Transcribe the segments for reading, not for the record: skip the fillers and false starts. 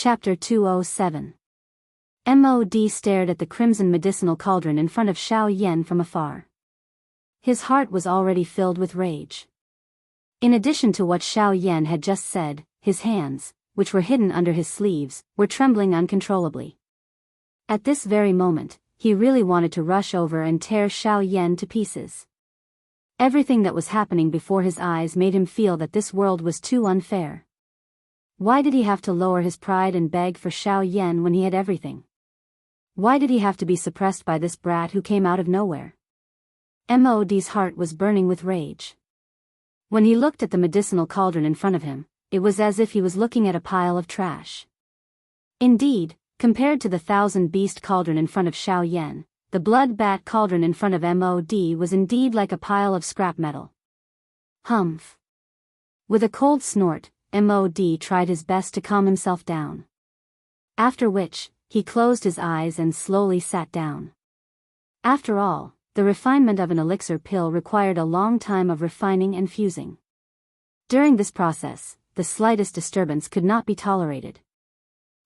Chapter 207. MOD stared at the crimson medicinal cauldron in front of Xiao Yan from afar. His heart was already filled with rage. In addition to what Xiao Yan had just said, his hands, which were hidden under his sleeves, were trembling uncontrollably. At this very moment, he really wanted to rush over and tear Xiao Yan to pieces. Everything that was happening before his eyes made him feel that this world was too unfair. Why did he have to lower his pride and beg for Xiao Yan when he had everything? Why did he have to be suppressed by this brat who came out of nowhere? MOD's heart was burning with rage. When he looked at the medicinal cauldron in front of him, it was as if he was looking at a pile of trash. Indeed, compared to the 1,000-beast cauldron in front of Xiao Yan, the blood bat cauldron in front of MOD was indeed like a pile of scrap metal. Humph. With a cold snort, MOD tried his best to calm himself down. After which, he closed his eyes and slowly sat down. After all, the refinement of an elixir pill required a long time of refining and fusing. During this process, the slightest disturbance could not be tolerated.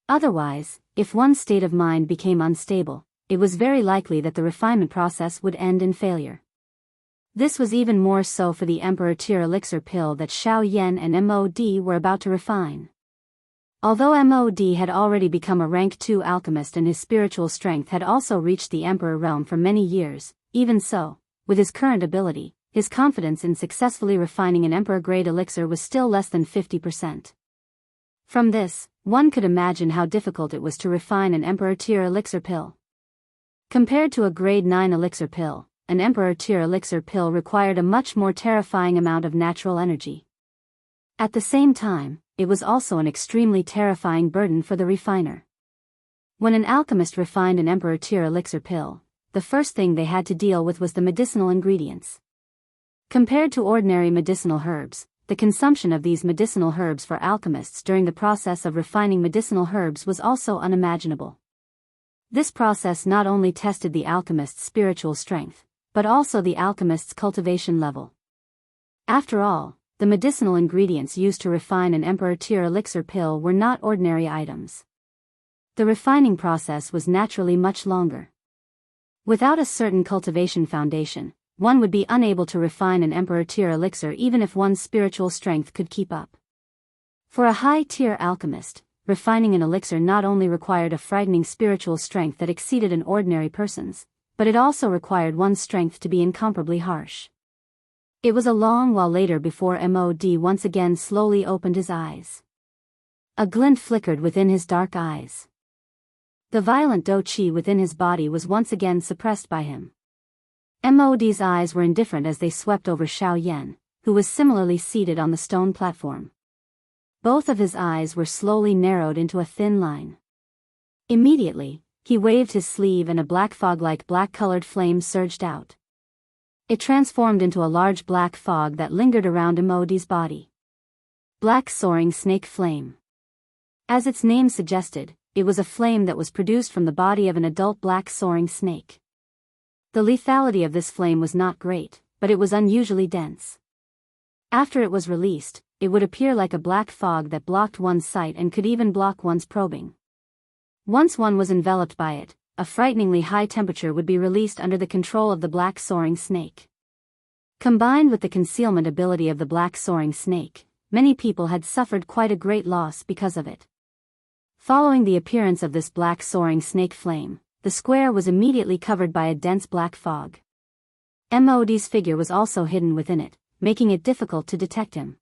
Otherwise, if one's state of mind became unstable, it was very likely that the refinement process would end in failure. This was even more so for the Emperor Tier elixir pill that Xiao Yan and MOD were about to refine. Although MOD had already become a rank 2 alchemist and his spiritual strength had also reached the Emperor realm for many years, even so, with his current ability, his confidence in successfully refining an Emperor-grade elixir was still less than 50%. From this, one could imagine how difficult it was to refine an Emperor Tier elixir pill. Compared to a grade 9 elixir pill, an Emperor Tier elixir pill required a much more terrifying amount of natural energy. At the same time, it was also an extremely terrifying burden for the refiner. When an alchemist refined an Emperor Tier elixir pill, the first thing they had to deal with was the medicinal ingredients. Compared to ordinary medicinal herbs, the consumption of these medicinal herbs for alchemists during the process of refining medicinal herbs was also unimaginable. This process not only tested the alchemist's spiritual strength, but also the alchemist's cultivation level. After all, the medicinal ingredients used to refine an Emperor Tier elixir pill were not ordinary items. The refining process was naturally much longer. Without a certain cultivation foundation, one would be unable to refine an Emperor Tier elixir even if one's spiritual strength could keep up. For a high-tier alchemist, refining an elixir not only required a frightening spiritual strength that exceeded an ordinary person's, but it also required one's strength to be incomparably harsh. It was a long while later before MOD once again slowly opened his eyes. A glint flickered within his dark eyes. The violent do qi within his body was once again suppressed by him. MOD's eyes were indifferent as they swept over Xiao Yan, who was similarly seated on the stone platform. Both of his eyes were slowly narrowed into a thin line. Immediately, he waved his sleeve and a black fog-like black-colored flame surged out. It transformed into a large black fog that lingered around MOD's body. Black soaring snake flame. As its name suggested, it was a flame that was produced from the body of an adult black soaring snake. The lethality of this flame was not great, but it was unusually dense. After it was released, it would appear like a black fog that blocked one's sight and could even block one's probing. Once one was enveloped by it, a frighteningly high temperature would be released under the control of the black soaring snake. Combined with the concealment ability of the black soaring snake, many people had suffered quite a great loss because of it. Following the appearance of this black soaring snake flame, the square was immediately covered by a dense black fog. MOD's figure was also hidden within it, making it difficult to detect him.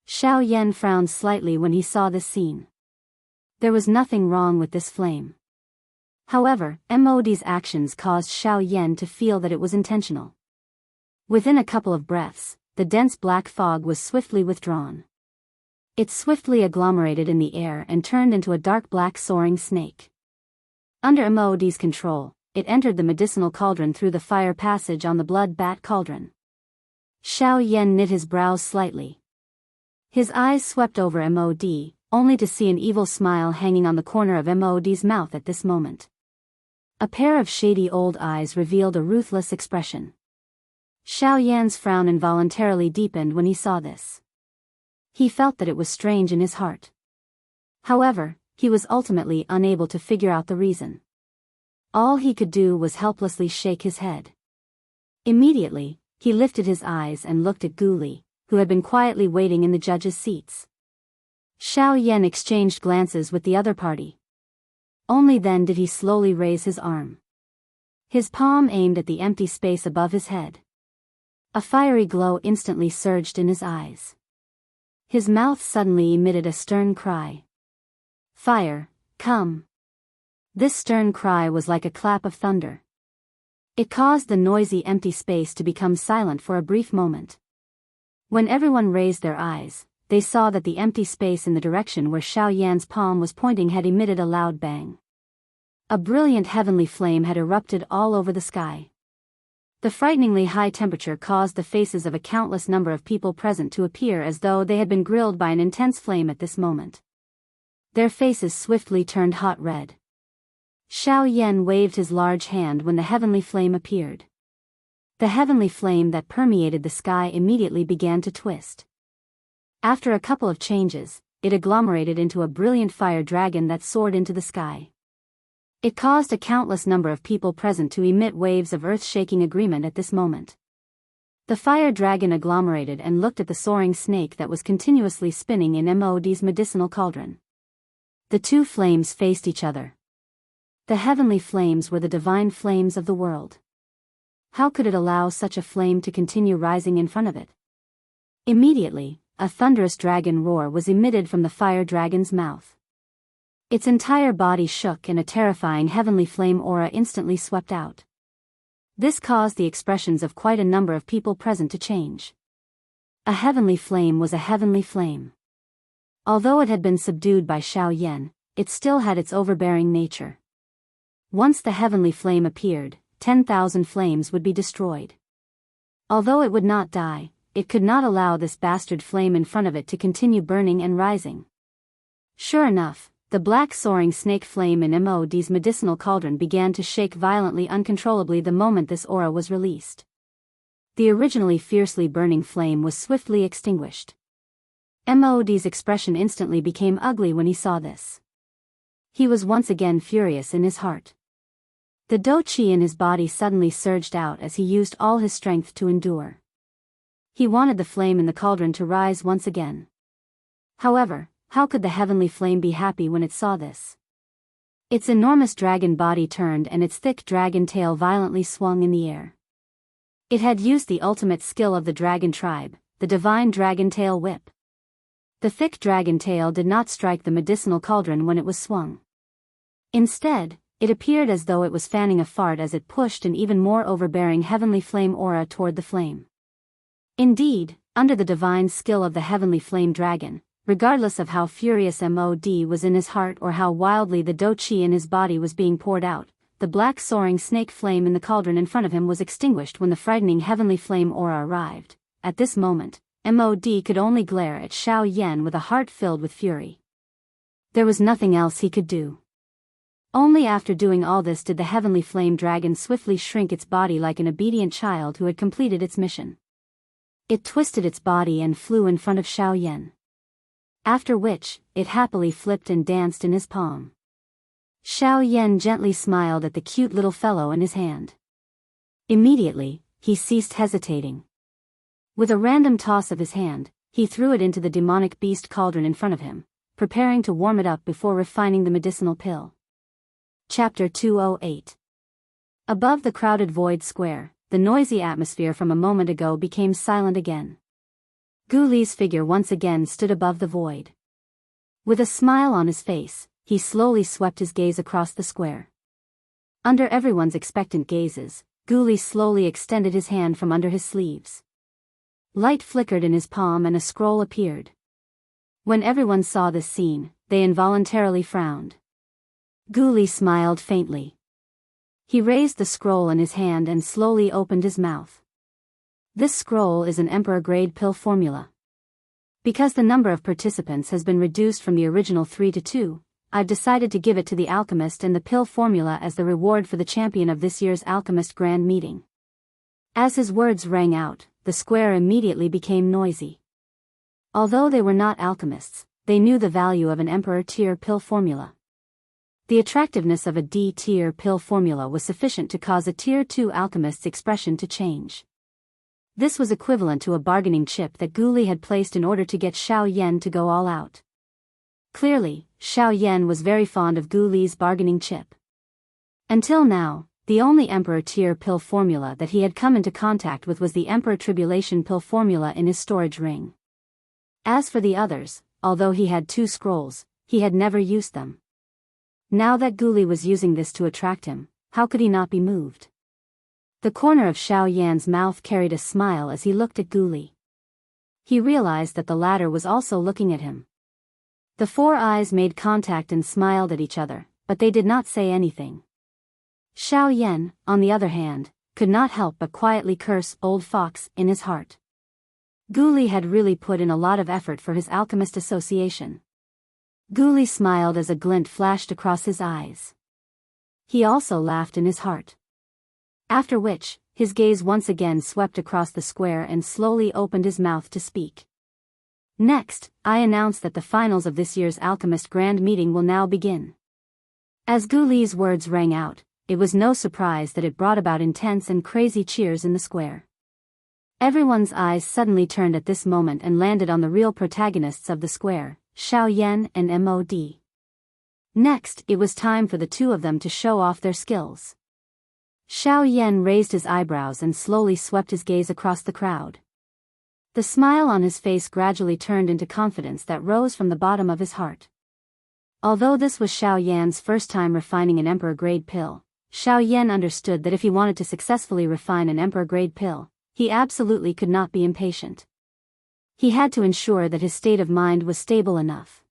Xiao Yan frowned slightly when he saw this scene. There was nothing wrong with this flame. However, MOD's actions caused Xiao Yan to feel that it was intentional. Within a couple of breaths, the dense black fog was swiftly withdrawn. It swiftly agglomerated in the air and turned into a dark black soaring snake. Under MOD's control, it entered the medicinal cauldron through the fire passage on the blood bat cauldron. Xiao Yan knit his brows slightly. His eyes swept over MOD, only to see an evil smile hanging on the corner of MOD's mouth at this moment. A pair of shady old eyes revealed a ruthless expression. Xiao Yan's frown involuntarily deepened when he saw this. He felt that it was strange in his heart. However, he was ultimately unable to figure out the reason. All he could do was helplessly shake his head. Immediately, he lifted his eyes and looked at Gu Li, who had been quietly waiting in the judges' seats. Xiao Yan exchanged glances with the other party. Only then did he slowly raise his arm. His palm aimed at the empty space above his head. A fiery glow instantly surged in his eyes. His mouth suddenly emitted a stern cry. "Fire, come!" This stern cry was like a clap of thunder. It caused the noisy empty space to become silent for a brief moment. When everyone raised their eyes, they saw that the empty space in the direction where Xiao Yan's palm was pointing had emitted a loud bang. A brilliant heavenly flame had erupted all over the sky. The frighteningly high temperature caused the faces of a countless number of people present to appear as though they had been grilled by an intense flame at this moment. Their faces swiftly turned hot red. Xiao Yan waved his large hand when the heavenly flame appeared. The heavenly flame that permeated the sky immediately began to twist. After a couple of changes, it agglomerated into a brilliant fire dragon that soared into the sky. It caused a countless number of people present to emit waves of earth-shaking agreement at this moment. The fire dragon agglomerated and looked at the soaring snake that was continuously spinning in Mod's medicinal cauldron. The two flames faced each other. The heavenly flames were the divine flames of the world. How could it allow such a flame to continue rising in front of it? Immediately, a thunderous dragon roar was emitted from the fire dragon's mouth. Its entire body shook and a terrifying heavenly flame aura instantly swept out. This caused the expressions of quite a number of people present to change. A heavenly flame was a heavenly flame. Although it had been subdued by Xiao Yan, it still had its overbearing nature. Once the heavenly flame appeared, 10,000 flames would be destroyed. Although it would not die, it could not allow this bastard flame in front of it to continue burning and rising. Sure enough, the black soaring snake flame in Mod's medicinal cauldron began to shake violently uncontrollably the moment this aura was released. The originally fiercely burning flame was swiftly extinguished. Mod's expression instantly became ugly when he saw this. He was once again furious in his heart. The dou qi in his body suddenly surged out as he used all his strength to endure. He wanted the flame in the cauldron to rise once again. However, how could the heavenly flame be happy when it saw this? Its enormous dragon body turned and its thick dragon tail violently swung in the air. It had used the ultimate skill of the dragon tribe, the divine dragon tail whip. The thick dragon tail did not strike the medicinal cauldron when it was swung. Instead, it appeared as though it was fanning a fart as it pushed an even more overbearing heavenly flame aura toward the flame. Indeed, under the divine skill of the heavenly flame dragon, regardless of how furious Mod was in his heart or how wildly the dou qi in his body was being poured out, the black soaring snake flame in the cauldron in front of him was extinguished when the frightening heavenly flame aura arrived. At this moment, Mod could only glare at Xiao Yan with a heart filled with fury. There was nothing else he could do. Only after doing all this did the heavenly flame dragon swiftly shrink its body like an obedient child who had completed its mission. It twisted its body and flew in front of Xiao Yan. After which, it happily flipped and danced in his palm. Xiao Yan gently smiled at the cute little fellow in his hand. Immediately, he ceased hesitating. With a random toss of his hand, he threw it into the demonic beast cauldron in front of him, preparing to warm it up before refining the medicinal pill. Chapter 208. Above the crowded void square, the noisy atmosphere from a moment ago became silent again. Gu Li's figure once again stood above the void. With a smile on his face, he slowly swept his gaze across the square. Under everyone's expectant gazes, Gu Li slowly extended his hand from under his sleeves. Light flickered in his palm and a scroll appeared. When everyone saw this scene, they involuntarily frowned. Gu Li smiled faintly. He raised the scroll in his hand and slowly opened his mouth. This scroll is an emperor-grade pill formula. Because the number of participants has been reduced from the original 3 to 2, I've decided to give it to the alchemist and the pill formula as the reward for the champion of this year's alchemist grand meeting. As his words rang out, the square immediately became noisy. Although they were not alchemists, they knew the value of an Emperor-tier pill formula. The attractiveness of a D-tier pill formula was sufficient to cause a Tier 2 alchemist's expression to change. This was equivalent to a bargaining chip that Gu Li had placed in order to get Xiao Yan to go all out. Clearly, Xiao Yan was very fond of Gu Li's bargaining chip. Until now, the only Emperor-tier pill formula that he had come into contact with was the Emperor Tribulation pill formula in his storage ring. As for the others, although he had 2 scrolls, he had never used them. Now that Gu Li was using this to attract him, how could he not be moved? The corner of Xiao Yan's mouth carried a smile as he looked at Gu Li. He realized that the latter was also looking at him. The 4 eyes made contact and smiled at each other, but they did not say anything. Xiao Yan, on the other hand, could not help but quietly curse old fox in his heart. Gu Li had really put in a lot of effort for his alchemist association. Gu Li smiled as a glint flashed across his eyes. He also laughed in his heart. After which, his gaze once again swept across the square and slowly opened his mouth to speak. Next, I announce that the finals of this year's Alchemist Grand Meeting will now begin. As Gu Li's words rang out, it was no surprise that it brought about intense and crazy cheers in the square. Everyone's eyes suddenly turned at this moment and landed on the real protagonists of the square, Xiao Yan and Mod. Next, it was time for the 2 of them to show off their skills. Xiao Yan raised his eyebrows and slowly swept his gaze across the crowd. The smile on his face gradually turned into confidence that rose from the bottom of his heart. Although this was Xiao Yan's first time refining an Emperor-grade pill, Xiao Yan understood that if he wanted to successfully refine an Emperor-grade pill, he absolutely could not be impatient. He had to ensure that his state of mind was stable enough.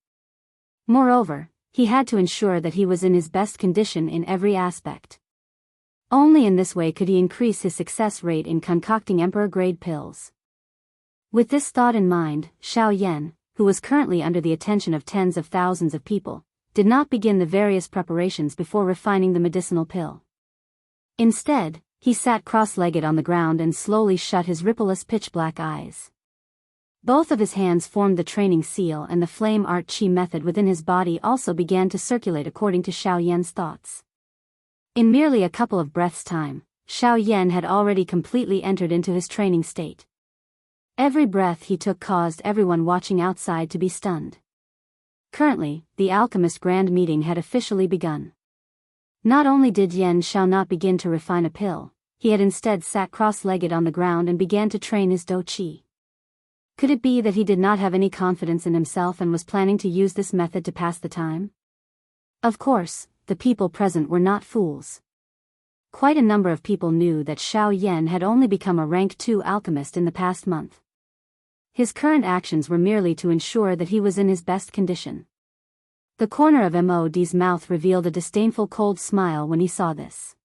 Moreover, he had to ensure that he was in his best condition in every aspect. Only in this way could he increase his success rate in concocting Emperor-grade pills. With this thought in mind, Xiao Yan, who was currently under the attention of tens of thousands of people, did not begin the various preparations before refining the medicinal pill. Instead, he sat cross-legged on the ground and slowly shut his rippleless pitch-black eyes. Both of his hands formed the training seal and the flame art chi method within his body also began to circulate according to Xiao Yan's thoughts. In merely a couple of breaths' time, Xiao Yan had already completely entered into his training state. Every breath he took caused everyone watching outside to be stunned. Currently, the Alchemist Grand Meeting had officially begun. Not only did Yan Xiao not begin to refine a pill, he had instead sat cross-legged on the ground and began to train his dou qi. Could it be that he did not have any confidence in himself and was planning to use this method to pass the time? Of course, the people present were not fools. Quite a number of people knew that Xiao Yan had only become a rank 2 alchemist in the past month. His current actions were merely to ensure that he was in his best condition. The corner of Mod's mouth revealed a disdainful cold smile when he saw this.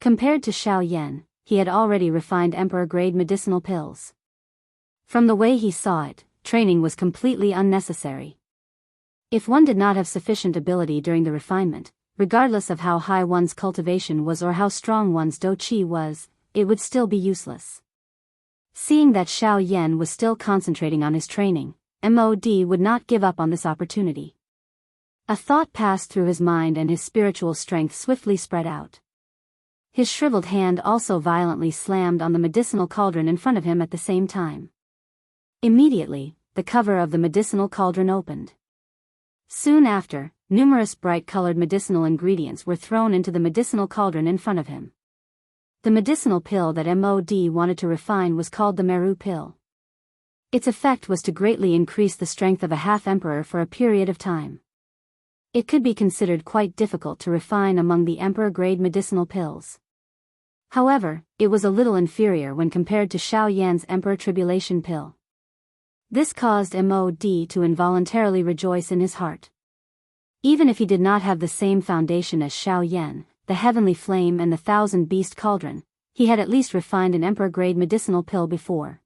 Compared to Xiao Yan, he had already refined Emperor-grade medicinal pills. From the way he saw it, training was completely unnecessary. If one did not have sufficient ability during the refinement, regardless of how high one's cultivation was or how strong one's dou qi was, it would still be useless. Seeing that Xiao Yan was still concentrating on his training, Mod would not give up on this opportunity. A thought passed through his mind and his spiritual strength swiftly spread out. His shriveled hand also violently slammed on the medicinal cauldron in front of him at the same time. Immediately, the cover of the medicinal cauldron opened. Soon after, numerous bright-colored medicinal ingredients were thrown into the medicinal cauldron in front of him. The medicinal pill that Mod wanted to refine was called the Meru pill. Its effect was to greatly increase the strength of a half-emperor for a period of time. It could be considered quite difficult to refine among the emperor-grade medicinal pills. However, it was a little inferior when compared to Xiao Yan's Emperor Tribulation pill. This caused Mod to involuntarily rejoice in his heart. Even if he did not have the same foundation as Xiao Yan, the Heavenly Flame and the Thousand Beast Cauldron, he had at least refined an Emperor-grade medicinal pill before.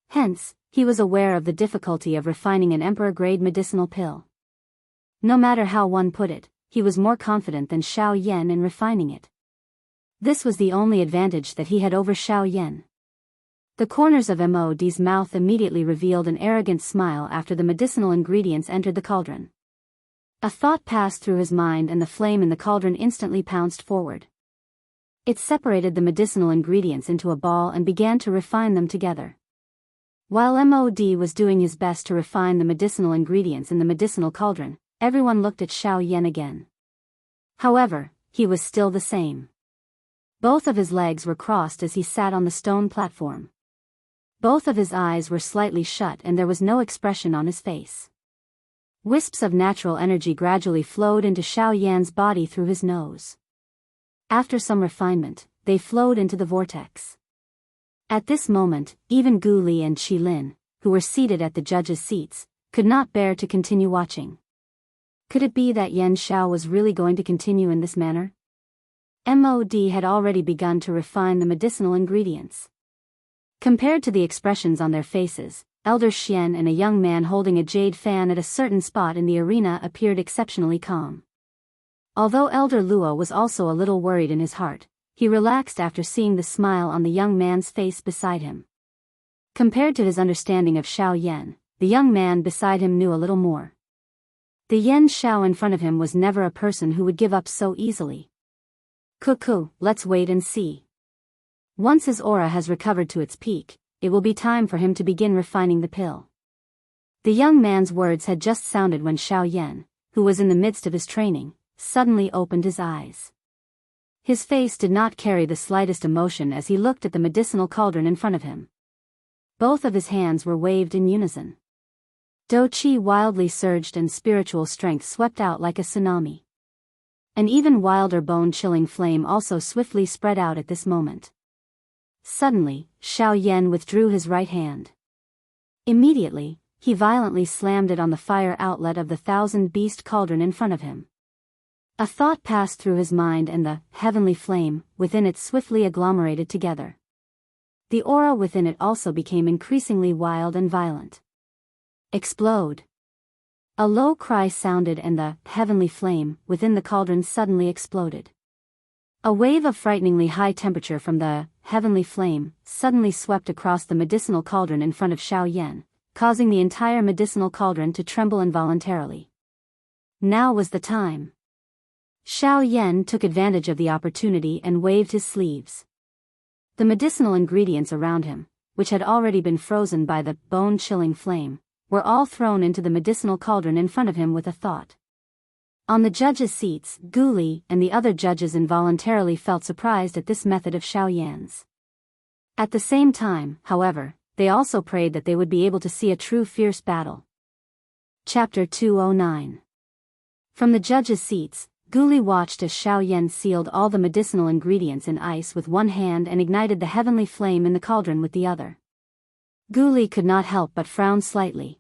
Hence, he was aware of the difficulty of refining an Emperor-grade medicinal pill. No matter how one put it, he was more confident than Xiao Yan in refining it. This was the only advantage that he had over Xiao Yan. The corners of Mod's mouth immediately revealed an arrogant smile after the medicinal ingredients entered the cauldron. A thought passed through his mind and the flame in the cauldron instantly pounced forward. It separated the medicinal ingredients into a ball and began to refine them together. While Mod was doing his best to refine the medicinal ingredients in the medicinal cauldron, everyone looked at Xiao Yan again. However, he was still the same. Both of his legs were crossed as he sat on the stone platform. Both of his eyes were slightly shut and there was no expression on his face. Wisps of natural energy gradually flowed into Xiao Yan's body through his nose. After some refinement, they flowed into the vortex. At this moment, even Gu Li and Qi Lin, who were seated at the judges' seats, could not bear to continue watching. Could it be that Yan Xiao was really going to continue in this manner? Mod had already begun to refine the medicinal ingredients. Compared to the expressions on their faces, Elder Xian and a young man holding a jade fan at a certain spot in the arena appeared exceptionally calm. Although Elder Luo was also a little worried in his heart, he relaxed after seeing the smile on the young man's face beside him. Compared to his understanding of Xiao Yan, the young man beside him knew a little more. The Yan Xiao in front of him was never a person who would give up so easily. Cuckoo, let's wait and see. Once his aura has recovered to its peak, it will be time for him to begin refining the pill. The young man's words had just sounded when Xiao Yan, who was in the midst of his training, suddenly opened his eyes. His face did not carry the slightest emotion as he looked at the medicinal cauldron in front of him. Both of his hands were waved in unison. Do Qi wildly surged and spiritual strength swept out like a tsunami. An even wilder bone-chilling flame also swiftly spread out at this moment. Suddenly, Xiao Yan withdrew his right hand. Immediately, he violently slammed it on the fire outlet of the thousand-beast cauldron in front of him. A thought passed through his mind and the heavenly flame within it swiftly agglomerated together. The aura within it also became increasingly wild and violent. Explode! A low cry sounded and the heavenly flame within the cauldron suddenly exploded. A wave of frighteningly high temperature from the heavenly flame suddenly swept across the medicinal cauldron in front of Xiao Yan, causing the entire medicinal cauldron to tremble involuntarily. Now was the time. Xiao Yan took advantage of the opportunity and waved his sleeves. The medicinal ingredients around him, which had already been frozen by the bone-chilling flame, were all thrown into the medicinal cauldron in front of him with a thought. On the judges' seats, Gu Li and the other judges involuntarily felt surprised at this method of Xiao Yan's. At the same time, however, they also prayed that they would be able to see a true fierce battle. Chapter 209. From the judges' seats, Gu Li watched as Xiao Yan sealed all the medicinal ingredients in ice with one hand and ignited the heavenly flame in the cauldron with the other. Gu Li could not help but frown slightly.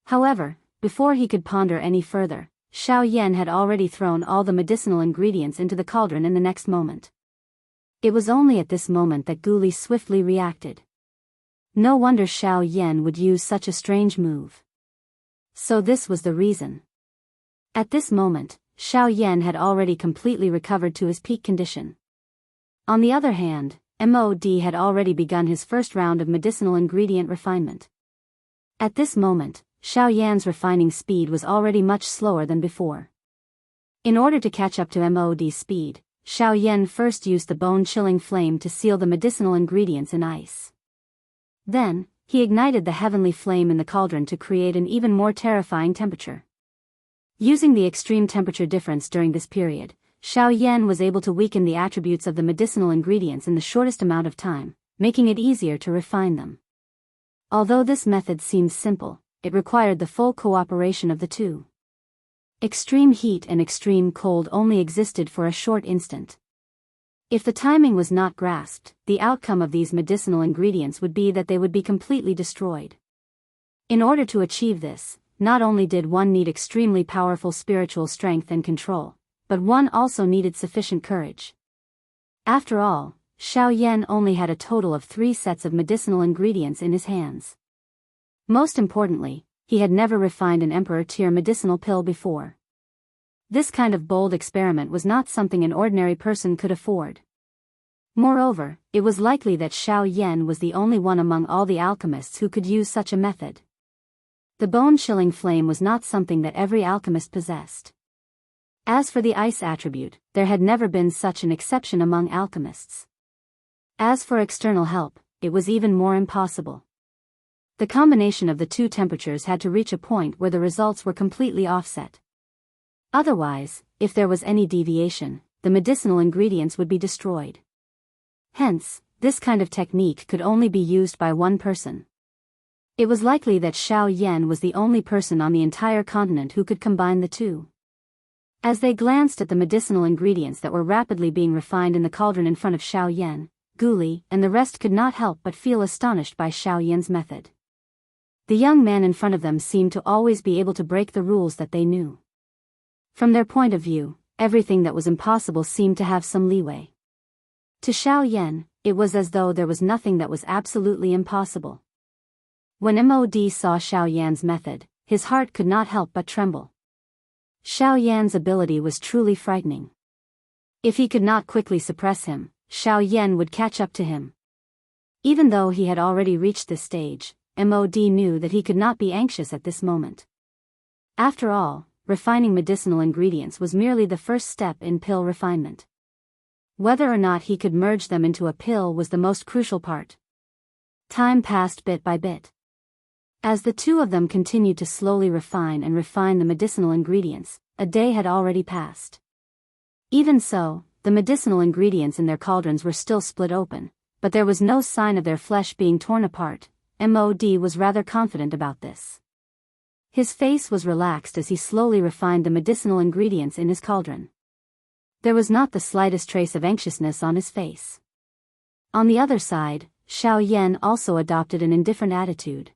However, before he could ponder any further, Xiao Yan had already thrown all the medicinal ingredients into the cauldron in the next moment. It was only at this moment that Gu Li swiftly reacted. No wonder Xiao Yan would use such a strange move. So this was the reason. At this moment, Xiao Yan had already completely recovered to his peak condition. On the other hand, Mod had already begun his first round of medicinal ingredient refinement. At this moment, Xiao Yan's refining speed was already much slower than before. In order to catch up to Mod's speed, Xiao Yan first used the bone-chilling flame to seal the medicinal ingredients in ice. Then, he ignited the heavenly flame in the cauldron to create an even more terrifying temperature. Using the extreme temperature difference during this period, Xiao Yan was able to weaken the attributes of the medicinal ingredients in the shortest amount of time, making it easier to refine them. Although this method seems simple, it required the full cooperation of the two. Extreme heat and extreme cold only existed for a short instant. If the timing was not grasped, the outcome of these medicinal ingredients would be that they would be completely destroyed. In order to achieve this, not only did one need extremely powerful spiritual strength and control, but one also needed sufficient courage. After all, Xiao Yan only had a total of 3 sets of medicinal ingredients in his hands. Most importantly, he had never refined an emperor-tier medicinal pill before. This kind of bold experiment was not something an ordinary person could afford. Moreover, it was likely that Xiao Yan was the only one among all the alchemists who could use such a method. The bone-chilling flame was not something that every alchemist possessed. As for the ice attribute, there had never been such an exception among alchemists. As for external help, it was even more impossible. The combination of the two temperatures had to reach a point where the results were completely offset. Otherwise, if there was any deviation, the medicinal ingredients would be destroyed. Hence, this kind of technique could only be used by one person. It was likely that Xiao Yan was the only person on the entire continent who could combine the two. As they glanced at the medicinal ingredients that were rapidly being refined in the cauldron in front of Xiao Yan, Guli and the rest could not help but feel astonished by Xiao Yan's method. The young man in front of them seemed to always be able to break the rules that they knew. From their point of view, everything that was impossible seemed to have some leeway. To Xiao Yan, it was as though there was nothing that was absolutely impossible. When Mod saw Xiao Yan's method, his heart could not help but tremble. Xiao Yan's ability was truly frightening. If he could not quickly suppress him, Xiao Yan would catch up to him. Even though he had already reached this stage, Mod knew that he could not be anxious at this moment. After all, refining medicinal ingredients was merely the first step in pill refinement. Whether or not he could merge them into a pill was the most crucial part. Time passed bit by bit. As the two of them continued to slowly refine the medicinal ingredients, a day had already passed. Even so, the medicinal ingredients in their cauldrons were still split open, but there was no sign of their flesh being torn apart. Mod was rather confident about this. His face was relaxed as he slowly refined the medicinal ingredients in his cauldron. There was not the slightest trace of anxiousness on his face. On the other side, Xiao Yan also adopted an indifferent attitude.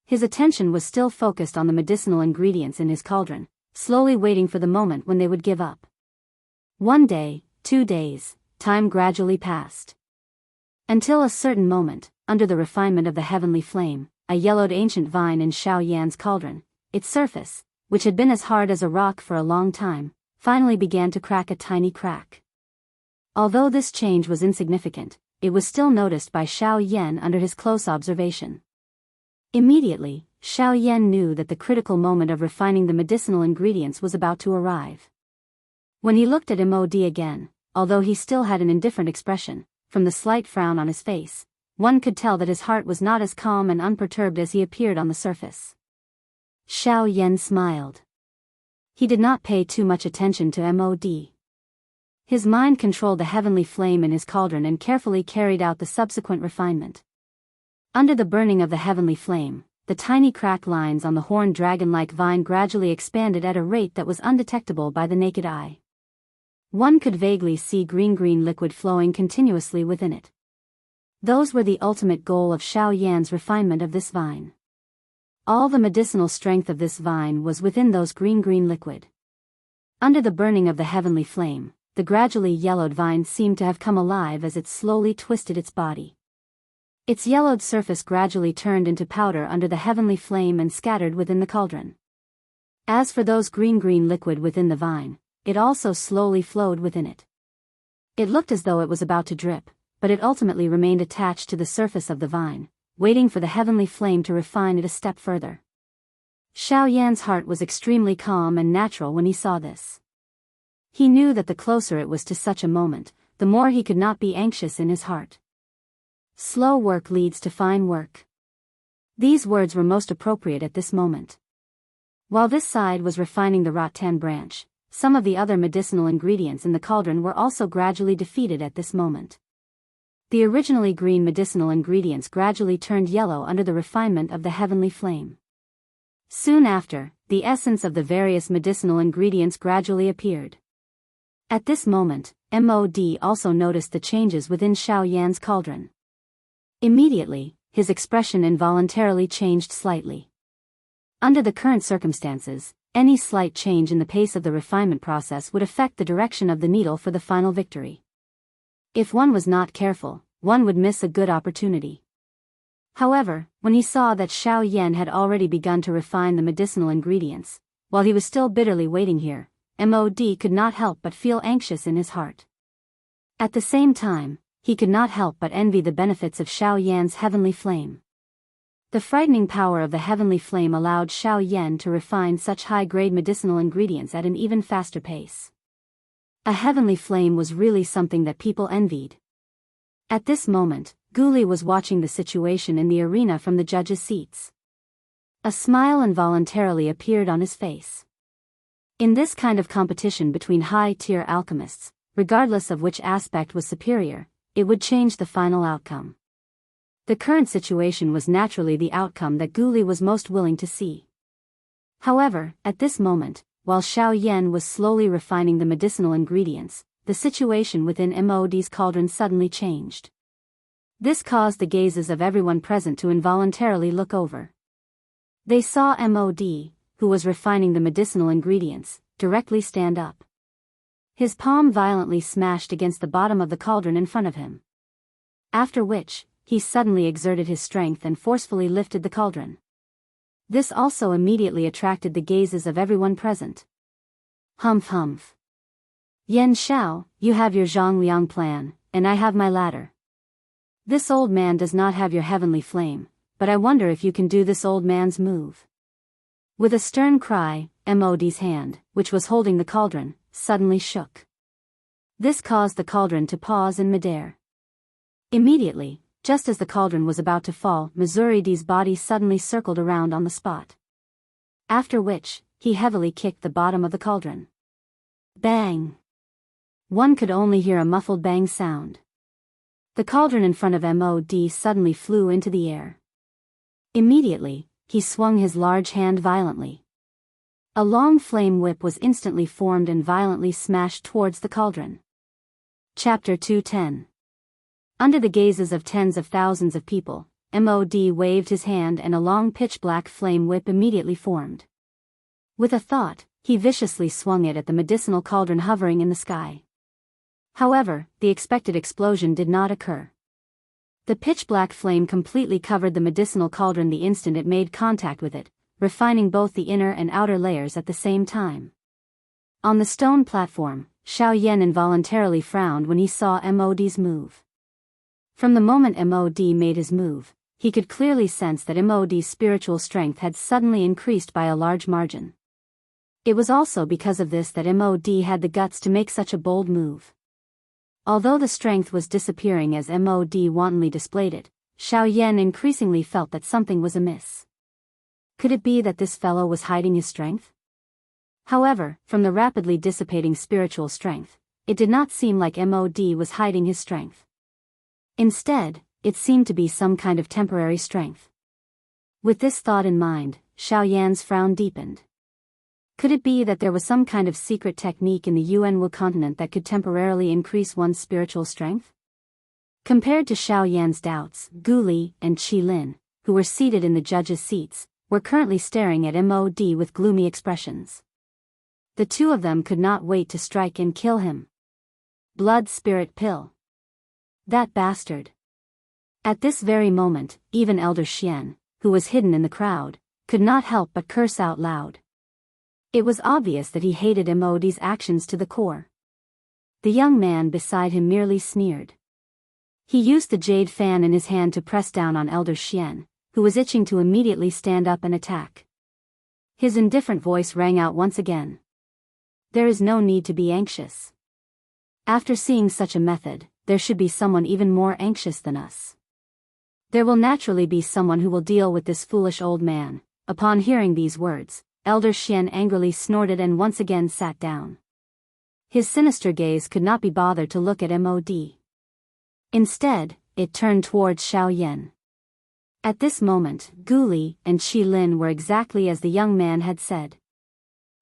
His attention was still focused on the medicinal ingredients in his cauldron, slowly waiting for the moment when they would give up. 1 day, 2 days, time gradually passed. Until a certain moment, under the refinement of the heavenly flame, a yellowed ancient vine in Xiao Yan's cauldron, its surface, which had been as hard as a rock for a long time, finally began to crack a tiny crack. Although this change was insignificant, it was still noticed by Xiao Yan under his close observation. Immediately, Xiao Yan knew that the critical moment of refining the medicinal ingredients was about to arrive. When he looked at Mod again, although he still had an indifferent expression, from the slight frown on his face, one could tell that his heart was not as calm and unperturbed as he appeared on the surface. Xiao Yan smiled. He did not pay too much attention to Mod. His mind controlled the heavenly flame in his cauldron and carefully carried out the subsequent refinement. Under the burning of the heavenly flame, the tiny crack lines on the horned dragon-like vine gradually expanded at a rate that was undetectable by the naked eye. One could vaguely see green liquid flowing continuously within it. Those were the ultimate goal of Xiao Yan's refinement of this vine. All the medicinal strength of this vine was within those green liquid. Under the burning of the heavenly flame, the gradually yellowed vine seemed to have come alive as it slowly twisted its body. Its yellowed surface gradually turned into powder under the heavenly flame and scattered within the cauldron. As for those green liquid within the vine, it also slowly flowed within it. It looked as though it was about to drip, but it ultimately remained attached to the surface of the vine, waiting for the heavenly flame to refine it a step further. Xiao Yan's heart was extremely calm and natural when he saw this. He knew that the closer it was to such a moment, the more he could not be anxious in his heart. Slow work leads to fine work. These words were most appropriate at this moment. While this side was refining the rattan branch, some of the other medicinal ingredients in the cauldron were also gradually defeated at this moment. The originally green medicinal ingredients gradually turned yellow under the refinement of the heavenly flame. Soon after, the essence of the various medicinal ingredients gradually appeared. At this moment, Mod also noticed the changes within Xiao Yan's cauldron. Immediately, his expression involuntarily changed slightly. Under the current circumstances, any slight change in the pace of the refinement process would affect the direction of the needle for the final victory. If one was not careful, one would miss a good opportunity. However, when he saw that Xiao Yan had already begun to refine the medicinal ingredients, while he was still bitterly waiting here, Mod could not help but feel anxious in his heart. At the same time, he could not help but envy the benefits of Xiao Yan's heavenly flame. The frightening power of the heavenly flame allowed Xiao Yan to refine such high-grade medicinal ingredients at an even faster pace. A heavenly flame was really something that people envied. At this moment, Guli was watching the situation in the arena from the judges' seats. A smile involuntarily appeared on his face. In this kind of competition between high-tier alchemists, regardless of which aspect was superior, it would change the final outcome. The current situation was naturally the outcome that Guli was most willing to see. However, at this moment, while Xiao Yan was slowly refining the medicinal ingredients, the situation within MOD's cauldron suddenly changed. This caused the gazes of everyone present to involuntarily look over. They saw MOD, who was refining the medicinal ingredients, directly stand up. His palm violently smashed against the bottom of the cauldron in front of him. After which, he suddenly exerted his strength and forcefully lifted the cauldron. This also immediately attracted the gazes of everyone present. Humph humph. Yan Xiao, you have your Zhongliang plan, and I have my ladder. This old man does not have your heavenly flame, but I wonder if you can do this old man's move. With a stern cry, MOD's hand, which was holding the cauldron, suddenly shook. This caused the cauldron to pause in midair. Immediately, just as the cauldron was about to fall, Missouri's body suddenly circled around on the spot. After which, he heavily kicked the bottom of the cauldron. Bang! One could only hear a muffled bang sound. The cauldron in front of MOD suddenly flew into the air. Immediately, he swung his large hand violently. A long flame whip was instantly formed and violently smashed towards the cauldron. Chapter 210. Under the gazes of tens of thousands of people, MOD waved his hand and a long pitch-black flame whip immediately formed. With a thought, he viciously swung it at the medicinal cauldron hovering in the sky. However, the expected explosion did not occur. The pitch-black flame completely covered the medicinal cauldron the instant it made contact with it, refining both the inner and outer layers at the same time. On the stone platform, Xiao Yan involuntarily frowned when he saw MOD's move. From the moment MOD made his move, he could clearly sense that MOD's spiritual strength had suddenly increased by a large margin. It was also because of this that MOD had the guts to make such a bold move. Although the strength was disappearing as MOD wantonly displayed it, Xiao Yan increasingly felt that something was amiss. Could it be that this fellow was hiding his strength? However, from the rapidly dissipating spiritual strength, it did not seem like MOD was hiding his strength. Instead, it seemed to be some kind of temporary strength. With this thought in mind, Xiao Yan's frown deepened. Could it be that there was some kind of secret technique in the Yuanwu continent that could temporarily increase one's spiritual strength? Compared to Xiao Yan's doubts, Guli and Qilin, who were seated in the judges' seats, were currently staring at MOD with gloomy expressions. The two of them could not wait to strike and kill him. Blood spirit pill. That bastard. At this very moment, even Elder Xian, who was hidden in the crowd, could not help but curse out loud. It was obvious that he hated MOD's actions to the core. The young man beside him merely sneered. He used the jade fan in his hand to press down on Elder Xian, who was itching to immediately stand up and attack. His indifferent voice rang out once again. There is no need to be anxious. After seeing such a method, there should be someone even more anxious than us. There will naturally be someone who will deal with this foolish old man. Upon hearing these words, Elder Xian angrily snorted and once again sat down. His sinister gaze could not be bothered to look at MOD. Instead, it turned towards Xiao Yan. At this moment, Guli and Qilin were exactly as the young man had said.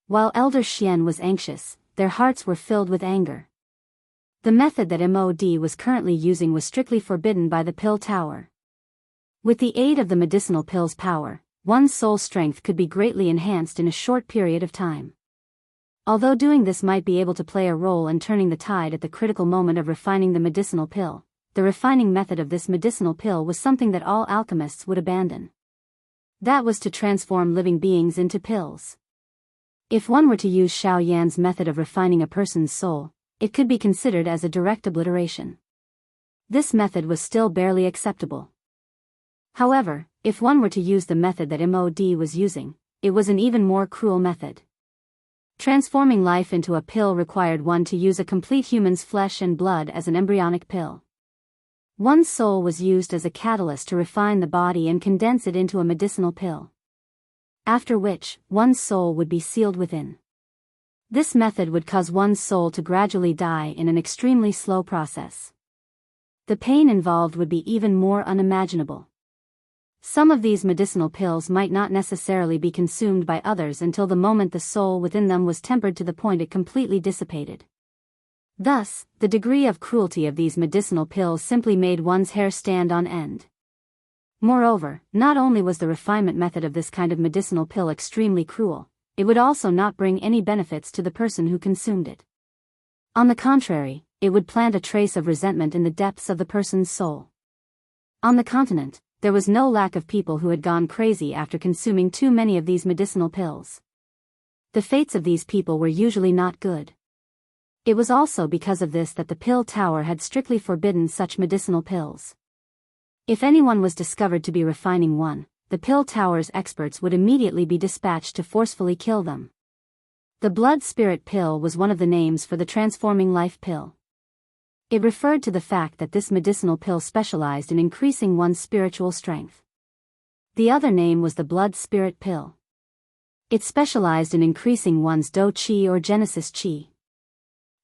While Elder Xian was anxious, their hearts were filled with anger. The method that MOD was currently using was strictly forbidden by the Pill Tower. With the aid of the medicinal pill's power, one's soul strength could be greatly enhanced in a short period of time. Although doing this might be able to play a role in turning the tide at the critical moment of refining the medicinal pill, the refining method of this medicinal pill was something that all alchemists would abandon. That was to transform living beings into pills. If one were to use Xiao Yan's method of refining a person's soul, it could be considered as a direct obliteration. This method was still barely acceptable. However, if one were to use the method that MOD was using, it was an even more cruel method. Transforming life into a pill required one to use a complete human's flesh and blood as an embryonic pill. One's soul was used as a catalyst to refine the body and condense it into a medicinal pill. After which, one's soul would be sealed within. This method would cause one's soul to gradually die in an extremely slow process. The pain involved would be even more unimaginable. Some of these medicinal pills might not necessarily be consumed by others until the moment the soul within them was tempered to the point it completely dissipated. Thus, the degree of cruelty of these medicinal pills simply made one's hair stand on end. Moreover, not only was the refinement method of this kind of medicinal pill extremely cruel, it would also not bring any benefits to the person who consumed it. On the contrary, it would plant a trace of resentment in the depths of the person's soul. On the continent, there was no lack of people who had gone crazy after consuming too many of these medicinal pills. The fates of these people were usually not good. It was also because of this that the pill tower had strictly forbidden such medicinal pills. If anyone was discovered to be refining one, the pill tower's experts would immediately be dispatched to forcefully kill them. The blood spirit pill was one of the names for the transforming life pill. It referred to the fact that this medicinal pill specialized in increasing one's spiritual strength. The other name was the blood spirit pill. It specialized in increasing one's do qi or genesis qi.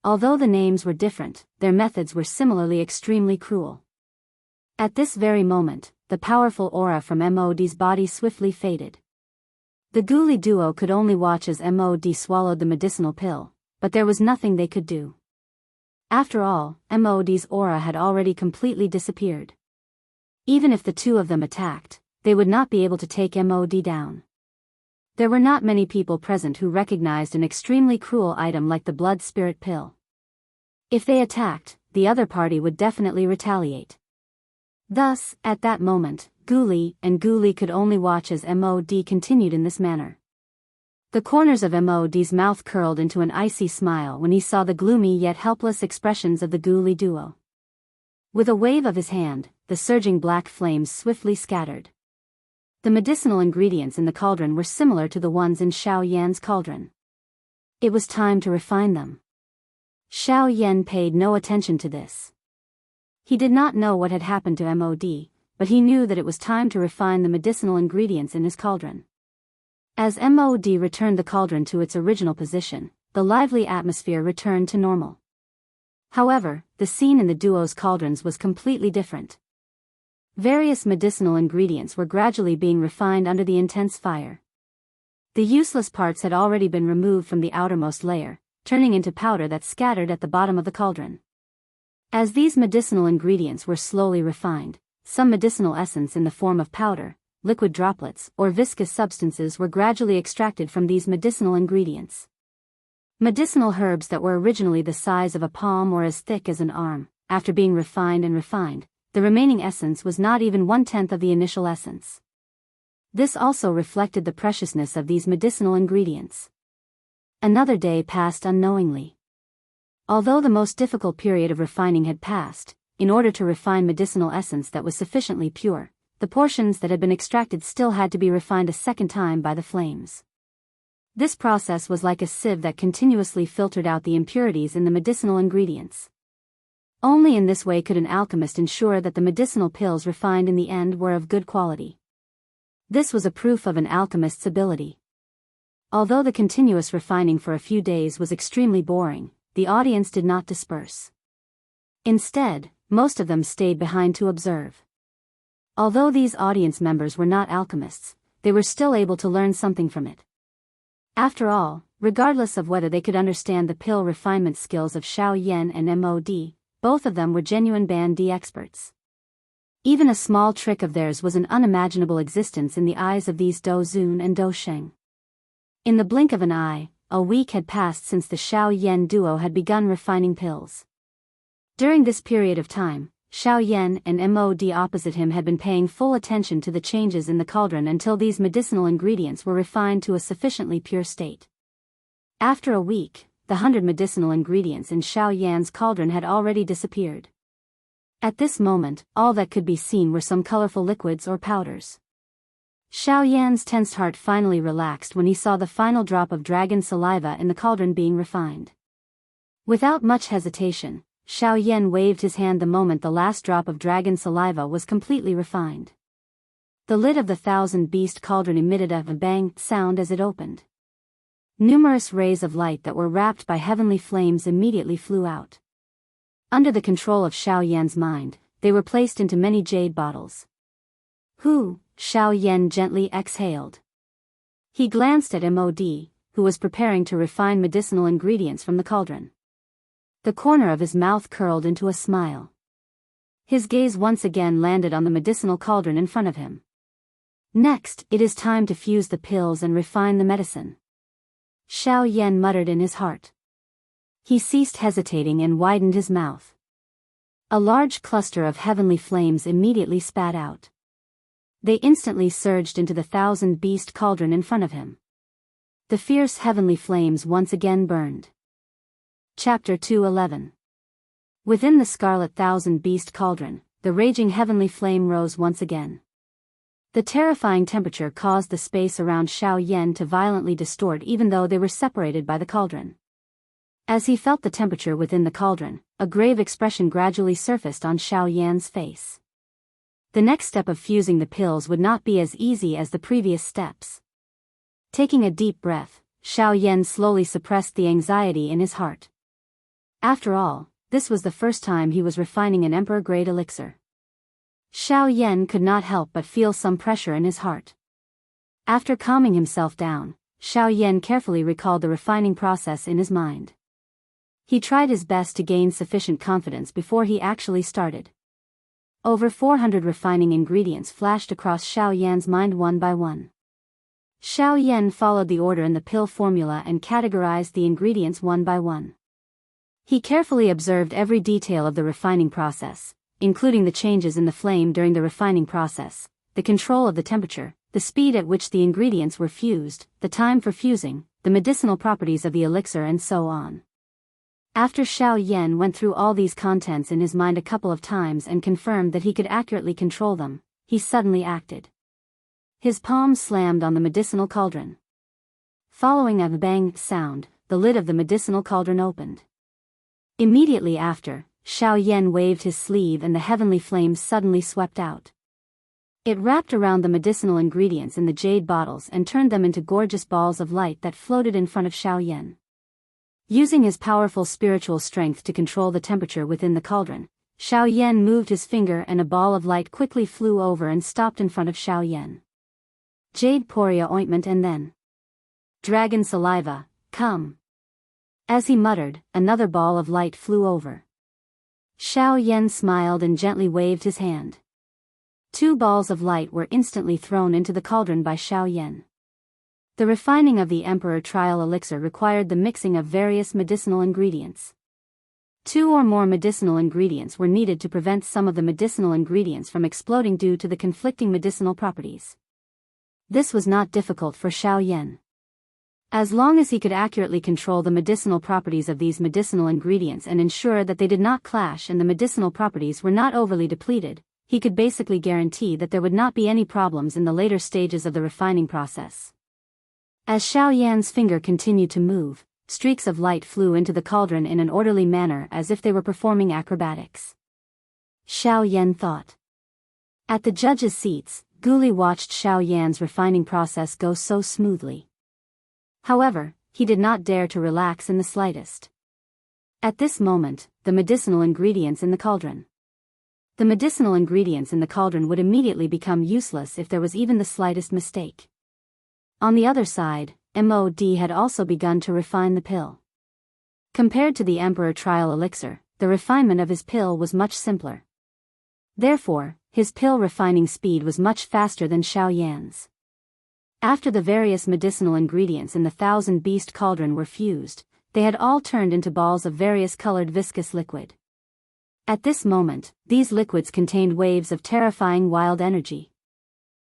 Although the names were different, their methods were similarly extremely cruel. At this very moment, the powerful aura from MOD's body swiftly faded. The ghoulie duo could only watch as MOD swallowed the medicinal pill, but there was nothing they could do. After all, MOD's aura had already completely disappeared. Even if the two of them attacked, they would not be able to take MOD down. There were not many people present who recognized an extremely cruel item like the blood spirit pill. If they attacked, the other party would definitely retaliate. Thus, at that moment, Ghoulie and Ghoulie could only watch as MOD continued in this manner. The corners of MOD's mouth curled into an icy smile when he saw the gloomy yet helpless expressions of the ghoulie duo. With a wave of his hand, the surging black flames swiftly scattered. The medicinal ingredients in the cauldron were similar to the ones in Xiao Yan's cauldron. It was time to refine them. Xiao Yan paid no attention to this. He did not know what had happened to MOD, but he knew that it was time to refine the medicinal ingredients in his cauldron. As MOD returned the cauldron to its original position, the lively atmosphere returned to normal. However, the scene in the duo's cauldrons was completely different. Various medicinal ingredients were gradually being refined under the intense fire. The useless parts had already been removed from the outermost layer, turning into powder that scattered at the bottom of the cauldron. As these medicinal ingredients were slowly refined, some medicinal essence in the form of powder, liquid droplets, or viscous substances were gradually extracted from these medicinal ingredients. Medicinal herbs that were originally the size of a palm or as thick as an arm, after being refined and refined, the remaining essence was not even 1/10 of the initial essence. This also reflected the preciousness of these medicinal ingredients. Another day passed unknowingly. Although the most difficult period of refining had passed, in order to refine medicinal essence that was sufficiently pure, the portions that had been extracted still had to be refined a second time by the flames. This process was like a sieve that continuously filtered out the impurities in the medicinal ingredients. Only in this way could an alchemist ensure that the medicinal pills refined in the end were of good quality. This was a proof of an alchemist's ability. Although the continuous refining for a few days was extremely boring, the audience did not disperse. Instead, most of them stayed behind to observe. Although these audience members were not alchemists, they were still able to learn something from it. After all, regardless of whether they could understand the pill refinement skills of Xiao Yan and MOD, both of them were genuine Ban Di experts. Even a small trick of theirs was an unimaginable existence in the eyes of these Do Zun and Do Sheng. In the blink of an eye, a week had passed since the Xiao Yan duo had begun refining pills. During this period of time, Xiao Yan and MOD opposite him had been paying full attention to the changes in the cauldron until these medicinal ingredients were refined to a sufficiently pure state. After a week, the 100 medicinal ingredients in Xiao Yan's cauldron had already disappeared. At this moment, all that could be seen were some colorful liquids or powders. Xiao Yan's tensed heart finally relaxed when he saw the final drop of dragon saliva in the cauldron being refined. Without much hesitation, Xiao Yan waved his hand the moment the last drop of dragon saliva was completely refined. The lid of the thousand-beast cauldron emitted a bang sound as it opened. Numerous rays of light that were wrapped by heavenly flames immediately flew out. Under the control of Xiao Yan's mind, they were placed into many jade bottles. "Who?" Xiao Yan gently exhaled. He glanced at Mod, who was preparing to refine medicinal ingredients from the cauldron. The corner of his mouth curled into a smile. His gaze once again landed on the medicinal cauldron in front of him. "Next, it is time to fuse the pills and refine the medicine," Xiao Yan muttered in his heart. He ceased hesitating and widened his mouth. A large cluster of heavenly flames immediately spat out. They instantly surged into the thousand-beast cauldron in front of him. The fierce heavenly flames once again burned. Chapter 2:11. Within the scarlet thousand-beast cauldron, the raging heavenly flame rose once again. The terrifying temperature caused the space around Xiao Yan to violently distort even though they were separated by the cauldron. As he felt the temperature within the cauldron, a grave expression gradually surfaced on Xiao Yan's face. The next step of fusing the pills would not be as easy as the previous steps. Taking a deep breath, Xiao Yan slowly suppressed the anxiety in his heart. After all, this was the first time he was refining an emperor-grade elixir. Xiao Yan could not help but feel some pressure in his heart. After calming himself down, Xiao Yan carefully recalled the refining process in his mind. He tried his best to gain sufficient confidence before he actually started. Over 400 refining ingredients flashed across Xiao Yan's mind one by one. Xiao Yan followed the order in the pill formula and categorized the ingredients one by one. He carefully observed every detail of the refining process, including the changes in the flame during the refining process, the control of the temperature, the speed at which the ingredients were fused, the time for fusing, the medicinal properties of the elixir and so on. After Xiao Yan went through all these contents in his mind a couple of times and confirmed that he could accurately control them, he suddenly acted. His palm slammed on the medicinal cauldron. Following a bang sound, the lid of the medicinal cauldron opened. Immediately after, Xiao Yan waved his sleeve and the heavenly flames suddenly swept out. It wrapped around the medicinal ingredients in the jade bottles and turned them into gorgeous balls of light that floated in front of Xiao Yan. Using his powerful spiritual strength to control the temperature within the cauldron, Xiao Yan moved his finger and a ball of light quickly flew over and stopped in front of Xiao Yan. "Jade Poria ointment and then dragon saliva, come." As he muttered, another ball of light flew over. Xiao Yan smiled and gently waved his hand. 2 balls of light were instantly thrown into the cauldron by Xiao Yan. The refining of the Emperor Trial Elixir required the mixing of various medicinal ingredients. 2 or more medicinal ingredients were needed to prevent some of the medicinal ingredients from exploding due to the conflicting medicinal properties. This was not difficult for Xiao Yan. As long as he could accurately control the medicinal properties of these medicinal ingredients and ensure that they did not clash and the medicinal properties were not overly depleted, he could basically guarantee that there would not be any problems in the later stages of the refining process. As Xiao Yan's finger continued to move, streaks of light flew into the cauldron in an orderly manner as if they were performing acrobatics. Xiao Yan thought. At the judges' seats, Guli watched Xiao Yan's refining process go so smoothly. However, he did not dare to relax in the slightest. At this moment, the medicinal ingredients in the cauldron. The medicinal ingredients in the cauldron would immediately become useless if there was even the slightest mistake. On the other side, Mod had also begun to refine the pill. Compared to the Emperor Trial Elixir, the refinement of his pill was much simpler. Therefore, his pill refining speed was much faster than Xiao Yan's. After the various medicinal ingredients in the thousand-beast cauldron were fused, they had all turned into balls of various colored viscous liquid. At this moment, these liquids contained waves of terrifying wild energy.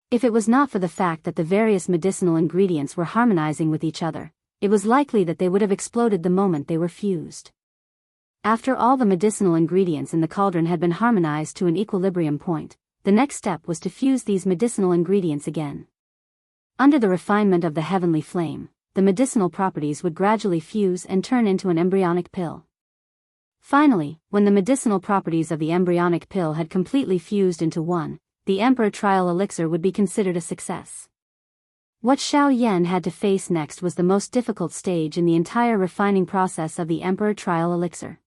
If it was not for the fact that the various medicinal ingredients were harmonizing with each other, it was likely that they would have exploded the moment they were fused. After all the medicinal ingredients in the cauldron had been harmonized to an equilibrium point, the next step was to fuse these medicinal ingredients again. Under the refinement of the heavenly flame, the medicinal properties would gradually fuse and turn into an embryonic pill. Finally, when the medicinal properties of the embryonic pill had completely fused into one, the Emperor Trial Elixir would be considered a success. What Xiao Yan had to face next was the most difficult stage in the entire refining process of the Emperor Trial Elixir.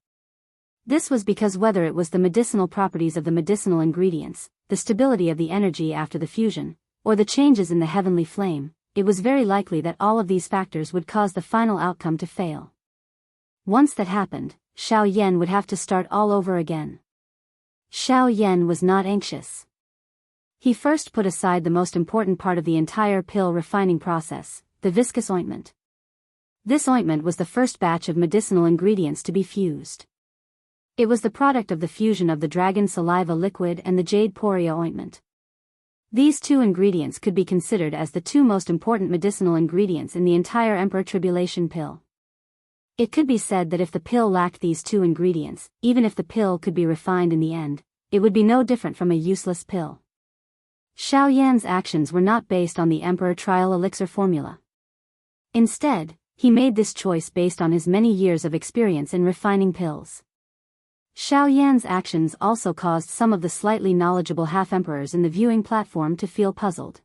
This was because whether it was the medicinal properties of the medicinal ingredients, the stability of the energy after the fusion, or the changes in the heavenly flame, it was very likely that all of these factors would cause the final outcome to fail. Once that happened, Xiao Yan would have to start all over again. Xiao Yan was not anxious. He first put aside the most important part of the entire pill refining process, the viscous ointment. This ointment was the first batch of medicinal ingredients to be fused. It was the product of the fusion of the dragon saliva liquid and the jade poria ointment. These two ingredients could be considered as the two most important medicinal ingredients in the entire Emperor Tribulation pill. It could be said that if the pill lacked these two ingredients, even if the pill could be refined in the end, it would be no different from a useless pill. Xiao Yan's actions were not based on the Emperor Trial Elixir formula. Instead, he made this choice based on his many years of experience in refining pills. Xiao Yan's actions also caused some of the slightly knowledgeable half-emperors in the viewing platform to feel puzzled.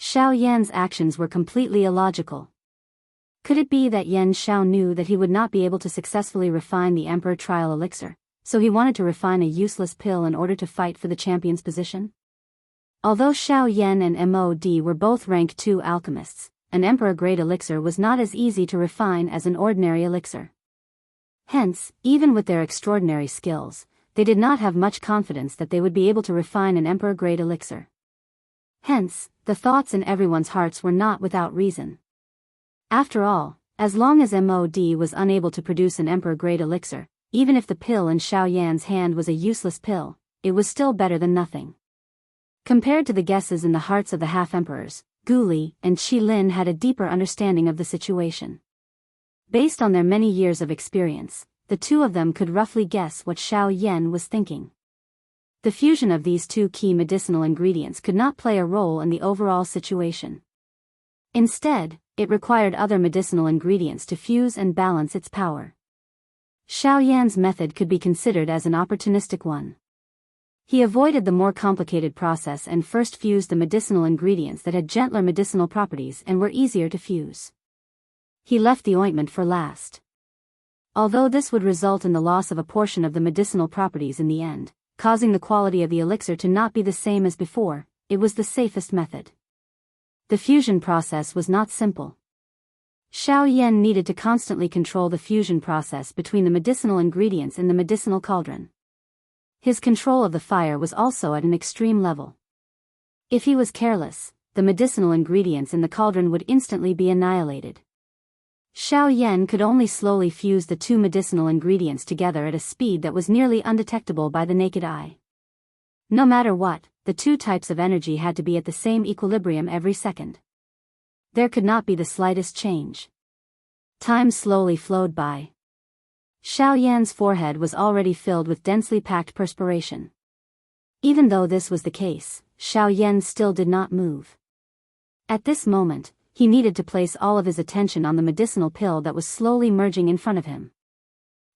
Xiao Yan's actions were completely illogical. Could it be that Yan Xiao knew that he would not be able to successfully refine the Emperor Trial Elixir, so he wanted to refine a useless pill in order to fight for the champion's position? Although Xiao Yan and MOD were both rank 2 alchemists, an Emperor-grade elixir was not as easy to refine as an ordinary elixir. Hence, even with their extraordinary skills, they did not have much confidence that they would be able to refine an Emperor-grade elixir. Hence, the thoughts in everyone's hearts were not without reason. After all, as long as MOD was unable to produce an Emperor-grade elixir, even if the pill in Xiao Yan's hand was a useless pill, it was still better than nothing. Compared to the guesses in the hearts of the half-emperors, Gu Li and Qi Lin had a deeper understanding of the situation. Based on their many years of experience, the two of them could roughly guess what Xiao Yan was thinking. The fusion of these two key medicinal ingredients could not play a role in the overall situation. Instead, it required other medicinal ingredients to fuse and balance its power. Xiao Yan's method could be considered as an opportunistic one. He avoided the more complicated process and first fused the medicinal ingredients that had gentler medicinal properties and were easier to fuse. He left the ointment for last. Although this would result in the loss of a portion of the medicinal properties in the end, causing the quality of the elixir to not be the same as before, it was the safest method. The fusion process was not simple. Xiao Yan needed to constantly control the fusion process between the medicinal ingredients in the medicinal cauldron. His control of the fire was also at an extreme level. If he was careless, the medicinal ingredients in the cauldron would instantly be annihilated. Xiao Yan could only slowly fuse the two medicinal ingredients together at a speed that was nearly undetectable by the naked eye. No matter what, the two types of energy had to be at the same equilibrium every second. There could not be the slightest change. Time slowly flowed by. Xiao Yan's forehead was already filled with densely packed perspiration. Even though this was the case, Xiao Yan still did not move. At this moment, he needed to place all of his attention on the medicinal pill that was slowly merging in front of him.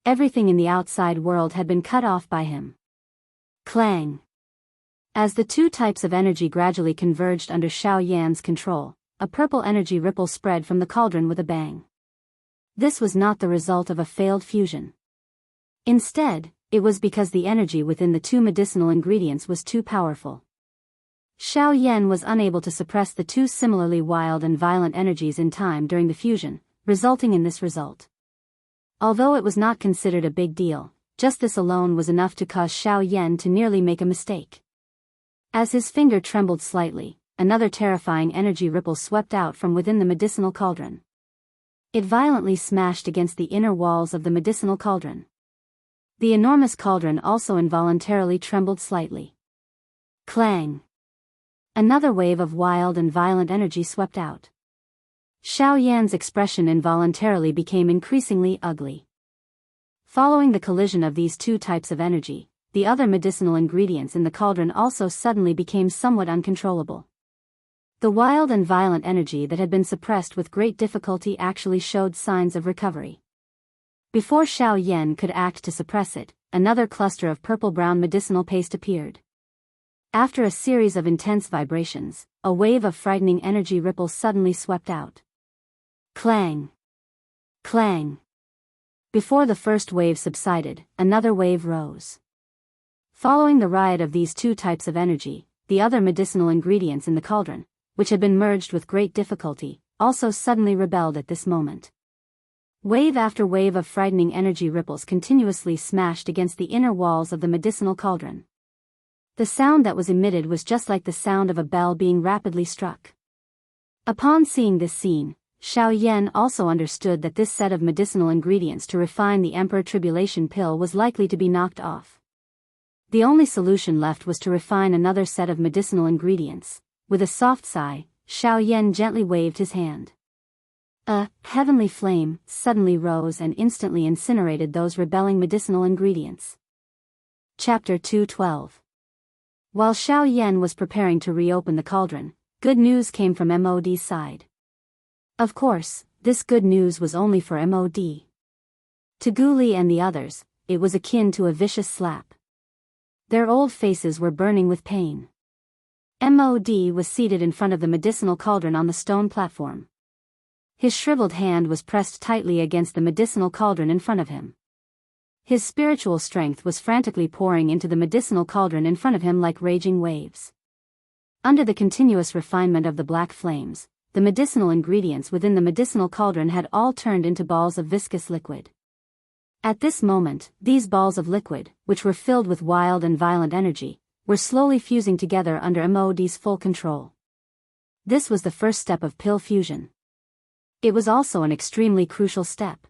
Everything in the outside world had been cut off by him. Clang! As the two types of energy gradually converged under Xiao Yan's control, a purple energy ripple spread from the cauldron with a bang. This was not the result of a failed fusion. Instead, it was because the energy within the two medicinal ingredients was too powerful. Xiao Yan was unable to suppress the two similarly wild and violent energies in time during the fusion, resulting in this result. Although it was not considered a big deal, just this alone was enough to cause Xiao Yan to nearly make a mistake. As his finger trembled slightly, another terrifying energy ripple swept out from within the medicinal cauldron. It violently smashed against the inner walls of the medicinal cauldron. The enormous cauldron also involuntarily trembled slightly. Clang! Another wave of wild and violent energy swept out. Xiao Yan's expression involuntarily became increasingly ugly. Following the collision of these two types of energy, the other medicinal ingredients in the cauldron also suddenly became somewhat uncontrollable. The wild and violent energy that had been suppressed with great difficulty actually showed signs of recovery. Before Xiao Yan could act to suppress it, another cluster of purple-brown medicinal paste appeared. After a series of intense vibrations, a wave of frightening energy ripples suddenly swept out. Clang! Clang! Before the first wave subsided, another wave rose. Following the riot of these two types of energy, the other medicinal ingredients in the cauldron, which had been merged with great difficulty, also suddenly rebelled at this moment. Wave after wave of frightening energy ripples continuously smashed against the inner walls of the medicinal cauldron. The sound that was emitted was just like the sound of a bell being rapidly struck. Upon seeing this scene, Xiao Yan also understood that this set of medicinal ingredients to refine the Emperor Tribulation pill was likely to be knocked off. The only solution left was to refine another set of medicinal ingredients. With a soft sigh, Xiao Yan gently waved his hand. A heavenly flame suddenly rose and instantly incinerated those rebelling medicinal ingredients. Chapter 212. While Xiao Yan was preparing to reopen the cauldron, good news came from MOD's side. Of course, this good news was only for MOD. To Guli and the others, it was akin to a vicious slap. Their old faces were burning with pain. MOD was seated in front of the medicinal cauldron on the stone platform. His shriveled hand was pressed tightly against the medicinal cauldron in front of him. His spiritual strength was frantically pouring into the medicinal cauldron in front of him like raging waves. Under the continuous refinement of the black flames, the medicinal ingredients within the medicinal cauldron had all turned into balls of viscous liquid. At this moment, these balls of liquid, which were filled with wild and violent energy, were slowly fusing together under MOD's full control. This was the first step of pill fusion. It was also an extremely crucial step.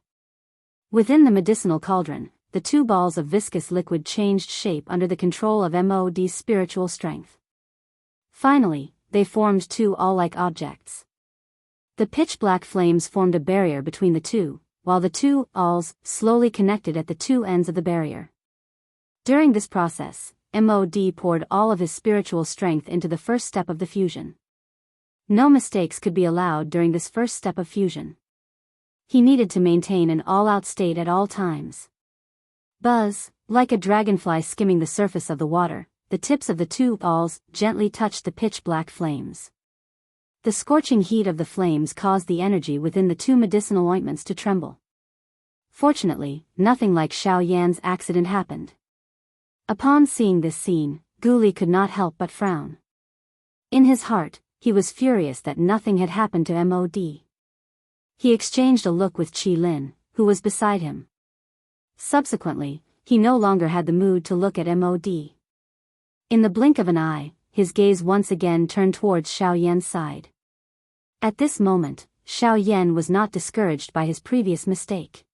Within the medicinal cauldron, the two balls of viscous liquid changed shape under the control of MOD's spiritual strength. Finally, they formed two all-like objects. The pitch-black flames formed a barrier between the two, while the two alls slowly connected at the two ends of the barrier. During this process, MOD poured all of his spiritual strength into the first step of the fusion. No mistakes could be allowed during this first step of fusion. He needed to maintain an all-out state at all times. Buzz, like a dragonfly skimming the surface of the water, the tips of the two alls gently touched the pitch-black flames. The scorching heat of the flames caused the energy within the two medicinal ointments to tremble. Fortunately, nothing like Xiao Yan's accident happened. Upon seeing this scene, Guli could not help but frown. In his heart, he was furious that nothing had happened to MOD. He exchanged a look with Qi Lin, who was beside him. Subsequently, he no longer had the mood to look at MOD. In the blink of an eye, his gaze once again turned towards Xiao Yan's side. At this moment, Xiao Yan was not discouraged by his previous mistake.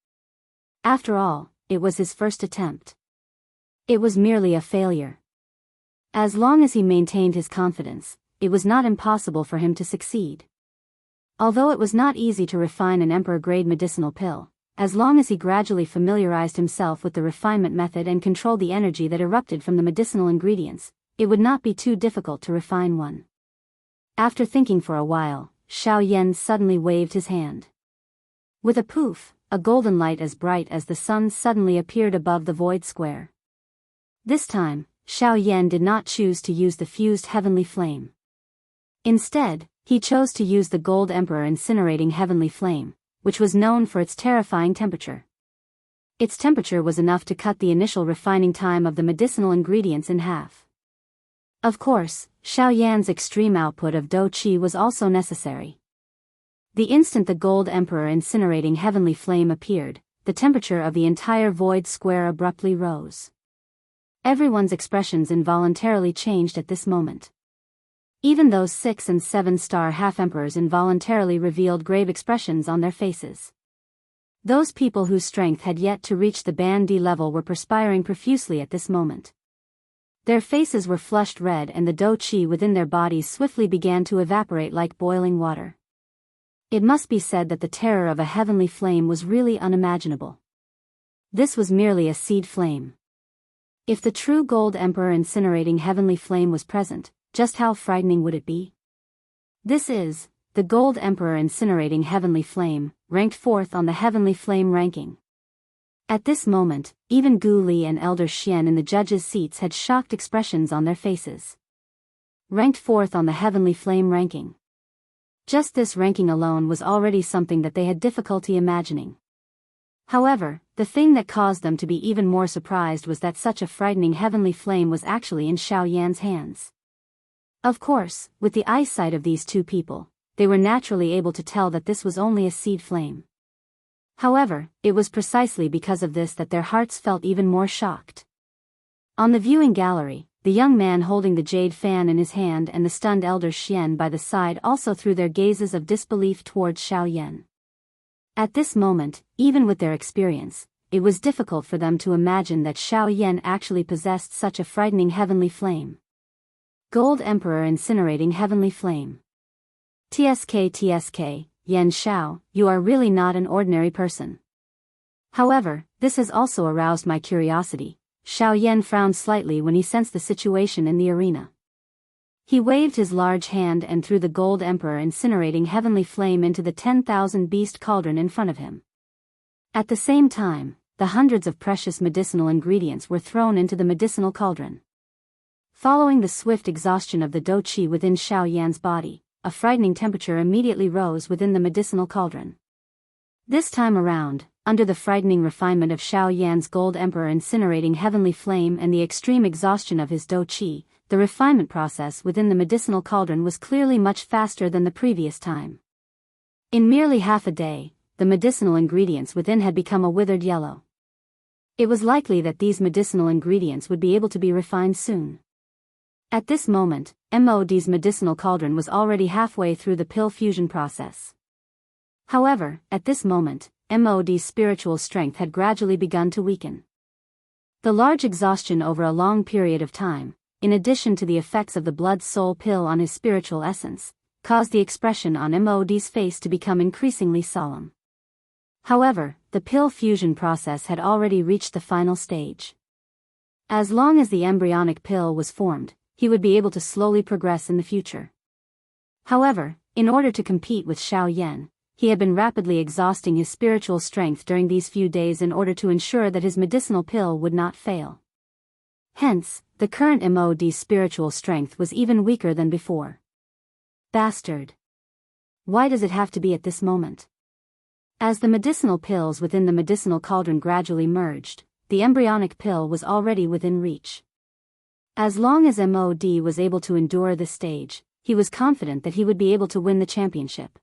After all, it was his first attempt. It was merely a failure. As long as he maintained his confidence, it was not impossible for him to succeed. Although it was not easy to refine an emperor-grade medicinal pill, as long as he gradually familiarized himself with the refinement method and controlled the energy that erupted from the medicinal ingredients, it would not be too difficult to refine one. After thinking for a while, Xiao Yan suddenly waved his hand. With a poof, a golden light as bright as the sun suddenly appeared above the void square. This time, Xiao Yan did not choose to use the fused heavenly flame. Instead, he chose to use the Gold Emperor incinerating heavenly flame, which was known for its terrifying temperature. Its temperature was enough to cut the initial refining time of the medicinal ingredients in half. Of course, Xiao Yan's extreme output of dou qi was also necessary. The instant the Gold Emperor incinerating heavenly flame appeared, the temperature of the entire void square abruptly rose. Everyone's expressions involuntarily changed at this moment. Even those 6- and 7-star half-emperors involuntarily revealed grave expressions on their faces. Those people whose strength had yet to reach the Band D level were perspiring profusely at this moment. Their faces were flushed red and the dou qi within their bodies swiftly began to evaporate like boiling water. It must be said that the terror of a heavenly flame was really unimaginable. This was merely a seed flame. If the true Gold Emperor incinerating heavenly flame was present, just how frightening would it be? This is the Gold Emperor incinerating heavenly flame, ranked 4th on the heavenly flame ranking. At this moment, even Gu Li and Elder Xian in the judges' seats had shocked expressions on their faces. Ranked 4th on the heavenly flame ranking. Just this ranking alone was already something that they had difficulty imagining. However, the thing that caused them to be even more surprised was that such a frightening heavenly flame was actually in Xiao Yan's hands. Of course, with the eyesight of these two people, they were naturally able to tell that this was only a seed flame. However, it was precisely because of this that their hearts felt even more shocked. On the viewing gallery, the young man holding the jade fan in his hand and the stunned Elder Xian by the side also threw their gazes of disbelief towards Xiao Yan. At this moment, even with their experience, it was difficult for them to imagine that Xiao Yan actually possessed such a frightening heavenly flame. Gold Emperor incinerating heavenly flame. TSK, Yan Xiao, you are really not an ordinary person. However, this has also aroused my curiosity. Xiao Yan frowned slightly when he sensed the situation in the arena. He waved his large hand and threw the Gold Emperor incinerating heavenly flame into the 10,000 beast cauldron in front of him. At the same time, the hundreds of precious medicinal ingredients were thrown into the medicinal cauldron. Following the swift exhaustion of the dou qi within Xiao Yan's body, a frightening temperature immediately rose within the medicinal cauldron. This time around, under the frightening refinement of Xiao Yan's Gold Emperor incinerating heavenly flame and the extreme exhaustion of his dou qi, the refinement process within the medicinal cauldron was clearly much faster than the previous time. In merely half a day, the medicinal ingredients within had become a withered yellow. It was likely that these medicinal ingredients would be able to be refined soon. At this moment, MOD's medicinal cauldron was already halfway through the pill fusion process. However, at this moment, MOD's spiritual strength had gradually begun to weaken. The large exhaustion over a long period of time, in addition to the effects of the blood-soul pill on his spiritual essence, caused the expression on MOD's face to become increasingly solemn. However, the pill fusion process had already reached the final stage. As long as the embryonic pill was formed, he would be able to slowly progress in the future. However, in order to compete with Xiao Yan, he had been rapidly exhausting his spiritual strength during these few days in order to ensure that his medicinal pill would not fail. Hence, the current MOD's spiritual strength was even weaker than before. Bastard! Why does it have to be at this moment? As the medicinal pills within the medicinal cauldron gradually merged, the embryonic pill was already within reach. As long as MOD was able to endure this stage, he was confident that he would be able to win the championship.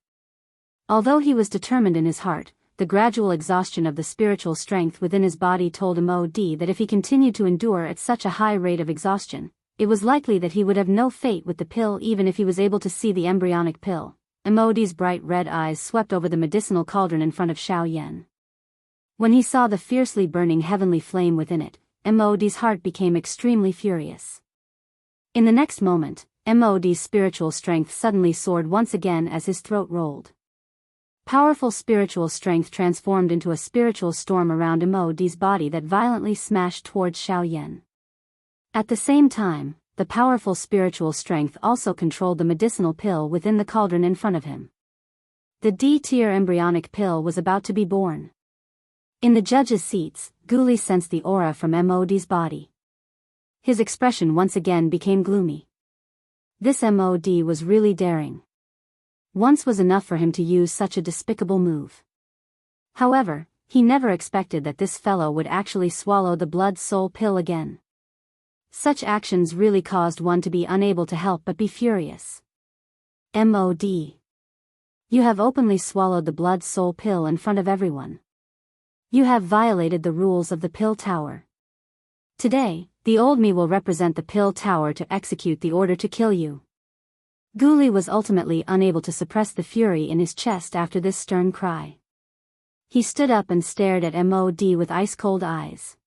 Although he was determined in his heart, the gradual exhaustion of the spiritual strength within his body told MOD that if he continued to endure at such a high rate of exhaustion, it was likely that he would have no fate with the pill even if he was able to see the embryonic pill. MOD's bright red eyes swept over the medicinal cauldron in front of Xiao Yan. When he saw the fiercely burning heavenly flame within it, MOD's heart became extremely furious. In the next moment, MOD's spiritual strength suddenly soared once again as his throat rolled. Powerful spiritual strength transformed into a spiritual storm around MOD's body that violently smashed towards Xiao Yan. At the same time, the powerful spiritual strength also controlled the medicinal pill within the cauldron in front of him. The D-tier embryonic pill was about to be born. In the judges' seats, Guli sensed the aura from MOD's body. His expression once again became gloomy. This MOD was really daring. Once was enough for him to use such a despicable move. However, he never expected that this fellow would actually swallow the blood-soul pill again. Such actions really caused one to be unable to help but be furious. MOD. You have openly swallowed the blood-soul pill in front of everyone. You have violated the rules of the Pill Tower. Today, the old me will represent the Pill Tower to execute the order to kill you. Guli was ultimately unable to suppress the fury in his chest after this stern cry. He stood up and stared at MOD with ice-cold eyes.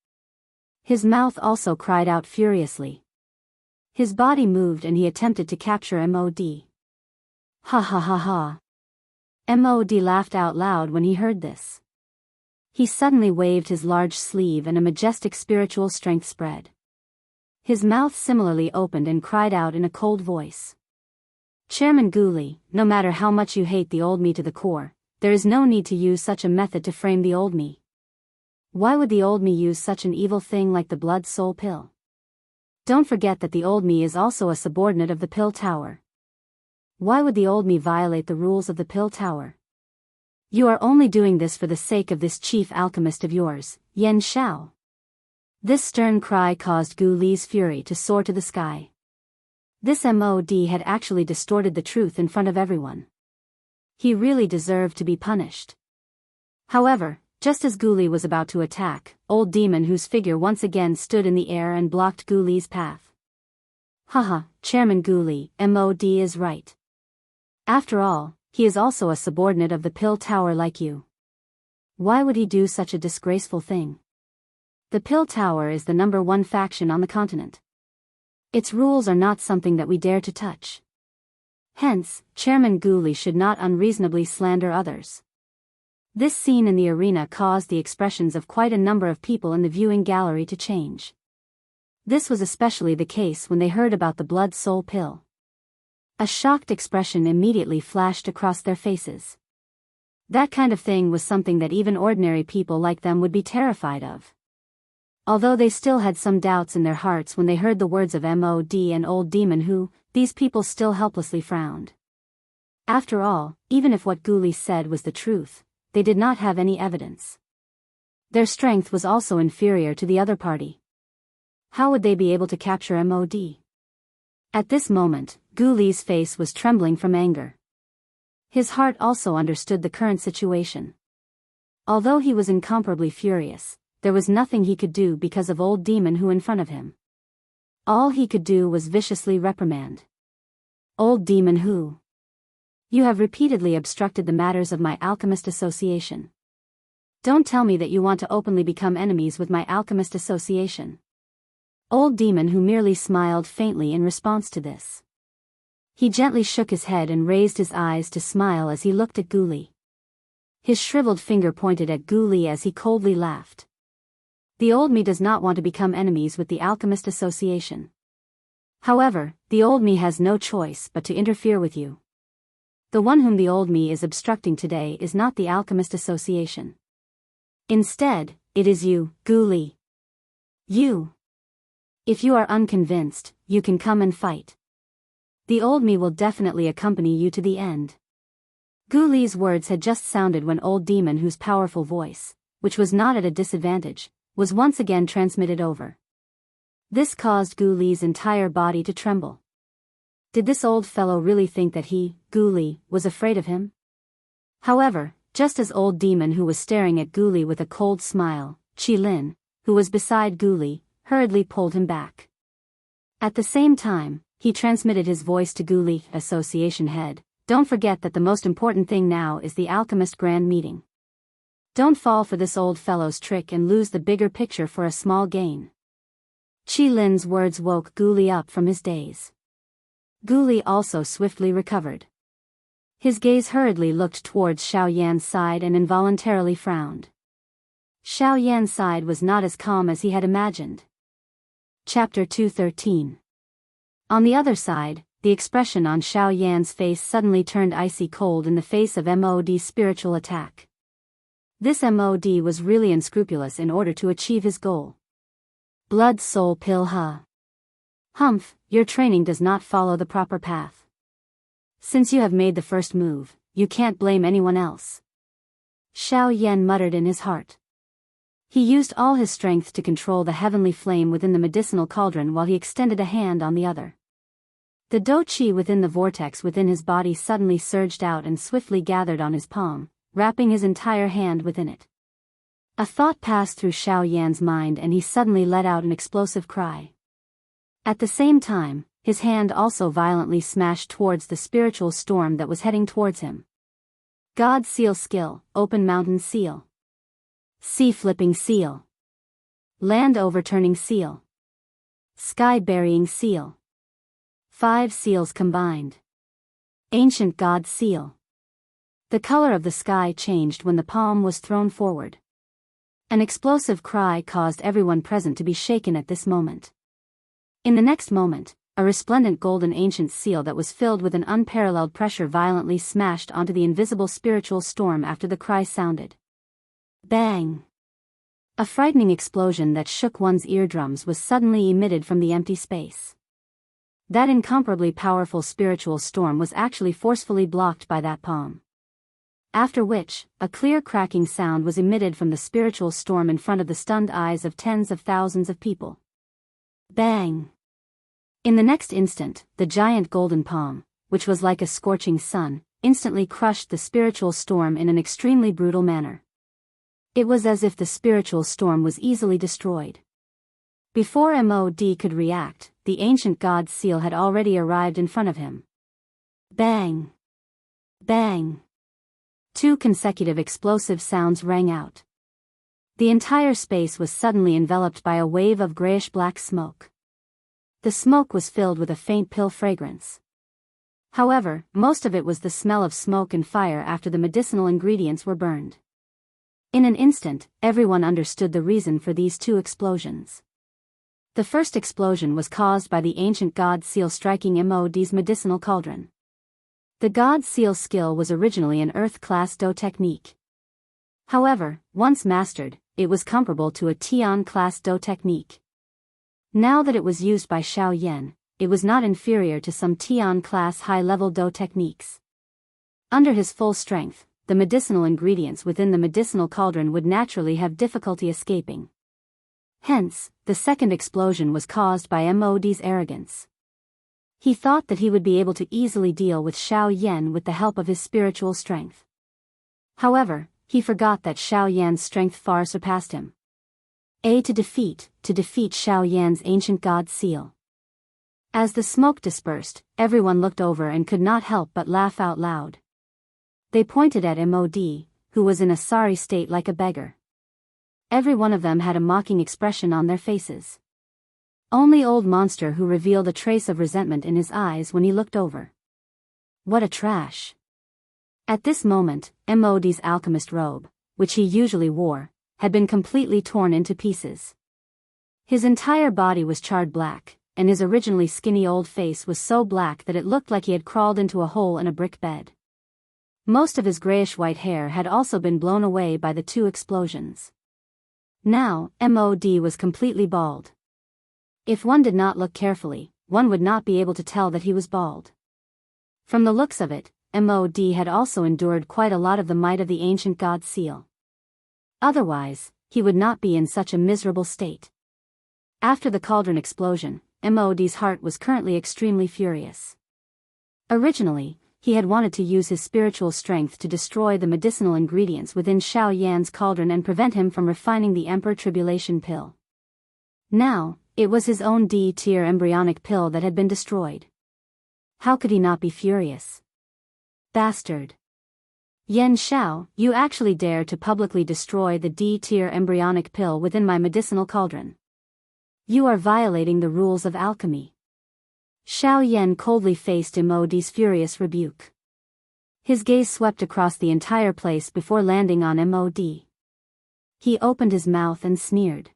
His mouth also cried out furiously. His body moved and he attempted to capture MOD. Ha ha ha ha. MOD laughed out loud when he heard this. He suddenly waved his large sleeve and a majestic spiritual strength spread. His mouth similarly opened and cried out in a cold voice. Chairman Guli, no matter how much you hate the old me to the core, there is no need to use such a method to frame the old me. Why would the old me use such an evil thing like the blood soul pill? Don't forget that the old me is also a subordinate of the pill tower. Why would the old me violate the rules of the pill tower? You are only doing this for the sake of this chief alchemist of yours, Yen Shao. This stern cry caused Gu Li's fury to soar to the sky. This MOD had actually distorted the truth in front of everyone. He really deserved to be punished. However, just as Gu Li was about to attack, old demon whose figure once again stood in the air and blocked Gu Li's path. Haha, Chairman Gu Li, MOD is right. After all, he is also a subordinate of the pill tower like you. Why would he do such a disgraceful thing? The pill tower is the #1 faction on the continent. Its rules are not something that we dare to touch. Hence, Chairman Gu Li should not unreasonably slander others. This scene in the arena caused the expressions of quite a number of people in the viewing gallery to change. This was especially the case when they heard about the blood soul pill. A shocked expression immediately flashed across their faces. That kind of thing was something that even ordinary people like them would be terrified of. Although they still had some doubts in their hearts when they heard the words of MOD and old demon who, these people still helplessly frowned. After all, even if what Gu Li said was the truth, they did not have any evidence. Their strength was also inferior to the other party. How would they be able to capture MOD? At this moment, Gu Li's face was trembling from anger. His heart also understood the current situation. Although he was incomparably furious, there was nothing he could do because of old demon who in front of him. All he could do was viciously reprimand. Old demon who? You have repeatedly obstructed the matters of my alchemist association. Don't tell me that you want to openly become enemies with my alchemist association. Old demon who merely smiled faintly in response to this. He gently shook his head and raised his eyes to smile as he looked at Gu Li. His shriveled finger pointed at Gu Li as he coldly laughed. The old me does not want to become enemies with the Alchemist Association. However, the old me has no choice but to interfere with you. The one whom the old me is obstructing today is not the Alchemist Association. Instead, it is you, Gu Li. You. If you are unconvinced, you can come and fight. The old me will definitely accompany you to the end. Gu Li's words had just sounded when old demon whose powerful voice, which was not at a disadvantage, was once again transmitted over. This caused Gu Li's entire body to tremble. Did this old fellow really think that he, Gu Li, was afraid of him? However, just as old demon who was staring at Gu Li with a cold smile, Qi Lin, who was beside Gu Li, hurriedly pulled him back. At the same time, he transmitted his voice to Gu Li, association head. Don't forget that the most important thing now is the alchemist grand meeting. Don't fall for this old fellow's trick and lose the bigger picture for a small gain. Qi Lin's words woke Gu Li up from his daze. Gu Li also swiftly recovered. His gaze hurriedly looked towards Xiao Yan's side and involuntarily frowned. Xiao Yan's side was not as calm as he had imagined. Chapter 213. On the other side, the expression on Xiao Yan's face suddenly turned icy cold in the face of MOD's spiritual attack. This MOD was really unscrupulous in order to achieve his goal. Blood soul pill Humph, your training does not follow the proper path. Since you have made the first move, you can't blame anyone else. Xiao Yan muttered in his heart. He used all his strength to control the heavenly flame within the medicinal cauldron while he extended a hand on the other. The do qi within the vortex within his body suddenly surged out and swiftly gathered on his palm, wrapping his entire hand within it. A thought passed through Xiao Yan's mind and he suddenly let out an explosive cry. At the same time, his hand also violently smashed towards the spiritual storm that was heading towards him. God Seal Skill, Open Mountain Seal. Sea Flipping Seal. Land Overturning Seal. Sky Burying Seal. 5 seals combined. Ancient God Seal. The color of the sky changed when the palm was thrown forward. An explosive cry caused everyone present to be shaken at this moment. In the next moment, a resplendent golden ancient seal that was filled with an unparalleled pressure violently smashed onto the invisible spiritual storm after the cry sounded. Bang! A frightening explosion that shook one's eardrums was suddenly emitted from the empty space. That incomparably powerful spiritual storm was actually forcefully blocked by that palm. After which, a clear cracking sound was emitted from the spiritual storm in front of the stunned eyes of tens of thousands of people. Bang! In the next instant, the giant golden palm, which was like a scorching sun, instantly crushed the spiritual storm in an extremely brutal manner. It was as if the spiritual storm was easily destroyed. Before MOD could react, the ancient god's seal had already arrived in front of him. Bang! Bang! 2 consecutive explosive sounds rang out. The entire space was suddenly enveloped by a wave of grayish-black smoke. The smoke was filled with a faint pill fragrance. However, most of it was the smell of smoke and fire after the medicinal ingredients were burned. In an instant, everyone understood the reason for these 2 explosions. The first explosion was caused by the ancient god seal striking MOD's medicinal cauldron. The god seal skill was originally an Earth-class Do technique. However, once mastered, it was comparable to a Tian-class Do technique. Now that it was used by Xiao Yan, it was not inferior to some Tian-class high-level Do techniques. Under his full strength, the medicinal ingredients within the medicinal cauldron would naturally have difficulty escaping. Hence, the second explosion was caused by MOD's arrogance. He thought that he would be able to easily deal with Xiao Yan with the help of his spiritual strength. However, he forgot that Xiao Yan's strength far surpassed him. To defeat Xiao Yan's ancient god seal. As the smoke dispersed, everyone looked over and could not help but laugh out loud. They pointed at MOD, who was in a sorry state like a beggar. Every one of them had a mocking expression on their faces. Only Old Monster who revealed a trace of resentment in his eyes when he looked over. What a trash! At this moment, MOD's alchemist robe, which he usually wore, had been completely torn into pieces. His entire body was charred black, and his originally skinny old face was so black that it looked like he had crawled into a hole in a brick bed. Most of his grayish-white hair had also been blown away by the 2 explosions. Now, MOD was completely bald. If one did not look carefully, one would not be able to tell that he was bald. From the looks of it, MOD had also endured quite a lot of the might of the ancient god seal. Otherwise, he would not be in such a miserable state. After the cauldron explosion, MOD's heart was currently extremely furious. Originally, he had wanted to use his spiritual strength to destroy the medicinal ingredients within Xiao Yan's cauldron and prevent him from refining the Emperor Tribulation pill. Now, it was his own D-tier embryonic pill that had been destroyed. How could he not be furious? Bastard! Yan Xiao, you actually dare to publicly destroy the D-tier embryonic pill within my medicinal cauldron. You are violating the rules of alchemy. Xiao Yan coldly faced MOD's furious rebuke. His gaze swept across the entire place before landing on MOD. He opened his mouth and sneered.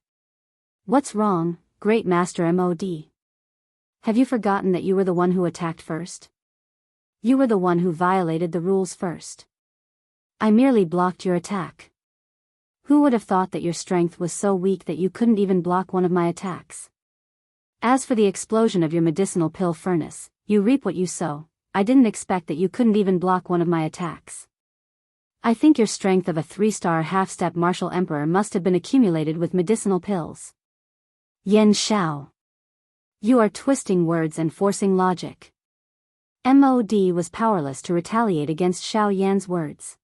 What's wrong, Great Master MOD? Have you forgotten that you were the one who attacked first? You were the one who violated the rules first. I merely blocked your attack. Who would have thought that your strength was so weak that you couldn't even block one of my attacks? As for the explosion of your medicinal pill furnace, you reap what you sow. I didn't expect that you couldn't even block one of my attacks. I think your strength of a 3-star half-step martial emperor must have been accumulated with medicinal pills. Yan Xiao. You are twisting words and forcing logic. MOD was powerless to retaliate against Xiao Yan's words.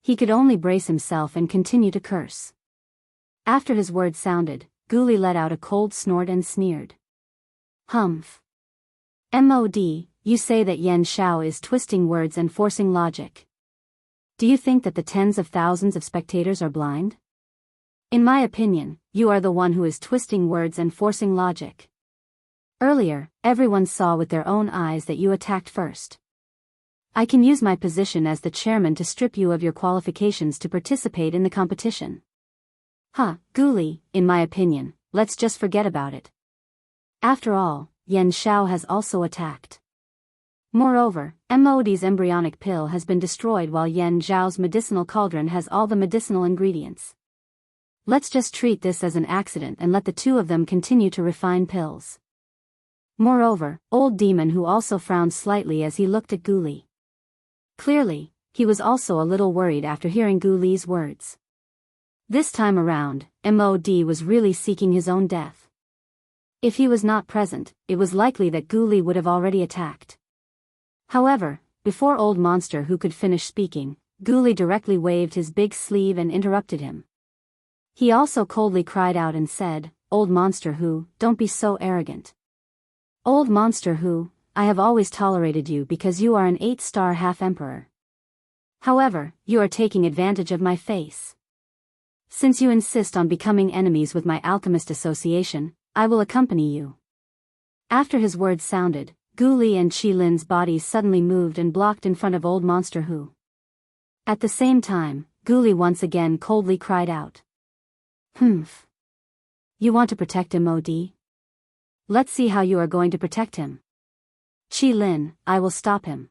He could only brace himself and continue to curse. After his words sounded, Guli let out a cold snort and sneered. Humph. MOD, you say that Yan Xiao is twisting words and forcing logic. Do you think that the tens of thousands of spectators are blind? In my opinion, you are the one who is twisting words and forcing logic. Earlier, everyone saw with their own eyes that you attacked first. I can use my position as the chairman to strip you of your qualifications to participate in the competition. Guli, in my opinion, let's just forget about it. After all, Yan Xiao has also attacked. Moreover, Mod's embryonic pill has been destroyed while Yan Zhao's medicinal cauldron has all the medicinal ingredients. Let's just treat this as an accident and let the two of them continue to refine pills. Moreover, old demon who also frowned slightly as he looked at Guli. Clearly, he was also a little worried after hearing Guli's words. This time around, Mod was really seeking his own death. If he was not present, it was likely that Guli would have already attacked. However, before old monster who could finish speaking, Guli directly waved his big sleeve and interrupted him. He also coldly cried out and said, "Old monster who, don't be so arrogant. Old monster who, I have always tolerated you because you are an 8-star half-emperor. However, you are taking advantage of my face. Since you insist on becoming enemies with my alchemist association, I will accompany you." After his words sounded, Guli and Qilin's bodies suddenly moved and blocked in front of old monster who. At the same time, Guli once again coldly cried out. You want to protect him, Mod? Let's see how you are going to protect him. Qilin, I will stop him.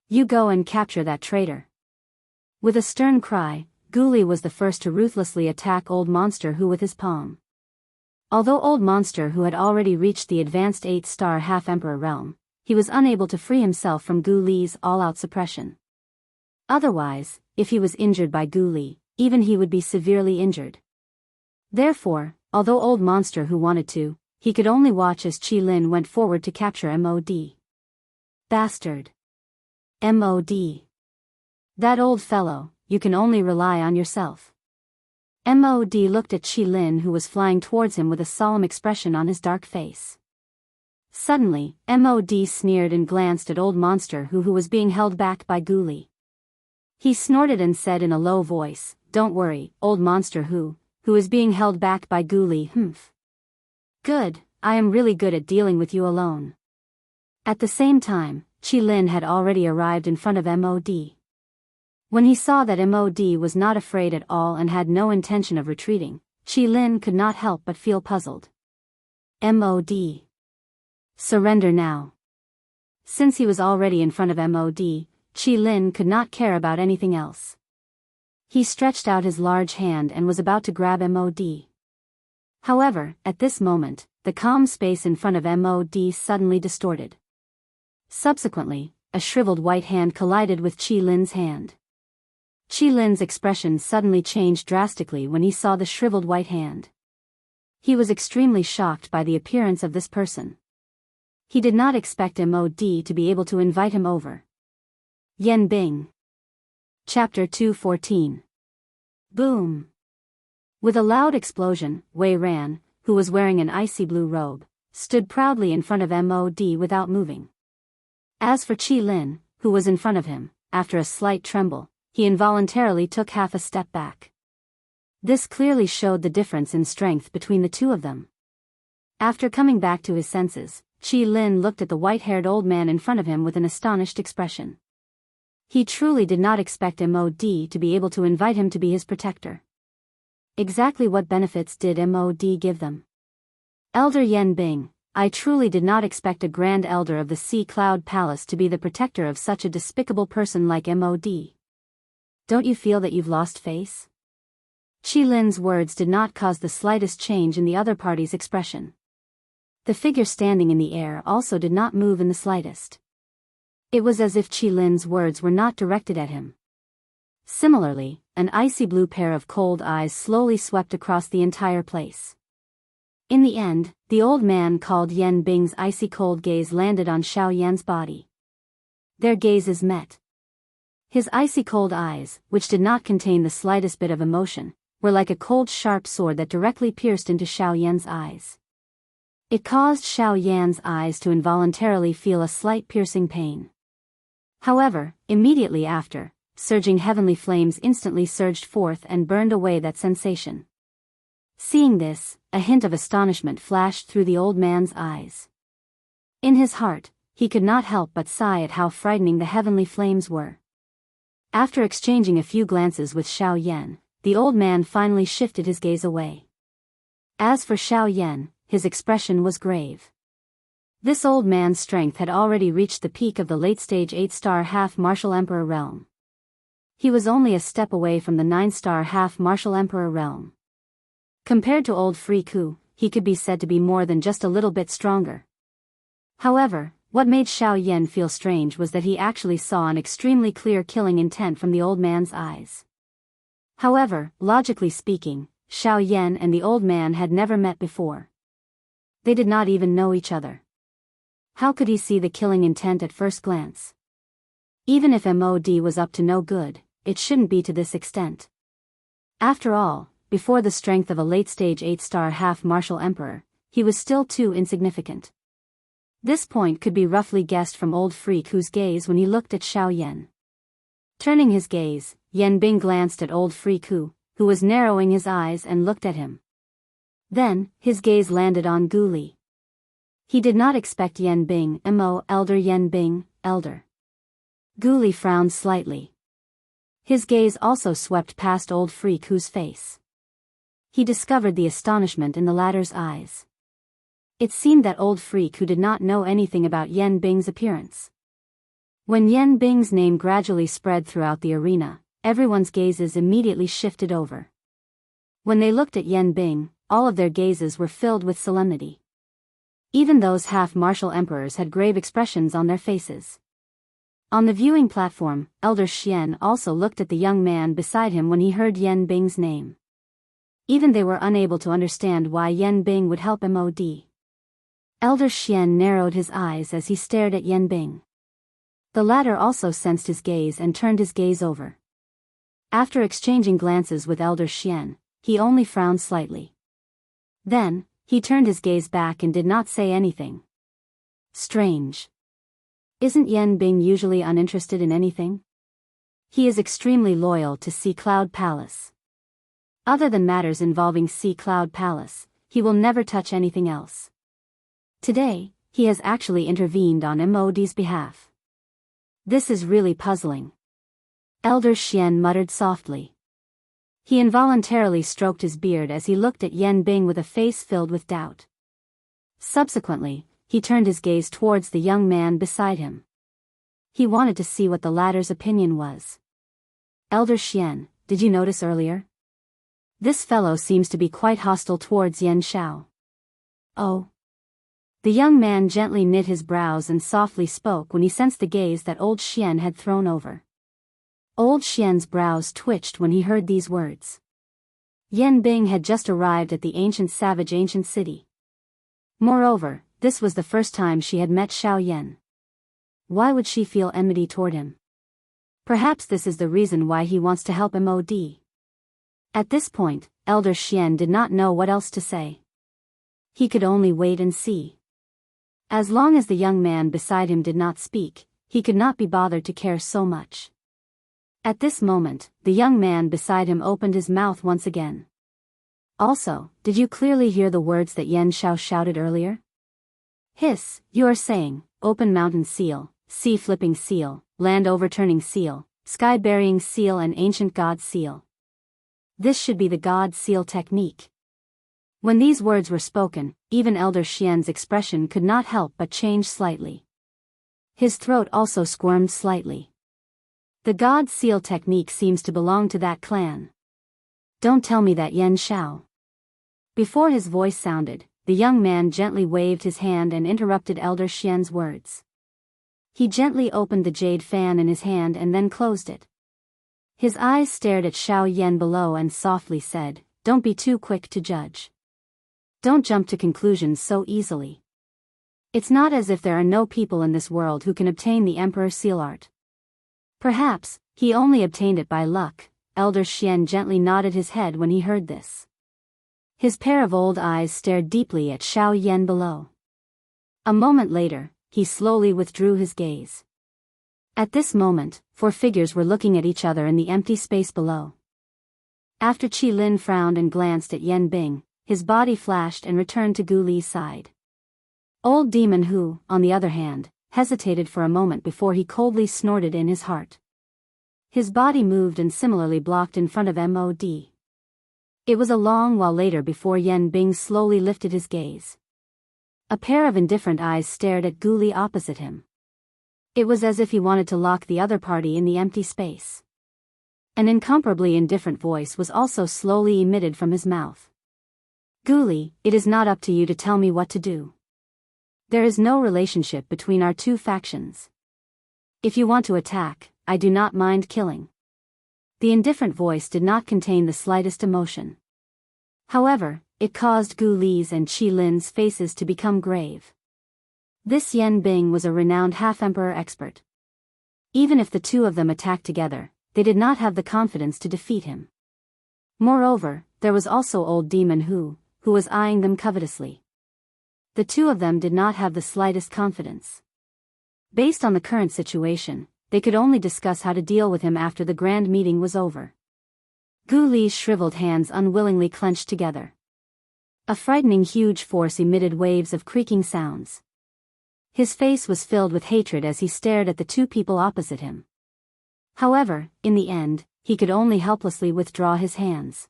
You go and capture that traitor. With a stern cry, Guli was the first to ruthlessly attack old monster who with his palm. Although old monster who had already reached the advanced 8-star half-emperor realm, he was unable to free himself from Guli's all-out suppression. Otherwise, if he was injured by Guli, even he would be severely injured. Therefore, although old monster who wanted to, he could only watch as Qilin went forward to capture Mod. Bastard. Mod. That old fellow, you can only rely on yourself. Mod looked at Qilin who was flying towards him with a solemn expression on his dark face. Suddenly, Mod sneered and glanced at old monster who was being held back by Guli. He snorted and said in a low voice, "Don't worry, old monster who is being held back by Guli. Good, I am really good at dealing with you alone." At the same time, Qilin had already arrived in front of Mod. When he saw that Mod was not afraid at all and had no intention of retreating, Qilin could not help but feel puzzled. Mod. Surrender now. Since he was already in front of Mod, Qilin could not care about anything else. He stretched out his large hand and was about to grab Mod. However, at this moment, the calm space in front of Mod suddenly distorted. Subsequently, a shriveled white hand collided with Qilin's hand. Qilin's expression suddenly changed drastically when he saw the shriveled white hand. He was extremely shocked by the appearance of this person. He did not expect Mod to be able to invite him over. Yan Bing. Chapter 214. Boom. With a loud explosion, Wei Ran, who was wearing an icy blue robe, stood proudly in front of Mod without moving. As for Qilin, who was in front of him, after a slight tremble, he involuntarily took half a step back. This clearly showed the difference in strength between the two of them. After coming back to his senses, Qilin looked at the white-haired old man in front of him with an astonished expression. He truly did not expect Mod to be able to invite him to be his protector. Exactly what benefits did Mod give them? Elder Yan Bing, I truly did not expect a Grand Elder of the Sea Cloud Palace to be the protector of such a despicable person like Mod. Don't you feel that you've lost face? Qilin's words did not cause the slightest change in the other party's expression. The figure standing in the air also did not move in the slightest. It was as if Qilin's words were not directed at him. Similarly, an icy blue pair of cold eyes slowly swept across the entire place. In the end, the old man called Yan Bing's icy cold gaze landed on Xiao Yan's body. Their gazes met. His icy cold eyes, which did not contain the slightest bit of emotion, were like a cold sharp sword that directly pierced into Xiao Yan's eyes. It caused Xiao Yan's eyes to involuntarily feel a slight piercing pain. However, immediately after, surging heavenly flames instantly surged forth and burned away that sensation. Seeing this, a hint of astonishment flashed through the old man's eyes. In his heart, he could not help but sigh at how frightening the heavenly flames were. After exchanging a few glances with Xiao Yan, the old man finally shifted his gaze away. As for Xiao Yan, his expression was grave. This old man's strength had already reached the peak of the late-stage 8-star half-martial emperor realm. He was only a step away from the 9-star half-martial emperor realm. Compared to old Free Ku, he could be said to be more than just a little bit stronger. However, what made Xiao Yan feel strange was that he actually saw an extremely clear killing intent from the old man's eyes. However, logically speaking, Xiao Yan and the old man had never met before. They did not even know each other. How could he see the killing intent at first glance? Even if MOD was up to no good, it shouldn't be to this extent. After all, before the strength of a late-stage 8-star half-martial emperor, he was still too insignificant. This point could be roughly guessed from old Freak Ku's gaze when he looked at Xiao Yan. Turning his gaze, Yan Bing glanced at old Freak Ku, who was narrowing his eyes and looked at him. Then, his gaze landed on Gu Li. He did not expect Yan Bing, elder Yan Bing, elder. Gu Li frowned slightly. His gaze also swept past old Freak Ku's face. He discovered the astonishment in the latter's eyes. It seemed that old Freak Ku did not know anything about Yan Bing's appearance. When Yan Bing's name gradually spread throughout the arena, everyone's gazes immediately shifted over. When they looked at Yan Bing, all of their gazes were filled with solemnity. Even those half-martial emperors had grave expressions on their faces. On the viewing platform, Elder Xian also looked at the young man beside him when he heard Yan Bing's name. Even they were unable to understand why Yan Bing would help MOD. Elder Xian narrowed his eyes as he stared at Yan Bing. The latter also sensed his gaze and turned his gaze over. After exchanging glances with Elder Xian, he only frowned slightly. Then, he turned his gaze back and did not say anything. Strange. Isn't Yan Bing usually uninterested in anything? He is extremely loyal to Sea Cloud Palace. Other than matters involving Sea Cloud Palace, he will never touch anything else. Today, he has actually intervened on MOD's behalf. This is really puzzling. Elder Xian muttered softly. He involuntarily stroked his beard as he looked at Yan Bing with a face filled with doubt. Subsequently, he turned his gaze towards the young man beside him. He wanted to see what the latter's opinion was. Elder Xian, did you notice earlier? This fellow seems to be quite hostile towards Yan Xiao. Oh. The young man gently knit his brows and softly spoke when he sensed the gaze that old Xian had thrown over. Old Xian's brows twitched when he heard these words. Yan Bing had just arrived at the ancient city. Moreover, this was the first time she had met Xiao Yan. Why would she feel enmity toward him? Perhaps this is the reason why he wants to help MOD. At this point, Elder Xian did not know what else to say. He could only wait and see. As long as the young man beside him did not speak, he could not be bothered to care so much. At this moment, the young man beside him opened his mouth once again. Also, did you clearly hear the words that Yan Xiao shouted earlier? Hiss, you are saying, open mountain seal, sea flipping seal, land overturning seal, sky burying seal and ancient god seal. This should be the god seal technique. When these words were spoken, even Elder Xian's expression could not help but change slightly. His throat also squirmed slightly. The god seal technique seems to belong to that clan. Don't tell me that Yan Xiao. Before his voice sounded, the young man gently waved his hand and interrupted Elder Xian's words. He gently opened the jade fan in his hand and then closed it. His eyes stared at Xiao Yan below and softly said, "Don't be too quick to judge. Don't jump to conclusions so easily. It's not as if there are no people in this world who can obtain the Emperor Seal Art. Perhaps, he only obtained it by luck." Elder Xian gently nodded his head when he heard this. His pair of old eyes stared deeply at Xiao Yan below. A moment later, he slowly withdrew his gaze. At this moment, 4 figures were looking at each other in the empty space below. After Qi Lin frowned and glanced at Yan Bing, his body flashed and returned to Gu Li's side. Old Demon Hu, on the other hand, hesitated for a moment before he coldly snorted in his heart. His body moved and similarly blocked in front of MOD. It was a long while later before Yan Bing slowly lifted his gaze. A pair of indifferent eyes stared at Gu Li opposite him. It was as if he wanted to lock the other party in the empty space. An incomparably indifferent voice was also slowly emitted from his mouth. Gu Li, it is not up to you to tell me what to do. There is no relationship between our two factions. If you want to attack, I do not mind killing. The indifferent voice did not contain the slightest emotion. However, it caused Gu Li's and Qi Lin's faces to become grave. This Yan Bing was a renowned half-emperor expert. Even if the two of them attacked together, they did not have the confidence to defeat him. Moreover, there was also old Demon who was eyeing them covetously. The two of them did not have the slightest confidence. Based on the current situation, they could only discuss how to deal with him after the grand meeting was over. Gu Li's shriveled hands unwillingly clenched together. A frightening huge force emitted waves of creaking sounds. His face was filled with hatred as he stared at the two people opposite him. However, in the end, he could only helplessly withdraw his hands.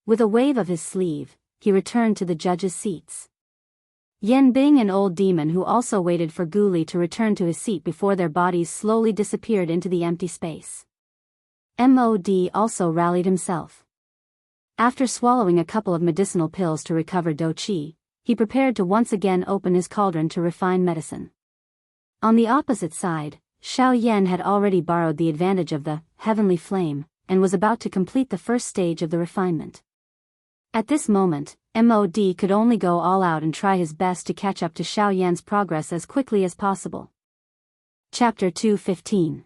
With a wave of his sleeve, he returned to the judges' seats. Yan Bing and Old Demon who also waited for Gu Li to return to his seat before their bodies slowly disappeared into the empty space. Mod also rallied himself. After swallowing a couple of medicinal pills to recover Do Qi, he prepared to once again open his cauldron to refine medicine. On the opposite side, Xiao Yan had already borrowed the advantage of the heavenly flame, and was about to complete the first stage of the refinement. At this moment, Mod could only go all out and try his best to catch up to Xiao Yan's progress as quickly as possible. Chapter 2:15.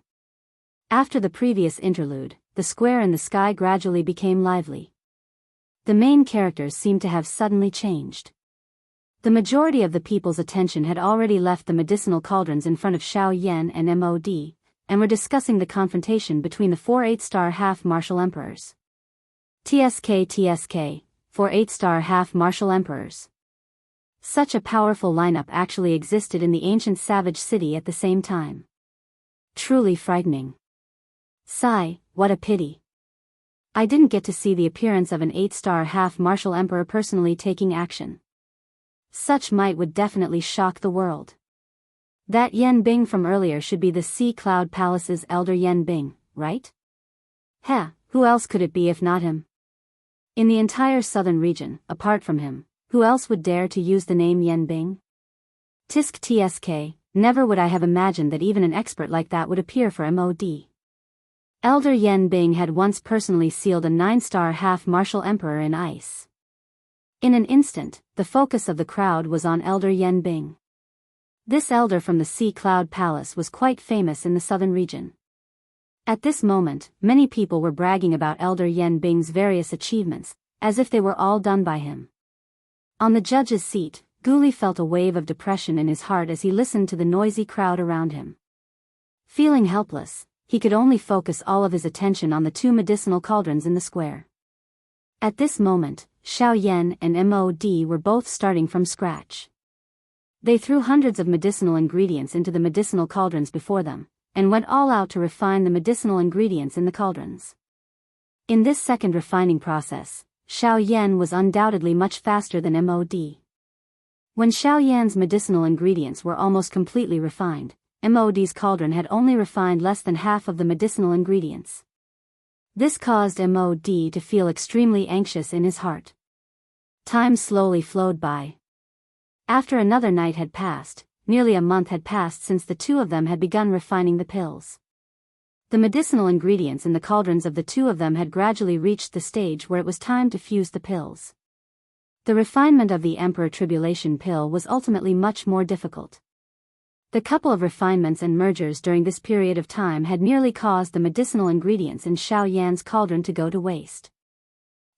After the previous interlude, the square in the sky gradually became lively. The main characters seemed to have suddenly changed. The majority of the people's attention had already left the medicinal cauldrons in front of Xiao Yan and Mod, and were discussing the confrontation between the 4 8-star half-martial emperors. TSK, 4 8-star half-martial emperors. Such a powerful lineup actually existed in the ancient savage city at the same time. Truly frightening. Sigh, what a pity. I didn't get to see the appearance of an 8-star half-martial emperor personally taking action. Such might would definitely shock the world. That Yan Bing from earlier should be the Sea Cloud Palace's elder Yan Bing, right? Heh, who else could it be if not him? In the entire southern region, apart from him, who else would dare to use the name Yan Bing? TSK, never would I have imagined that even an expert like that would appear for Mod. Elder Yan Bing had once personally sealed a 9-star half-martial emperor in ice. In an instant, the focus of the crowd was on Elder Yan Bing. This elder from the Sea Cloud Palace was quite famous in the southern region. At this moment, many people were bragging about Elder Yan Bing's various achievements, as if they were all done by him. On the judge's seat, Gu Li felt a wave of depression in his heart as he listened to the noisy crowd around him. Feeling helpless, he could only focus all of his attention on the 2 medicinal cauldrons in the square. At this moment, Xiao Yan and Mod were both starting from scratch. They threw hundreds of medicinal ingredients into the medicinal cauldrons before them, and went all out to refine the medicinal ingredients in the cauldrons. In this second refining process, Xiao Yan was undoubtedly much faster than Mod. When Xiao Yan's medicinal ingredients were almost completely refined, Mod's cauldron had only refined less than half of the medicinal ingredients. This caused Mod to feel extremely anxious in his heart. Time slowly flowed by. After another night had passed, nearly a month had passed since the two of them had begun refining the pills. The medicinal ingredients in the cauldrons of the two of them had gradually reached the stage where it was time to fuse the pills. The refinement of the Emperor Tribulation pill was ultimately much more difficult. The couple of refinements and mergers during this period of time had nearly caused the medicinal ingredients in Xiao Yan's cauldron to go to waste.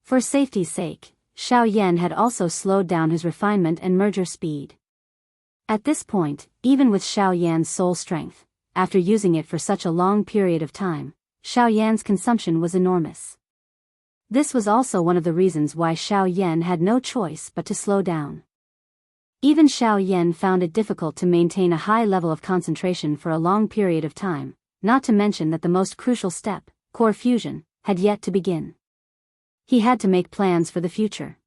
For safety's sake, Xiao Yan had also slowed down his refinement and merger speed. At this point, even with Xiao Yan's soul strength, after using it for such a long period of time, Xiao Yan's consumption was enormous. This was also one of the reasons why Xiao Yan had no choice but to slow down. Even Xiao Yan found it difficult to maintain a high level of concentration for a long period of time, not to mention that the most crucial step, core fusion, had yet to begin. He had to make plans for the future.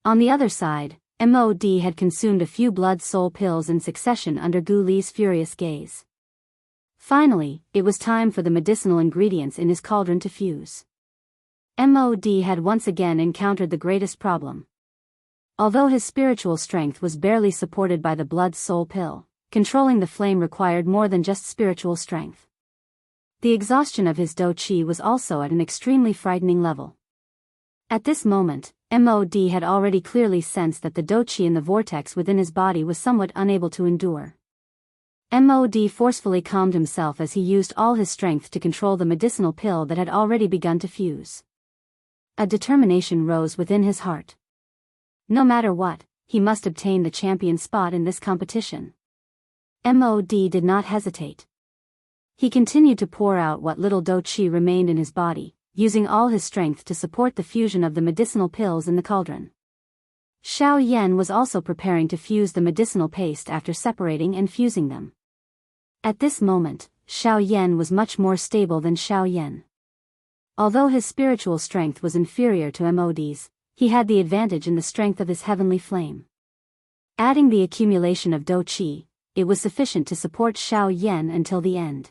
On the other side, Mod had consumed a few blood soul pills in succession under Gu Li's furious gaze. Finally, it was time for the medicinal ingredients in his cauldron to fuse. Mod had once again encountered the greatest problem. Although his spiritual strength was barely supported by the blood soul pill, controlling the flame required more than just spiritual strength. The exhaustion of his do qi was also at an extremely frightening level. At this moment, Mod had already clearly sensed that the do qi in the vortex within his body was somewhat unable to endure. Mod forcefully calmed himself as he used all his strength to control the medicinal pill that had already begun to fuse. A determination rose within his heart. No matter what, he must obtain the champion spot in this competition. Mod did not hesitate. He continued to pour out what little do qi remained in his body, using all his strength to support the fusion of the medicinal pills in the cauldron. Xiao Yan was also preparing to fuse the medicinal paste after separating and fusing them. At this moment, Xiao Yan was much more stable than Xiao Yan. Although his spiritual strength was inferior to Mod's, he had the advantage in the strength of his heavenly flame. Adding the accumulation of do qi, it was sufficient to support Xiao Yan until the end.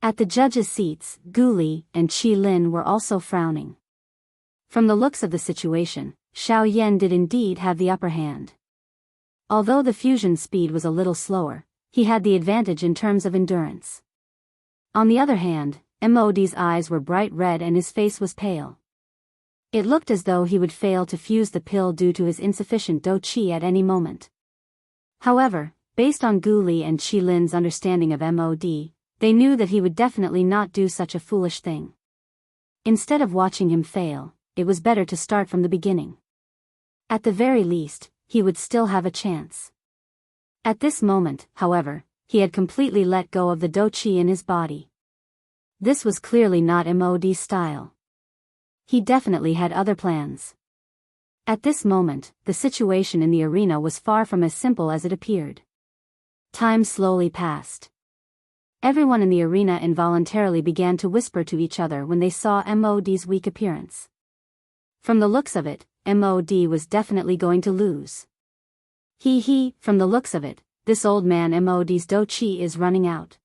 At the judges' seats, Gu Li and Qi Lin were also frowning. From the looks of the situation, Xiao Yan did indeed have the upper hand. Although the fusion speed was a little slower, he had the advantage in terms of endurance. On the other hand, Mod's eyes were bright red and his face was pale. It looked as though he would fail to fuse the pill due to his insufficient do qi at any moment. However, based on Gu Li and Qi Lin's understanding of Mod, they knew that he would definitely not do such a foolish thing. Instead of watching him fail, it was better to start from the beginning. At the very least, he would still have a chance. At this moment, however, he had completely let go of the do qi in his body. This was clearly not Mod's style. He definitely had other plans. At this moment, the situation in the arena was far from as simple as it appeared. Time slowly passed. Everyone in the arena involuntarily began to whisper to each other when they saw Mod's weak appearance. From the looks of it, Mod was definitely going to lose. From the looks of it, this old man Mod's do qi is running out.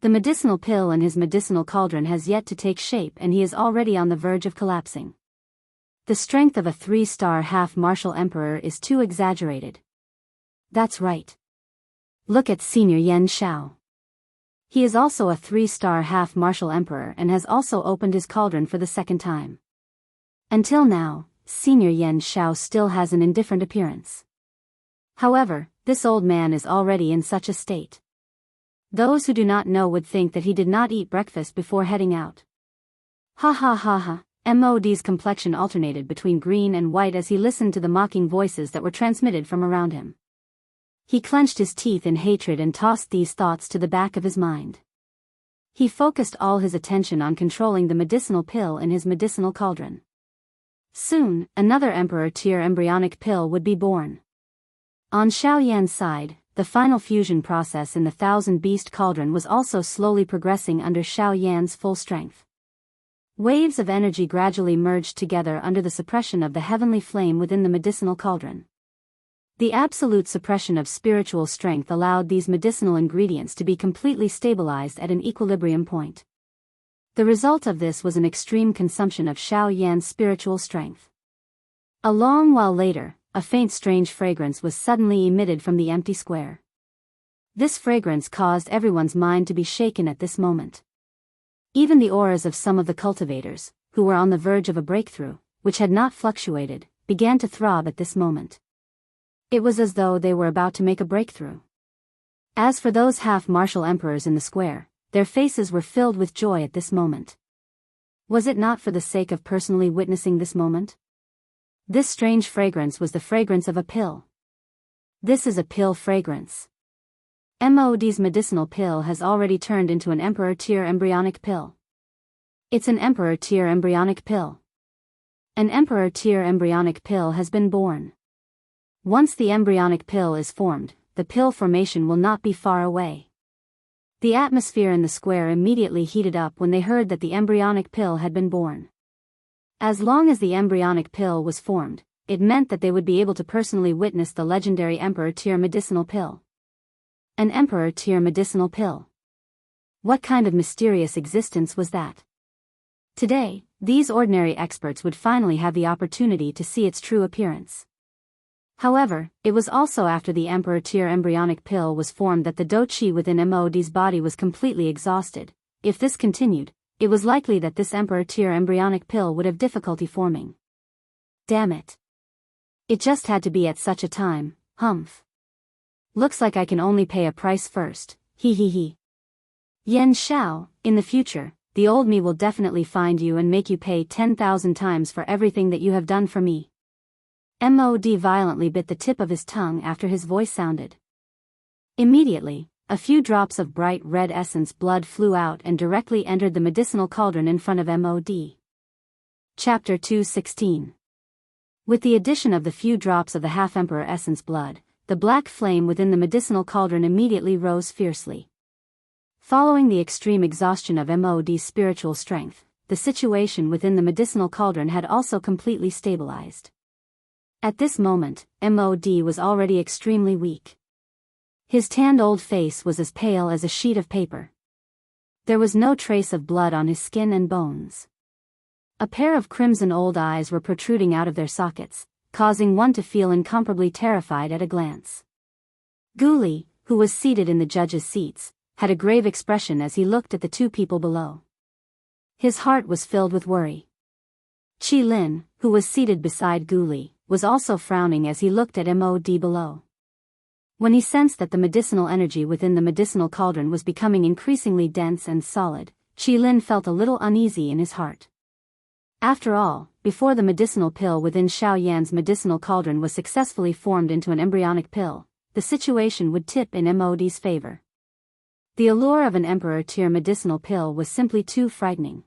The medicinal pill in his medicinal cauldron has yet to take shape and he is already on the verge of collapsing. The strength of a 3-star half-martial emperor is too exaggerated. That's right. Look at Senior Yen Shao. He is also a 3-star half-martial emperor and has also opened his cauldron for the second time. Until now, Senior Yen Shao still has an indifferent appearance. However, this old man is already in such a state. Those who do not know would think that he did not eat breakfast before heading out. Ha ha ha ha. Mod's complexion alternated between green and white as he listened to the mocking voices that were transmitted from around him. He clenched his teeth in hatred and tossed these thoughts to the back of his mind. He focused all his attention on controlling the medicinal pill in his medicinal cauldron. Soon, another emperor-tier embryonic pill would be born. On Xiao Yan's side, the final fusion process in the 1,000-beast cauldron was also slowly progressing under Xiao Yan's full strength. Waves of energy gradually merged together under the suppression of the heavenly flame within the medicinal cauldron. The absolute suppression of spiritual strength allowed these medicinal ingredients to be completely stabilized at an equilibrium point. The result of this was an extreme consumption of Xiao Yan's spiritual strength. A long while later, a faint strange fragrance was suddenly emitted from the empty square. This fragrance caused everyone's mind to be shaken at this moment. Even the auras of some of the cultivators, who were on the verge of a breakthrough, which had not fluctuated, began to throb at this moment. It was as though they were about to make a breakthrough. As for those half-martial emperors in the square, their faces were filled with joy at this moment. Was it not for the sake of personally witnessing this moment? This strange fragrance was the fragrance of a pill. This is a pill fragrance. Mod's medicinal pill has already turned into an emperor-tier embryonic pill. It's an emperor-tier embryonic pill. An emperor-tier embryonic pill has been born. Once the embryonic pill is formed, the pill formation will not be far away. The atmosphere in the square immediately heated up when they heard that the embryonic pill had been born. As long as the embryonic pill was formed, it meant that they would be able to personally witness the legendary Emperor Tier medicinal pill. An Emperor Tier medicinal pill. What kind of mysterious existence was that? Today, these ordinary experts would finally have the opportunity to see its true appearance. However, it was also after the Emperor Tier embryonic pill was formed that the do-chi within MOD's body was completely exhausted. If this continued, it was likely that this Emperor Tier embryonic pill would have difficulty forming. Damn it. It just had to be at such a time, humph. Looks like I can only pay a price first, hee hee hee. Yen Xiao, in the future, the old me will definitely find you and make you pay 10,000 times for everything that you have done for me. MOD violently bit the tip of his tongue after his voice sounded. Immediately, a few drops of bright red essence blood flew out and directly entered the medicinal cauldron in front of MOD. Chapter 216. With the addition of the few drops of the half-emperor essence blood, the black flame within the medicinal cauldron immediately rose fiercely. Following the extreme exhaustion of MOD's spiritual strength, the situation within the medicinal cauldron had also completely stabilized. At this moment, MOD was already extremely weak. His tanned old face was as pale as a sheet of paper. There was no trace of blood on his skin and bones. A pair of crimson old eyes were protruding out of their sockets, causing one to feel incomparably terrified at a glance. Guli, who was seated in the judges' seats, had a grave expression as he looked at the two people below. His heart was filled with worry. Qi Lin, who was seated beside Guli, was also frowning as he looked at MOD below. When he sensed that the medicinal energy within the medicinal cauldron was becoming increasingly dense and solid, Qi Lin felt a little uneasy in his heart. After all, before the medicinal pill within Xiao Yan's medicinal cauldron was successfully formed into an embryonic pill, the situation would tip in MOD's favor. The allure of an Emperor Tier medicinal pill was simply too frightening.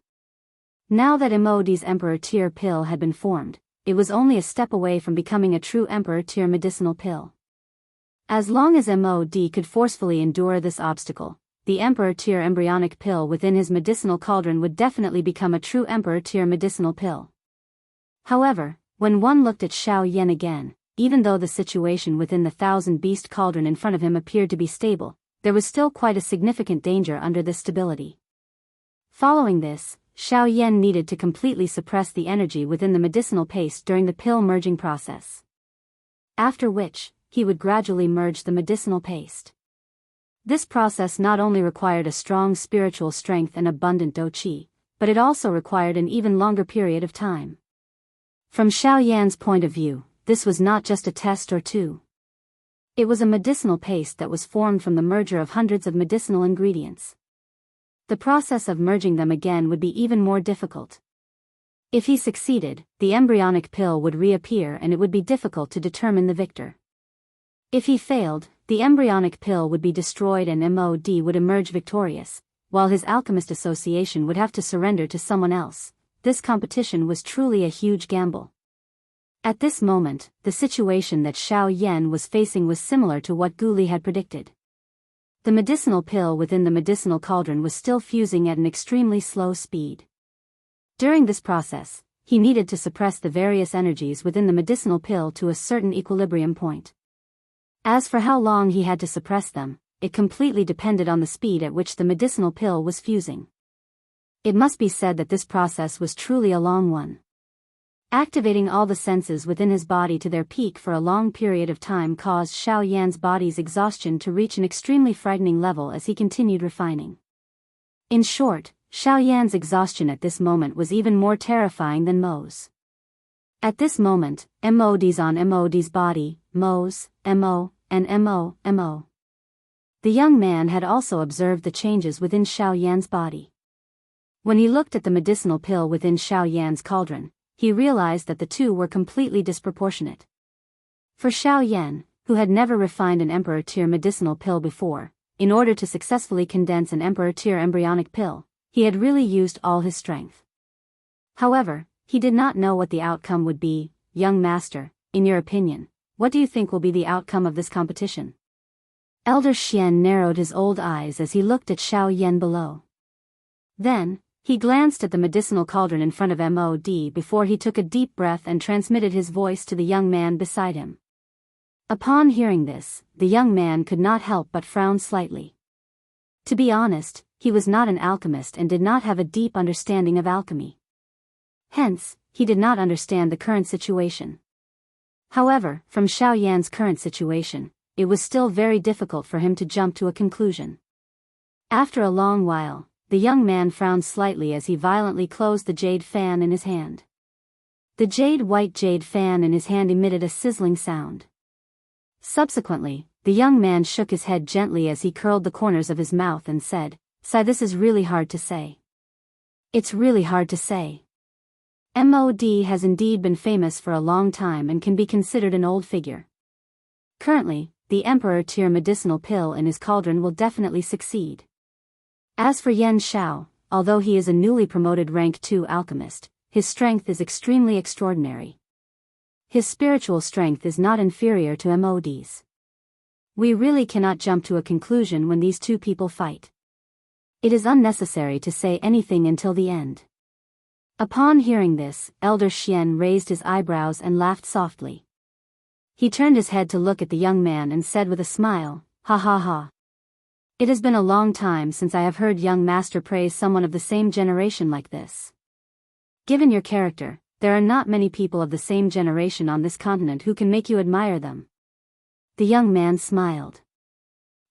Now that MOD's Emperor Tier pill had been formed, it was only a step away from becoming a true Emperor Tier medicinal pill. As long as MOD could forcefully endure this obstacle, the Emperor Tier embryonic pill within his medicinal cauldron would definitely become a true Emperor Tier medicinal pill. However, when one looked at Xiao Yan again, even though the situation within the thousand-beast cauldron in front of him appeared to be stable, there was still quite a significant danger under this stability. Following this, Xiao Yan needed to completely suppress the energy within the medicinal paste during the pill merging process. After which, he would gradually merge the medicinal paste. This process not only required a strong spiritual strength and abundant do-chi, but it also required an even longer period of time. From Xiao Yan's point of view, this was not just a test or two. It was a medicinal paste that was formed from the merger of hundreds of medicinal ingredients. The process of merging them again would be even more difficult. If he succeeded, the embryonic pill would reappear and it would be difficult to determine the victor. If he failed, the embryonic pill would be destroyed and MOD would emerge victorious, while his alchemist association would have to surrender to someone else. This competition was truly a huge gamble. At this moment, the situation that Xiao Yan was facing was similar to what Guli had predicted. The medicinal pill within the medicinal cauldron was still fusing at an extremely slow speed. During this process, he needed to suppress the various energies within the medicinal pill to a certain equilibrium point. As for how long he had to suppress them, it completely depended on the speed at which the medicinal pill was fusing. It must be said that this process was truly a long one. Activating all the senses within his body to their peak for a long period of time caused Xiao Yan's body's exhaustion to reach an extremely frightening level as he continued refining. In short, Xiao Yan's exhaustion at this moment was even more terrifying than Mo's. At this moment, MOD's on MOD's body, Mo's, MO, and MO. The young man had also observed the changes within Xiao Yan's body. When he looked at the medicinal pill within Xiao Yan's cauldron, he realized that the two were completely disproportionate. For Xiao Yan, who had never refined an Emperor Tier medicinal pill before, in order to successfully condense an Emperor Tier embryonic pill, he had really used all his strength. However, he did not know what the outcome would be. Young master, in your opinion, what do you think will be the outcome of this competition? Elder Xian narrowed his old eyes as he looked at Xiao Yan below. Then, He glanced at the medicinal cauldron in front of MOD before he took a deep breath and transmitted his voice to the young man beside him. Upon hearing this, the young man could not help but frown slightly. To be honest, he was not an alchemist and did not have a deep understanding of alchemy. Hence, he did not understand the current situation. However, from Xiao Yan's current situation, it was still very difficult for him to jump to a conclusion. After a long while, the young man frowned slightly as he violently closed the jade fan in his hand. The white jade fan in his hand emitted a sizzling sound. Subsequently, the young man shook his head gently as he curled the corners of his mouth and said, "Sigh, this is really hard to say. It's really hard to say. MOD has indeed been famous for a long time and can be considered an old figure. Currently, the Emperor tier medicinal pill in his cauldron will definitely succeed. As for Yan Xiao, although he is a newly promoted rank 2 alchemist, his strength is extremely extraordinary. His spiritual strength is not inferior to MOD's. We really cannot jump to a conclusion when these two people fight. It is unnecessary to say anything until the end." Upon hearing this, Elder Xian raised his eyebrows and laughed softly. He turned his head to look at the young man and said with a smile, "Ha ha ha. It has been a long time since I have heard young master praise someone of the same generation like this. Given your character, there are not many people of the same generation on this continent who can make you admire them." The young man smiled.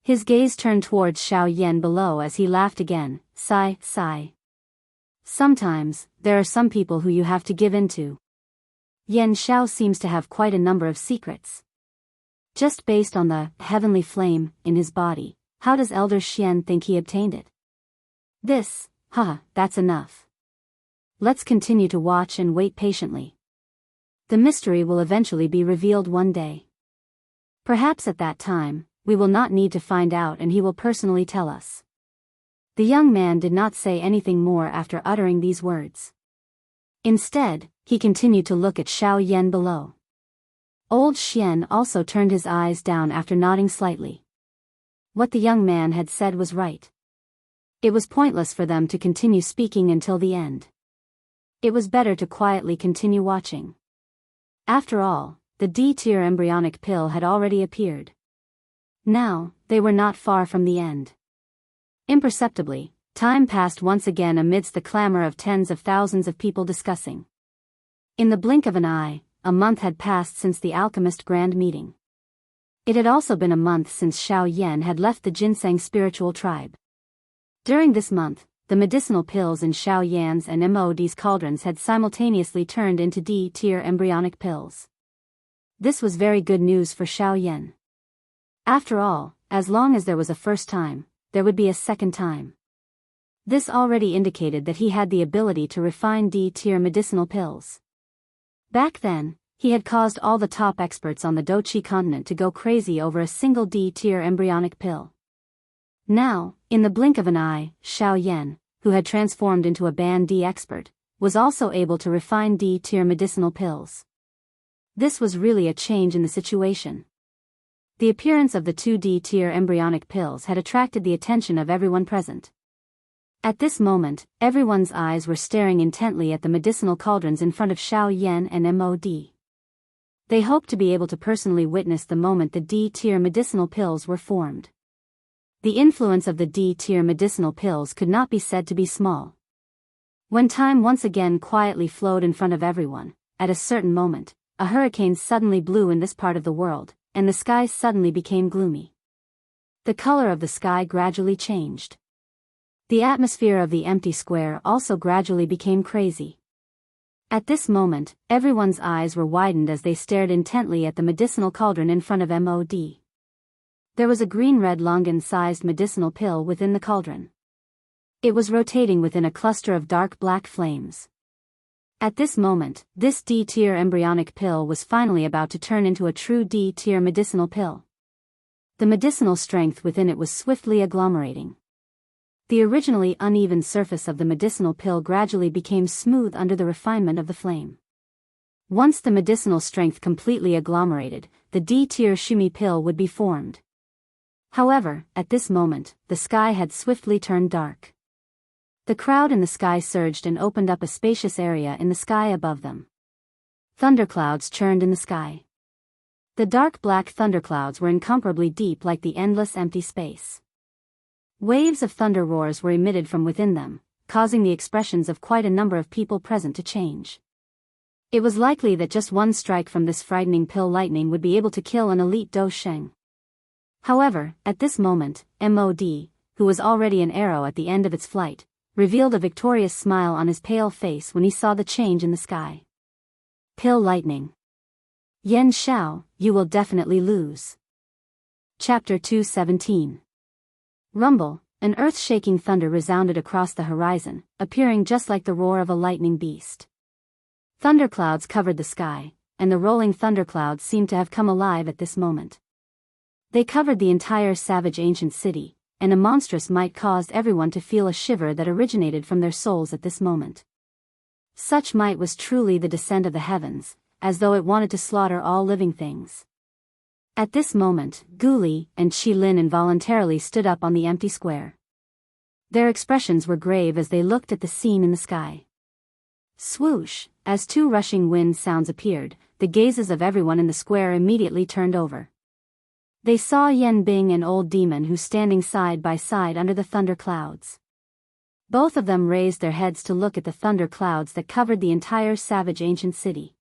His gaze turned towards Xiao Yan below as he laughed again, sigh, sigh. "Sometimes, there are some people who you have to give in to. Yan Xiao seems to have quite a number of secrets. Just based on the heavenly flame in his body, how does Elder Xian think he obtained it? This, that's enough. Let's continue to watch and wait patiently. The mystery will eventually be revealed one day. Perhaps at that time, we will not need to find out and he will personally tell us." The young man did not say anything more after uttering these words. Instead, he continued to look at Xiao Yan below. Old Xian also turned his eyes down after nodding slightly. What the young man had said was right. It was pointless for them to continue speaking until the end. It was better to quietly continue watching. After all, the D-tier embryonic pill had already appeared. Now, they were not far from the end. Imperceptibly, time passed once again amidst the clamor of tens of thousands of people discussing. In the blink of an eye, a month had passed since the alchemist grand meeting. It had also been a month since Xiao Yan had left the Ginseng spiritual tribe. During this month, the medicinal pills in Xiao Yan's and MOD's cauldrons had simultaneously turned into D-tier embryonic pills. This was very good news for Xiao Yan. After all, as long as there was a first time, there would be a second time. This already indicated that he had the ability to refine D-tier medicinal pills. Back then, he had caused all the top experts on the Dochi continent to go crazy over a single D-tier embryonic pill. Now, in the blink of an eye, Xiao Yan, who had transformed into a Ban D expert, was also able to refine D-tier medicinal pills. This was really a change in the situation. The appearance of the 2 D-tier embryonic pills had attracted the attention of everyone present. At this moment, everyone's eyes were staring intently at the medicinal cauldrons in front of Xiao Yan and MOD. They hoped to be able to personally witness the moment the D-tier medicinal pills were formed. The influence of the D-tier medicinal pills could not be said to be small. When time once again quietly flowed in front of everyone, at a certain moment, a hurricane suddenly blew in this part of the world, and the sky suddenly became gloomy. The color of the sky gradually changed. The atmosphere of the empty square also gradually became crazy. At this moment, everyone's eyes were widened as they stared intently at the medicinal cauldron in front of MOD. There was a green-red longan-sized medicinal pill within the cauldron. It was rotating within a cluster of dark black flames. At this moment, this D-tier embryonic pill was finally about to turn into a true D-tier medicinal pill. The medicinal strength within it was swiftly agglomerating. The originally uneven surface of the medicinal pill gradually became smooth under the refinement of the flame. Once the medicinal strength completely agglomerated, the D-tier shumi pill would be formed. However, at this moment, the sky had swiftly turned dark. The crowd in the sky surged and opened up a spacious area in the sky above them. Thunderclouds churned in the sky. The dark black thunderclouds were incomparably deep, like the endless empty space. Waves of thunder roars were emitted from within them, causing the expressions of quite a number of people present to change. It was likely that just one strike from this frightening pill lightning would be able to kill an elite Do Sheng. However, at this moment, MOD, who was already an arrow at the end of its flight, revealed a victorious smile on his pale face when he saw the change in the sky. Pill lightning. Yen Xiao, you will definitely lose. Chapter 217. Rumble, an earth-shaking thunder resounded across the horizon, appearing just like the roar of a lightning beast. Thunderclouds covered the sky, and the rolling thunderclouds seemed to have come alive at this moment. They covered the entire savage ancient city, and a monstrous might caused everyone to feel a shiver that originated from their souls at this moment. Such might was truly the descent of the heavens, as though it wanted to slaughter all living things. At this moment, Gu Li and Qi Lin involuntarily stood up on the empty square. Their expressions were grave as they looked at the scene in the sky. Swoosh, as two rushing wind sounds appeared, the gazes of everyone in the square immediately turned over. They saw Yan Bing and Old Demon Hu standing side by side under the thunder clouds. Both of them raised their heads to look at the thunder clouds that covered the entire savage ancient city.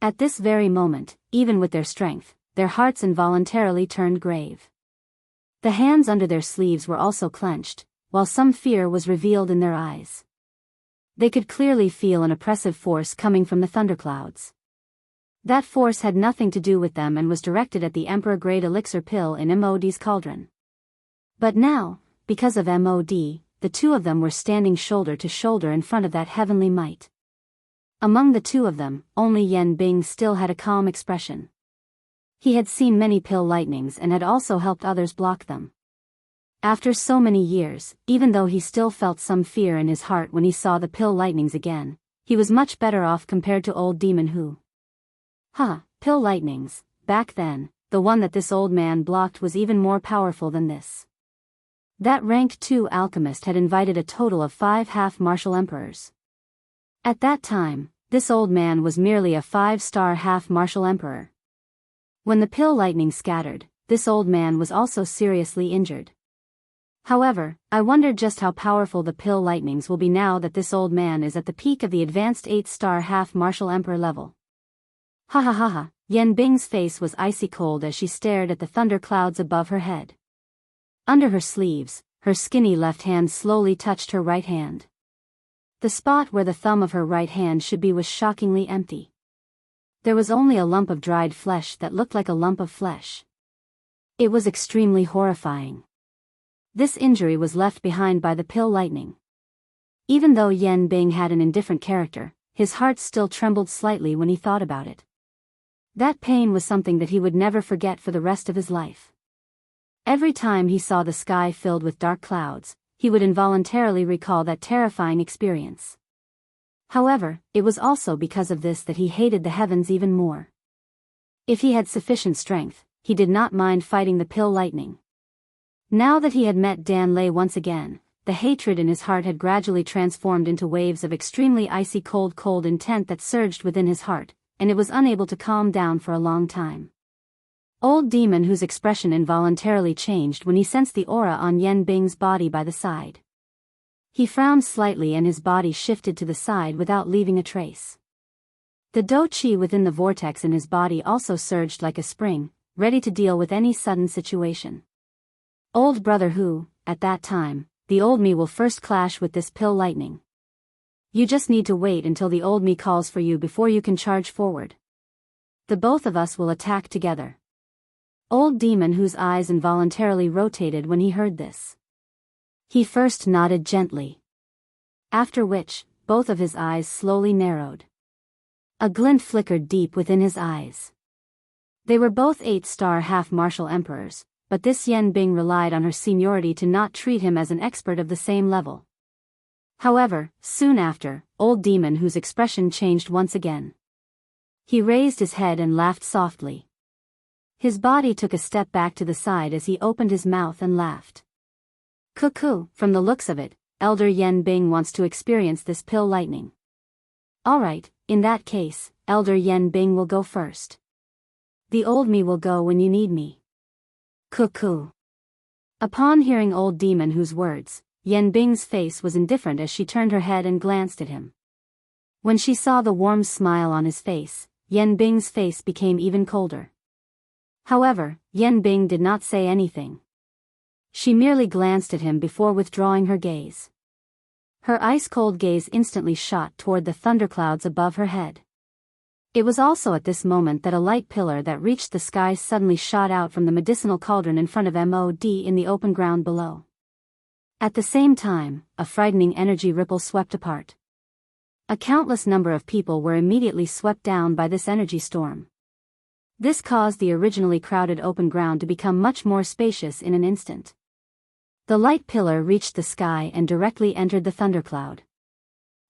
At this very moment, even with their strength, their hearts involuntarily turned grave. The hands under their sleeves were also clenched, while some fear was revealed in their eyes. They could clearly feel an oppressive force coming from the thunderclouds. That force had nothing to do with them and was directed at the Emperor-grade elixir pill in MOD's cauldron. But now, because of MOD, the two of them were standing shoulder to shoulder in front of that heavenly might. Among the two of them, only Yan Bing still had a calm expression. He had seen many pill lightnings and had also helped others block them. After so many years, even though he still felt some fear in his heart when he saw the pill lightnings again, he was much better off compared to Old Demon Hu. Pill lightnings, back then, the one that this old man blocked was even more powerful than this. That rank 2 alchemist had invited a total of 5 half-martial emperors. At that time, this old man was merely a 5-star half-martial emperor. When the pill lightning scattered, this old man was also seriously injured. However, I wondered just how powerful the pill lightnings will be now that this old man is at the peak of the advanced 8-star half-martial emperor level. Yan Bing's face was icy cold as she stared at the thunder clouds above her head. Under her sleeves, her skinny left hand slowly touched her right hand. The spot where the thumb of her right hand should be was shockingly empty. There was only a lump of dried flesh that looked like a lump of flesh. It was extremely horrifying. This injury was left behind by the pill lightning. Even though Yan Bing had an indifferent character, his heart still trembled slightly when he thought about it. That pain was something that he would never forget for the rest of his life. Every time he saw the sky filled with dark clouds, he would involuntarily recall that terrifying experience. However, it was also because of this that he hated the heavens even more. If he had sufficient strength, he did not mind fighting the pill lightning. Now that he had met Dan Lei once again, the hatred in his heart had gradually transformed into waves of extremely icy cold intent that surged within his heart, and it was unable to calm down for a long time. Old Demon Hu's expression involuntarily changed when he sensed the aura on Yan Bing's body by the side. He frowned slightly and his body shifted to the side without leaving a trace. The Do Qi within the vortex in his body also surged like a spring, ready to deal with any sudden situation. Old brother Hu, at that time, the old me will first clash with this pill lightning. You just need to wait until the old me calls for you before you can charge forward. The both of us will attack together. Old Demon Hu's eyes involuntarily rotated when he heard this. He first nodded gently. After which, both of his eyes slowly narrowed. A glint flickered deep within his eyes. They were both 8-star half-martial emperors, but this Yan Bing relied on her seniority to not treat him as an expert of the same level. However, soon after, Old Demon Hu's expression changed once again. He raised his head and laughed softly. His body took a step back to the side as he opened his mouth and laughed. Cuckoo, from the looks of it, Elder Yen Bing wants to experience this pill lightning. Alright, in that case, Elder Yen Bing will go first. The old me will go when you need me. Cuckoo. Upon hearing Old Demon Who's words, Yen Bing's face was indifferent as she turned her head and glanced at him. When she saw the warm smile on his face, Yen Bing's face became even colder. However, Yen Bing did not say anything. She merely glanced at him before withdrawing her gaze. Her ice-cold gaze instantly shot toward the thunderclouds above her head. It was also at this moment that a light pillar that reached the sky suddenly shot out from the medicinal cauldron in front of MOD in the open ground below. At the same time, a frightening energy ripple swept apart. A countless number of people were immediately swept down by this energy storm. This caused the originally crowded open ground to become much more spacious in an instant. The light pillar reached the sky and directly entered the thundercloud.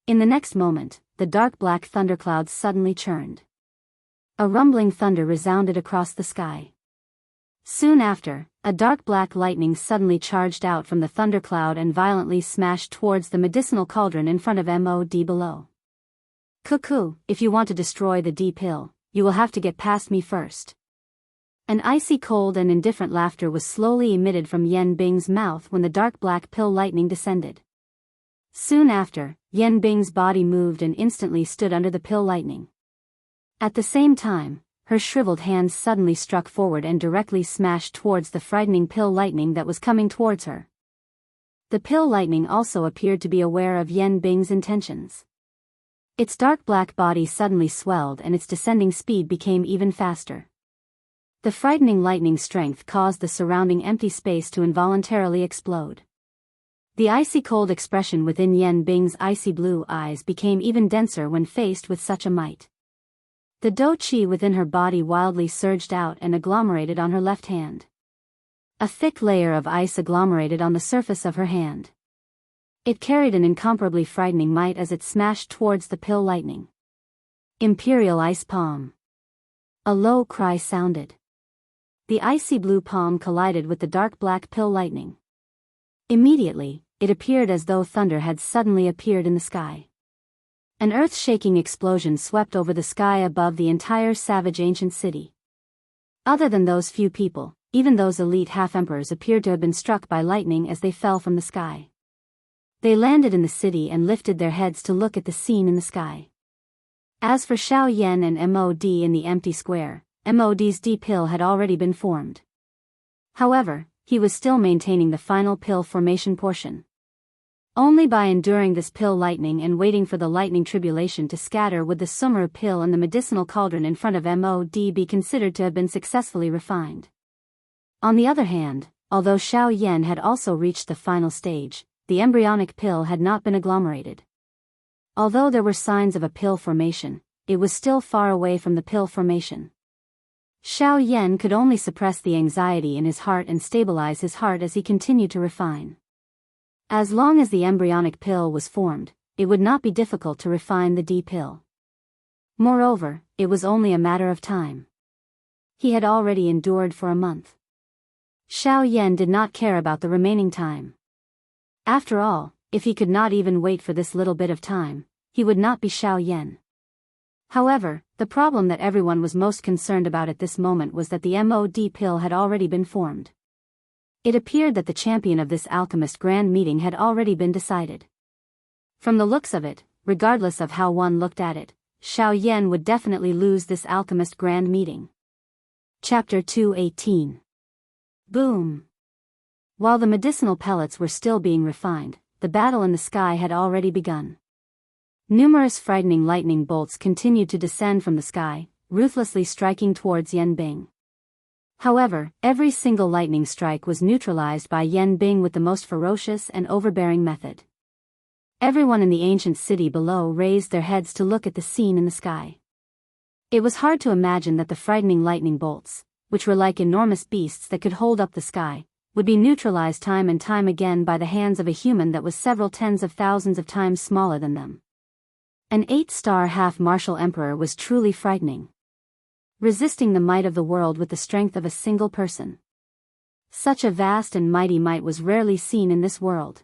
In the next moment, the dark black thunderclouds suddenly churned. A rumbling thunder resounded across the sky. Soon after, a dark black lightning suddenly charged out from the thundercloud and violently smashed towards the medicinal cauldron in front of MOD below. Cuckoo, if you want to destroy the D pill, you will have to get past me first. An icy cold and indifferent laughter was slowly emitted from Yen Bing's mouth when the dark black pill lightning descended. Soon after, Yen Bing's body moved and instantly stood under the pill lightning. At the same time, her shriveled hands suddenly struck forward and directly smashed towards the frightening pill lightning that was coming towards her. The pill lightning also appeared to be aware of Yen Bing's intentions. Its dark black body suddenly swelled and its descending speed became even faster. The frightening lightning strength caused the surrounding empty space to involuntarily explode. The icy cold expression within Yen Bing's icy blue eyes became even denser when faced with such a might. The do chi within her body wildly surged out and agglomerated on her left hand. A thick layer of ice agglomerated on the surface of her hand. It carried an incomparably frightening might as it smashed towards the pill lightning. Imperial Ice Palm. A low cry sounded. The icy blue palm collided with the dark black pill lightning. Immediately, it appeared as though thunder had suddenly appeared in the sky. An earth-shaking explosion swept over the sky above the entire savage ancient city. Other than those few people, even those elite half-emperors appeared to have been struck by lightning as they fell from the sky. They landed in the city and lifted their heads to look at the scene in the sky. As for Xiao Yan and MOD in the empty square, MOD's D pill had already been formed. However, he was still maintaining the final pill formation portion. Only by enduring this pill lightning and waiting for the lightning tribulation to scatter would the summer pill and the medicinal cauldron in front of MOD be considered to have been successfully refined. On the other hand, although Xiao Yan had also reached the final stage, the embryonic pill had not been agglomerated. Although there were signs of a pill formation, it was still far away from the pill formation. Xiao Yan could only suppress the anxiety in his heart and stabilize his heart as he continued to refine. As long as the embryonic pill was formed, it would not be difficult to refine the D pill. Moreover, it was only a matter of time. He had already endured for a month. Xiao Yan did not care about the remaining time. After all, if he could not even wait for this little bit of time, he would not be Xiao Yan. However, the problem that everyone was most concerned about at this moment was that the MOD pill had already been formed. It appeared that the champion of this alchemist grand meeting had already been decided. From the looks of it, regardless of how one looked at it, Xiao Yan would definitely lose this alchemist grand meeting. Chapter 218. Boom! While the medicinal pellets were still being refined, the battle in the sky had already begun. Numerous frightening lightning bolts continued to descend from the sky, ruthlessly striking towards Yen Bing. However, every single lightning strike was neutralized by Yen Bing with the most ferocious and overbearing method. Everyone in the ancient city below raised their heads to look at the scene in the sky. It was hard to imagine that the frightening lightning bolts, which were like enormous beasts that could hold up the sky, would be neutralized time and time again by the hands of a human that was several tens of thousands of times smaller than them. An 8-star half-martial emperor was truly frightening. Resisting the might of the world with the strength of a single person. Such a vast and mighty might was rarely seen in this world.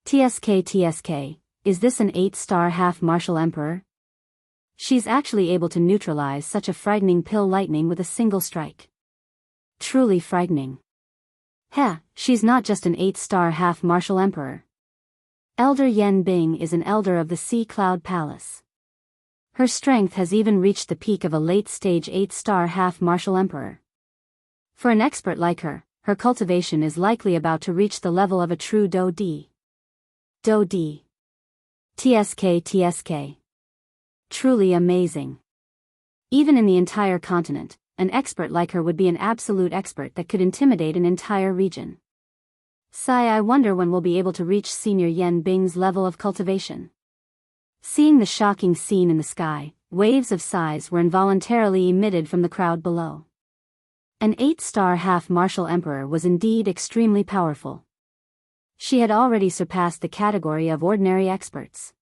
TSK, is this an 8-star half-martial emperor? She's actually able to neutralize such a frightening pill lightning with a single strike. Truly frightening. Heh, she's not just an 8-star half-martial emperor. Elder Yan Bing is an elder of the Sea Cloud Palace. Her strength has even reached the peak of a late-stage 8-star half-martial emperor. For an expert like her, her cultivation is likely about to reach the level of a true Do Di. Do Di. TSK. Truly amazing. Even in the entire continent, an expert like her would be an absolute expert that could intimidate an entire region. Sigh, I wonder when we'll be able to reach Senior Yan Bing's level of cultivation. Seeing the shocking scene in the sky, waves of sighs were involuntarily emitted from the crowd below. An 8-star half-martial emperor was indeed extremely powerful. She had already surpassed the category of ordinary experts.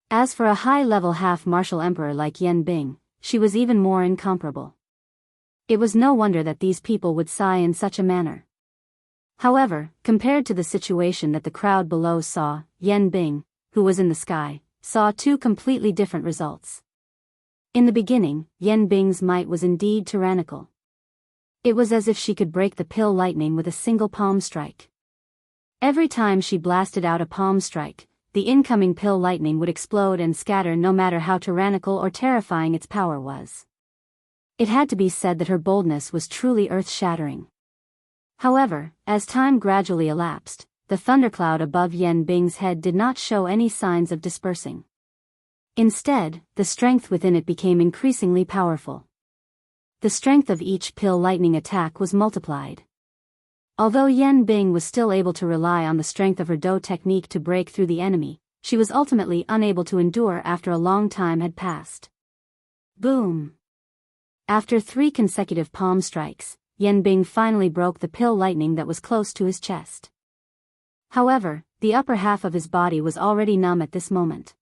As for a high-level half-martial emperor like Yan Bing, she was even more incomparable. It was no wonder that these people would sigh in such a manner. However, compared to the situation that the crowd below saw, Yan Bing, who was in the sky, saw two completely different results. In the beginning, Yan Bing's might was indeed tyrannical. It was as if she could break the pill lightning with a single palm strike. Every time she blasted out a palm strike, the incoming pill lightning would explode and scatter no matter how tyrannical or terrifying its power was. It had to be said that her boldness was truly earth-shattering. However, as time gradually elapsed, the thundercloud above Yan Bing's head did not show any signs of dispersing. Instead, the strength within it became increasingly powerful. The strength of each pill lightning attack was multiplied. Although Yan Bing was still able to rely on the strength of her Do technique to break through the enemy, she was ultimately unable to endure after a long time had passed. Boom! After 3 consecutive palm strikes, Yan Bing finally broke the pill lightning that was close to his chest. However, the upper half of his body was already numb at this moment.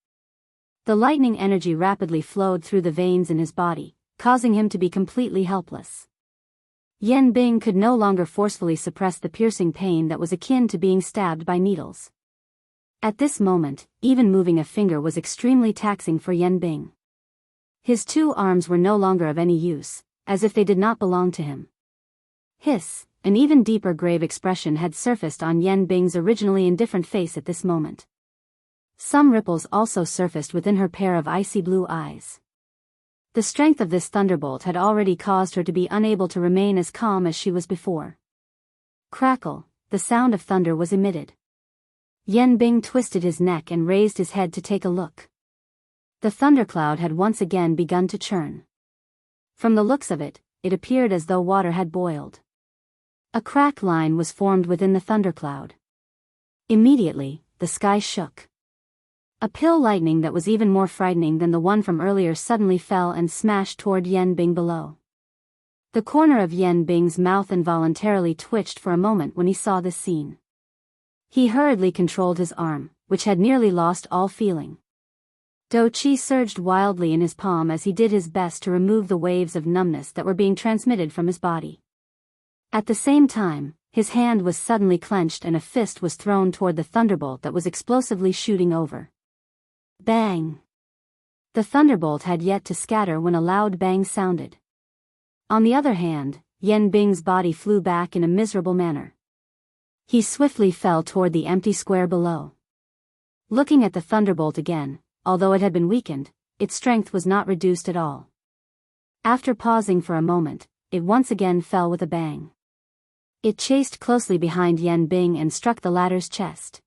The lightning energy rapidly flowed through the veins in his body, causing him to be completely helpless. Yan Bing could no longer forcefully suppress the piercing pain that was akin to being stabbed by needles. At this moment, even moving a finger was extremely taxing for Yan Bing. His 2 arms were no longer of any use, as if they did not belong to him. Hiss, an even deeper grave expression had surfaced on Yan Bing's originally indifferent face at this moment. Some ripples also surfaced within her pair of icy blue eyes. The strength of this thunderbolt had already caused her to be unable to remain as calm as she was before. Crackle, the sound of thunder was emitted. Yan Bing twisted his neck and raised his head to take a look. The thundercloud had once again begun to churn. From the looks of it, it appeared as though water had boiled. A crack line was formed within the thundercloud. Immediately, the sky shook. A pill lightning that was even more frightening than the one from earlier suddenly fell and smashed toward Yan Bing below. The corner of Yan Bing's mouth involuntarily twitched for a moment when he saw this scene. He hurriedly controlled his arm, which had nearly lost all feeling. Do Qi surged wildly in his palm as he did his best to remove the waves of numbness that were being transmitted from his body. At the same time, his hand was suddenly clenched and a fist was thrown toward the thunderbolt that was explosively shooting over. Bang! The thunderbolt had yet to scatter when a loud bang sounded. On the other hand, Yan Bing's body flew back in a miserable manner. He swiftly fell toward the empty square below. Looking at the thunderbolt again, although it had been weakened, its strength was not reduced at all. After pausing for a moment, it once again fell with a bang. It chased closely behind Yan Bing and struck the latter's chest.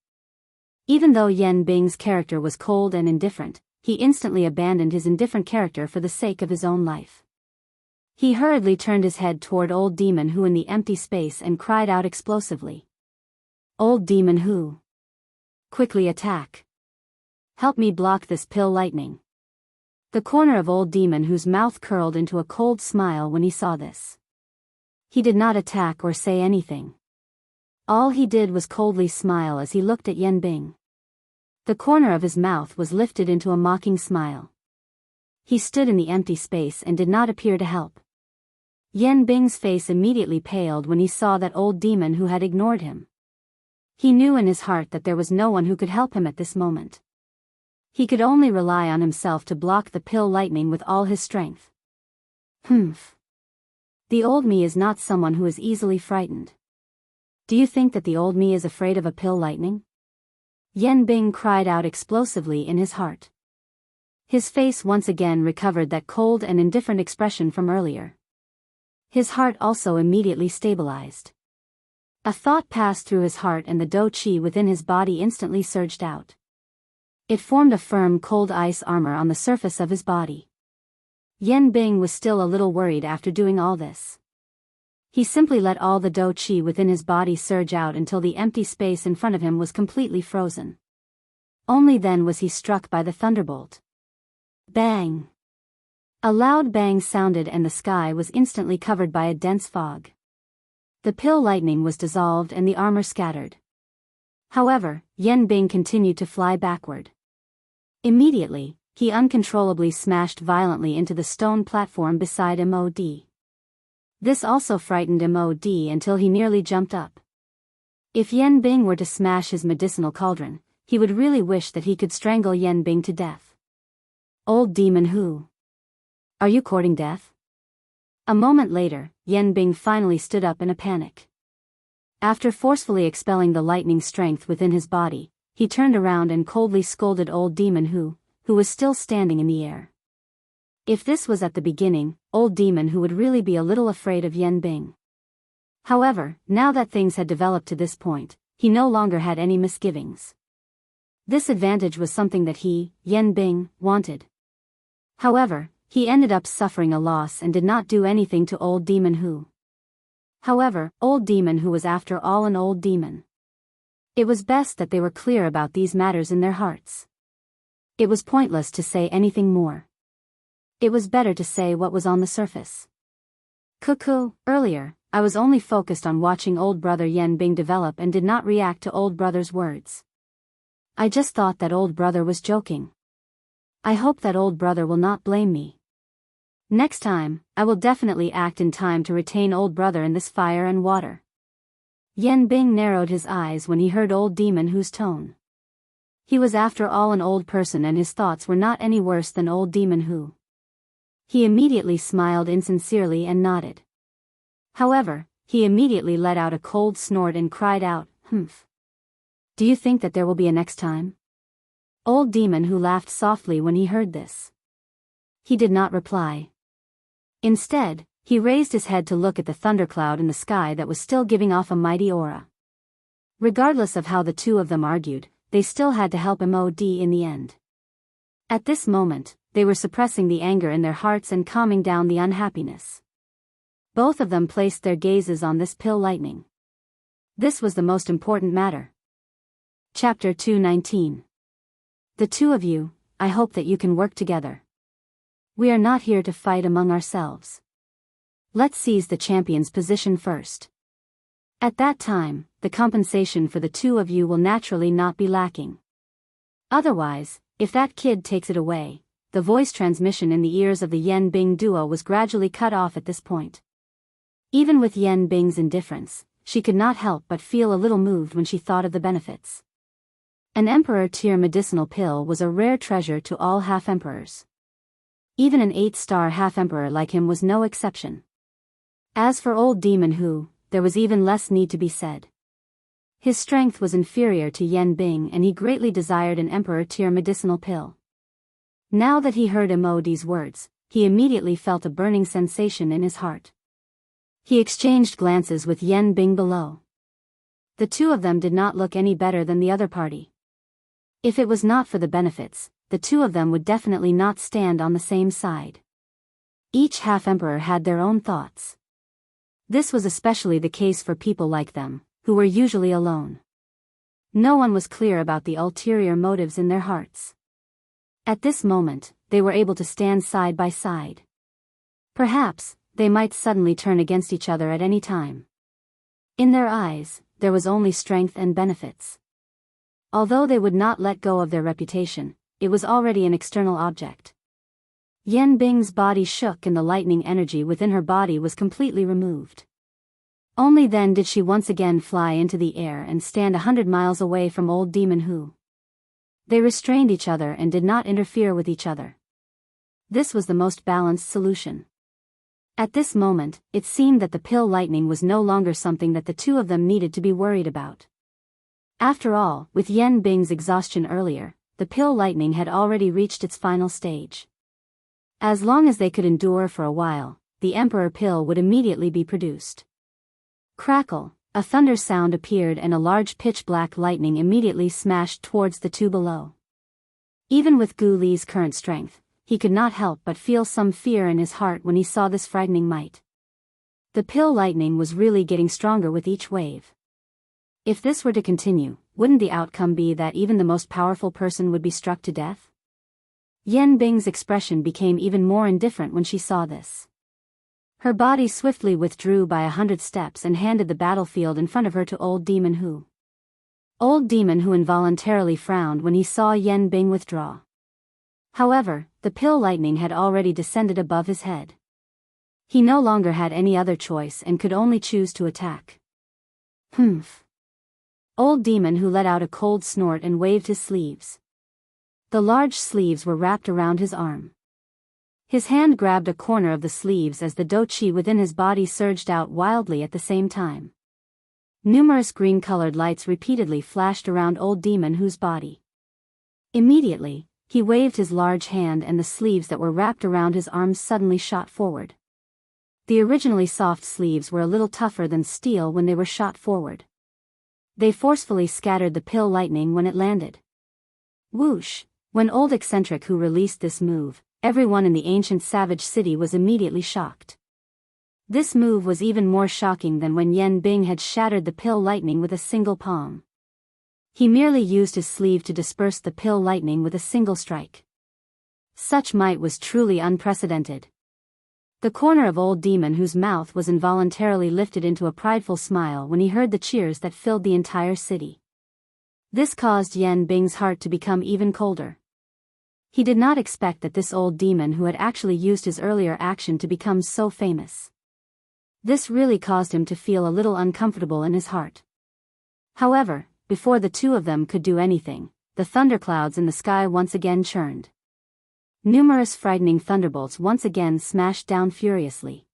Even though Yan Bing's character was cold and indifferent, he instantly abandoned his indifferent character for the sake of his own life. He hurriedly turned his head toward Old Demon Who in the empty space and cried out explosively. Old Demon Who! Quickly attack! Help me block this pill lightning. The corner of Old Demon Who's mouth curled into a cold smile when he saw this. He did not attack or say anything. All he did was coldly smile as he looked at Yan Bing. The corner of his mouth was lifted into a mocking smile. He stood in the empty space and did not appear to help. Yan Bing's face immediately paled when he saw that Old Demon Who had ignored him. He knew in his heart that there was no one who could help him at this moment. He could only rely on himself to block the pill lightning with all his strength. Humph. The old me is not someone who is easily frightened. Do you think that the old me is afraid of a pill lightning? Yan Bing cried out explosively in his heart. His face once again recovered that cold and indifferent expression from earlier. His heart also immediately stabilized. A thought passed through his heart and the do qi within his body instantly surged out. It formed a firm cold ice armor on the surface of his body. Yan Bing was still a little worried after doing all this. He simply let all the do qi within his body surge out until the empty space in front of him was completely frozen. Only then was he struck by the thunderbolt. Bang! A loud bang sounded and the sky was instantly covered by a dense fog. The pill lightning was dissolved and the armor scattered. However, Yan Bing continued to fly backward. Immediately, he uncontrollably smashed violently into the stone platform beside Mod. This also frightened Mod until he nearly jumped up. If Yan Bing were to smash his medicinal cauldron, he would really wish that he could strangle Yan Bing to death. Old demon who? Are you courting death? A moment later, Yan Bing finally stood up in a panic. After forcefully expelling the lightning strength within his body, he turned around and coldly scolded old demon who was still standing in the air. If this was at the beginning, old demon who would really be a little afraid of Yan Bing. However, now that things had developed to this point, he no longer had any misgivings. This advantage was something that he, Yan Bing, wanted. However, he ended up suffering a loss and did not do anything to old demon who. However, old demon who was after all an old demon. It was best that they were clear about these matters in their hearts. It was pointless to say anything more. It was better to say what was on the surface. Cuckoo, earlier, I was only focused on watching old brother Yan Bing develop and did not react to old brother's words. I just thought that old brother was joking. I hope that old brother will not blame me. Next time, I will definitely act in time to retain old brother in this fire and water. Yan Bing narrowed his eyes when he heard old demon who's tone. He was after all an old person and his thoughts were not any worse than old demon who. He immediately smiled insincerely and nodded. However, he immediately let out a cold snort and cried out, "Humph. Do you think that there will be a next time?" Old demon who laughed softly when he heard this. He did not reply. Instead, he raised his head to look at the thundercloud in the sky that was still giving off a mighty aura. Regardless of how the two of them argued, they still had to help Mod in the end. At this moment, they were suppressing the anger in their hearts and calming down the unhappiness. Both of them placed their gazes on this pill lightning. This was the most important matter. Chapter 219. The two of you, I hope that you can work together. We are not here to fight among ourselves. Let's seize the champion's position first. At that time, the compensation for the two of you will naturally not be lacking. Otherwise, if that kid takes it away, the voice transmission in the ears of the Yan Bing duo was gradually cut off at this point. Even with Yan Bing's indifference, she could not help but feel a little moved when she thought of the benefits. An emperor-tier medicinal pill was a rare treasure to all half-emperors. Even an 8-star half-emperor like him was no exception. As for old demon who, there was even less need to be said. His strength was inferior to Yan Bing and he greatly desired an emperor-tier medicinal pill. Now that he heard Mod's words, he immediately felt a burning sensation in his heart. He exchanged glances with Yan Bing below. The two of them did not look any better than the other party. If it was not for the benefits, the two of them would definitely not stand on the same side. Each half-emperor had their own thoughts. This was especially the case for people like them, who were usually alone. No one was clear about the ulterior motives in their hearts. At this moment, they were able to stand side by side. Perhaps, they might suddenly turn against each other at any time. In their eyes, there was only strength and benefits. Although they would not let go of their reputation, it was already an external object. Yan Bing's body shook and the lightning energy within her body was completely removed. Only then did she once again fly into the air and stand 100 miles away from old Demon Hu. They restrained each other and did not interfere with each other. This was the most balanced solution. At this moment, it seemed that the pill lightning was no longer something that the two of them needed to be worried about. After all, with Yan Bing's exhaustion earlier, the pill lightning had already reached its final stage. As long as they could endure for a while, the Emperor pill would immediately be produced. Crackle, a thunder sound appeared and a large pitch-black lightning immediately smashed towards the two below. Even with Gu Li's current strength, he could not help but feel some fear in his heart when he saw this frightening might. The pill lightning was really getting stronger with each wave. If this were to continue, wouldn't the outcome be that even the most powerful person would be struck to death? Yan Bing's expression became even more indifferent when she saw this. Her body swiftly withdrew by 100 steps and handed the battlefield in front of her to old Demon Hu. Old Demon Hu involuntarily frowned when he saw Yan Bing withdraw. However, the pill lightning had already descended above his head. He no longer had any other choice and could only choose to attack. Humph. Old Demon Hu let out a cold snort and waved his sleeves. The large sleeves were wrapped around his arm. His hand grabbed a corner of the sleeves as the do-chi within his body surged out wildly at the same time. Numerous green-colored lights repeatedly flashed around old Demon Hu's body. Immediately, he waved his large hand and the sleeves that were wrapped around his arms suddenly shot forward. The originally soft sleeves were a little tougher than steel when they were shot forward. They forcefully scattered the pill lightning when it landed. Whoosh! When old eccentric Hu released this move, everyone in the ancient savage city was immediately shocked. This move was even more shocking than when Yan Bing had shattered the pill lightning with a single palm. He merely used his sleeve to disperse the pill lightning with a single strike. Such might was truly unprecedented. The corner of old Demon Hu's mouth was involuntarily lifted into a prideful smile when he heard the cheers that filled the entire city. This caused Yan Bing's heart to become even colder. He did not expect that this old demon who had actually used his earlier action to become so famous. This really caused him to feel a little uncomfortable in his heart. However, before the two of them could do anything, the thunderclouds in the sky once again churned. Numerous frightening thunderbolts once again smashed down furiously.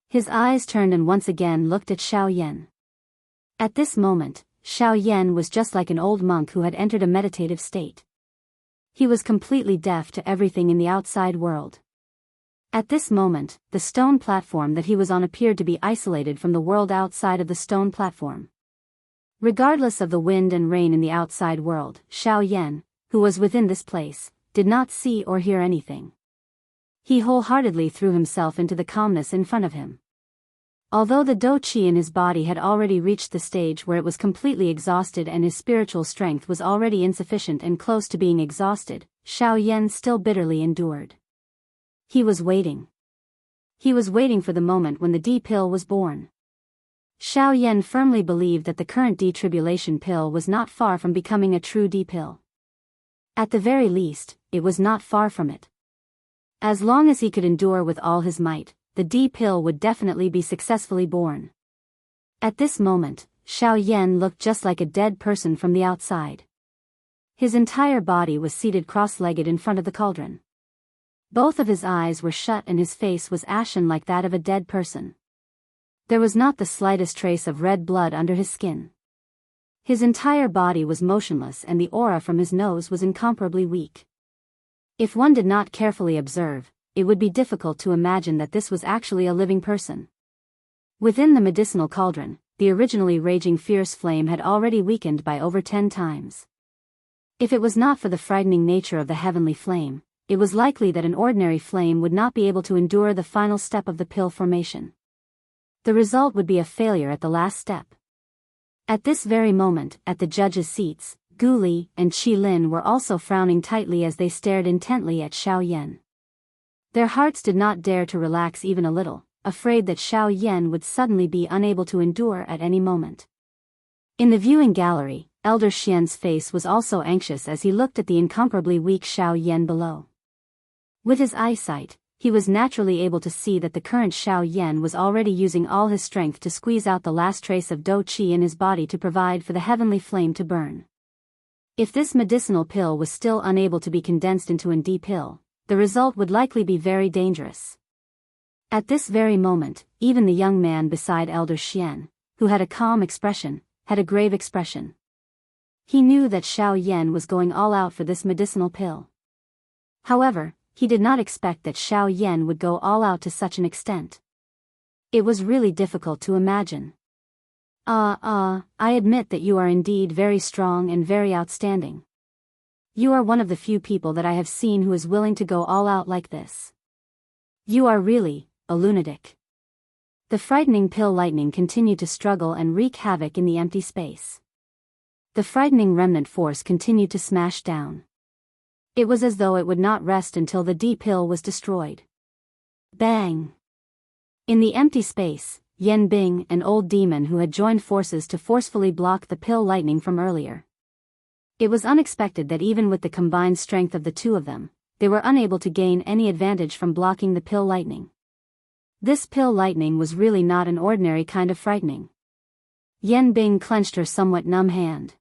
His eyes turned and once again looked at Xiao Yan. At this moment, Xiao Yan was just like an old monk who had entered a meditative state. He was completely deaf to everything in the outside world. At this moment, the stone platform that he was on appeared to be isolated from the world outside of the stone platform. Regardless of the wind and rain in the outside world, Xiao Yan, who was within this place, did not see or hear anything. He wholeheartedly threw himself into the calmness in front of him. Although the do-chi in his body had already reached the stage where it was completely exhausted and his spiritual strength was already insufficient and close to being exhausted, Xiao Yan still bitterly endured. He was waiting. He was waiting for the moment when the D-pill was born. Xiao Yan firmly believed that the current detribulation pill was not far from becoming a true D-pill. At the very least, it was not far from it. As long as he could endure with all his might, the D-pill would definitely be successfully born. At this moment, Xiao Yan looked just like a dead person from the outside. His entire body was seated cross-legged in front of the cauldron. Both of his eyes were shut and his face was ashen like that of a dead person. There was not the slightest trace of red blood under his skin. His entire body was motionless and the aura from his nose was incomparably weak. If one did not carefully observe, it would be difficult to imagine that this was actually a living person. Within the medicinal cauldron, the originally raging fierce flame had already weakened by over 10 times. If it was not for the frightening nature of the heavenly flame, it was likely that an ordinary flame would not be able to endure the final step of the pill formation. The result would be a failure at the last step. At this very moment, at the judges' seats, Gu Li and Qi Lin were also frowning tightly as they stared intently at Xiao Yan. Their hearts did not dare to relax even a little, afraid that Xiao Yan would suddenly be unable to endure at any moment. In the viewing gallery, Elder Xian's face was also anxious as he looked at the incomparably weak Xiao Yan below. With his eyesight, he was naturally able to see that the current Xiao Yan was already using all his strength to squeeze out the last trace of dou qi in his body to provide for the heavenly flame to burn. If this medicinal pill was still unable to be condensed into an D pill, the result would likely be very dangerous. At this very moment, even the young man beside Elder Xian, who had a calm expression, had a grave expression. He knew that Xiao Yan was going all out for this medicinal pill. However, he did not expect that Xiao Yan would go all out to such an extent. It was really difficult to imagine. I admit that you are indeed very strong and very outstanding. You are one of the few people that I have seen who is willing to go all out like this. You are really a lunatic. The frightening pill lightning continued to struggle and wreak havoc in the empty space. The frightening remnant force continued to smash down. It was as though it would not rest until the D pill was destroyed. Bang! In the empty space, Yan Bing, an old demon who had joined forces to forcefully block the pill lightning from earlier. It was unexpected that even with the combined strength of the two of them, they were unable to gain any advantage from blocking the pill lightning. This pill lightning was really not an ordinary kind of frightening. Yan Bing clenched her somewhat numb hand.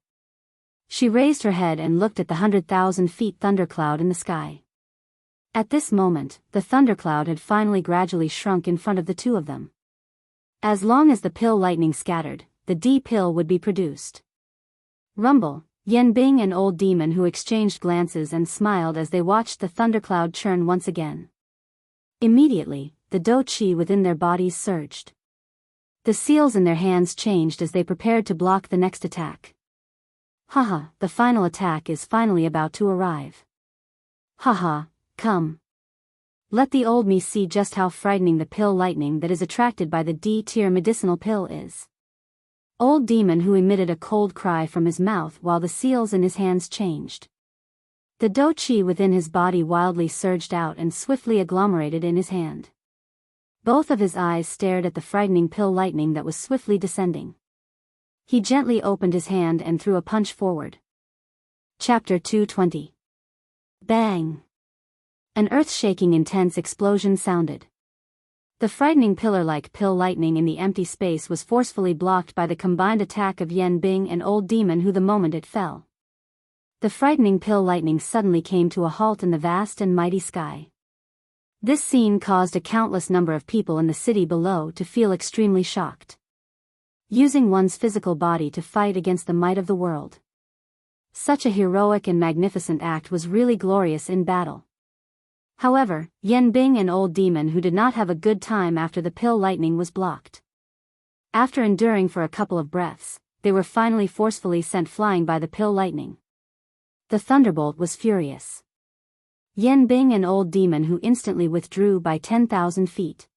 She raised her head and looked at the 100,000 feet thundercloud in the sky. At this moment, the thundercloud had finally gradually shrunk in front of the two of them. As long as the pill lightning scattered, the D pill would be produced. Rumble, Yan Bing and Old Demon who exchanged glances and smiled as they watched the thundercloud churn once again. Immediately, the dou qi within their bodies surged. The seals in their hands changed as they prepared to block the next attack. Haha, the final attack is finally about to arrive. Haha, come. Let the old me see just how frightening the pill lightning that is attracted by the D-tier medicinal pill is. Old Demon who emitted a cold cry from his mouth while the seals in his hands changed. The dou qi within his body wildly surged out and swiftly agglomerated in his hand. Both of his eyes stared at the frightening pill lightning that was swiftly descending. He gently opened his hand and threw a punch forward. Chapter 220. Bang! An earth-shaking intense explosion sounded. The frightening pillar-like pill lightning in the empty space was forcefully blocked by the combined attack of Yan Bing and Old Demon who the moment it fell. The frightening pill lightning suddenly came to a halt in the vast and mighty sky. This scene caused a countless number of people in the city below to feel extremely shocked. Using one's physical body to fight against the might of the world. Such a heroic and magnificent act was really glorious in battle. However, Yan Bing and Old Demon who did not have a good time after the pill lightning was blocked. After enduring for a couple of breaths, they were finally forcefully sent flying by the pill lightning. The thunderbolt was furious. Yan Bing and Old Demon who instantly withdrew by 10,000 feet.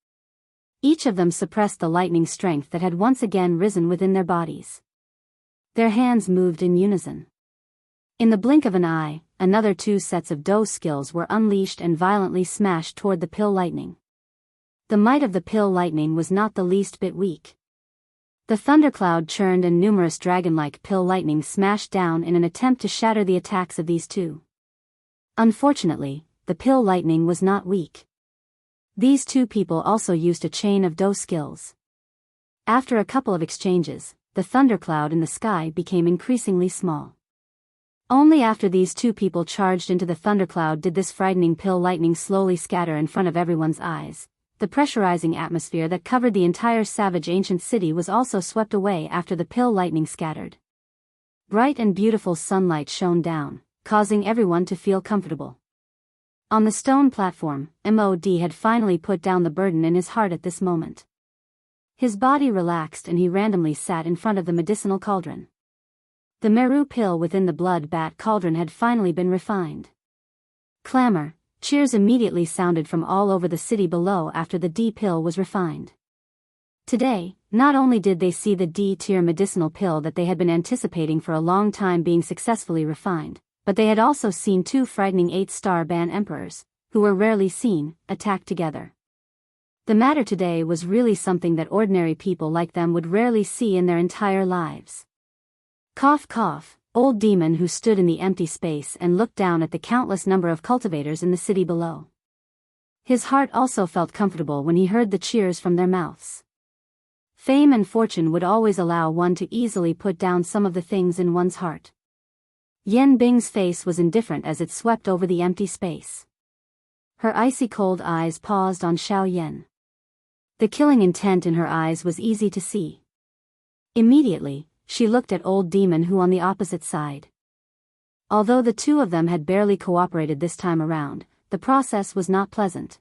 Each of them suppressed the lightning strength that had once again risen within their bodies. Their hands moved in unison. In the blink of an eye, another two sets of dou skills were unleashed and violently smashed toward the pill lightning. The might of the pill lightning was not the least bit weak. The thundercloud churned and numerous dragon-like pill lightning smashed down in an attempt to shatter the attacks of these two. Unfortunately, the pill lightning was not weak. These two people also used a chain of dou skills. After a couple of exchanges, the thundercloud in the sky became increasingly small. Only after these two people charged into the thundercloud did this frightening pill lightning slowly scatter in front of everyone's eyes. The pressurizing atmosphere that covered the entire savage ancient city was also swept away after the pill lightning scattered. Bright and beautiful sunlight shone down, causing everyone to feel comfortable. On the stone platform, Mod had finally put down the burden in his heart at this moment. His body relaxed and he randomly sat in front of the medicinal cauldron. The Meru pill within the blood bat cauldron had finally been refined. Clamor, cheers immediately sounded from all over the city below after the D pill was refined. Today, not only did they see the D-tier medicinal pill that they had been anticipating for a long time being successfully refined, but they had also seen two frightening 8-star ban emperors, who were rarely seen, attack together. The matter today was really something that ordinary people like them would rarely see in their entire lives. Cough cough, Old Demon who stood in the empty space and looked down at the countless number of cultivators in the city below. His heart also felt comfortable when he heard the cheers from their mouths. Fame and fortune would always allow one to easily put down some of the things in one's heart. Yan Bing's face was indifferent as it swept over the empty space. Her icy cold eyes paused on Xiao Yan. The killing intent in her eyes was easy to see. Immediately, she looked at Old Demon Who on the opposite side. Although the two of them had barely cooperated this time around, the process was not pleasant.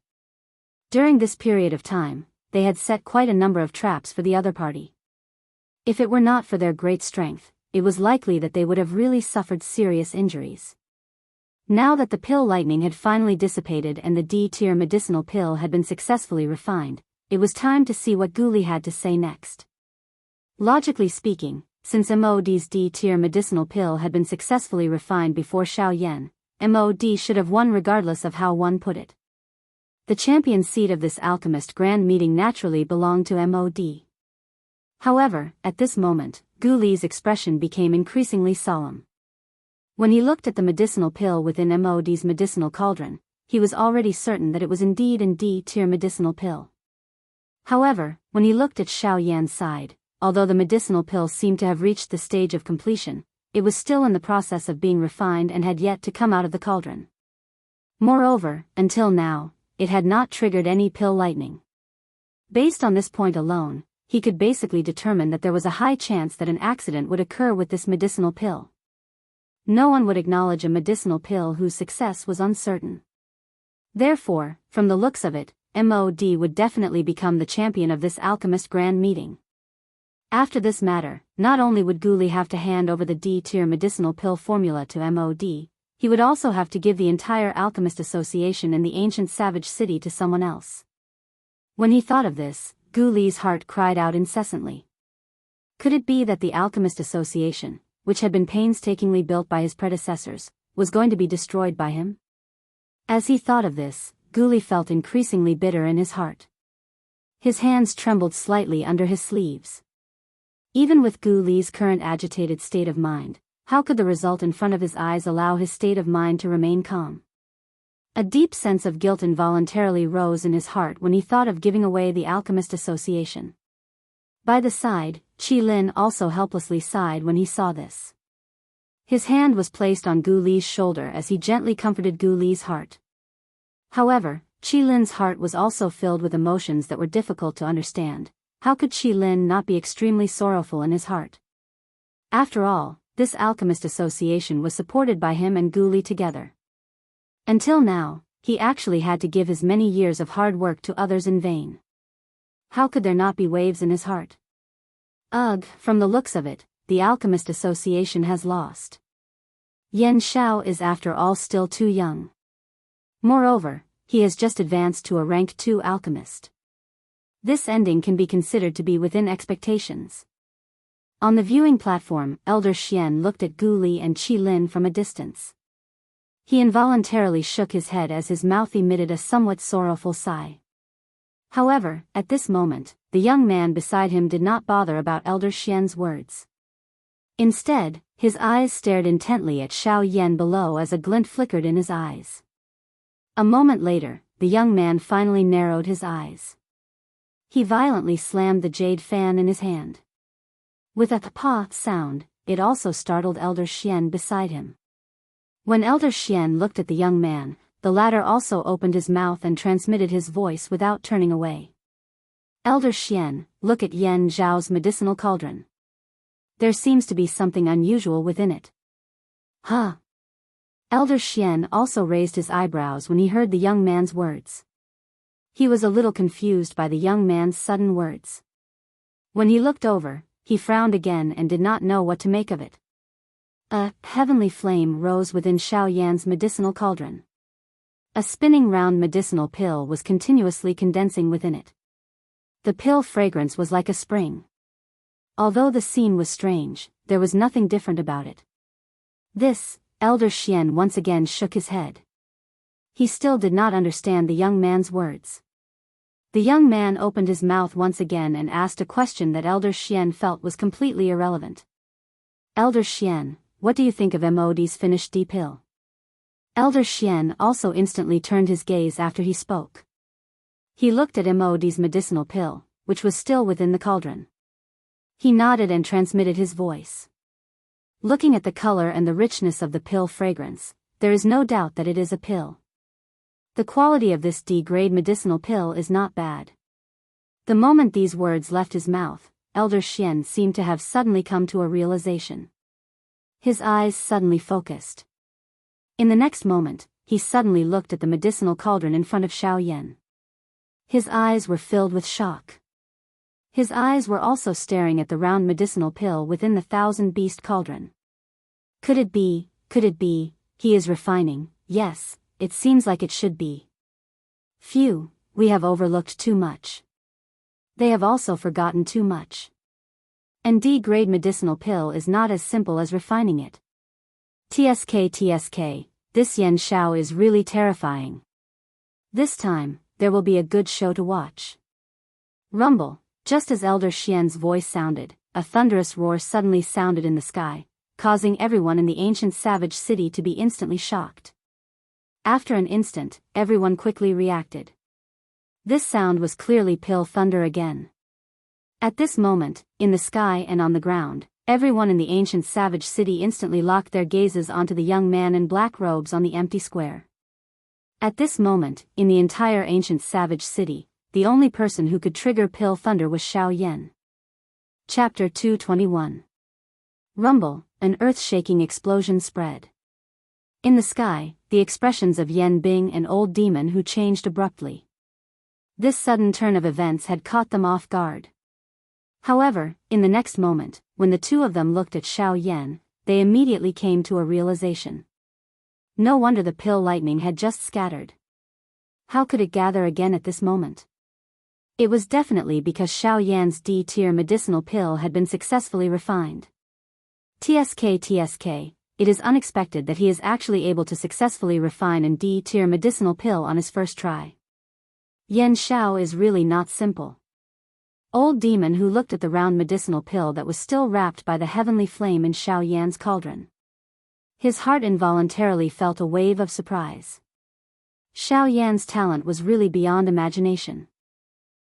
During this period of time, they had set quite a number of traps for the other party. If it were not for their great strength, it was likely that they would have really suffered serious injuries. Now that the pill lightning had finally dissipated and the D-tier medicinal pill had been successfully refined, it was time to see what Guli had to say next. Logically speaking, since MOD's D-tier medicinal pill had been successfully refined before Xiao Yan, MOD should have won regardless of how one put it. The champion seat of this alchemist grand meeting naturally belonged to MOD. However, at this moment, Guli's expression became increasingly solemn. When he looked at the medicinal pill within MOD's medicinal cauldron, he was already certain that it was indeed a D-tier medicinal pill. However, when he looked at Xiao Yan's side, although the medicinal pill seemed to have reached the stage of completion, it was still in the process of being refined and had yet to come out of the cauldron. Moreover, until now, it had not triggered any pill lightning. Based on this point alone, he could basically determine that there was a high chance that an accident would occur with this medicinal pill. No one would acknowledge a medicinal pill whose success was uncertain. Therefore, from the looks of it, MOD would definitely become the champion of this alchemist grand meeting. After this matter, not only would Guli have to hand over the D-tier medicinal pill formula to MOD, he would also have to give the entire Alchemist Association in the ancient savage city to someone else. When he thought of this, Guli's heart cried out incessantly. Could it be that the Alchemist Association, which had been painstakingly built by his predecessors, was going to be destroyed by him? As he thought of this, Guli felt increasingly bitter in his heart. His hands trembled slightly under his sleeves. Even with Guli's current agitated state of mind, how could the result in front of his eyes allow his state of mind to remain calm? A deep sense of guilt involuntarily rose in his heart when he thought of giving away the Alchemist Association. By the side, Qi Lin also helplessly sighed when he saw this. His hand was placed on Guli's shoulder as he gently comforted Guli's heart. However, Qi Lin's heart was also filled with emotions that were difficult to understand. How could Qi Lin not be extremely sorrowful in his heart? After all, this Alchemist Association was supported by him and Guli together. Until now, he actually had to give his many years of hard work to others in vain. How could there not be waves in his heart? Ugh, from the looks of it, the Alchemist Association has lost. Yan Xiao is after all still too young. Moreover, he has just advanced to a rank 2 alchemist. This ending can be considered to be within expectations. On the viewing platform, Elder Xian looked at Guli and Qi Lin from a distance. He involuntarily shook his head as his mouth emitted a somewhat sorrowful sigh. However, at this moment, the young man beside him did not bother about Elder Xian's words. Instead, his eyes stared intently at Xiao Yan below as a glint flickered in his eyes. A moment later, the young man finally narrowed his eyes. He violently slammed the jade fan in his hand. With a pa sound, it also startled Elder Xian beside him. When Elder Xian looked at the young man, the latter also opened his mouth and transmitted his voice without turning away. Elder Xian, look at Yan Zhao's medicinal cauldron. There seems to be something unusual within it. Huh? Elder Xian also raised his eyebrows when he heard the young man's words. He was a little confused by the young man's sudden words. When he looked over, he frowned again and did not know what to make of it. A heavenly flame rose within Xiao Yan's medicinal cauldron. A spinning round medicinal pill was continuously condensing within it. The pill fragrance was like a spring. Although the scene was strange, there was nothing different about it. This, Elder Xian once again shook his head. He still did not understand the young man's words. The young man opened his mouth once again and asked a question that Elder Xian felt was completely irrelevant. Elder Xian, what do you think of MOD's finished D pill? Elder Xian also instantly turned his gaze after he spoke. He looked at Mod's medicinal pill, which was still within the cauldron. He nodded and transmitted his voice. Looking at the color and the richness of the pill fragrance, there is no doubt that it is a pill. The quality of this D-grade medicinal pill is not bad. The moment these words left his mouth, Elder Xian seemed to have suddenly come to a realization. His eyes suddenly focused. In the next moment, he suddenly looked at the medicinal cauldron in front of Xiao Yan. His eyes were filled with shock. His eyes were also staring at the round medicinal pill within the thousand-beast cauldron. Could it be, he is refining? Yes, it seems like it should be. Phew, we have overlooked too much. They have also forgotten too much. And D-grade medicinal pill is not as simple as refining it. TSK, this Yan Xiao is really terrifying. This time, there will be a good show to watch. Rumble. Just as Elder Xian's voice sounded, a thunderous roar suddenly sounded in the sky, causing everyone in the ancient savage city to be instantly shocked. After an instant, everyone quickly reacted. This sound was clearly pill thunder again. At this moment, in the sky and on the ground, everyone in the ancient savage city instantly locked their gazes onto the young man in black robes on the empty square. At this moment, in the entire ancient savage city, the only person who could trigger pill thunder was Xiao Yan. Chapter 221. Rumble, an earth-shaking explosion spread. In the sky, the expressions of Yan Bing and Old Demon Who changed abruptly. This sudden turn of events had caught them off guard. However, in the next moment, when the two of them looked at Xiao Yan, they immediately came to a realization. No wonder the pill lightning had just scattered. How could it gather again at this moment? It was definitely because Xiao Yan's D-tier medicinal pill had been successfully refined. TSK, it is unexpected that he is actually able to successfully refine an D-tier medicinal pill on his first try. Yan Xiao is really not simple. Old Demon Who looked at the round medicinal pill that was still wrapped by the heavenly flame in Xiao Yan's cauldron. His heart involuntarily felt a wave of surprise. Xiao Yan's talent was really beyond imagination.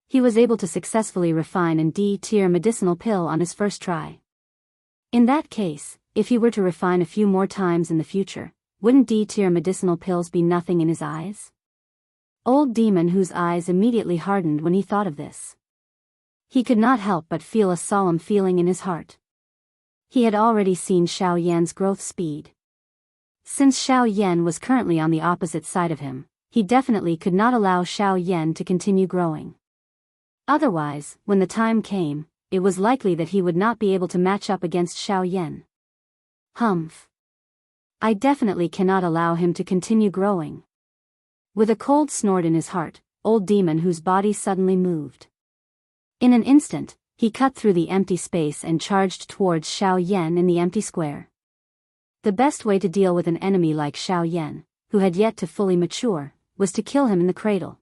He was able to successfully refine an D-tier medicinal pill on his first try. In that case, if he were to refine a few more times in the future, wouldn't D-tier medicinal pills be nothing in his eyes? Old Demon Whose eyes immediately hardened when he thought of this. He could not help but feel a solemn feeling in his heart. He had already seen Xiao Yan's growth speed. Since Xiao Yan was currently on the opposite side of him, he definitely could not allow Xiao Yan to continue growing. Otherwise, when the time came, it was likely that he would not be able to match up against Xiao Yan. Humph. I definitely cannot allow him to continue growing. With a cold snort in his heart, Old Demon Whose body suddenly moved. In an instant, he cut through the empty space and charged towards Xiao Yan in the empty square. The best way to deal with an enemy like Xiao Yan, who had yet to fully mature, was to kill him in the cradle.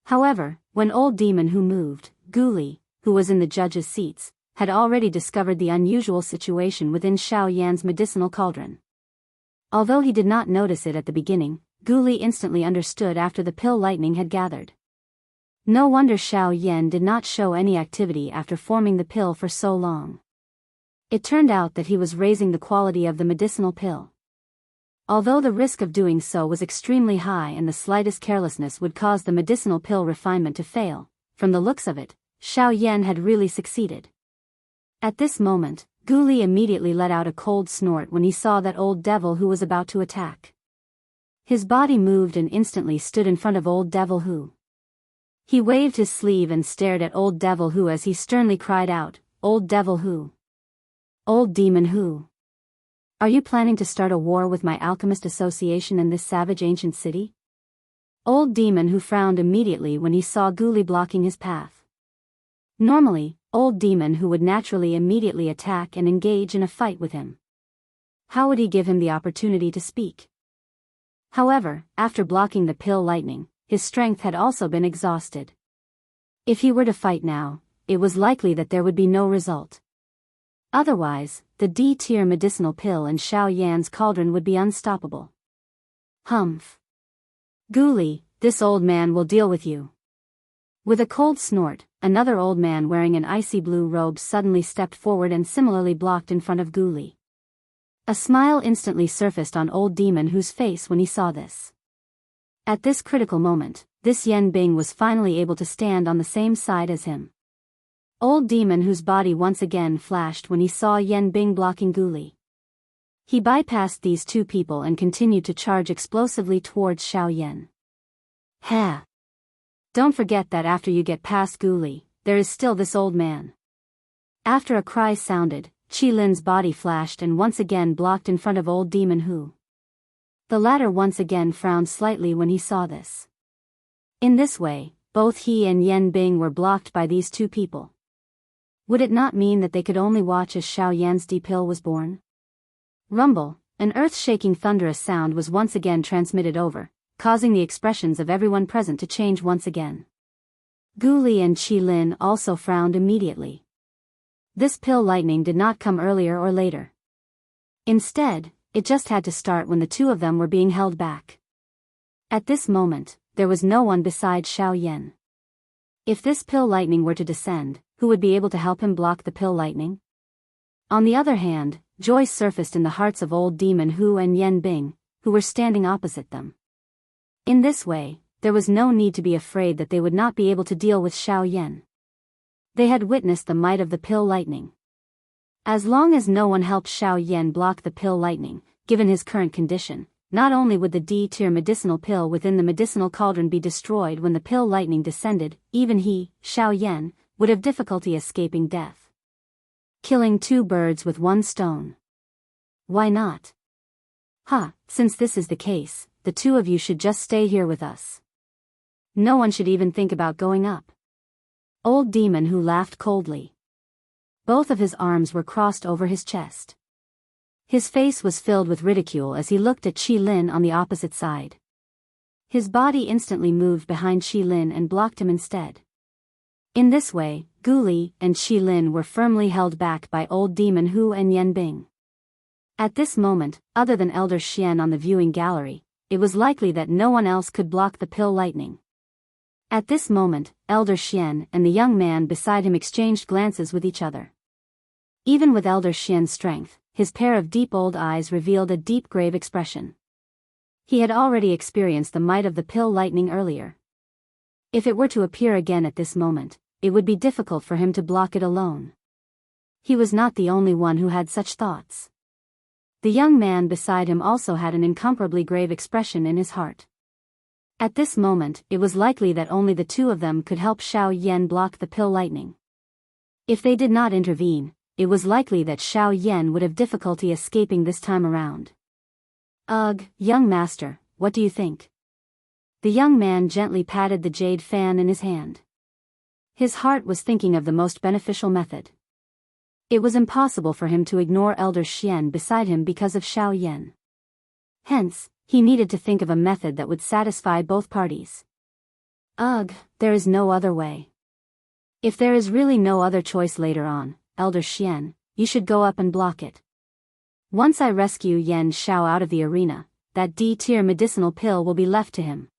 However, when Old Demon Who moved, Guli, who was in the judges' seats, had already discovered the unusual situation within Xiao Yan's medicinal cauldron. Although he did not notice it at the beginning, Guli instantly understood after the pill lightning had gathered. No wonder Xiao Yan did not show any activity after forming the pill for so long. It turned out that he was raising the quality of the medicinal pill. Although the risk of doing so was extremely high and the slightest carelessness would cause the medicinal pill refinement to fail, from the looks of it, Xiao Yan had really succeeded. At this moment, Guli immediately let out a cold snort when he saw that old devil who was about to attack. His body moved and instantly stood in front of Old Devil Who. He waved his sleeve and stared at Old Devil Who as he sternly cried out, "Old Devil Who! Old Demon Who! Are you planning to start a war with my alchemist association in this savage ancient city?" Old Demon Who frowned immediately when he saw Guli blocking his path. Normally, Old Demon Who would naturally immediately attack and engage in a fight with him. How would he give him the opportunity to speak? However, after blocking the pill lightning, his strength had also been exhausted. If he were to fight now, it was likely that there would be no result. Otherwise, the D-tier medicinal pill in Xiao Yan's cauldron would be unstoppable. Humph. Guli, this old man will deal with you. With a cold snort, another old man wearing an icy blue robe suddenly stepped forward and similarly blocked in front of Guli. A smile instantly surfaced on Old Demon Hu's face when he saw this. At this critical moment, this Yan Bing was finally able to stand on the same side as him. Old Demon Hu's body once again flashed when he saw Yan Bing blocking Guli. He bypassed these two people and continued to charge explosively towards Xiao Yan. Ha! Don't forget that after you get past Guli, there is still this old man. After a cry sounded, Qi Lin's body flashed and once again blocked in front of Old Demon Hu. The latter once again frowned slightly when he saw this. In this way, both he and Yan Bing were blocked by these two people. Would it not mean that they could only watch as Xiao Yan's deep hill was born? Rumble, an earth-shaking thunderous sound was once again transmitted over, causing the expressions of everyone present to change once again. Guli and Qi Lin also frowned immediately. This pill lightning did not come earlier or later. Instead, it just had to start when the two of them were being held back. At this moment, there was no one besides Xiao Yan. If this pill lightning were to descend, who would be able to help him block the pill lightning? On the other hand, joy surfaced in the hearts of Old Demon Hu and Yan Bing, who were standing opposite them. In this way, there was no need to be afraid that they would not be able to deal with Xiao Yan. They had witnessed the might of the pill lightning. As long as no one helped Xiao Yan block the pill lightning, given his current condition, not only would the D-tier medicinal pill within the medicinal cauldron be destroyed when the pill lightning descended, even he, Xiao Yan, would have difficulty escaping death. Killing two birds with one stone. Why not? Since this is the case, the two of you should just stay here with us. No one should even think about going up. Old Demon Hu laughed coldly. Both of his arms were crossed over his chest. His face was filled with ridicule as he looked at Qi Lin on the opposite side. His body instantly moved behind Qi Lin and blocked him instead. In this way, Guli and Qi Lin were firmly held back by Old Demon Hu and Yan Bing. At this moment, other than Elder Xian on the viewing gallery, it was likely that no one else could block the pill lightning. At this moment, Elder Xian and the young man beside him exchanged glances with each other. Even with Elder Xian's strength, his pair of deep old eyes revealed a deep grave expression. He had already experienced the might of the pill lightning earlier. If it were to appear again at this moment, it would be difficult for him to block it alone. He was not the only one who had such thoughts. The young man beside him also had an incomparably grave expression in his heart. At this moment, it was likely that only the two of them could help Xiao Yan block the pill lightning. If they did not intervene, it was likely that Xiao Yan would have difficulty escaping this time around. Ugh, young master, what do you think? The young man gently patted the jade fan in his hand. His heart was thinking of the most beneficial method. It was impossible for him to ignore Elder Xian beside him because of Xiao Yan. Hence, he needed to think of a method that would satisfy both parties. Ugh, there is no other way. If there is really no other choice later on, Elder Xian, you should go up and block it. Once I rescue Yan Xiao out of the arena, that D-tier medicinal pill will be left to him.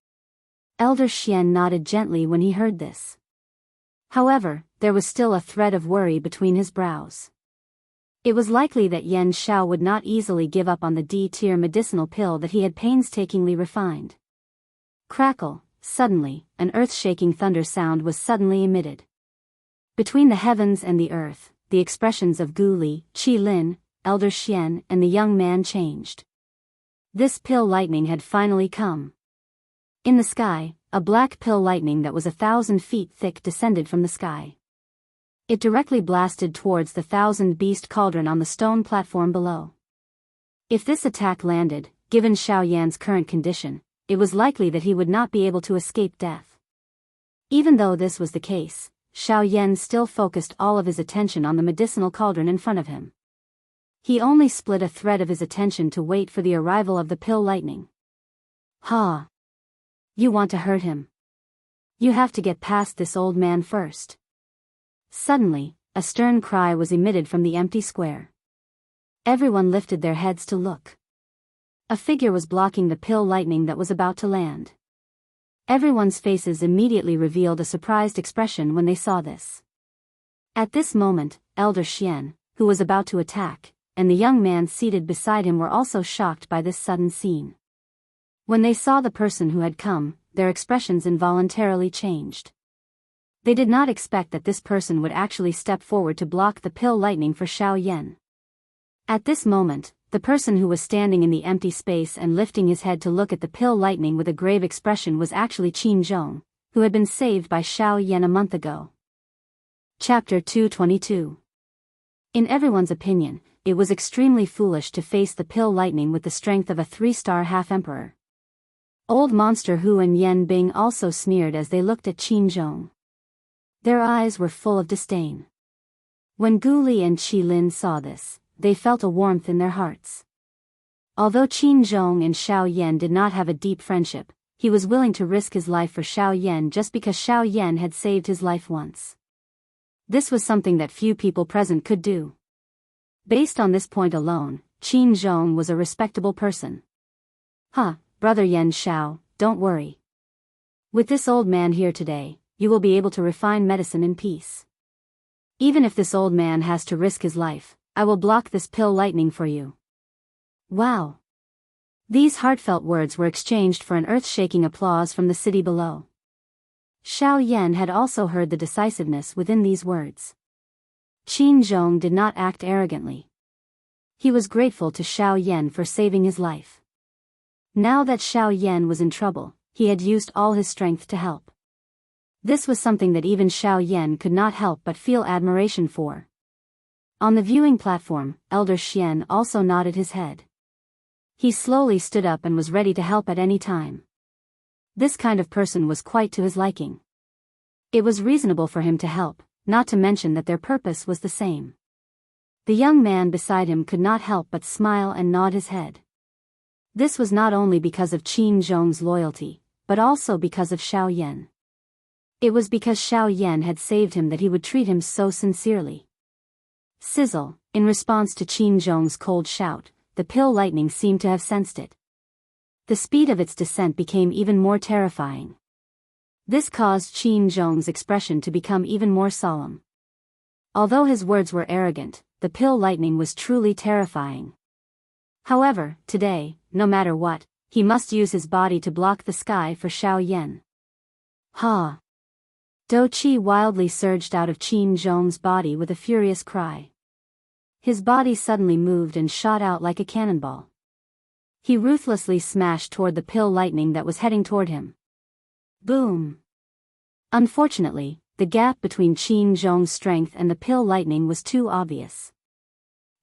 Elder Xian nodded gently when he heard this. However, there was still a thread of worry between his brows. It was likely that Yan Xiao would not easily give up on the D-tier medicinal pill that he had painstakingly refined. Crackle, suddenly, an earth-shaking thunder sound was suddenly emitted. Between the heavens and the earth, the expressions of Guli, Qi Lin, Elder Xian and the young man changed. This pill lightning had finally come. In the sky, a black pill lightning that was 1,000 feet thick descended from the sky. It directly blasted towards the 1,000-beast cauldron on the stone platform below. If this attack landed, given Xiao Yan's current condition, it was likely that he would not be able to escape death. Even though this was the case, Xiao Yan still focused all of his attention on the medicinal cauldron in front of him. He only split a thread of his attention to wait for the arrival of the pill lightning. Ha! You want to hurt him? You have to get past this old man first. Suddenly, a stern cry was emitted from the empty square. Everyone lifted their heads to look. A figure was blocking the pill lightning that was about to land. Everyone's faces immediately revealed a surprised expression when they saw this. At this moment, Elder Xian, who was about to attack, and the young man seated beside him were also shocked by this sudden scene. When they saw the person who had come, their expressions involuntarily changed. They did not expect that this person would actually step forward to block the pill lightning for Xiao Yan. At this moment, the person who was standing in the empty space and lifting his head to look at the pill lightning with a grave expression was actually Qin Zhong, who had been saved by Xiao Yan a month ago. Chapter 222. In everyone's opinion, it was extremely foolish to face the pill lightning with the strength of a 3-star half-emperor. Old monster Hu and Yan Bing also sneered as they looked at Qin Zhong. Their eyes were full of disdain. When Gu Li and Qi Lin saw this, they felt a warmth in their hearts. Although Qin Zhong and Xiao Yan did not have a deep friendship, he was willing to risk his life for Xiao Yan just because Xiao Yan had saved his life once. This was something that few people present could do. Based on this point alone, Qin Zhong was a respectable person. Brother Yan Xiao, don't worry. With this old man here today, you will be able to refine medicine in peace. Even if this old man has to risk his life, I will block this pill lightning for you. Wow! These heartfelt words were exchanged for an earth-shaking applause from the city below. Xiao Yan had also heard the decisiveness within these words. Qin Zhong did not act arrogantly. He was grateful to Xiao Yan for saving his life. Now that Xiao Yan was in trouble, he had used all his strength to help. This was something that even Xiao Yan could not help but feel admiration for. On the viewing platform, Elder Xian also nodded his head. He slowly stood up and was ready to help at any time. This kind of person was quite to his liking. It was reasonable for him to help, not to mention that their purpose was the same. The young man beside him could not help but smile and nod his head. This was not only because of Qin Zhong's loyalty, but also because of Xiao Yan. It was because Xiao Yan had saved him that he would treat him so sincerely. Sizzle, in response to Qin Zhong's cold shout, the pill lightning seemed to have sensed it. The speed of its descent became even more terrifying. This caused Qin Zhong's expression to become even more solemn. Although his words were arrogant, the pill lightning was truly terrifying. However, today, no matter what, he must use his body to block the sky for Xiao Yan. Ha! Do Qi wildly surged out of Qin Zhong's body with a furious cry. His body suddenly moved and shot out like a cannonball. He ruthlessly smashed toward the pill lightning that was heading toward him. Boom! Unfortunately, the gap between Qin Zhong's strength and the pill lightning was too obvious.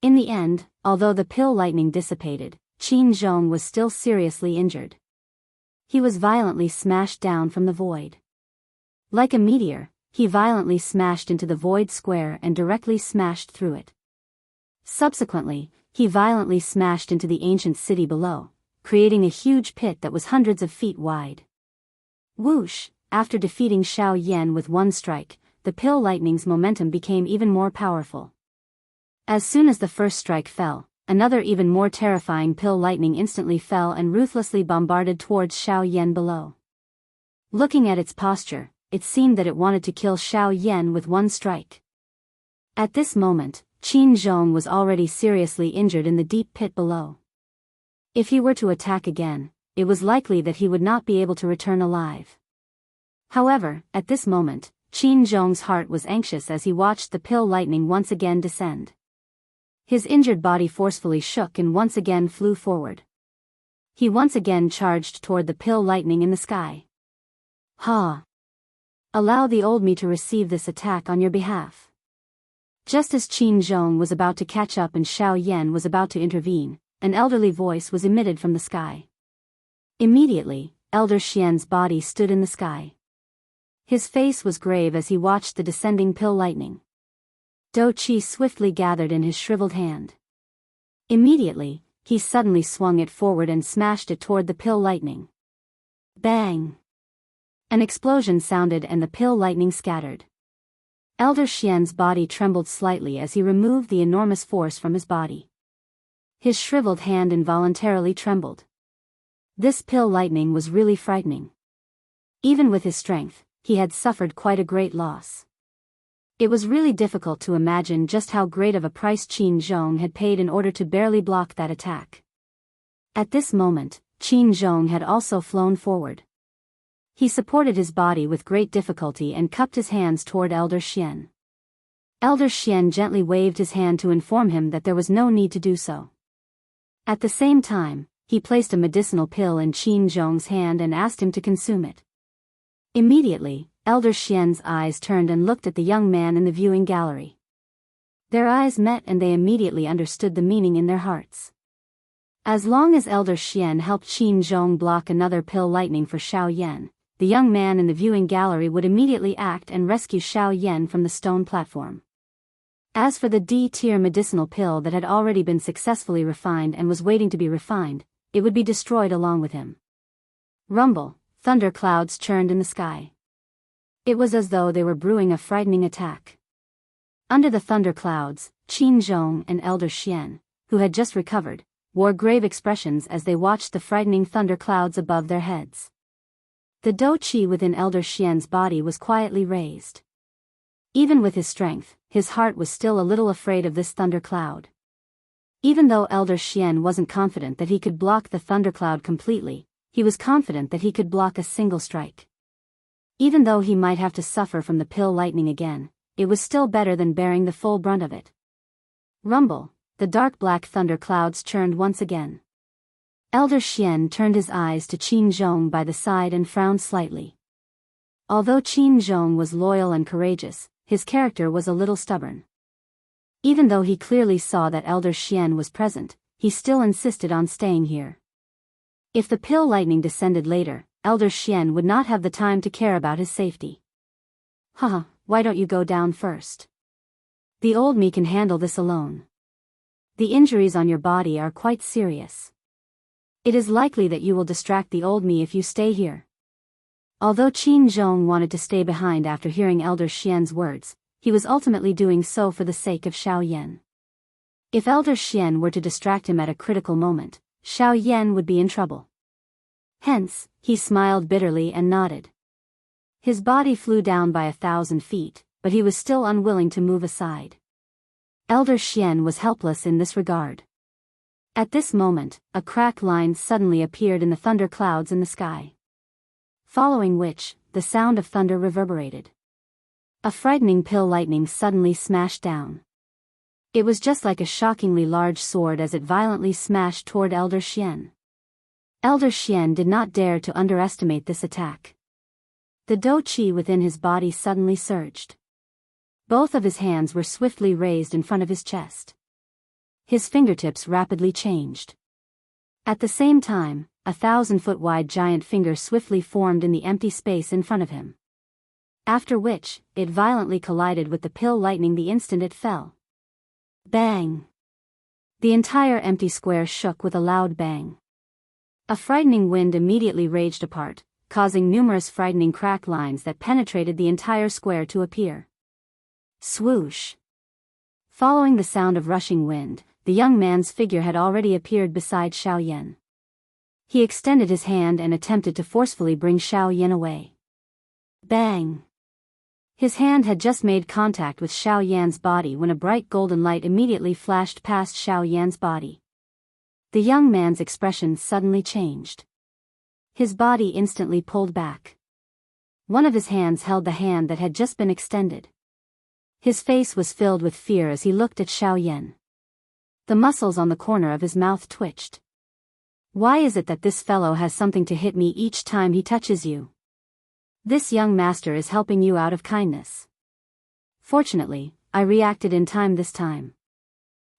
In the end, although the pill lightning dissipated, Qin Zhong was still seriously injured. He was violently smashed down from the void. Like a meteor, he violently smashed into the void square and directly smashed through it. Subsequently, he violently smashed into the ancient city below, creating a huge pit that was hundreds of feet wide. Whoosh! After defeating Xiao Yan with one strike, the pill lightning's momentum became even more powerful. As soon as the first strike fell, another even more terrifying pill lightning instantly fell and ruthlessly bombarded towards Xiao Yan below. Looking at its posture, it seemed that it wanted to kill Xiao Yan with one strike. At this moment, Qin Zhong was already seriously injured in the deep pit below. If he were to attack again, it was likely that he would not be able to return alive. However, at this moment, Qin Zhong's heart was anxious as he watched the pill lightning once again descend. His injured body forcefully shook and once again flew forward. He once again charged toward the pill lightning in the sky. Ha! Allow the old me to receive this attack on your behalf. Just as Qin Zhong was about to catch up and Xiao Yan was about to intervene, an elderly voice was emitted from the sky. Immediately, Elder Xian's body stood in the sky. His face was grave as he watched the descending pill lightning. Do Qi swiftly gathered in his shriveled hand. Immediately, he suddenly swung it forward and smashed it toward the pill lightning. Bang! An explosion sounded and the pill lightning scattered. Elder Xian's body trembled slightly as he removed the enormous force from his body. His shriveled hand involuntarily trembled. This pill lightning was really frightening. Even with his strength, he had suffered quite a great loss. It was really difficult to imagine just how great of a price Qin Zhong had paid in order to barely block that attack. At this moment, Qin Zhong had also flown forward. He supported his body with great difficulty and cupped his hands toward Elder Xian. Elder Xian gently waved his hand to inform him that there was no need to do so. At the same time, he placed a medicinal pill in Qin Zhong's hand and asked him to consume it. Immediately, Elder Xian's eyes turned and looked at the young man in the viewing gallery. Their eyes met and they immediately understood the meaning in their hearts. As long as Elder Xian helped Qin Zhong block another pill lightning for Xiao Yan, the young man in the viewing gallery would immediately act and rescue Xiao Yan from the stone platform. As for the D-tier medicinal pill that had already been successfully refined and was waiting to be refined, it would be destroyed along with him. Rumble, thunder clouds churned in the sky. It was as though they were brewing a frightening attack. Under the thunder clouds, Qin Zhong and Elder Xian, who had just recovered, wore grave expressions as they watched the frightening thunder clouds above their heads. The dou qi within Elder Xian's body was quietly raised. Even with his strength, his heart was still a little afraid of this thunder cloud. Even though Elder Xian wasn't confident that he could block the thundercloud completely, he was confident that he could block a single strike. Even though he might have to suffer from the pill lightning again, it was still better than bearing the full brunt of it. Rumble, the dark black thunder clouds churned once again. Elder Xian turned his eyes to Qin Zhong by the side and frowned slightly. Although Qin Zhong was loyal and courageous, his character was a little stubborn. Even though he clearly saw that Elder Xian was present, he still insisted on staying here. If the pill lightning descended later, Elder Xian would not have the time to care about his safety. Haha, why don't you go down first? The old me can handle this alone. The injuries on your body are quite serious. It is likely that you will distract the old me if you stay here. Although Qin Zhong wanted to stay behind after hearing Elder Xian's words, he was ultimately doing so for the sake of Xiao Yan. If Elder Xian were to distract him at a critical moment, Xiao Yan would be in trouble. Hence, he smiled bitterly and nodded. His body flew down by 1,000 feet, but he was still unwilling to move aside. Elder Xian was helpless in this regard. At this moment, a crack line suddenly appeared in the thunder clouds in the sky. Following which, the sound of thunder reverberated. A frightening pill lightning suddenly smashed down. It was just like a shockingly large sword as it violently smashed toward Elder Xian. Elder Xian did not dare to underestimate this attack. The dou qi within his body suddenly surged. Both of his hands were swiftly raised in front of his chest. His fingertips rapidly changed. At the same time, 1,000-foot-wide giant finger swiftly formed in the empty space in front of him. After which, it violently collided with the pill lightning the instant it fell. Bang! The entire empty square shook with a loud bang. A frightening wind immediately raged apart, causing numerous frightening crack lines that penetrated the entire square to appear. Swoosh! Following the sound of rushing wind, the young man's figure had already appeared beside Xiao Yan. He extended his hand and attempted to forcefully bring Xiao Yan away. Bang! His hand had just made contact with Xiao Yan's body when a bright golden light immediately flashed past Xiao Yan's body. The young man's expression suddenly changed. His body instantly pulled back. One of his hands held the hand that had just been extended. His face was filled with fear as he looked at Xiao Yan. The muscles on the corner of his mouth twitched. Why is it that this fellow has something to hit me each time he touches you? This young master is helping you out of kindness. Fortunately, I reacted in time this time.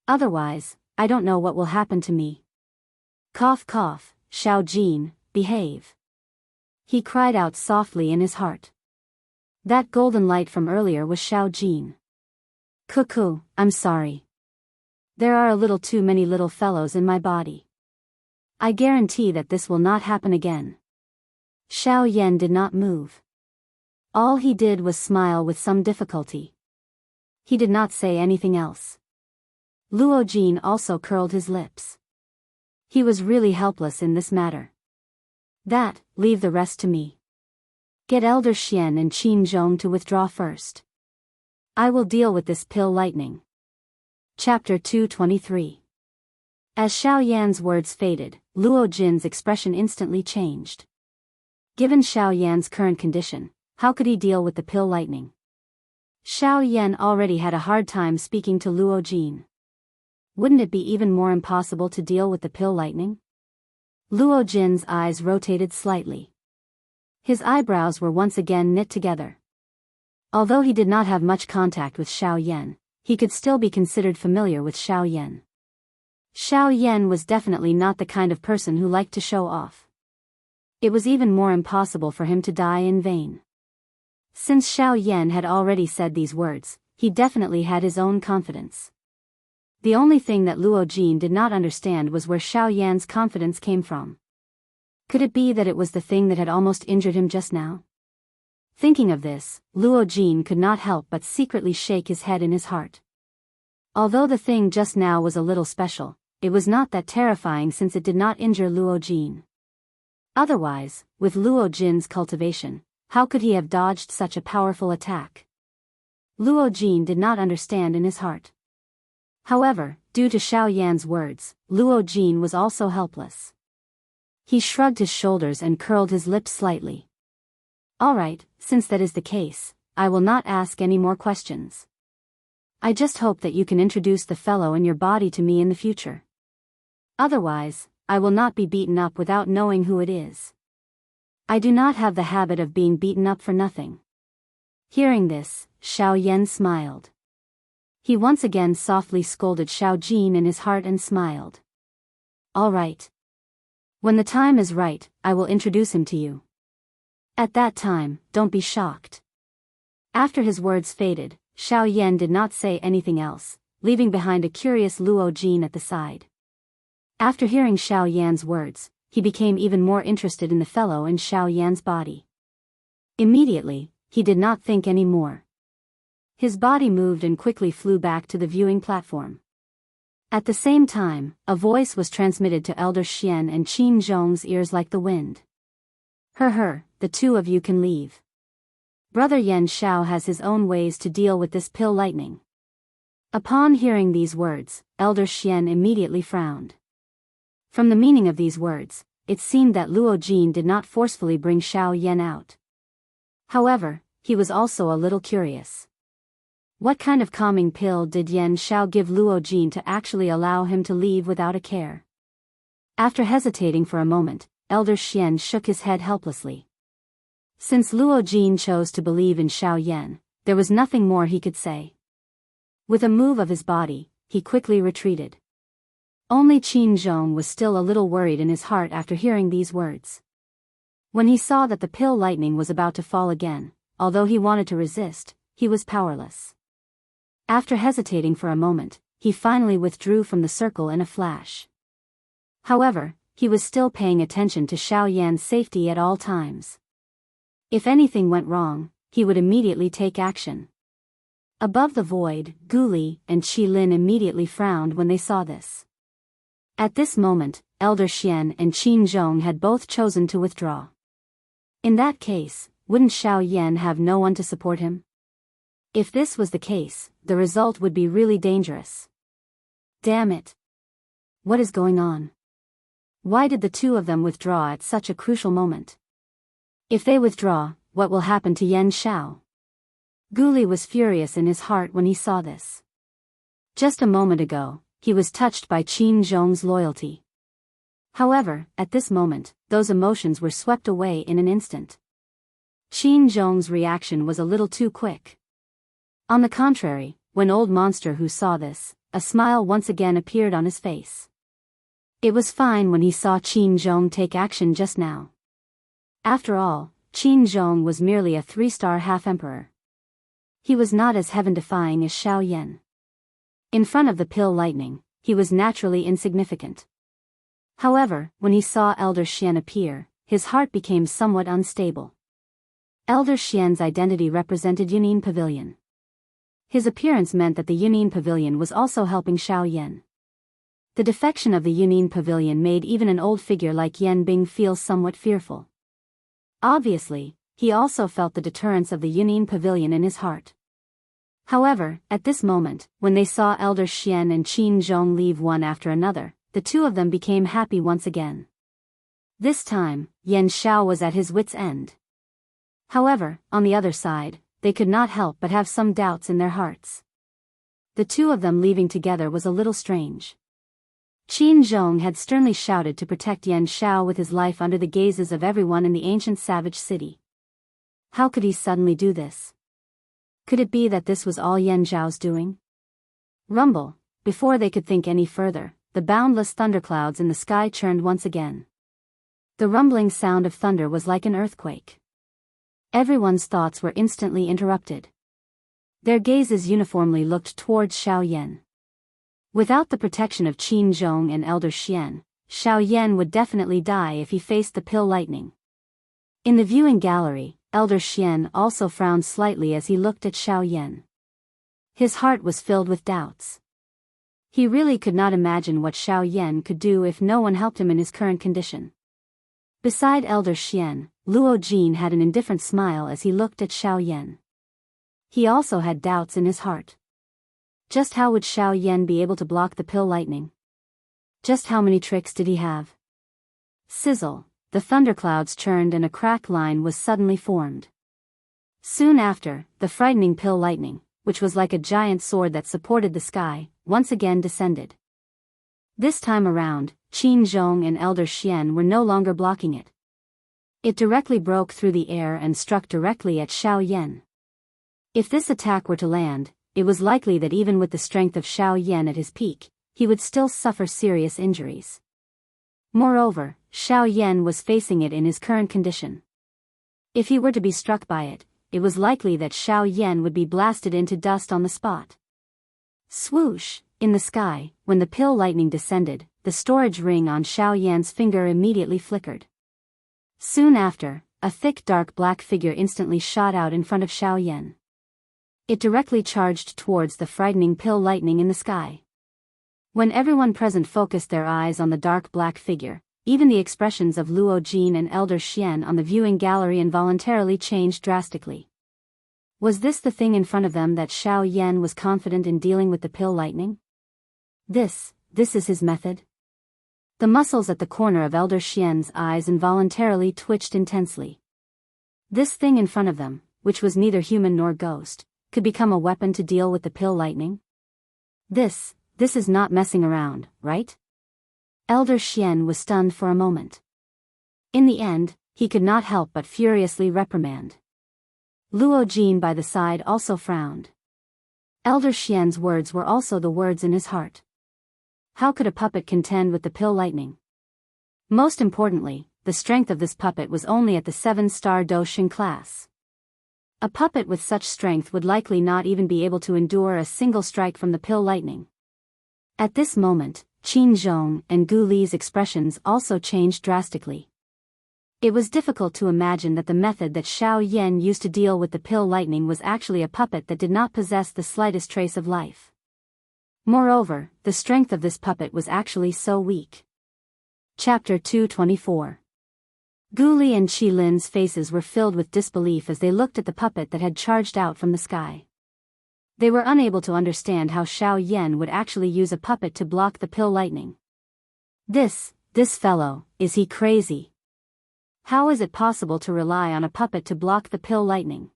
Otherwise, I don't know what will happen to me. Cough cough, Xiao Jin, behave. He cried out softly in his heart. That golden light from earlier was Xiao Jin. Cuckoo, I'm sorry. There are a little too many little fellows in my body. I guarantee that this will not happen again. Xiao Yan did not move. All he did was smile with some difficulty. He did not say anything else. Luo Jin also curled his lips. He was really helpless in this matter. Leave the rest to me. Get Elder Xian and Qin Zhong to withdraw first. I will deal with this pill lightning. Chapter 223. As Xiao Yan's words faded, Luo Jin's expression instantly changed. Given Xiao Yan's current condition, how could he deal with the pill lightning? Xiao Yan already had a hard time speaking to Luo Jin. Wouldn't it be even more impossible to deal with the pill lightning? Luo Jin's eyes rotated slightly. His eyebrows were once again knit together. Although he did not have much contact with Xiao Yan, he could still be considered familiar with Xiao Yan. Xiao Yan was definitely not the kind of person who liked to show off. It was even more impossible for him to die in vain. Since Xiao Yan had already said these words, he definitely had his own confidence. The only thing that Luo Jin did not understand was where Xiao Yan's confidence came from. Could it be that it was the thing that had almost injured him just now? Thinking of this, Luo Jin could not help but secretly shake his head in his heart. Although the thing just now was a little special, it was not that terrifying since it did not injure Luo Jin. Otherwise, with Luo Jin's cultivation, how could he have dodged such a powerful attack? Luo Jin did not understand in his heart. However, due to Xiao Yan's words, Luo Jin was also helpless. He shrugged his shoulders and curled his lips slightly. All right, since that is the case, I will not ask any more questions. I just hope that you can introduce the fellow in your body to me in the future. Otherwise, I will not be beaten up without knowing who it is. I do not have the habit of being beaten up for nothing. Hearing this, Xiao Yan smiled. He once again softly scolded Xiao Jin in his heart and smiled. All right. When the time is right, I will introduce him to you. At that time, don't be shocked. After his words faded, Xiao Yan did not say anything else, leaving behind a curious Luo Jin at the side. After hearing Xiao Yan's words, he became even more interested in the fellow in Xiao Yan's body. Immediately, he did not think any more. His body moved and quickly flew back to the viewing platform. At the same time, a voice was transmitted to Elder Xian and Qin Zhong's ears like the wind. The two of you can leave. Brother Yan Xiao has his own ways to deal with this pill lightning. Upon hearing these words, Elder Xian immediately frowned. From the meaning of these words, it seemed that Luo Jin did not forcefully bring Xiao Yan out. However, he was also a little curious. What kind of calming pill did Yan Xiao give Luo Jin to actually allow him to leave without a care? After hesitating for a moment, Elder Xian shook his head helplessly. Since Luo Jin chose to believe in Xiao Yan, there was nothing more he could say. With a move of his body, he quickly retreated. Only Qin Zhong was still a little worried in his heart after hearing these words. When he saw that the pill lightning was about to fall again, although he wanted to resist, he was powerless. After hesitating for a moment, he finally withdrew from the circle in a flash. However, he was still paying attention to Xiao Yan's safety at all times. If anything went wrong, he would immediately take action. Above the void, Gu Li and Qi Lin immediately frowned when they saw this. At this moment, Elder Xian and Qin Zhong had both chosen to withdraw. In that case, wouldn't Xiao Yan have no one to support him? If this was the case, the result would be really dangerous. Damn it! What is going on? Why did the two of them withdraw at such a crucial moment? If they withdraw, what will happen to Yan Xiao? Gu Li was furious in his heart when he saw this. Just a moment ago, he was touched by Qin Zhong's loyalty. However, at this moment, those emotions were swept away in an instant. Qin Zhong's reaction was a little too quick. On the contrary, when Old Monster Who saw this, a smile once again appeared on his face. It was fine when he saw Qin Zhong take action just now. After all, Qin Zhong was merely a 3-star half-emperor. He was not as heaven-defying as Xiao Yan. In front of the pill lightning, he was naturally insignificant. However, when he saw Elder Xian appear, his heart became somewhat unstable. Elder Xian's identity represented Yunin Pavilion. His appearance meant that the Yunin Pavilion was also helping Xiao Yan. The defection of the Yunin Pavilion made even an old figure like Yan Bing feel somewhat fearful. Obviously, he also felt the deterrence of the Yunin pavilion in his heart. However, at this moment, when they saw Elder Xian and Qin Zhong leave one after another, the two of them became happy once again. This time, Yan Xiao was at his wit's end. However, on the other side, they could not help but have some doubts in their hearts. The two of them leaving together was a little strange. Qin Zhong had sternly shouted to protect Yan Xiao with his life under the gazes of everyone in the ancient savage city. How could he suddenly do this? Could it be that this was all Yan Zhao's doing? Rumble! Before they could think any further, the boundless thunderclouds in the sky churned once again. The rumbling sound of thunder was like an earthquake. Everyone's thoughts were instantly interrupted. Their gazes uniformly looked towards Xiao Yan. Without the protection of Qin Zhong and Elder Xian, Xiao Yan would definitely die if he faced the pill lightning. In the viewing gallery, Elder Xian also frowned slightly as he looked at Xiao Yan. His heart was filled with doubts. He really could not imagine what Xiao Yan could do if no one helped him in his current condition. Beside Elder Xian, Luo Jin had an indifferent smile as he looked at Xiao Yan. He also had doubts in his heart. Just how would Xiao Yan be able to block the pill lightning? Just how many tricks did he have? Sizzle! The thunderclouds churned and a crack line was suddenly formed. Soon after, the frightening pill lightning, which was like a giant sword that supported the sky, once again descended. This time around, Qin Zhong and Elder Xian were no longer blocking it. It directly broke through the air and struck directly at Xiao Yan. If this attack were to land, it was likely that even with the strength of Xiao Yan at his peak, he would still suffer serious injuries. Moreover, Xiao Yan was facing it in his current condition. If he were to be struck by it, it was likely that Xiao Yan would be blasted into dust on the spot. Swoosh! In the sky, when the pill lightning descended, the storage ring on Xiao Yan's finger immediately flickered. Soon after, a thick dark black figure instantly shot out in front of Xiao Yan. It directly charged towards the frightening pill lightning in the sky. When everyone present focused their eyes on the dark black figure, even the expressions of Luo Jin and Elder Xian on the viewing gallery involuntarily changed drastically. Was this the thing in front of them that Xiao Yan was confident in dealing with the pill lightning? This is his method? The muscles at the corner of Elder Xian's eyes involuntarily twitched intensely. This thing in front of them, which was neither human nor ghost, could become a weapon to deal with the pill lightning? This is not messing around, right? Elder Xian was stunned for a moment. In the end, he could not help but furiously reprimand. Luo Jin by the side also frowned. Elder Xian's words were also the words in his heart. How could a puppet contend with the pill lightning? Most importantly, the strength of this puppet was only at the 7-star Doshin class. A puppet with such strength would likely not even be able to endure a single strike from the pill lightning. At this moment, Qin Zhong and Gu Li's expressions also changed drastically. It was difficult to imagine that the method that Xiao Yan used to deal with the pill lightning was actually a puppet that did not possess the slightest trace of life. Moreover, the strength of this puppet was actually so weak. Chapter 224. Gu Li and Qi Lin's faces were filled with disbelief as they looked at the puppet that had charged out from the sky. They were unable to understand how Xiao Yan would actually use a puppet to block the pill lightning. This fellow, is he crazy? How is it possible to rely on a puppet to block the pill lightning?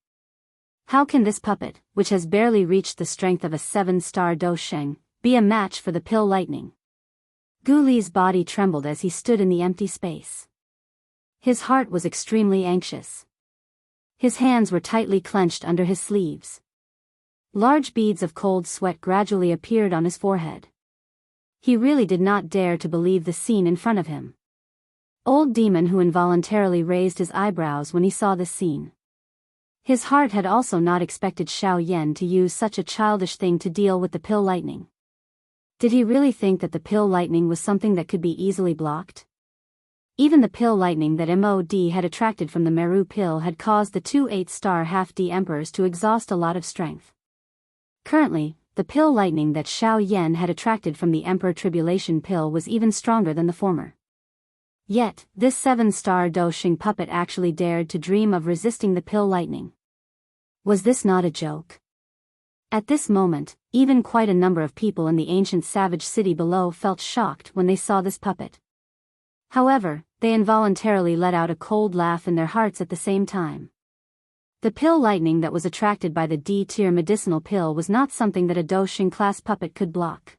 How can this puppet, which has barely reached the strength of a 7-star Dosheng, be a match for the pill lightning? Gu Li's body trembled as he stood in the empty space. His heart was extremely anxious. His hands were tightly clenched under his sleeves. Large beads of cold sweat gradually appeared on his forehead. He really did not dare to believe the scene in front of him. Old demon who involuntarily raised his eyebrows when he saw this scene. His heart had also not expected Xiao Yan to use such a childish thing to deal with the pill lightning. Did he really think that the pill lightning was something that could be easily blocked? Even the pill lightning that Mod had attracted from the Meru pill had caused the two 8-star half-D emperors to exhaust a lot of strength. Currently, the pill lightning that Xiao Yan had attracted from the Emperor Tribulation pill was even stronger than the former. Yet, this 7-star Doshing puppet actually dared to dream of resisting the pill lightning. Was this not a joke? At this moment, even quite a number of people in the ancient savage city below felt shocked when they saw this puppet. However, they involuntarily let out a cold laugh in their hearts at the same time. The pill lightning that was attracted by the D-tier medicinal pill was not something that a Doshing class puppet could block.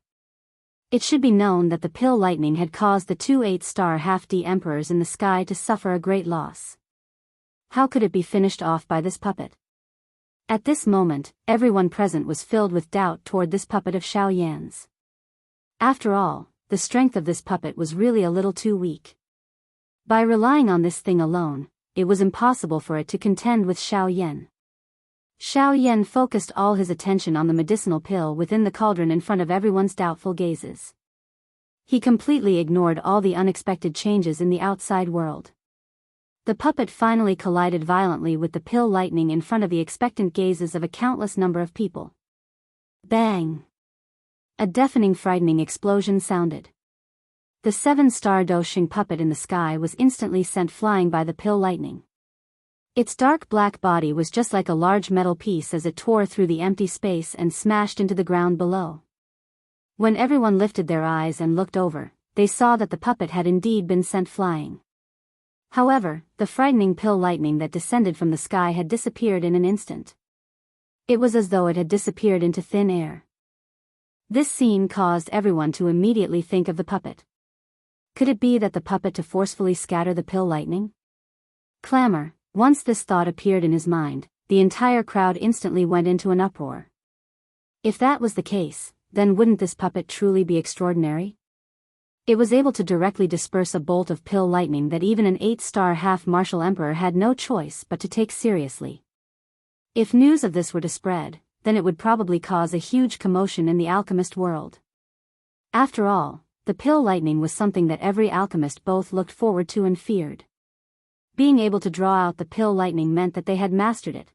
It should be known that the pill lightning had caused the 2 8-star half-D emperors in the sky to suffer a great loss. How could it be finished off by this puppet? At this moment, everyone present was filled with doubt toward this puppet of Xiao Yan's. After all, the strength of this puppet was really a little too weak. By relying on this thing alone, it was impossible for it to contend with Xiao Yan. Xiao Yan focused all his attention on the medicinal pill within the cauldron in front of everyone's doubtful gazes. He completely ignored all the unexpected changes in the outside world. The puppet finally collided violently with the pill lightning in front of the expectant gazes of a countless number of people. Bang! A deafening, frightening explosion sounded. The 7-star Doshing puppet in the sky was instantly sent flying by the pill lightning. Its dark black body was just like a large metal piece as it tore through the empty space and smashed into the ground below. When everyone lifted their eyes and looked over, they saw that the puppet had indeed been sent flying. However, the frightening pill lightning that descended from the sky had disappeared in an instant. It was as though it had disappeared into thin air. This scene caused everyone to immediately think of the puppet. Could it be that the puppet to forcefully scatter the pill lightning? Clamor. Once this thought appeared in his mind, the entire crowd instantly went into an uproar. If that was the case, then wouldn't this puppet truly be extraordinary? It was able to directly disperse a bolt of pill lightning that even an 8-star half-martial emperor had no choice but to take seriously. If news of this were to spread, then it would probably cause a huge commotion in the alchemist world. After all, the pill lightning was something that every alchemist both looked forward to and feared. Being able to draw out the pill lightning meant that they had mastered it.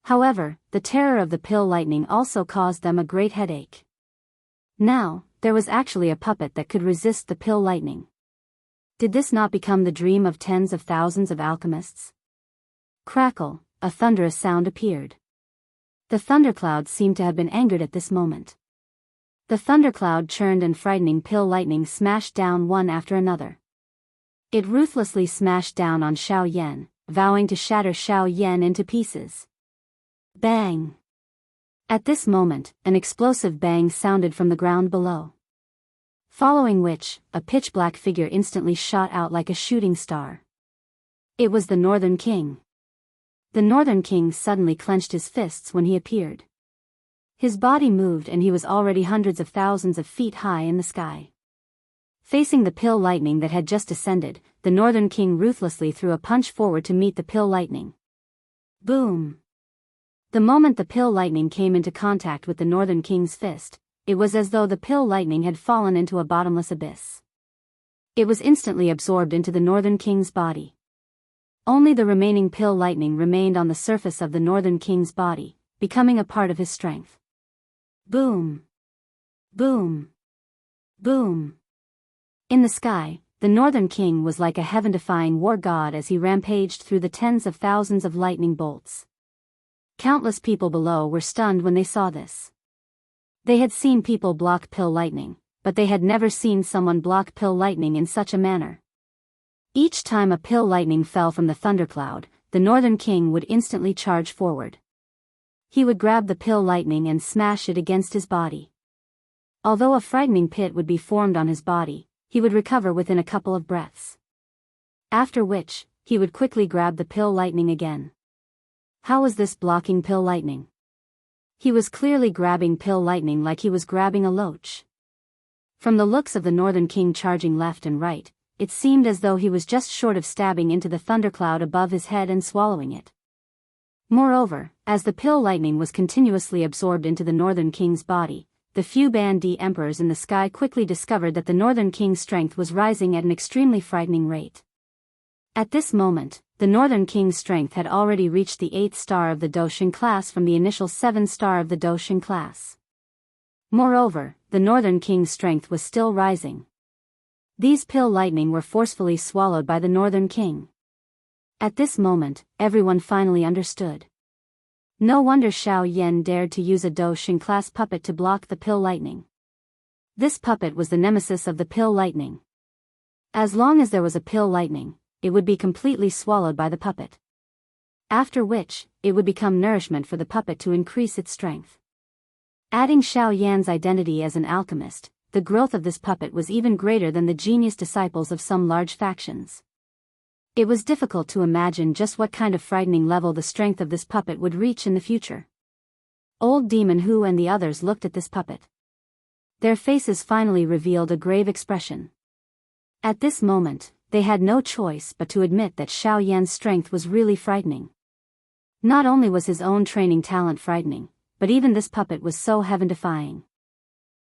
However, the terror of the pill lightning also caused them a great headache. Now, there was actually a puppet that could resist the pill lightning. Did this not become the dream of tens of thousands of alchemists? Crackle, a thunderous sound appeared. The thundercloud seemed to have been angered at this moment. The thundercloud churned and frightening pill lightning smashed down one after another. It ruthlessly smashed down on Xiao Yan, vowing to shatter Xiao Yan into pieces. Bang! At this moment, an explosive bang sounded from the ground below. Following which, a pitch-black figure instantly shot out like a shooting star. It was the Northern King. The Northern King suddenly clenched his fists when he appeared. His body moved and he was already hundreds of thousands of feet high in the sky. Facing the pill lightning that had just descended, the Northern King ruthlessly threw a punch forward to meet the pill lightning. Boom! The moment the pill lightning came into contact with the Northern King's fist, it was as though the pill lightning had fallen into a bottomless abyss. It was instantly absorbed into the Northern King's body. Only the remaining pill lightning remained on the surface of the Northern King's body, becoming a part of his strength. Boom! Boom! Boom! In the sky, the Northern King was like a heaven-defying war god as he rampaged through the tens of thousands of lightning bolts. Countless people below were stunned when they saw this. They had seen people block pill lightning, but they had never seen someone block pill lightning in such a manner. Each time a pill lightning fell from the thundercloud, the Northern King would instantly charge forward. He would grab the pill lightning and smash it against his body. Although a frightening pit would be formed on his body, he would recover within a couple of breaths. After which, he would quickly grab the pill lightning again. How was this blocking pill lightning? He was clearly grabbing pill lightning like he was grabbing a loach. From the looks of the Northern King charging left and right, it seemed as though he was just short of stabbing into the thundercloud above his head and swallowing it. Moreover, as the pill lightning was continuously absorbed into the Northern King's body, the few Band-D emperors in the sky quickly discovered that the Northern King's strength was rising at an extremely frightening rate. At this moment, the Northern King's strength had already reached the 8th star of the Doshing class from the initial 7-star of the Doshing class. Moreover, the Northern King's strength was still rising. These pill lightning were forcefully swallowed by the Northern King. At this moment, everyone finally understood. No wonder Xiao Yan dared to use a Do Shin class puppet to block the pill lightning. This puppet was the nemesis of the pill lightning. As long as there was a pill lightning, it would be completely swallowed by the puppet. After which, it would become nourishment for the puppet to increase its strength. Adding Xiao Yan's identity as an alchemist, the growth of this puppet was even greater than the genius disciples of some large factions. It was difficult to imagine just what kind of frightening level the strength of this puppet would reach in the future. Old Demon Hu and the others looked at this puppet. Their faces finally revealed a grave expression. At this moment, they had no choice but to admit that Xiao Yan's strength was really frightening. Not only was his own training talent frightening, but even this puppet was so heaven-defying.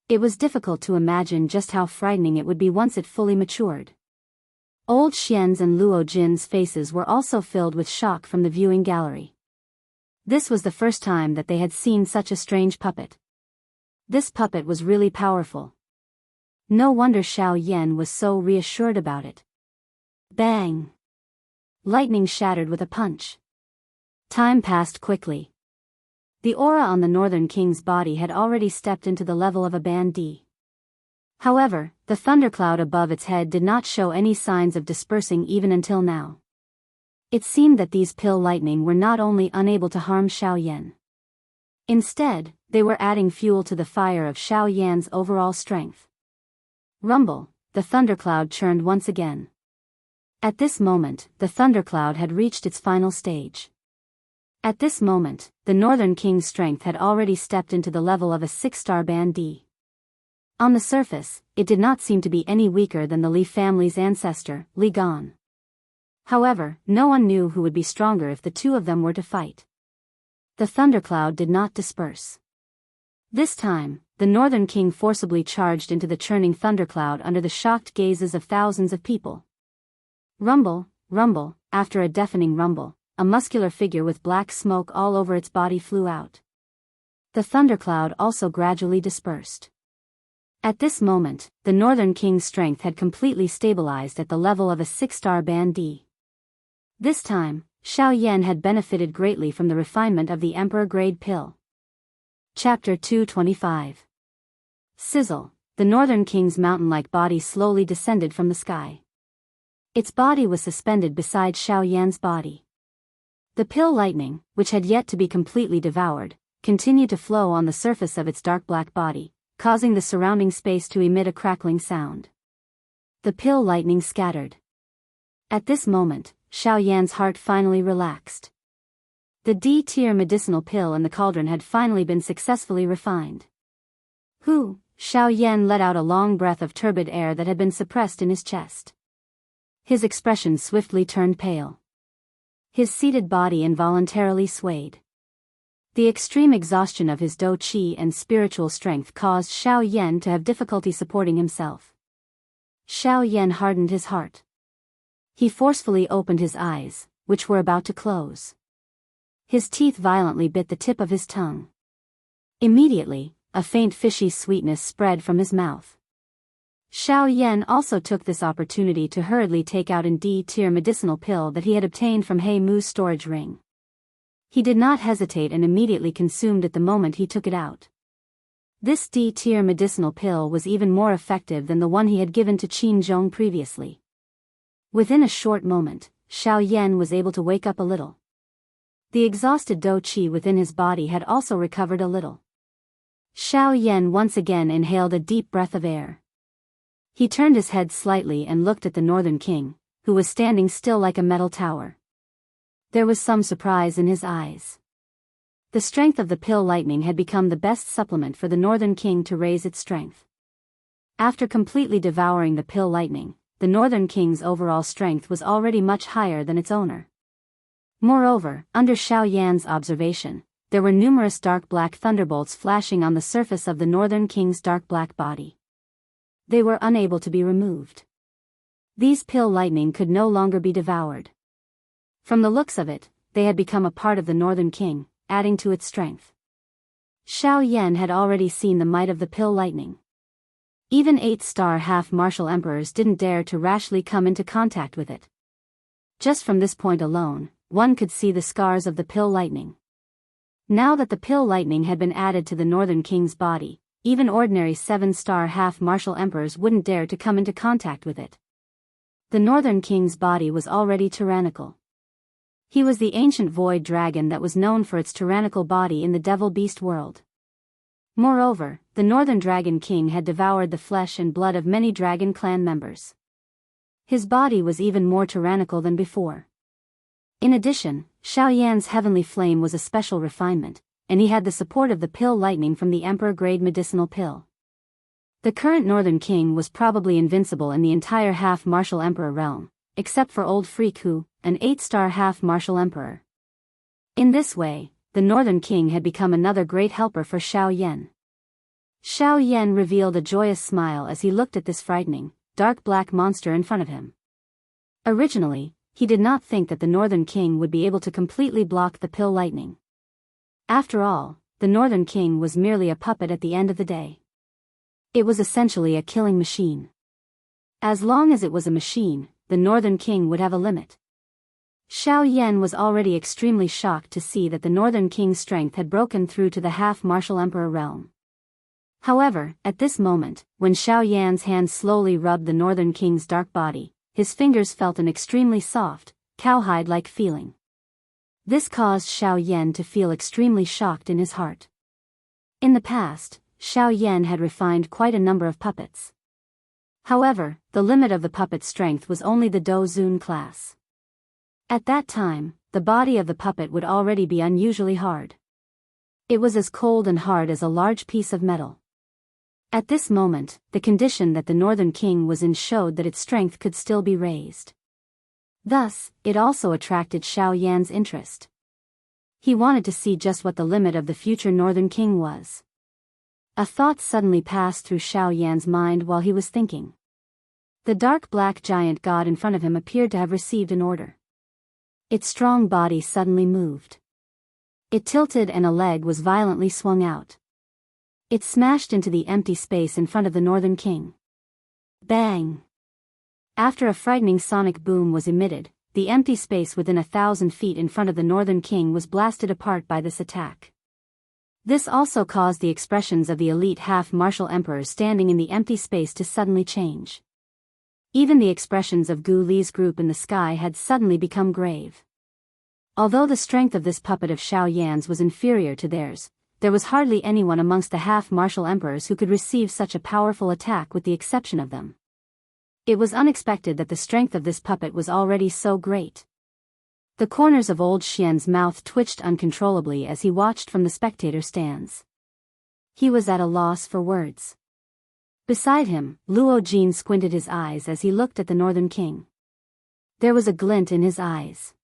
It was difficult to imagine just how frightening it would be once it fully matured. Old Xian's and Luo Jin's faces were also filled with shock from the viewing gallery. This was the first time that they had seen such a strange puppet. This puppet was really powerful. No wonder Xiao Yan was so reassured about it. Bang! Lightning shattered with a punch. Time passed quickly. The aura on the Northern King's body had already stepped into the level of a band D. However, the thundercloud above its head did not show any signs of dispersing even until now. It seemed that these pill lightning were not only unable to harm Xiao Yan. Instead, they were adding fuel to the fire of Xiao Yan's overall strength. Rumble, the thundercloud churned once again. At this moment, the thundercloud had reached its final stage. At this moment, the Northern King's strength had already stepped into the level of a 6-star band D. On the surface, it did not seem to be any weaker than the Li family's ancestor, Li Gan. However, no one knew who would be stronger if the two of them were to fight. The thundercloud did not disperse. This time, the Northern King forcibly charged into the churning thundercloud under the shocked gazes of thousands of people. Rumble, rumble, after a deafening rumble, a muscular figure with black smoke all over its body flew out. The thundercloud also gradually dispersed. At this moment, the Northern King's strength had completely stabilized at the level of a 6-star band D. This time, Xiao Yan had benefited greatly from the refinement of the Emperor-grade pill. Chapter 225. Sizzle, the Northern King's mountain-like body slowly descended from the sky. Its body was suspended beside Xiao Yan's body. The pill lightning, which had yet to be completely devoured, continued to flow on the surface of its dark black body, causing the surrounding space to emit a crackling sound. The pill lightning scattered. At this moment, Xiao Yan's heart finally relaxed. The D-tier medicinal pill in the cauldron had finally been successfully refined. Xiao Yan let out a long breath of turbid air that had been suppressed in his chest. His expression swiftly turned pale. His seated body involuntarily swayed. The extreme exhaustion of his Do Qi and spiritual strength caused Xiao Yan to have difficulty supporting himself. Xiao Yan hardened his heart. He forcefully opened his eyes, which were about to close. His teeth violently bit the tip of his tongue. Immediately, a faint fishy sweetness spread from his mouth. Xiao Yan also took this opportunity to hurriedly take out an D-tier medicinal pill that he had obtained from He Mu's storage ring. He did not hesitate and immediately consumed it the moment he took it out. This D-tier medicinal pill was even more effective than the one he had given to Qin Zhong previously. Within a short moment, Xiao Yan was able to wake up a little. The exhausted Do Qi within his body had also recovered a little. Xiao Yan once again inhaled a deep breath of air. He turned his head slightly and looked at the Northern King, who was standing still like a metal tower. There was some surprise in his eyes. The strength of the pill lightning had become the best supplement for the Northern King to raise its strength. After completely devouring the pill lightning, the Northern King's overall strength was already much higher than its owner. Moreover, under Xiao Yan's observation, there were numerous dark black thunderbolts flashing on the surface of the Northern King's dark black body. They were unable to be removed. These pill lightning could no longer be devoured. From the looks of it, they had become a part of the Northern King, adding to its strength. Xiao Yan had already seen the might of the pill lightning. Even 8-star half-martial emperors didn't dare to rashly come into contact with it. Just from this point alone, one could see the scars of the pill lightning. Now that the pill lightning had been added to the Northern King's body, even ordinary 7-star half-martial emperors wouldn't dare to come into contact with it. The Northern King's body was already tyrannical. He was the ancient void dragon that was known for its tyrannical body in the devil-beast world. Moreover, the Northern Dragon King had devoured the flesh and blood of many dragon clan members. His body was even more tyrannical than before. In addition, Xiao Yan's heavenly flame was a special refinement, and he had the support of the pill lightning from the emperor-grade medicinal pill. The current Northern King was probably invincible in the entire half-martial emperor realm, except for old Freak Hu, an 8-star half-martial emperor. In this way, the Northern King had become another great helper for Xiao Yan. Xiao Yan revealed a joyous smile as he looked at this frightening, dark black monster in front of him. Originally, he did not think that the Northern King would be able to completely block the pill lightning. After all, the Northern King was merely a puppet at the end of the day. It was essentially a killing machine. As long as it was a machine, the Northern King would have a limit. Xiao Yan was already extremely shocked to see that the Northern King's strength had broken through to the half-martial emperor realm. However, at this moment, when Xiao Yan's hand slowly rubbed the Northern King's dark body, his fingers felt an extremely soft, cowhide-like feeling. This caused Xiao Yan to feel extremely shocked in his heart. In the past, Xiao Yan had refined quite a number of puppets. However, the limit of the puppet's strength was only the Dozun class. At that time, the body of the puppet would already be unusually hard. It was as cold and hard as a large piece of metal. At this moment, the condition that the Northern King was in showed that its strength could still be raised. Thus, it also attracted Xiao Yan's interest. He wanted to see just what the limit of the future Northern King was. A thought suddenly passed through Xiao Yan's mind while he was thinking. The dark black giant god in front of him appeared to have received an order. Its strong body suddenly moved. It tilted and a leg was violently swung out. It smashed into the empty space in front of the Northern King. Bang! After a frightening sonic boom was emitted, the empty space within 1,000 feet in front of the Northern King was blasted apart by this attack. This also caused the expressions of the elite half-martial emperors standing in the empty space to suddenly change. Even the expressions of Gu Li's group in the sky had suddenly become grave. Although the strength of this puppet of Xiao Yan's was inferior to theirs, there was hardly anyone amongst the half-martial emperors who could receive such a powerful attack with the exception of them. It was unexpected that the strength of this puppet was already so great. The corners of old Xian's mouth twitched uncontrollably as he watched from the spectator stands. He was at a loss for words. Beside him, Luo Jin squinted his eyes as he looked at the Northern King. There was a glint in his eyes.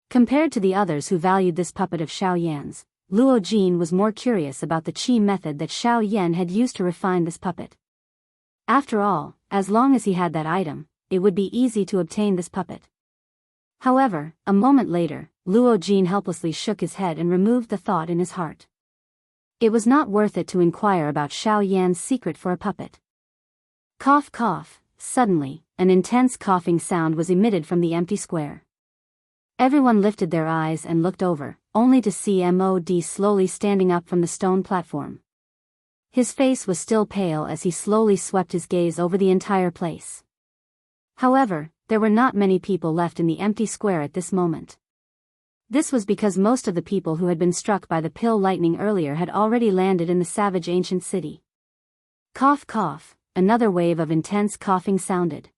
Compared to the others who valued this puppet of Xiao Yan's, Luo Jin was more curious about the qi method that Xiao Yan had used to refine this puppet. After all, as long as he had that item, it would be easy to obtain this puppet. However, a moment later, Luo Jin helplessly shook his head and removed the thought in his heart. It was not worth it to inquire about Xiao Yan's secret for a puppet. Cough cough, suddenly, an intense coughing sound was emitted from the empty square. Everyone lifted their eyes and looked over, only to see Mod slowly standing up from the stone platform. His face was still pale as he slowly swept his gaze over the entire place. However, there were not many people left in the empty square at this moment. This was because most of the people who had been struck by the pill lightning earlier had already landed in the savage ancient city. Cough cough, another wave of intense coughing sounded.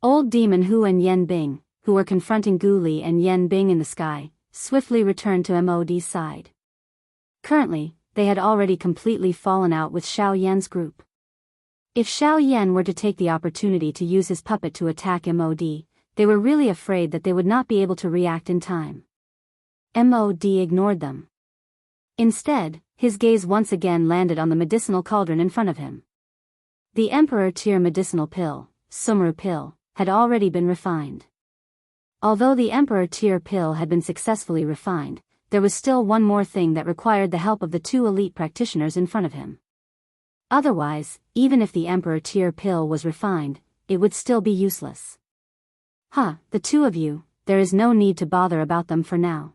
Old Demon Hu and Yen Bing, who were confronting Gu Li and Yen Bing in the sky, swiftly returned to Mod's side. Currently, they had already completely fallen out with Xiao Yan's group. If Xiao Yan were to take the opportunity to use his puppet to attack Mod, they were really afraid that they would not be able to react in time. Mod ignored them. Instead, his gaze once again landed on the medicinal cauldron in front of him. The Emperor Tier medicinal pill, Sumru pill, had already been refined. Although the Emperor Tier pill had been successfully refined, there was still one more thing that required the help of the two elite practitioners in front of him. Otherwise, even if the Emperor Tear pill was refined, it would still be useless. The two of you, there is no need to bother about them for now.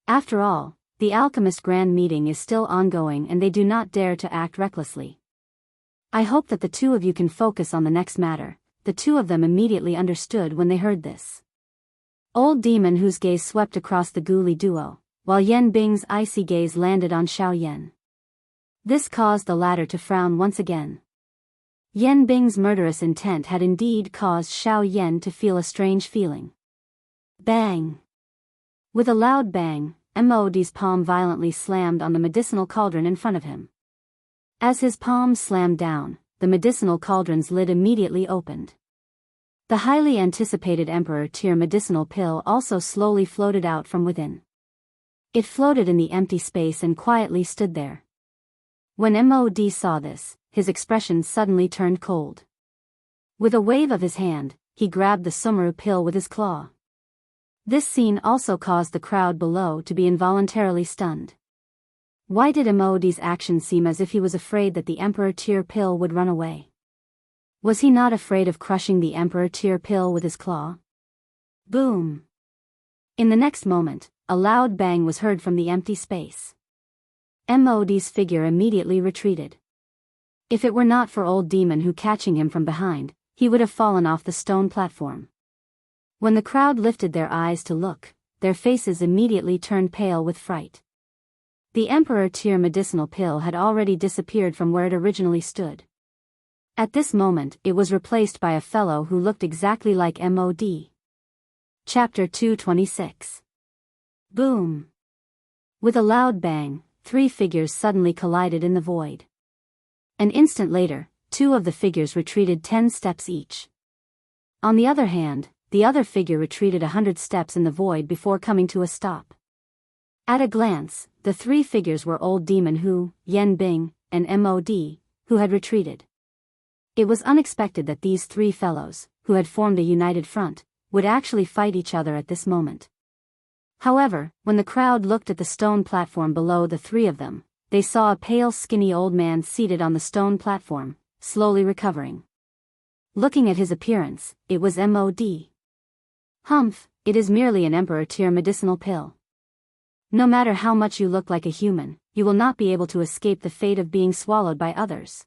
After all, the alchemist grand meeting is still ongoing and they do not dare to act recklessly. I hope that the two of you can focus on the next matter. The two of them immediately understood when they heard this. Old Demon whose gaze swept across the ghouly duo, while Yan Bing's icy gaze landed on Xiao Yan. This caused the latter to frown once again. Yan Bing's murderous intent had indeed caused Xiao Yan to feel a strange feeling. Bang! With a loud bang, Mod's palm violently slammed on the medicinal cauldron in front of him. As his palm slammed down, the medicinal cauldron's lid immediately opened. The highly anticipated Emperor Tear medicinal pill also slowly floated out from within. It floated in the empty space and quietly stood there. When Mod saw this, his expression suddenly turned cold. With a wave of his hand, he grabbed the Sumeru pill with his claw. This scene also caused the crowd below to be involuntarily stunned. Why did Mod's action seem as if he was afraid that the Emperor Tear pill would run away? Was he not afraid of crushing the Emperor Tear pill with his claw? Boom! In the next moment, a loud bang was heard from the empty space. Mod's figure immediately retreated. If it were not for Old Demon who catching him from behind, he would have fallen off the stone platform. When the crowd lifted their eyes to look, their faces immediately turned pale with fright. The Emperor Tear medicinal pill had already disappeared from where it originally stood. At this moment, it was replaced by a fellow who looked exactly like Mod. Chapter 226. Boom! With a loud bang, three figures suddenly collided in the void. An instant later, two of the figures retreated 10 steps each. On the other hand, the other figure retreated 100 steps in the void before coming to a stop. At a glance, the three figures were Old Demon Hu, Yan Bing, and Mod, who had retreated. It was unexpected that these three fellows, who had formed a united front, would actually fight each other at this moment. However, when the crowd looked at the stone platform below the three of them, they saw a pale skinny old man seated on the stone platform, slowly recovering. Looking at his appearance, it was Mod. Humph, it is merely an Emperor Tear medicinal pill. No matter how much you look like a human, you will not be able to escape the fate of being swallowed by others.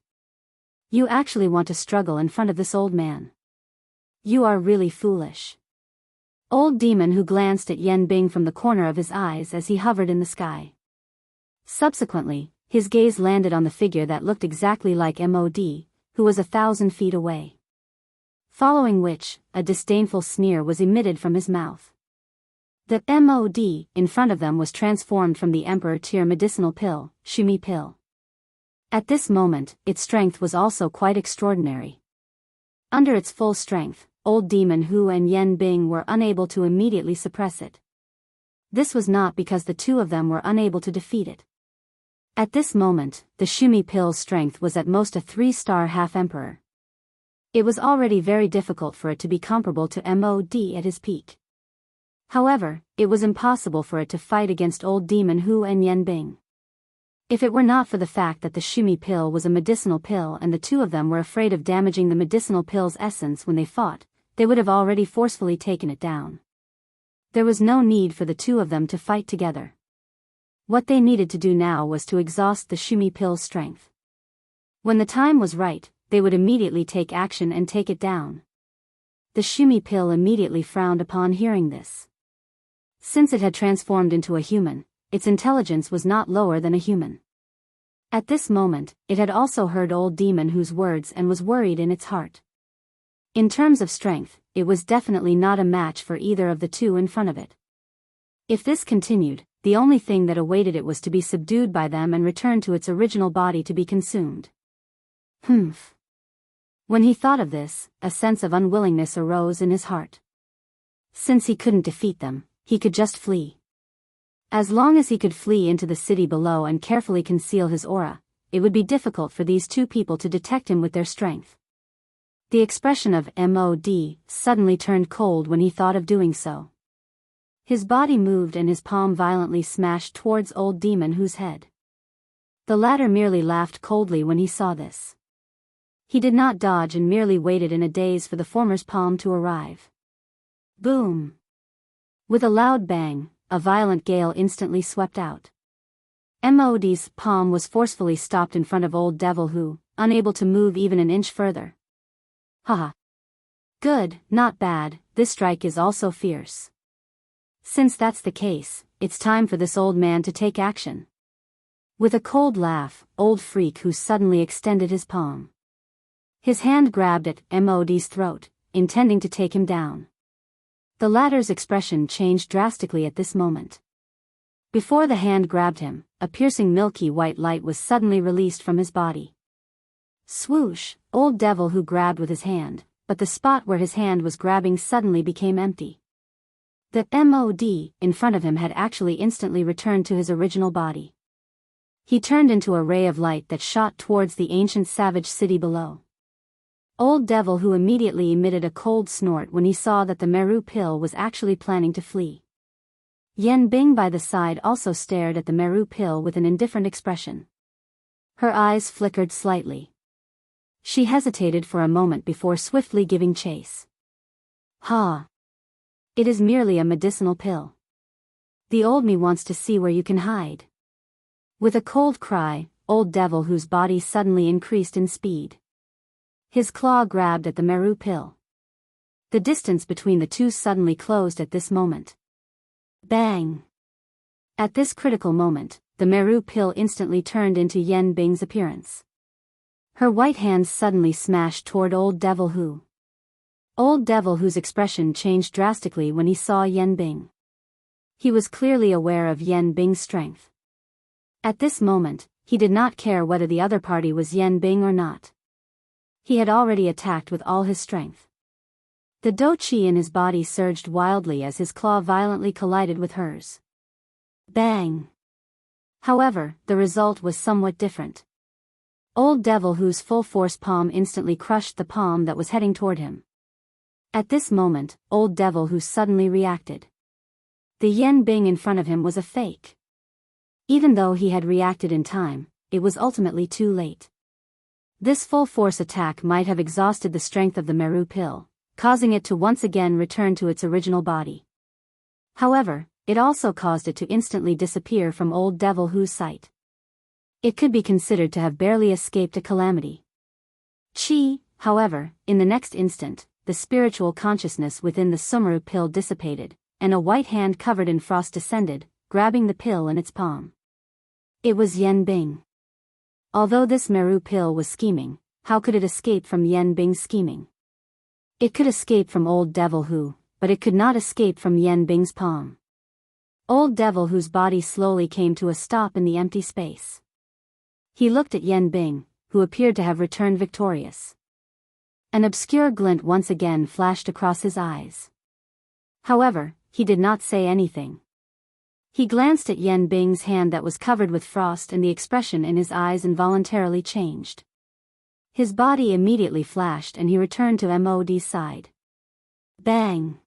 You actually want to struggle in front of this old man. You are really foolish. Old Demon who glanced at Yan Bing from the corner of his eyes as he hovered in the sky. Subsequently, his gaze landed on the figure that looked exactly like Mod, who was 1,000 feet away. Following which, a disdainful sneer was emitted from his mouth. The Mod in front of them was transformed from the Emperor Tear medicinal pill, Shumi pill. At this moment, its strength was also quite extraordinary. Under its full strength, Old Demon Hu and Yan Bing were unable to immediately suppress it. This was not because the two of them were unable to defeat it. At this moment, the Shumi pill's strength was at most a 3-star half-emperor. It was already very difficult for it to be comparable to Mod at his peak. However, it was impossible for it to fight against Old Demon Hu and Yan Bing. If it were not for the fact that the Shumi pill was a medicinal pill and the two of them were afraid of damaging the medicinal pill's essence when they fought, they would have already forcefully taken it down. There was no need for the two of them to fight together. What they needed to do now was to exhaust the Shumi pill's strength. When the time was right, they would immediately take action and take it down. The Shumi pill immediately frowned upon hearing this. Since it had transformed into a human, its intelligence was not lower than a human. At this moment, it had also heard Old Demon Hu's words and was worried in its heart. In terms of strength, it was definitely not a match for either of the two in front of it. If this continued, the only thing that awaited it was to be subdued by them and return to its original body to be consumed. Humph. When he thought of this, a sense of unwillingness arose in his heart. Since he couldn't defeat them, he could just flee. As long as he could flee into the city below and carefully conceal his aura, it would be difficult for these two people to detect him with their strength. The expression of Mod suddenly turned cold when he thought of doing so. His body moved and his palm violently smashed towards Old Demon Hu's head. The latter merely laughed coldly when he saw this. He did not dodge and merely waited in a daze for the former's palm to arrive. Boom! With a loud bang, a violent gale instantly swept out. Mod's palm was forcefully stopped in front of Old Devil who, unable to move even an inch further. Haha. Good, not bad, this strike is also fierce. Since that's the case, it's time for this old man to take action. With a cold laugh, Old Freak who suddenly extended his palm. His hand grabbed at Mod's throat, intending to take him down. The latter's expression changed drastically at this moment. Before the hand grabbed him, a piercing milky white light was suddenly released from his body. Swoosh! Old Devil who grabbed with his hand, but the spot where his hand was grabbing suddenly became empty. The MOD in front of him had actually instantly returned to his original body. He turned into a ray of light that shot towards the ancient savage city below. Old Devil who immediately emitted a cold snort when he saw that the Meru pill was actually planning to flee. Yen Bing by the side also stared at the Meru pill with an indifferent expression. Her eyes flickered slightly. She hesitated for a moment before swiftly giving chase. Ha! It is merely a medicinal pill. The old me wants to see where you can hide. With a cold cry, Old Devil whose body suddenly increased in speed. His claw grabbed at the Meru pill. The distance between the two suddenly closed at this moment. Bang! At this critical moment, the Meru pill instantly turned into Yen Bing's appearance. Her white hands suddenly smashed toward Old Devil who. Old Devil whose expression changed drastically when he saw Yen Bing. He was clearly aware of Yen Bing's strength. At this moment, he did not care whether the other party was Yen Bing or not. He had already attacked with all his strength. The do chi in his body surged wildly as his claw violently collided with hers. Bang! However, the result was somewhat different. Old Devil whose full-force palm instantly crushed the palm that was heading toward him. At this moment, Old Devil who suddenly reacted. The Yen Bing in front of him was a fake. Even though he had reacted in time, it was ultimately too late. This full-force attack might have exhausted the strength of the Meru pill, causing it to once again return to its original body. However, it also caused it to instantly disappear from Old Devil whose sight. It could be considered to have barely escaped a calamity. Chi, however, in the next instant, the spiritual consciousness within the Sumeru pill dissipated, and a white hand covered in frost descended, grabbing the pill in its palm. It was Yen Bing. Although this Meru pill was scheming, how could it escape from Yen Bing's scheming? It could escape from Old Devil who, but it could not escape from Yen Bing's palm. Old Devil whose body slowly came to a stop in the empty space. He looked at Yen Bing, who appeared to have returned victorious. An obscure glint once again flashed across his eyes. However, he did not say anything. He glanced at Yen Bing's hand that was covered with frost and the expression in his eyes involuntarily changed. His body immediately flashed and he returned to Mod's side. Bang!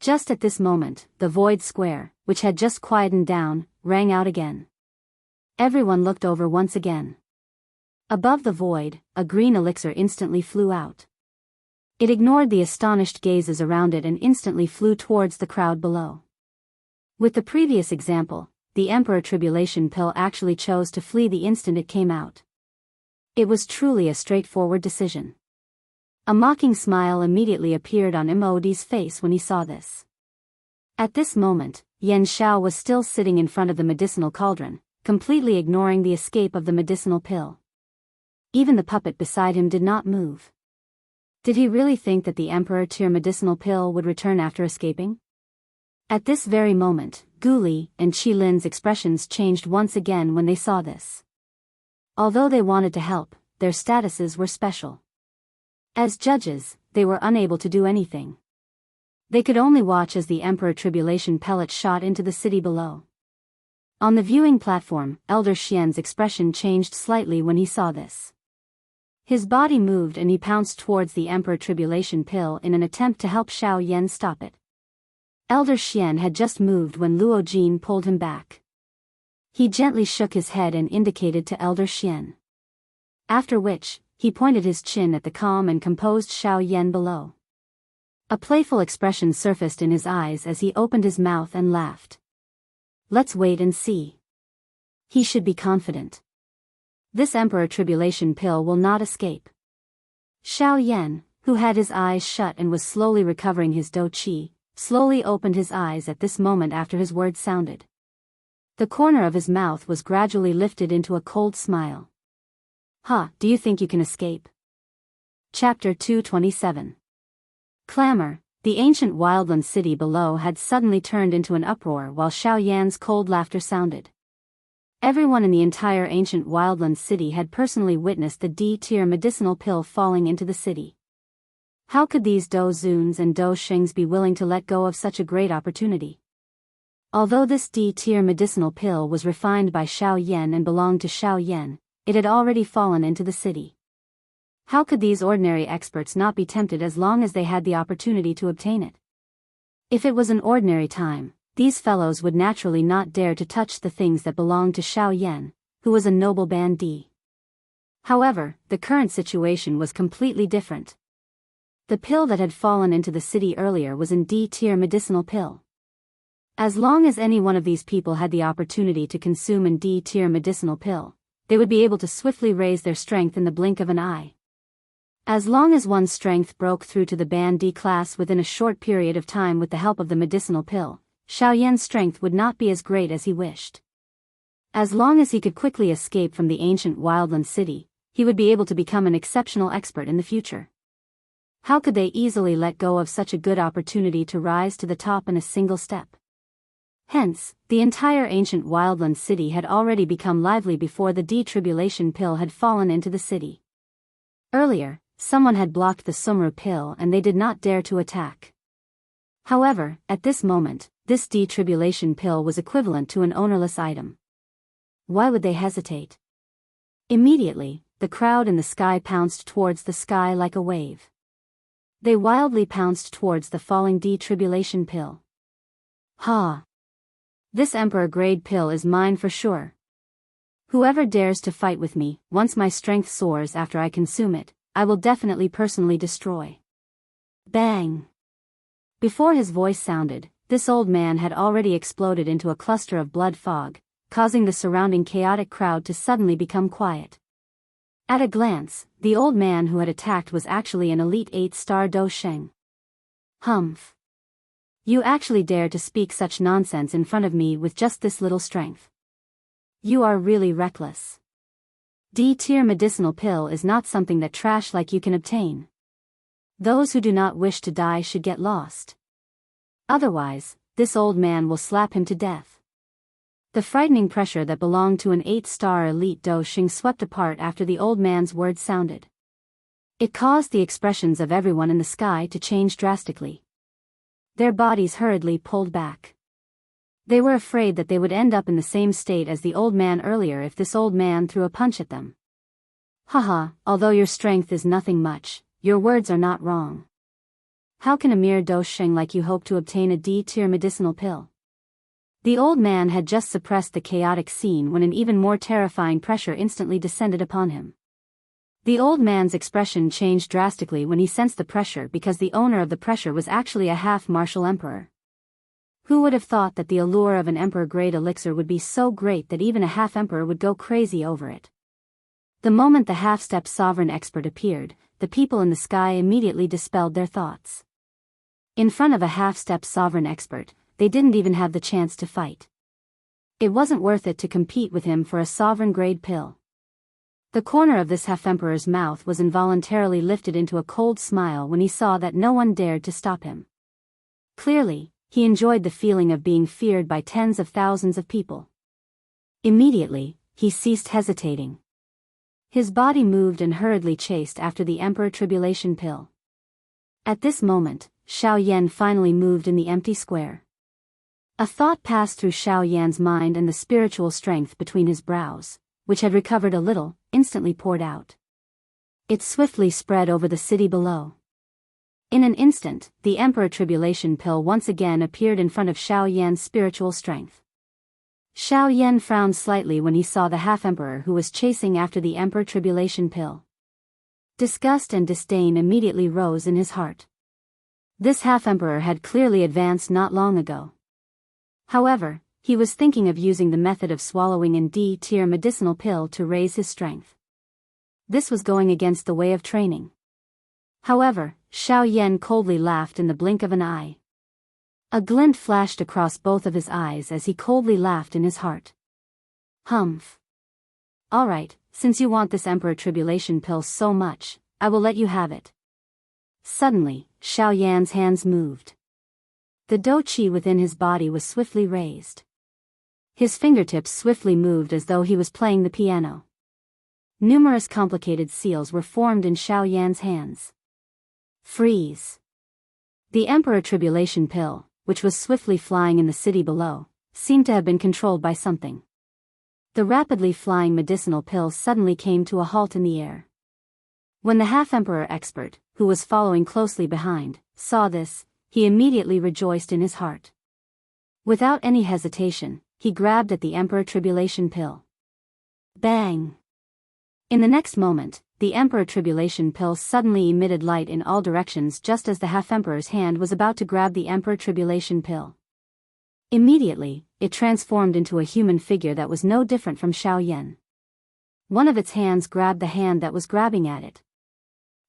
Just at this moment, the void square, which had just quietened down, rang out again. Everyone looked over once again. Above the void, a green elixir instantly flew out. It ignored the astonished gazes around it and instantly flew towards the crowd below. With the previous example, the Emperor Tribulation pill actually chose to flee the instant it came out. It was truly a straightforward decision. A mocking smile immediately appeared on Mod's face when he saw this. At this moment, Yen Xiao was still sitting in front of the medicinal cauldron, completely ignoring the escape of the medicinal pill. Even the puppet beside him did not move. Did he really think that the Emperor Tier medicinal pill would return after escaping? At this very moment, Gu Li and Qi Lin's expressions changed once again when they saw this. Although they wanted to help, their statuses were special. As judges, they were unable to do anything. They could only watch as the Emperor Tribulation pellet shot into the city below. On the viewing platform, Elder Xian's expression changed slightly when he saw this. His body moved and he pounced towards the Emperor Tribulation pill in an attempt to help Xiao Yan stop it. Elder Xian had just moved when Luo Jin pulled him back. He gently shook his head and indicated to Elder Xian. After which, he pointed his chin at the calm and composed Xiao Yan below. A playful expression surfaced in his eyes as he opened his mouth and laughed. Let's wait and see. He should be confident. This Emperor Tribulation pill will not escape. Xiao Yan, who had his eyes shut and was slowly recovering his dou qi, slowly opened his eyes at this moment after his words sounded. The corner of his mouth was gradually lifted into a cold smile. Do you think you can escape? Chapter 227. Clamor. The ancient wildland city below had suddenly turned into an uproar while Xiao Yan's cold laughter sounded. Everyone in the entire ancient wildland city had personally witnessed the D-tier medicinal pill falling into the city. How could these Dou Zuns and Dou Shings be willing to let go of such a great opportunity? Although this D-tier medicinal pill was refined by Xiao Yan and belonged to Xiao Yan, it had already fallen into the city. How could these ordinary experts not be tempted as long as they had the opportunity to obtain it? If it was an ordinary time, these fellows would naturally not dare to touch the things that belonged to Xiao Yan, who was a noble bandit. However, the current situation was completely different. The pill that had fallen into the city earlier was an D-tier medicinal pill. As long as any one of these people had the opportunity to consume an D-tier medicinal pill, they would be able to swiftly raise their strength in the blink of an eye. As long as one's strength broke through to the Band D class within a short period of time with the help of the medicinal pill, Xiao Yan's strength would not be as great as he wished. As long as he could quickly escape from the ancient wildland city, he would be able to become an exceptional expert in the future. How could they easily let go of such a good opportunity to rise to the top in a single step? Hence, the entire ancient wildland city had already become lively before the detribulation pill had fallen into the city. Earlier, someone had blocked the Sumru pill and they did not dare to attack. However, at this moment, this detribulation pill was equivalent to an ownerless item. Why would they hesitate? Immediately, the crowd in the sky pounced towards the sky like a wave. They wildly pounced towards the falling detribulation pill. This Emperor-grade pill is mine for sure. Whoever dares to fight with me, once my strength soars after I consume it, I will definitely personally destroy. Bang! Before his voice sounded, this old man had already exploded into a cluster of blood fog, causing the surrounding chaotic crowd to suddenly become quiet. At a glance, the old man who had attacked was actually an elite 8-star Dou Sheng. Humph! You actually dare to speak such nonsense in front of me with just this little strength. You are really reckless. D-tier medicinal pill is not something that trash like you can obtain. Those who do not wish to die should get lost. Otherwise, this old man will slap him to death. The frightening pressure that belonged to an 8-star elite Dou Sheng swept apart after the old man's words sounded. It caused the expressions of everyone in the sky to change drastically. Their bodies hurriedly pulled back. They were afraid that they would end up in the same state as the old man earlier if this old man threw a punch at them. Although your strength is nothing much, your words are not wrong. How can a mere Dou Sheng like you hope to obtain a D-tier medicinal pill? The old man had just suppressed the chaotic scene when an even more terrifying pressure instantly descended upon him. The old man's expression changed drastically when he sensed the pressure because the owner of the pressure was actually a half-martial emperor. Who would have thought that the allure of an emperor-grade elixir would be so great that even a half-emperor would go crazy over it? The moment the half-step sovereign expert appeared, the people in the sky immediately dispelled their thoughts. In front of a half-step sovereign expert, they didn't even have the chance to fight. It wasn't worth it to compete with him for a sovereign-grade pill. The corner of this half-emperor's mouth was involuntarily lifted into a cold smile when he saw that no one dared to stop him. Clearly, he enjoyed the feeling of being feared by tens of thousands of people. Immediately, he ceased hesitating. His body moved and hurriedly chased after the Emperor Tribulation pill. At this moment, Xiao Yan finally moved in the empty square. A thought passed through Xiao Yan's mind and the spiritual strength between his brows, which had recovered a little, instantly poured out. It swiftly spread over the city below. In an instant, the Emperor Tribulation pill once again appeared in front of Xiao Yan's spiritual strength. Xiao Yan frowned slightly when he saw the half-emperor who was chasing after the emperor tribulation pill. Disgust and disdain immediately rose in his heart. This half-emperor had clearly advanced not long ago. However, he was thinking of using the method of swallowing an D-tier medicinal pill to raise his strength. This was going against the way of training. However, Xiao Yan coldly laughed in the blink of an eye. A glint flashed across both of his eyes as he coldly laughed in his heart. Humph. All right, since you want this Emperor Tribulation pill so much, I will let you have it. Suddenly, Xiao Yan's hands moved. The dou qi within his body was swiftly raised. His fingertips swiftly moved as though he was playing the piano. Numerous complicated seals were formed in Xiao Yan's hands. Freeze. The Emperor Tribulation pill, which was swiftly flying in the city below, seemed to have been controlled by something. The rapidly flying medicinal pill suddenly came to a halt in the air. When the half-emperor expert, who was following closely behind, saw this, he immediately rejoiced in his heart. Without any hesitation, he grabbed at the Emperor Tribulation pill. Bang! In the next moment, the Emperor Tribulation pill suddenly emitted light in all directions just as the half-emperor's hand was about to grab the Emperor Tribulation pill. Immediately, it transformed into a human figure that was no different from Xiao Yan. One of its hands grabbed the hand that was grabbing at it.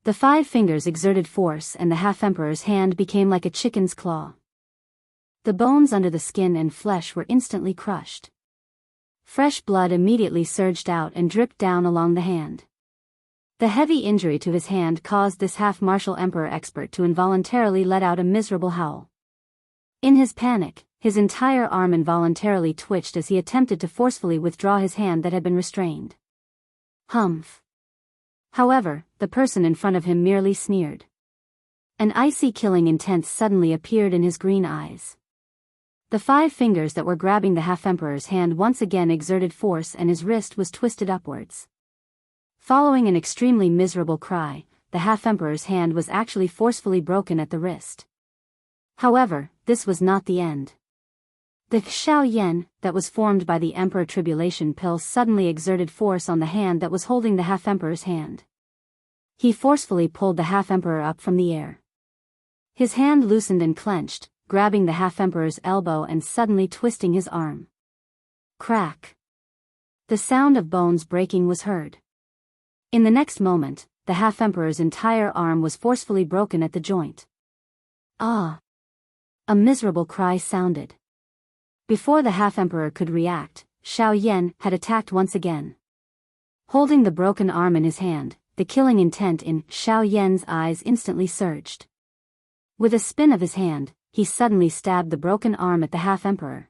The 5 fingers exerted force and the half-emperor's hand became like a chicken's claw. The bones under the skin and flesh were instantly crushed. Fresh blood immediately surged out and dripped down along the hand. The heavy injury to his hand caused this half-martial emperor expert to involuntarily let out a miserable howl. In his panic, his entire arm involuntarily twitched as he attempted to forcefully withdraw his hand that had been restrained. Humph. However, the person in front of him merely sneered. An icy killing intent suddenly appeared in his green eyes. The 5 fingers that were grabbing the half-emperor's hand once again exerted force and his wrist was twisted upwards. Following an extremely miserable cry, the half-emperor's hand was actually forcefully broken at the wrist. However, this was not the end. The Xiao Yan that was formed by the Emperor Tribulation pill suddenly exerted force on the hand that was holding the half-emperor's hand. He forcefully pulled the half-emperor up from the air. His hand loosened and clenched, grabbing the half-emperor's elbow and suddenly twisting his arm. Crack. The sound of bones breaking was heard. In the next moment, the half-emperor's entire arm was forcefully broken at the joint. Ah! A miserable cry sounded. Before the half-emperor could react, Xiao Yan had attacked once again. Holding the broken arm in his hand, the killing intent in Xiao Yan's eyes instantly surged. With a spin of his hand, he suddenly stabbed the broken arm at the half-emperor.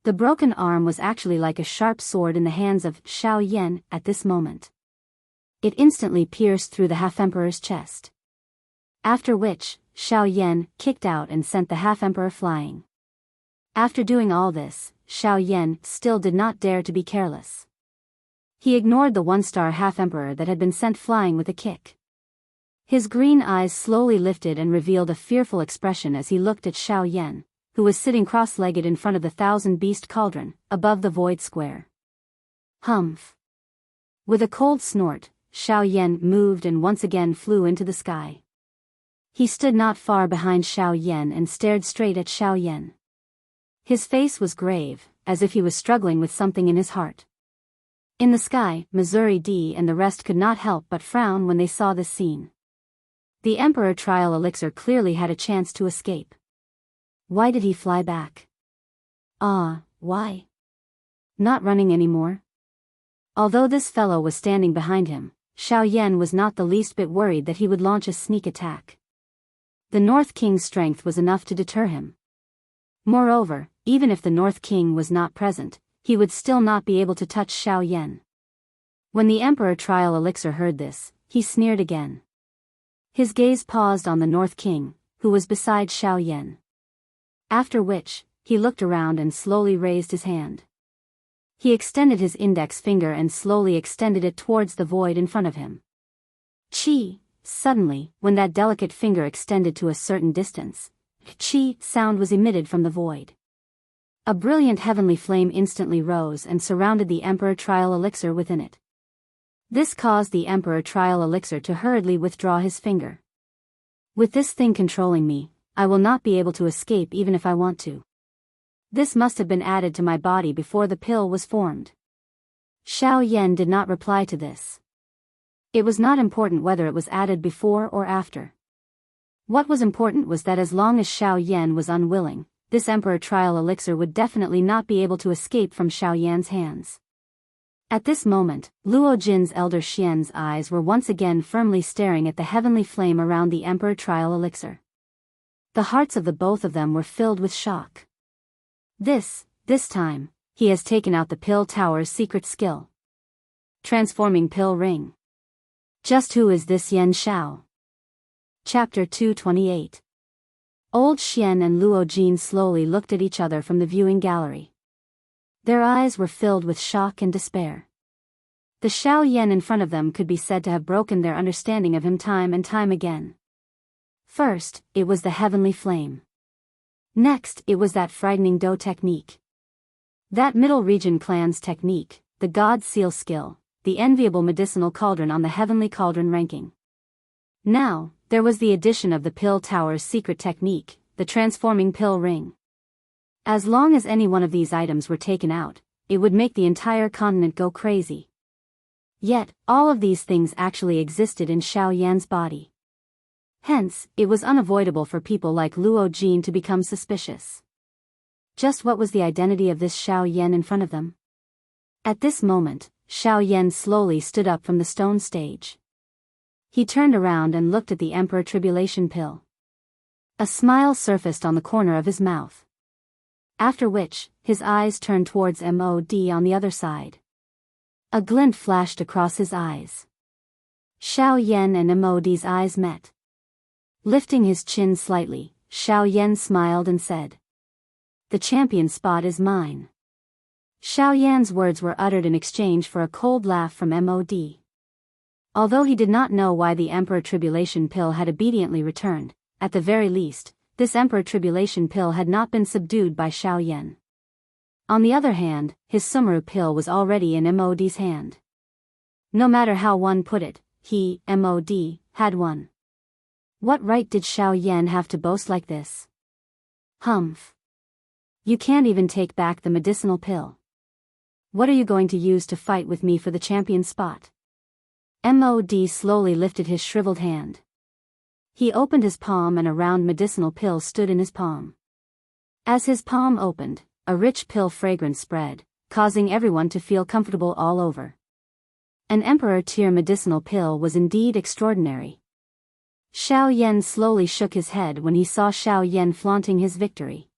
The broken arm was actually like a sharp sword in the hands of Xiao Yan at this moment. It instantly pierced through the half-emperor's chest. After which, Xiao Yan kicked out and sent the half-emperor flying. After doing all this, Xiao Yan still did not dare to be careless. He ignored the 1-star half-emperor that had been sent flying with a kick. His green eyes slowly lifted and revealed a fearful expression as he looked at Xiao Yan, who was sitting cross-legged in front of the 1,000-beast cauldron, above the void square. Humph. With a cold snort, Xiao Yan moved and once again flew into the sky. He stood not far behind Xiao Yan and stared straight at Xiao Yan. His face was grave, as if he was struggling with something in his heart. In the sky, Missouri D and the rest could not help but frown when they saw this scene. The Emperor Trial Elixir clearly had a chance to escape. Why did he fly back? Why? Not running anymore? Although this fellow was standing behind him, Xiao Yan was not the least bit worried that he would launch a sneak attack. The North King's strength was enough to deter him. Moreover, even if the North King was not present, he would still not be able to touch Xiao Yan. When the Emperor Trial Elixir heard this, he sneered again. His gaze paused on the North King, who was beside Xiao Yan. After which, he looked around and slowly raised his hand. He extended his index finger and slowly extended it towards the void in front of him. Chi! Suddenly, when that delicate finger extended to a certain distance, chi sound was emitted from the void. A brilliant heavenly flame instantly rose and surrounded the Emperor Trial Elixir within it. This caused the Emperor Trial Elixir to hurriedly withdraw his finger. With this thing controlling me, I will not be able to escape even if I want to. This must have been added to my body before the pill was formed. Xiao Yan did not reply to this. It was not important whether it was added before or after. What was important was that as long as Xiao Yan was unwilling, this Emperor Trial Elixir would definitely not be able to escape from Xiao Yan's hands. At this moment, Luo Jin's elder Xian's eyes were once again firmly staring at the heavenly flame around the Emperor Trial Elixir. The hearts of the both of them were filled with shock. This time, he has taken out the Pill Tower's secret skill. Transforming Pill Ring. Just who is this Yan Xiao? Chapter 228. Old Xian and Luo Jin slowly looked at each other from the viewing gallery. Their eyes were filled with shock and despair. The Xiao Yan in front of them could be said to have broken their understanding of him time and time again. First, it was the heavenly flame. Next, it was that frightening Do technique. That Middle Region clan's technique, the God Seal skill, the enviable medicinal cauldron on the heavenly cauldron ranking. Now, there was the addition of the Pill Tower's secret technique, the transforming pill ring. As long as any one of these items were taken out, it would make the entire continent go crazy. Yet, all of these things actually existed in Xiao Yan's body. Hence, it was unavoidable for people like Luo Jin to become suspicious. Just what was the identity of this Xiao Yan in front of them? At this moment, Xiao Yan slowly stood up from the stone stage. He turned around and looked at the Emperor Tribulation Pill. A smile surfaced on the corner of his mouth. After which, his eyes turned towards Mod on the other side. A glint flashed across his eyes. Xiao Yan and Mod's eyes met. Lifting his chin slightly, Xiao Yan smiled and said, "The champion spot is mine." Xiao Yan's words were uttered in exchange for a cold laugh from Mod. Although he did not know why the Emperor Tribulation Pill had obediently returned, at the very least, this Emperor Tribulation Pill had not been subdued by Xiao Yan. On the other hand, his Sumeru Pill was already in Mod's hand. No matter how one put it, he, Mod, had won. What right did Xiao Yan have to boast like this? Humph. You can't even take back the medicinal pill. What are you going to use to fight with me for the champion spot? Mod slowly lifted his shriveled hand. He opened his palm and a round medicinal pill stood in his palm. As his palm opened, a rich pill fragrance spread, causing everyone to feel comfortable all over. An Emperor tier medicinal pill was indeed extraordinary. Xiao Yan slowly shook his head when he saw Xiao Yan flaunting his victory.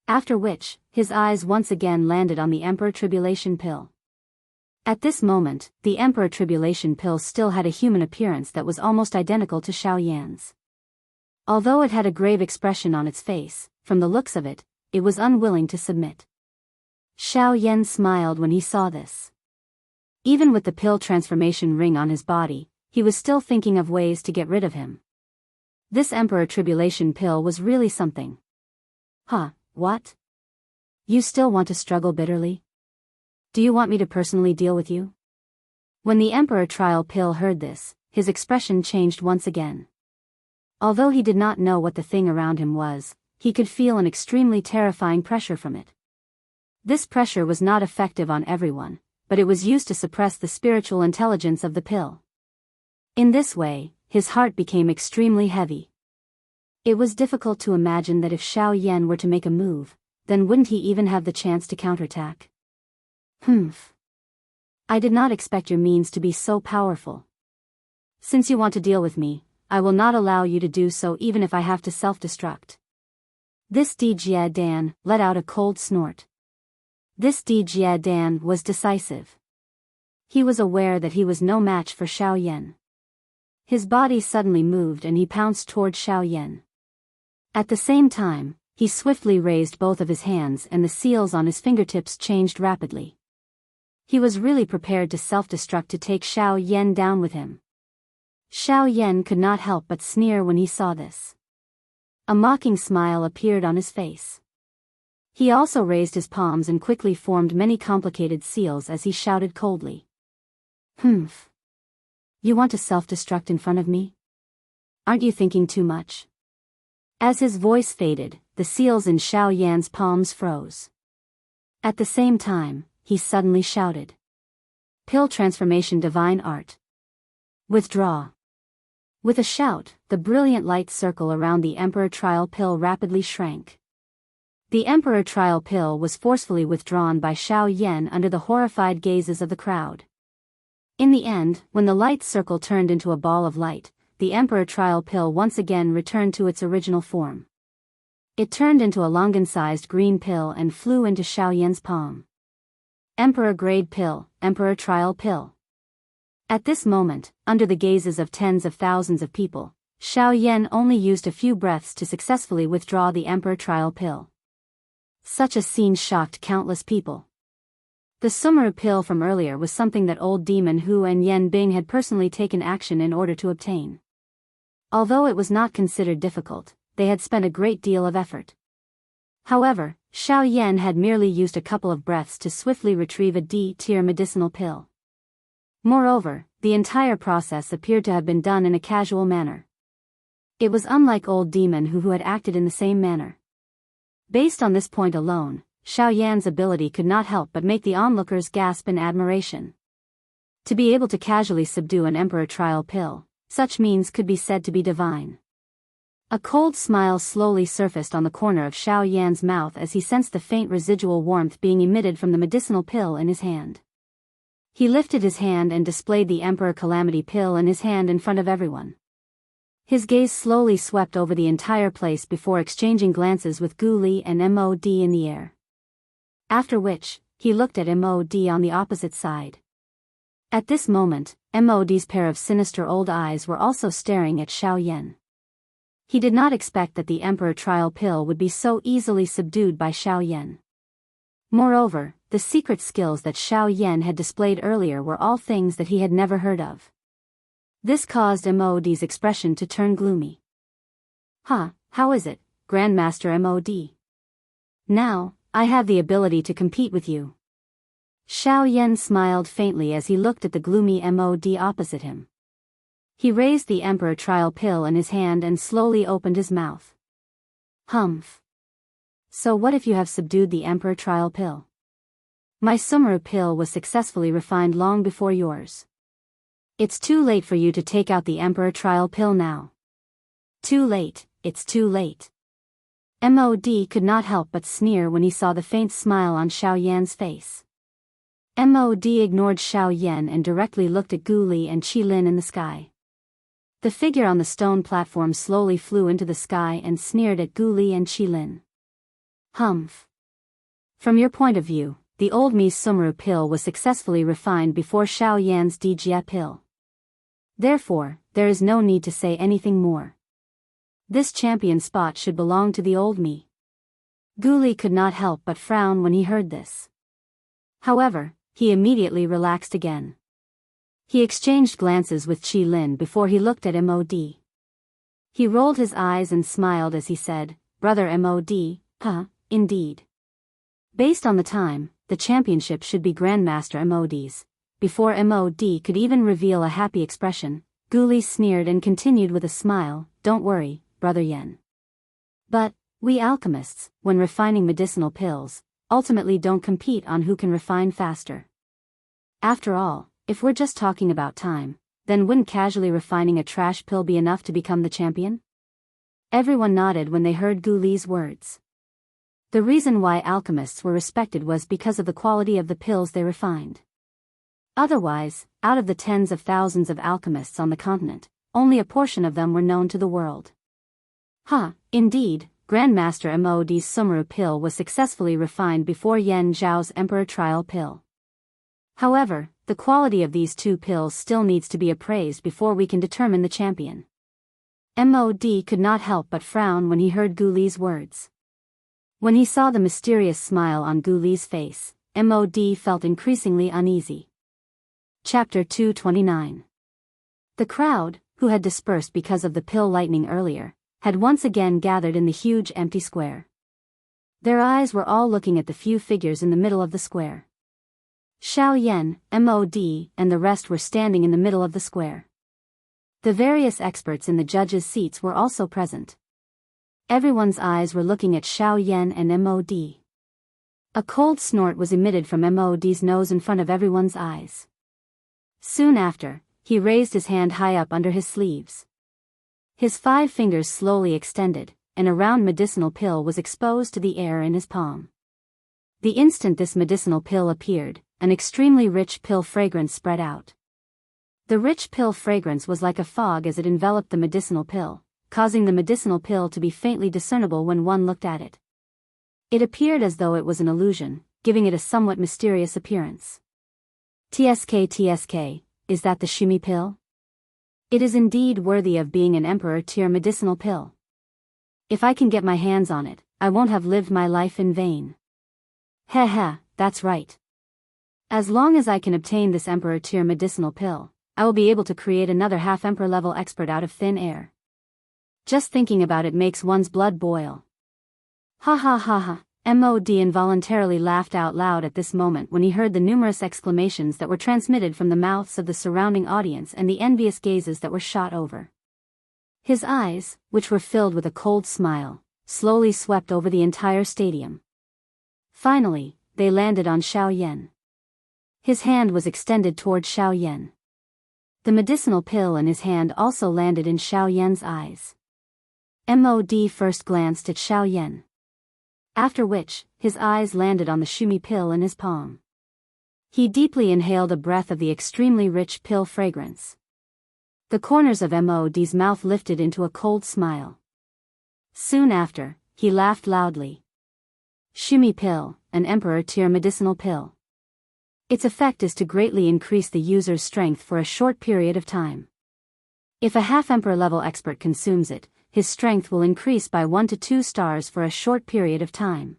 After which, his eyes once again landed on the Emperor Tribulation Pill. At this moment, the Emperor Tribulation Pill still had a human appearance that was almost identical to Xiao Yan's. Although it had a grave expression on its face, from the looks of it, it was unwilling to submit. Xiao Yan smiled when he saw this. Even with the pill transformation ring on his body, he was still thinking of ways to get rid of him. This Emperor Tribulation Pill was really something. Huh, what? You still want to struggle bitterly? Do you want me to personally deal with you? When the Emperor Trial Pill heard this, his expression changed once again. Although he did not know what the thing around him was, he could feel an extremely terrifying pressure from it. This pressure was not effective on everyone, but it was used to suppress the spiritual intelligence of the pill. In this way, his heart became extremely heavy. It was difficult to imagine that if Xiao Yan were to make a move, then wouldn't he even have the chance to counterattack? Humph. I did not expect your means to be so powerful. Since you want to deal with me, I will not allow you to do so even if I have to self-destruct. This Di Jie Dan let out a cold snort. This Di Jie Dan was decisive. He was aware that he was no match for Xiao Yan. His body suddenly moved and he pounced toward Xiao Yan. At the same time, he swiftly raised both of his hands and the seals on his fingertips changed rapidly. He was really prepared to self-destruct to take Xiao Yan down with him. Xiao Yan could not help but sneer when he saw this. A mocking smile appeared on his face. He also raised his palms and quickly formed many complicated seals as he shouted coldly. "Humph. You want to self-destruct in front of me? Aren't you thinking too much?" As his voice faded, the seals in Xiao Yan's palms froze. At the same time, he suddenly shouted. "Pill transformation divine art. Withdraw." With a shout, the brilliant light circle around the Emperor Trial Pill rapidly shrank. The Emperor Trial Pill was forcefully withdrawn by Xiao Yan under the horrified gazes of the crowd. In the end, when the light circle turned into a ball of light, the Emperor Trial Pill once again returned to its original form. It turned into a Longan-sized green pill and flew into Xiao Yan's palm. Emperor Grade Pill, Emperor Trial Pill. At this moment, under the gazes of tens of thousands of people, Xiao Yan only used a few breaths to successfully withdraw the Emperor Trial Pill. Such a scene shocked countless people. The Sumeru pill from earlier was something that old demon Hu and Yan Bing had personally taken action in order to obtain. Although it was not considered difficult, they had spent a great deal of effort. However, Xiao Yan had merely used a couple of breaths to swiftly retrieve a D-tier medicinal pill. Moreover, the entire process appeared to have been done in a casual manner. It was unlike old demon who had acted in the same manner. Based on this point alone, Xiao Yan's ability could not help but make the onlookers gasp in admiration. To be able to casually subdue an Emperor Trial Pill, such means could be said to be divine. A cold smile slowly surfaced on the corner of Xiao Yan's mouth as he sensed the faint residual warmth being emitted from the medicinal pill in his hand. He lifted his hand and displayed the Emperor Calamity Pill in his hand in front of everyone. His gaze slowly swept over the entire place before exchanging glances with Gu Li and Mod in the air. After which, he looked at Mod on the opposite side. At this moment, Mod's pair of sinister old eyes were also staring at Xiao Yan. He did not expect that the Emperor Trial Pill would be so easily subdued by Xiao Yan. Moreover, the secret skills that Xiao Yan had displayed earlier were all things that he had never heard of. This caused Mod's expression to turn gloomy. How is it, Grandmaster Mod? Now, I have the ability to compete with you." Xiao Yan smiled faintly as he looked at the gloomy Mod opposite him. He raised the Emperor Trial Pill in his hand and slowly opened his mouth. "Humph. So what if you have subdued the Emperor Trial Pill? My Sumeru pill was successfully refined long before yours. It's too late for you to take out the Emperor Trial Pill now. Too late, it's too late." Mod could not help but sneer when he saw the faint smile on Xiao Yan's face. Mod ignored Xiao Yan and directly looked at Gu Li and Qi Lin in the sky. The figure on the stone platform slowly flew into the sky and sneered at Gu Li and Qi Lin. "Humph. From your point of view, the old Mi's Sumeru pill was successfully refined before Xiao Yan's Dijia pill. Therefore, there is no need to say anything more. This champion spot should belong to the old Mi." Gu Li could not help but frown when he heard this. However, he immediately relaxed again. He exchanged glances with Qi Lin before he looked at Mod. He rolled his eyes and smiled as he said, "Brother Mod, indeed. Based on the time, the championship should be Grandmaster Mod's." Before Mod could even reveal a happy expression, Gu Li sneered and continued with a smile, "Don't worry, Brother Yan. But, we alchemists, when refining medicinal pills, ultimately don't compete on who can refine faster. After all, if we're just talking about time, then wouldn't casually refining a trash pill be enough to become the champion?" Everyone nodded when they heard Gu Li's words. The reason why alchemists were respected was because of the quality of the pills they refined. Otherwise, out of the tens of thousands of alchemists on the continent, only a portion of them were known to the world. Indeed, Grandmaster Mod's Sumeru pill was successfully refined before Yan Zhao's Emperor Trial Pill. However, the quality of these two pills still needs to be appraised before we can determine the champion. Mod could not help but frown when he heard Gu Li's words. When he saw the mysterious smile on Gu Li's face, Mod felt increasingly uneasy. Chapter 229. The crowd, who had dispersed because of the pill lightning earlier, had once again gathered in the huge empty square. Their eyes were all looking at the few figures in the middle of the square. Xiao Yan, MOD, and the rest were standing in the middle of the square. The various experts in the judges' seats were also present. Everyone's eyes were looking at Xiao Yan and MOD. A cold snort was emitted from MOD's nose in front of everyone's eyes. Soon after, he raised his hand high up under his sleeves. His 5 fingers slowly extended, and a round medicinal pill was exposed to the air in his palm. The instant this medicinal pill appeared, an extremely rich pill fragrance spread out. The rich pill fragrance was like a fog as it enveloped the medicinal pill, causing the medicinal pill to be faintly discernible when one looked at it. It appeared as though it was an illusion, giving it a somewhat mysterious appearance. TSK, is that the shimmy pill? It is indeed worthy of being an emperor tier medicinal pill. If I can get my hands on it, I won't have lived my life in vain. Heh, that's right. As long as I can obtain this emperor tier medicinal pill, I will be able to create another half-emperor level expert out of thin air. Just thinking about it makes one's blood boil. Ha. MOD involuntarily laughed out loud at this moment when he heard the numerous exclamations that were transmitted from the mouths of the surrounding audience and the envious gazes that were shot over. His eyes, which were filled with a cold smile, slowly swept over the entire stadium. Finally, they landed on Xiao Yan. His hand was extended toward Xiao Yan. The medicinal pill in his hand also landed in Xiao Yan's eyes. MOD first glanced at Xiao Yan. After which, his eyes landed on the shimmy pill in his palm. He deeply inhaled a breath of the extremely rich pill fragrance. The corners of MOD's mouth lifted into a cold smile. Soon after, he laughed loudly. Shimmy pill, an emperor tier medicinal pill. Its effect is to greatly increase the user's strength for a short period of time. If a half-emperor level expert consumes it, his strength will increase by 1 to 2 stars for a short period of time.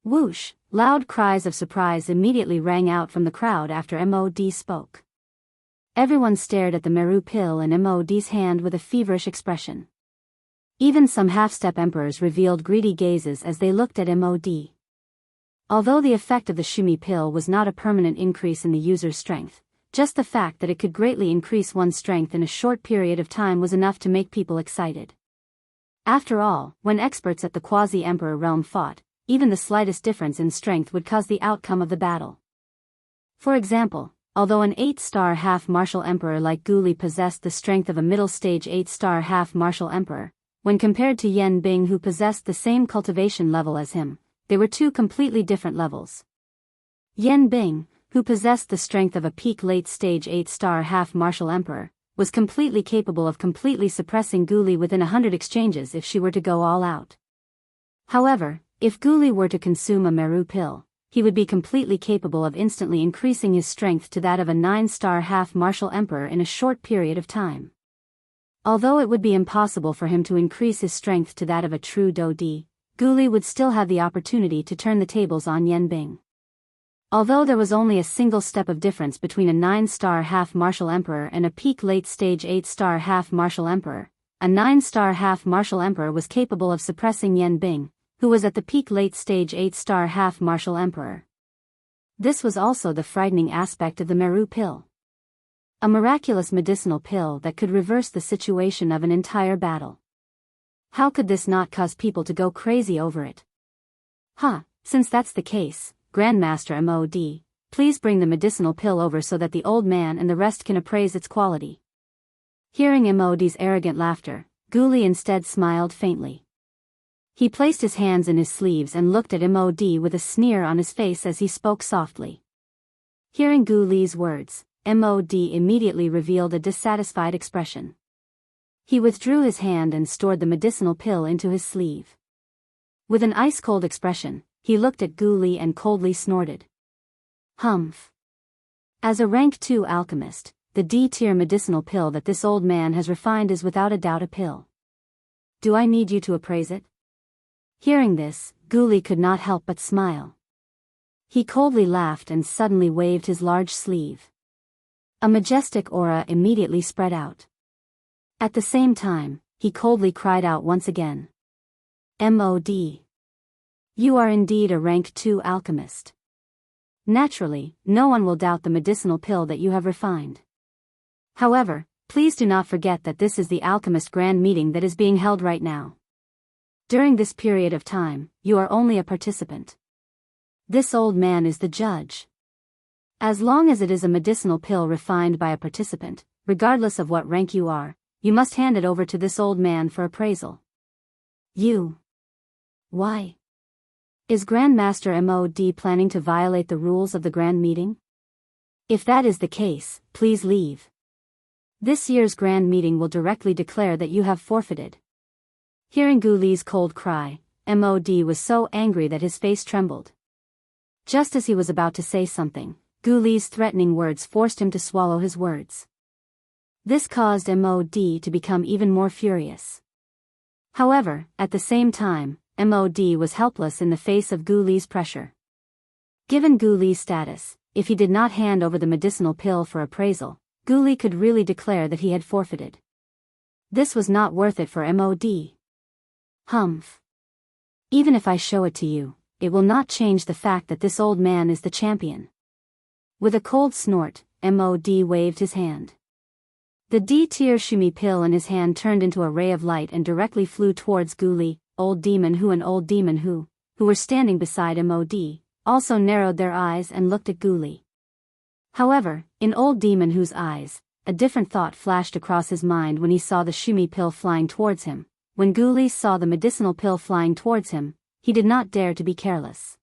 Whoosh! Loud cries of surprise immediately rang out from the crowd after MOD spoke. Everyone stared at the Meru pill in MOD's hand with a feverish expression. Even some half-step emperors revealed greedy gazes as they looked at MOD. Although the effect of the shimmy pill was not a permanent increase in the user's strength, just the fact that it could greatly increase one's strength in a short period of time was enough to make people excited. After all, when experts at the quasi-emperor realm fought, even the slightest difference in strength would cause the outcome of the battle. For example, although an 8-star half-martial emperor like Guli possessed the strength of a middle-stage 8-star half-martial emperor, when compared to Yan Bing who possessed the same cultivation level as him, they were 2 completely different levels. Yan Bing, who possessed the strength of a peak late-stage 8-star half-martial emperor, was completely capable of completely suppressing Guli within 100 exchanges if she were to go all out. However, if Guli were to consume a Meru pill, he would be completely capable of instantly increasing his strength to that of a 9-star half-martial emperor in a short period of time. Although it would be impossible for him to increase his strength to that of a true Dodi, Guli would still have the opportunity to turn the tables on Yan Bing. Although there was only a single step of difference between a 9-star half-martial emperor and a peak late-stage 8-star half-martial emperor, a 9-star half-martial emperor was capable of suppressing Yan Bing, who was at the peak late-stage 8-star half-martial emperor. This was also the frightening aspect of the Meru pill. A miraculous medicinal pill that could reverse the situation of an entire battle. How could this not cause people to go crazy over it? Since that's the case, Grandmaster MOD, please bring the medicinal pill over so that the old man and the rest can appraise its quality. Hearing MOD's arrogant laughter, Guli instead smiled faintly. He placed his hands in his sleeves and looked at MOD with a sneer on his face as he spoke softly. Hearing Guli's words, MOD immediately revealed a dissatisfied expression. He withdrew his hand and stored the medicinal pill into his sleeve. With an ice-cold expression, he looked at Guli and coldly snorted. Humph. As a rank 2 alchemist, the D-tier medicinal pill that this old man has refined is without a doubt a pill. Do I need you to appraise it? Hearing this, Guli could not help but smile. He coldly laughed and suddenly waved his large sleeve. A majestic aura immediately spread out. At the same time, he coldly cried out once again. MOD. You are indeed a rank 2 alchemist. Naturally, no one will doubt the medicinal pill that you have refined. However, please do not forget that this is the alchemist grand meeting that is being held right now. During this period of time, you are only a participant. This old man is the judge. As long as it is a medicinal pill refined by a participant, regardless of what rank you are, you must hand it over to this old man for appraisal. You. Why? Is Grandmaster MOD planning to violate the rules of the grand meeting? If that is the case, please leave. This year's grand meeting will directly declare that you have forfeited. Hearing Gu Li's cold cry, MOD was so angry that his face trembled. Just as he was about to say something, Gu Li's threatening words forced him to swallow his words. This caused MOD to become even more furious. However, at the same time, MOD was helpless in the face of Gu Li's pressure. Given Gu Li's status, if he did not hand over the medicinal pill for appraisal, Gu Li could really declare that he had forfeited. This was not worth it for MOD. Humph. Even if I show it to you, it will not change the fact that this old man is the champion. With a cold snort, MOD waved his hand. The D-tier shumi pill in his hand turned into a ray of light and directly flew towards Gu Li. Old Demon Who and Old Demon Who were standing beside MOD, also narrowed their eyes and looked at Gu Li. However, in Old Demon Who's eyes, a different thought flashed across his mind when he saw the shumi pill flying towards him. When Gu Li saw the medicinal pill flying towards him, he did not dare to be careless.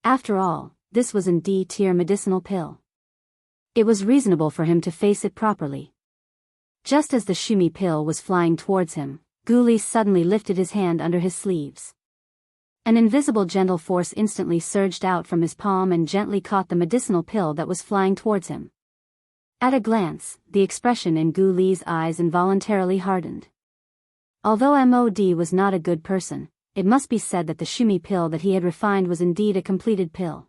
After all, this was an D-tier medicinal pill. It was reasonable for him to face it properly. Just as the shumi pill was flying towards him, Gu Li suddenly lifted his hand under his sleeves. An invisible gentle force instantly surged out from his palm and gently caught the medicinal pill that was flying towards him. At a glance, the expression in Gu Li's eyes involuntarily hardened. Although MOD was not a good person, it must be said that the shumi pill that he had refined was indeed a completed pill.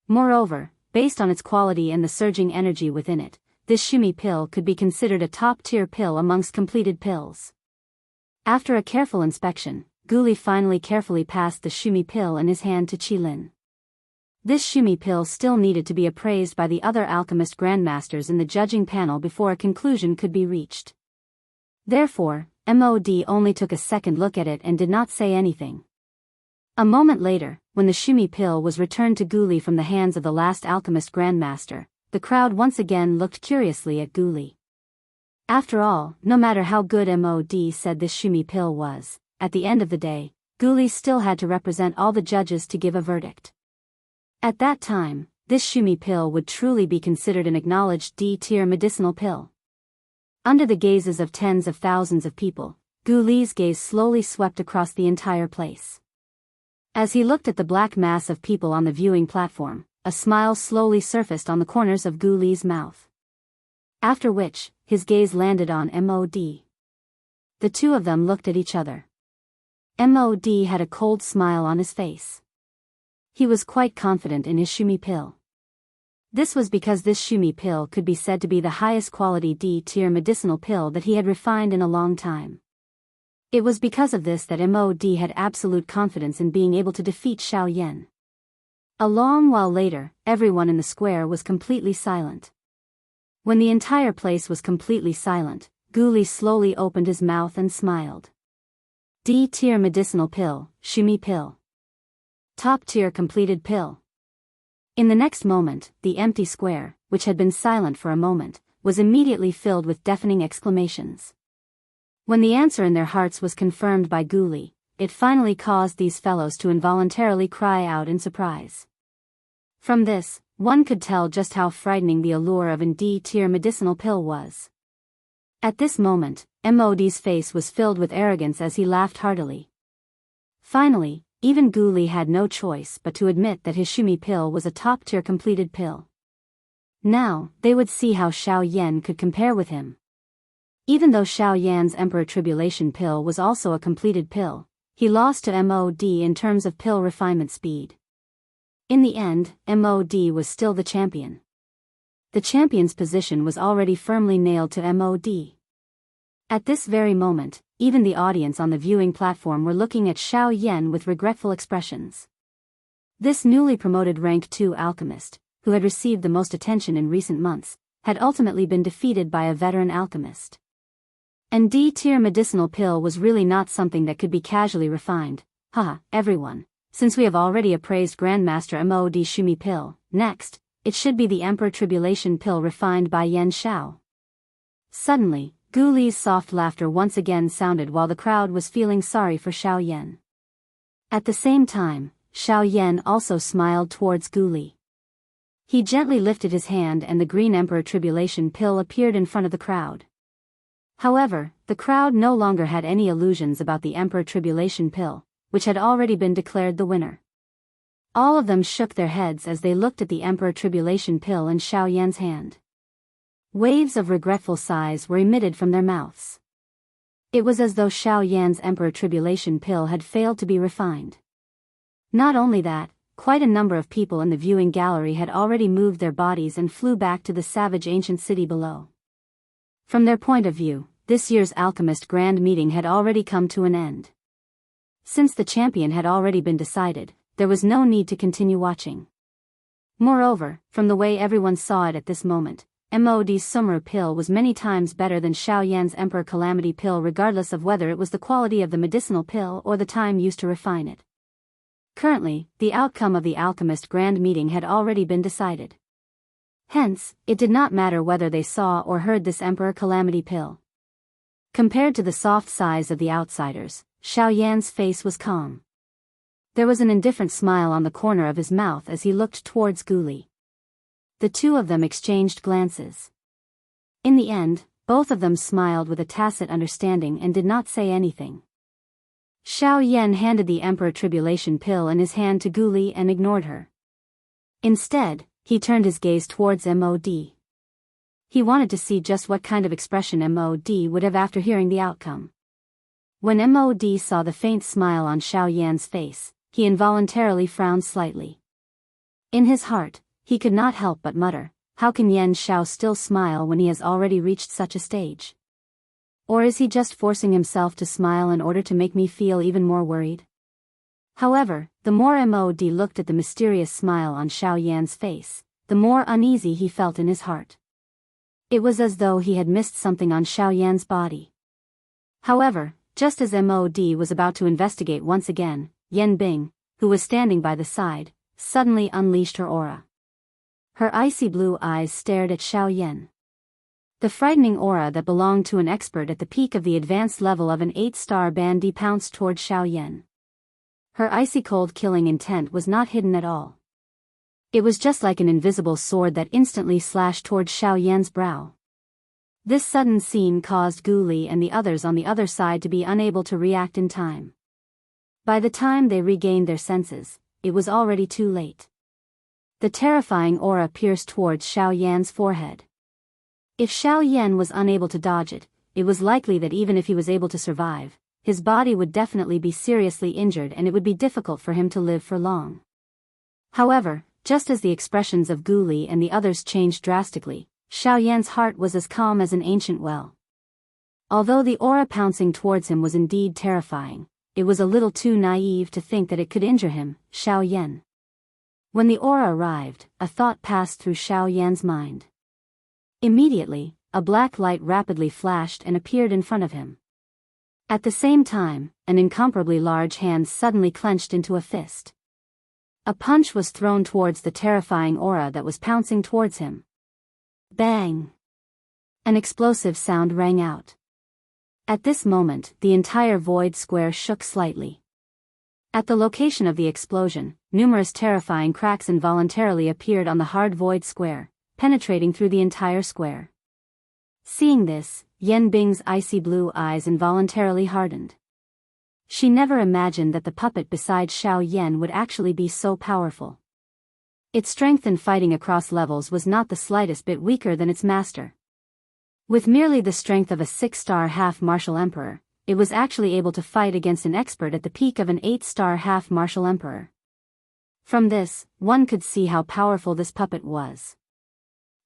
Moreover, based on its quality and the surging energy within it, this shumi pill could be considered a top-tier pill amongst completed pills. After a careful inspection, Gu Li finally carefully passed the shumi pill in his hand to Qilin. This shumi pill still needed to be appraised by the other alchemist grandmasters in the judging panel before a conclusion could be reached. Therefore, MOD only took a second look at it and did not say anything. A moment later, when the shumi pill was returned to Gu Li from the hands of the last alchemist grandmaster, the crowd once again looked curiously at Gu Li. After all, no matter how good MOD said this shumi pill was, at the end of the day, Gu Li still had to represent all the judges to give a verdict. At that time, this shumi pill would truly be considered an acknowledged D-tier medicinal pill. Under the gazes of tens of thousands of people, Gu Li's gaze slowly swept across the entire place. As he looked at the black mass of people on the viewing platform, a smile slowly surfaced on the corners of Gu Li's mouth. After which, his gaze landed on MOD. The two of them looked at each other. MOD had a cold smile on his face. He was quite confident in his shumi pill. This was because this shumi pill could be said to be the highest quality D-tier medicinal pill that he had refined in a long time. It was because of this that MOD had absolute confidence in being able to defeat Xiao Yan. A long while later, everyone in the square was completely silent. When the entire place was completely silent, Gu Li slowly opened his mouth and smiled. D-tier medicinal pill, shumi pill. Top-tier completed pill. In the next moment, the empty square, which had been silent for a moment, was immediately filled with deafening exclamations. When the answer in their hearts was confirmed by Gu Li, it finally caused these fellows to involuntarily cry out in surprise. From this, one could tell just how frightening the allure of an D-tier medicinal pill was. At this moment, MOD's face was filled with arrogance as he laughed heartily. Finally, even Gu Li had no choice but to admit that his shumi pill was a top-tier completed pill. Now, they would see how Xiao Yan could compare with him. Even though Xiao Yan's Emperor Tribulation pill was also a completed pill, he lost to MOD in terms of pill refinement speed. In the end, MOD was still the champion. The champion's position was already firmly nailed to MOD. At this very moment, even the audience on the viewing platform were looking at Xiao Yan with regretful expressions. This newly promoted rank 2 alchemist, who had received the most attention in recent months, had ultimately been defeated by a veteran alchemist. And D-tier medicinal pill was really not something that could be casually refined. Haha, everyone. Since we have already appraised Grandmaster Mod Shumi pill, next, it should be the Emperor Tribulation pill refined by Yan Xiao. Suddenly, Gu Li's soft laughter once again sounded while the crowd was feeling sorry for Xiao Yan. At the same time, Xiao Yan also smiled towards Gu Li. He gently lifted his hand and the green Emperor Tribulation pill appeared in front of the crowd. However, the crowd no longer had any illusions about the Emperor Tribulation pill, which had already been declared the winner. All of them shook their heads as they looked at the Emperor Tribulation pill in Xiao Yan's hand. Waves of regretful sighs were emitted from their mouths. It was as though Xiao Yan's Emperor Tribulation pill had failed to be refined. Not only that, quite a number of people in the viewing gallery had already moved their bodies and flew back to the savage ancient city below. From their point of view, this year's Alchemist Grand Meeting had already come to an end. Since the champion had already been decided, there was no need to continue watching. Moreover, from the way everyone saw it at this moment, Mod's Sumru pill was many times better than Xiao Yan's Emperor Calamity pill, regardless of whether it was the quality of the medicinal pill or the time used to refine it. Currently, the outcome of the Alchemist Grand Meeting had already been decided. Hence, it did not matter whether they saw or heard this Emperor Calamity pill. Compared to the soft sighs of the outsiders, Xiao Yan's face was calm. There was an indifferent smile on the corner of his mouth as he looked towards Gu Li. The two of them exchanged glances. In the end, both of them smiled with a tacit understanding and did not say anything. Xiao Yan handed the Emperor Tribulation pill in his hand to Gu Li and ignored her. Instead, he turned his gaze towards Mod. He wanted to see just what kind of expression Mod would have after hearing the outcome. When Mod saw the faint smile on Xiao Yan's face, he involuntarily frowned slightly. In his heart, he could not help but mutter, how can Yan Xiao still smile when he has already reached such a stage? Or is he just forcing himself to smile in order to make me feel even more worried? However, the more Mod looked at the mysterious smile on Xiao Yan's face, the more uneasy he felt in his heart. It was as though he had missed something on Xiao Yan's body. However, just as Mod was about to investigate once again, Yan Bing, who was standing by the side, suddenly unleashed her aura. Her icy blue eyes stared at Xiao Yan. The frightening aura that belonged to an expert at the peak of the advanced level of an 8-star bandit pounced toward Xiao Yan. Her icy cold killing intent was not hidden at all. It was just like an invisible sword that instantly slashed toward Xiao Yan's brow. This sudden scene caused Gu Li and the others on the other side to be unable to react in time. By the time they regained their senses, it was already too late. The terrifying aura pierced towards Xiao Yan's forehead. If Xiao Yan was unable to dodge it, it was likely that even if he was able to survive, his body would definitely be seriously injured and it would be difficult for him to live for long. However, just as the expressions of Gu Li and the others changed drastically, Xiao Yan's heart was as calm as an ancient well. Although the aura pouncing towards him was indeed terrifying, it was a little too naive to think that it could injure him, Xiao Yan. When the aura arrived, a thought passed through Xiao Yan's mind. Immediately, a black light rapidly flashed and appeared in front of him. At the same time, an incomparably large hand suddenly clenched into a fist. A punch was thrown towards the terrifying aura that was pouncing towards him. Bang! An explosive sound rang out. At this moment, the entire void square shook slightly. At the location of the explosion, numerous terrifying cracks involuntarily appeared on the hard void square, penetrating through the entire square. Seeing this, Yan Bing's icy blue eyes involuntarily hardened. She never imagined that the puppet beside Xiao Yan would actually be so powerful. Its strength in fighting across levels was not the slightest bit weaker than its master. With merely the strength of a 6-star half-martial emperor, it was actually able to fight against an expert at the peak of an 8-star half-martial emperor. From this, one could see how powerful this puppet was.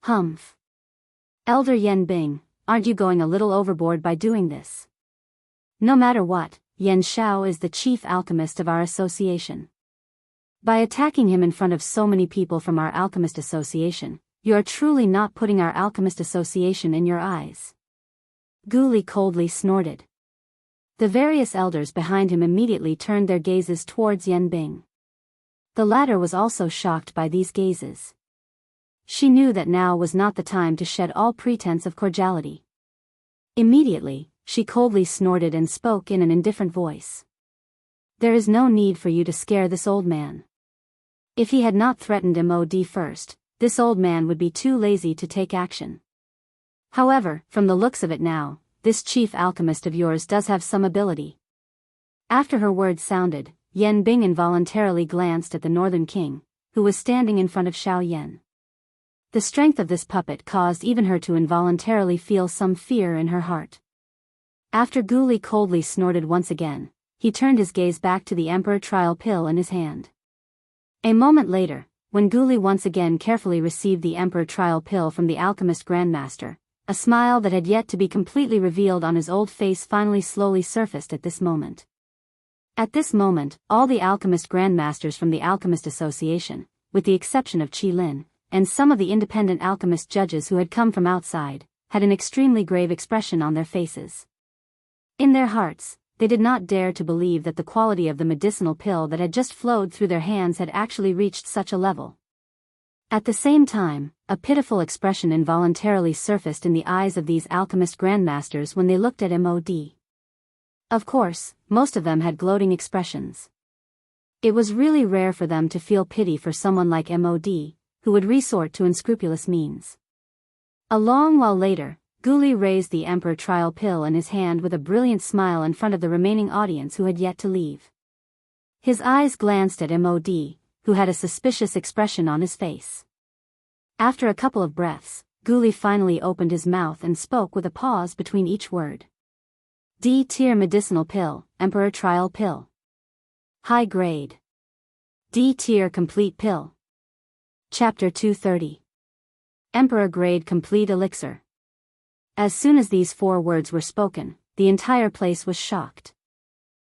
Humph. Elder Yan Bing, aren't you going a little overboard by doing this? No matter what, Yan Xiao is the chief alchemist of our association. By attacking him in front of so many people from our alchemist association, you are truly not putting our alchemist association in your eyes. Gu Li coldly snorted. The various elders behind him immediately turned their gazes towards Yan Bing. The latter was also shocked by these gazes. She knew that now was not the time to shed all pretense of cordiality. Immediately, she coldly snorted and spoke in an indifferent voice. There is no need for you to scare this old man. If he had not threatened MOD first, this old man would be too lazy to take action. However, from the looks of it now, this chief alchemist of yours does have some ability. After her words sounded, Yan Bing involuntarily glanced at the Northern King, who was standing in front of Xiao Yan. The strength of this puppet caused even her to involuntarily feel some fear in her heart. After Gu Li coldly snorted once again, he turned his gaze back to the Emperor Trial Pill in his hand. A moment later, when Gu Li once again carefully received the Emperor Trial Pill from the Alchemist Grandmaster, a smile that had yet to be completely revealed on his old face finally slowly surfaced at this moment. At this moment, all the Alchemist Grandmasters from the Alchemist Association, with the exception of Qi Lin, and some of the independent alchemist judges who had come from outside, had an extremely grave expression on their faces. In their hearts, they did not dare to believe that the quality of the medicinal pill that had just flowed through their hands had actually reached such a level. At the same time, a pitiful expression involuntarily surfaced in the eyes of these alchemist grandmasters when they looked at MOD. Of course, most of them had gloating expressions. It was really rare for them to feel pity for someone like MOD, who would resort to unscrupulous means. A long while later, Gu Li raised the Emperor Trial Pill in his hand with a brilliant smile in front of the remaining audience who had yet to leave. His eyes glanced at MOD, who had a suspicious expression on his face. After a couple of breaths, Gu Li finally opened his mouth and spoke with a pause between each word. D-tier medicinal pill, Emperor Trial Pill. High grade. D-tier complete pill. Chapter 230. Emperor grade complete elixir. As soon as these 4 words were spoken, the entire place was shocked.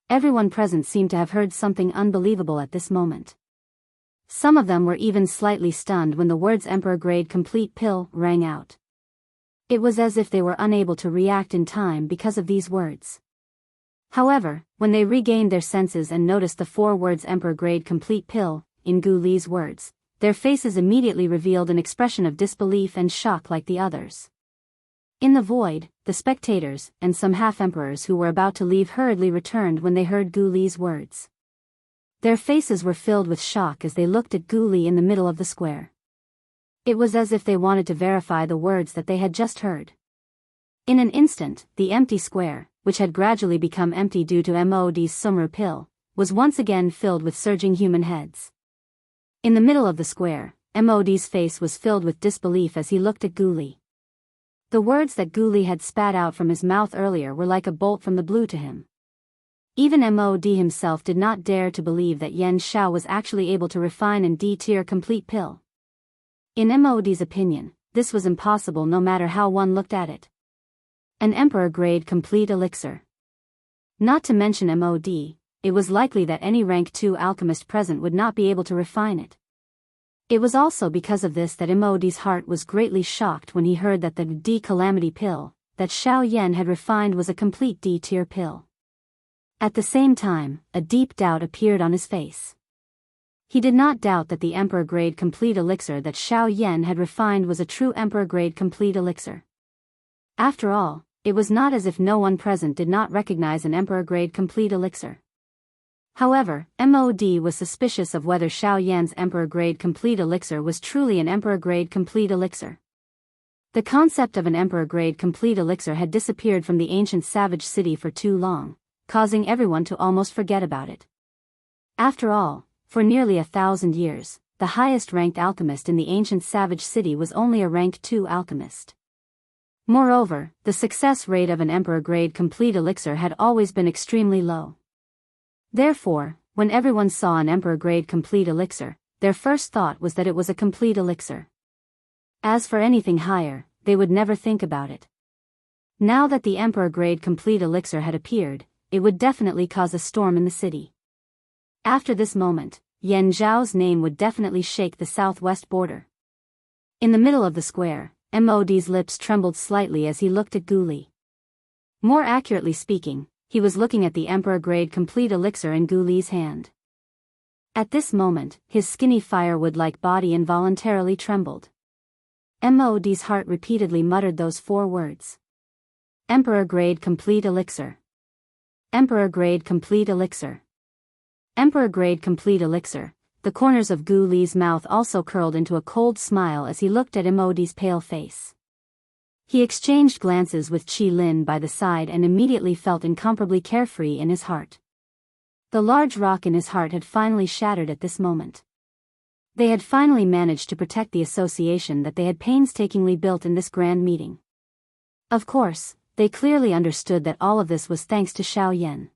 Everyone present seemed to have heard something unbelievable at this moment. Some of them were even slightly stunned when the words Emperor grade complete pill rang out. It was as if they were unable to react in time because of these words. However, when they regained their senses and noticed the 4 words Emperor grade complete pill, in Gu Li's words, their faces immediately revealed an expression of disbelief and shock like the others. In the void, the spectators and some half-emperors who were about to leave hurriedly returned when they heard Gu Li's words. Their faces were filled with shock as they looked at Gu Li in the middle of the square. It was as if they wanted to verify the words that they had just heard. In an instant, the empty square, which had gradually become empty due to MOD's Sumru pill, was once again filled with surging human heads. In the middle of the square, MOD's face was filled with disbelief as he looked at Gu Li. The words that Gu Li had spat out from his mouth earlier were like a bolt from the blue to him. Even MOD himself did not dare to believe that Yan Xiao was actually able to refine and D-tier complete pill. In MOD's opinion, this was impossible no matter how one looked at it. An Emperor-grade complete elixir. Not to mention MOD, it was likely that any rank 2 alchemist present would not be able to refine it. It was also because of this that MOD's heart was greatly shocked when he heard that the D-calamity pill that Xiao Yan had refined was a complete D-tier pill. At the same time, a deep doubt appeared on his face. He did not doubt that the Emperor-grade complete elixir that Xiao Yan had refined was a true Emperor-grade complete elixir. After all, it was not as if no one present did not recognize an Emperor-grade complete elixir. However, MOD was suspicious of whether Xiao Yan's Emperor-grade complete elixir was truly an Emperor-grade complete elixir. The concept of an Emperor-grade complete elixir had disappeared from the ancient savage city for too long, causing everyone to almost forget about it. After all, for nearly 1,000 years, the highest-ranked alchemist in the ancient savage city was only a rank 2 alchemist. Moreover, the success rate of an Emperor-grade complete elixir had always been extremely low. Therefore, when everyone saw an Emperor-grade complete elixir, their first thought was that it was a complete elixir. As for anything higher, they would never think about it. Now that the Emperor-grade complete elixir had appeared, it would definitely cause a storm in the city. After this moment, Yan Zhao's name would definitely shake the southwest border. In the middle of the square, Mod's lips trembled slightly as he looked at Gu Li. More accurately speaking, he was looking at the Emperor-grade complete elixir in Gu Li's hand. At this moment, his skinny firewood-like body involuntarily trembled. Mod's heart repeatedly muttered those 4 words. Emperor-grade complete elixir. Emperor-grade complete elixir. Emperor-grade complete elixir. The corners of Gu Li's mouth also curled into a cold smile as he looked at Mod's pale face. He exchanged glances with Qi Lin by the side and immediately felt incomparably carefree in his heart. The large rock in his heart had finally shattered at this moment. They had finally managed to protect the association that they had painstakingly built in this grand meeting. Of course, they clearly understood that all of this was thanks to Xiao Yan.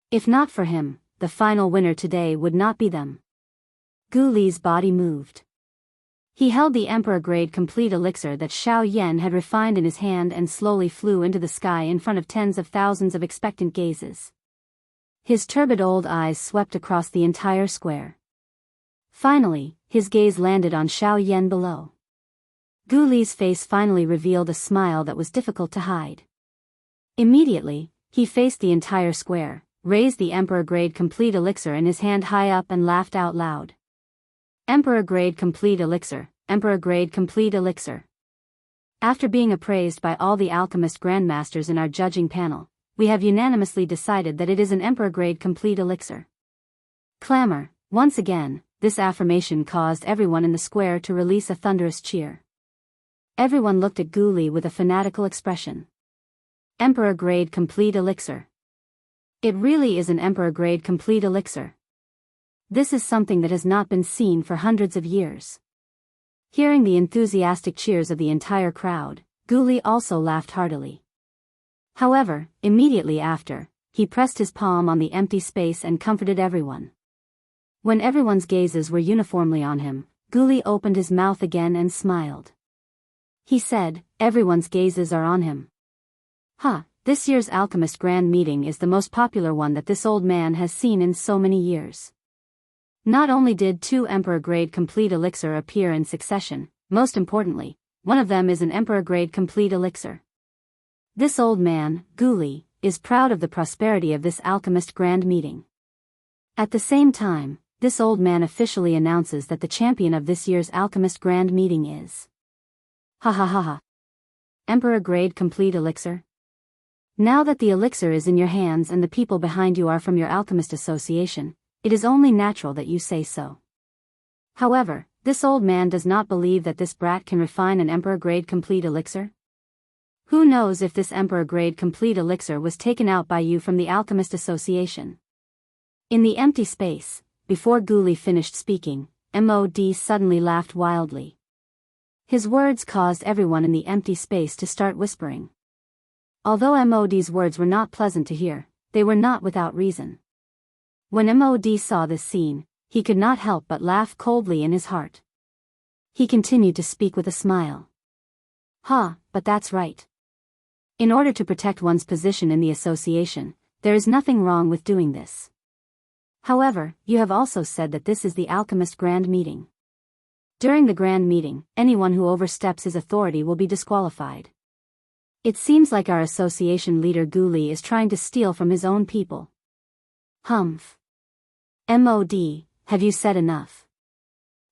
If not for him, the final winner today would not be them. Gu Li's body moved. He held the Emperor-grade complete elixir that Xiao Yan had refined in his hand and slowly flew into the sky in front of tens of thousands of expectant gazes. His turbid old eyes swept across the entire square. Finally, his gaze landed on Xiao Yan below. Gu Li's face finally revealed a smile that was difficult to hide. Immediately, he faced the entire square, raised the Emperor-grade complete elixir in his hand high up and laughed out loud. Emperor-grade complete elixir, Emperor-grade complete elixir. After being appraised by all the alchemist grandmasters in our judging panel, we have unanimously decided that it is an Emperor-grade complete elixir. Clamor. Once again, this affirmation caused everyone in the square to release a thunderous cheer. Everyone looked at Gu Li with a fanatical expression. Emperor-grade complete elixir. It really is an Emperor-grade complete elixir. This is something that has not been seen for hundreds of years. Hearing the enthusiastic cheers of the entire crowd, Gu Li also laughed heartily. However, immediately after, he pressed his palm on the empty space and comforted everyone. When everyone's gazes were uniformly on him, Gu Li opened his mouth again and smiled. He said, everyone's gazes are on him. This year's Alchemist Grand Meeting is the most popular one that this old man has seen in so many years. Not only did 2 Emperor-grade complete elixir appear in succession, most importantly, one of them is an Emperor-grade complete elixir. This old man, Gu Li, is proud of the prosperity of this Alchemist Grand Meeting. At the same time, this old man officially announces that the champion of this year's Alchemist Grand Meeting is Emperor-grade complete elixir. Now that the elixir is in your hands and the people behind you are from your alchemist association, it is only natural that you say so. However, this old man does not believe that this brat can refine an Emperor-grade complete elixir. Who knows if this Emperor-grade complete elixir was taken out by you from the Alchemist Association? In the empty space, before Gu Li finished speaking, Mod suddenly laughed wildly. His words caused everyone in the empty space to start whispering. Although Mod's words were not pleasant to hear, they were not without reason. When Mod saw this scene, he could not help but laugh coldly in his heart. He continued to speak with a smile. But that's right. In order to protect one's position in the association, there is nothing wrong with doing this. However, you have also said that this is the Alchemist Grand Meeting. During the Grand Meeting, anyone who oversteps his authority will be disqualified. It seems like our association leader Gu Li is trying to steal from his own people. Mod, have you said enough?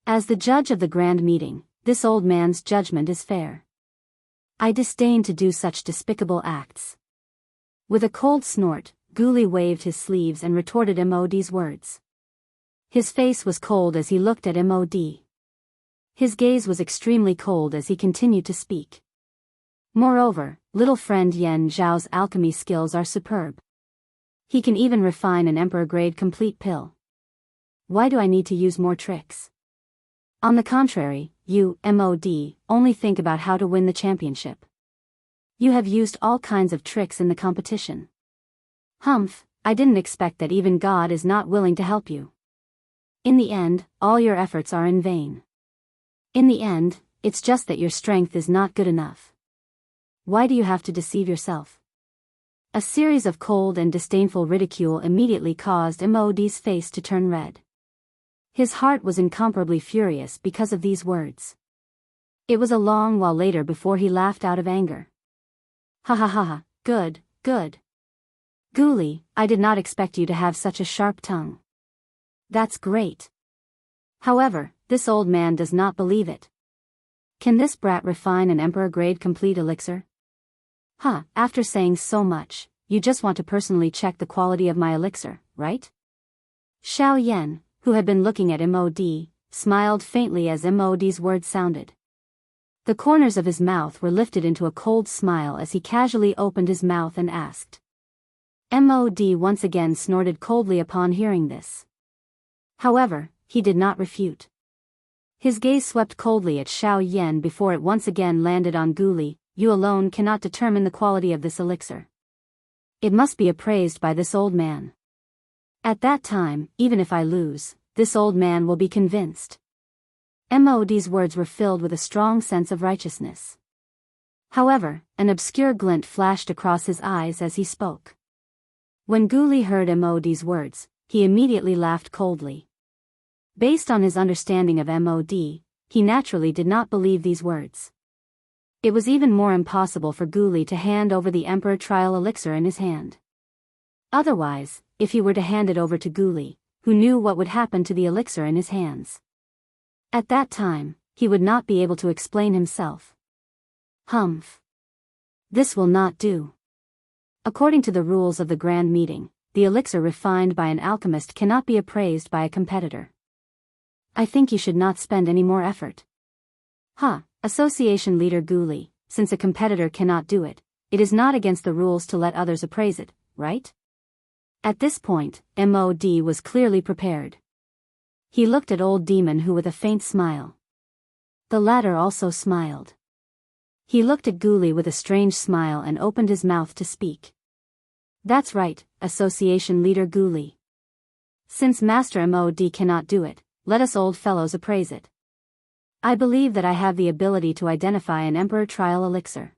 As the judge of the Grand Meeting, this old man's judgment is fair. I disdain to do such despicable acts. With a cold snort, Gu Li waved his sleeves and retorted Mod's words. His face was cold as he looked at Mod. His gaze was extremely cold as he continued to speak. Moreover, little friend Yan Zhao's alchemy skills are superb. He can even refine an Emperor-grade complete pill. Why do I need to use more tricks? On the contrary, you, Mod, only think about how to win the championship. You have used all kinds of tricks in the competition. I didn't expect that even God is not willing to help you. In the end, all your efforts are in vain. In the end, it's just that your strength is not good enough. Why do you have to deceive yourself? A series of cold and disdainful ridicule immediately caused Emodi's face to turn red. His heart was incomparably furious because of these words. It was a long while later before he laughed out of anger. Ha ha ha ha, good, good. Ghoulie, I did not expect you to have such a sharp tongue. That's great. However, this old man does not believe it. Can this brat refine an emperor-grade complete elixir? Huh, after saying so much, you just want to personally check the quality of my elixir, right? Xiao Yan, who had been looking at Mod, smiled faintly as Mod's words sounded. The corners of his mouth were lifted into a cold smile as he casually opened his mouth and asked. Mod once again snorted coldly upon hearing this. However, he did not refute. His gaze swept coldly at Xiao Yan before it once again landed on Ghoulie. You alone cannot determine the quality of this elixir. It must be appraised by this old man. At that time, even if I lose, this old man will be convinced. Mod's words were filled with a strong sense of righteousness. However, an obscure glint flashed across his eyes as he spoke. When Ghoulie heard Mod's words, he immediately laughed coldly. Based on his understanding of Mod, he naturally did not believe these words. It was even more impossible for Ghoulie to hand over the Emperor Trial Elixir in his hand. Otherwise, if he were to hand it over to Ghoulie, who knew what would happen to the elixir in his hands? At that time, he would not be able to explain himself. Humph. This will not do. According to the rules of the Grand Meeting, the elixir refined by an alchemist cannot be appraised by a competitor. I think you should not spend any more effort. Association leader Ghoulie, since a competitor cannot do it, it is not against the rules to let others appraise it, right? At this point, Mod was clearly prepared. He looked at Old Demon Who with a faint smile. The latter also smiled. He looked at Ghoulie with a strange smile and opened his mouth to speak. That's right, Association leader Ghoulie. Since Master Mod cannot do it, let us old fellows appraise it. I believe that I have the ability to identify an Emperor Trial Elixir.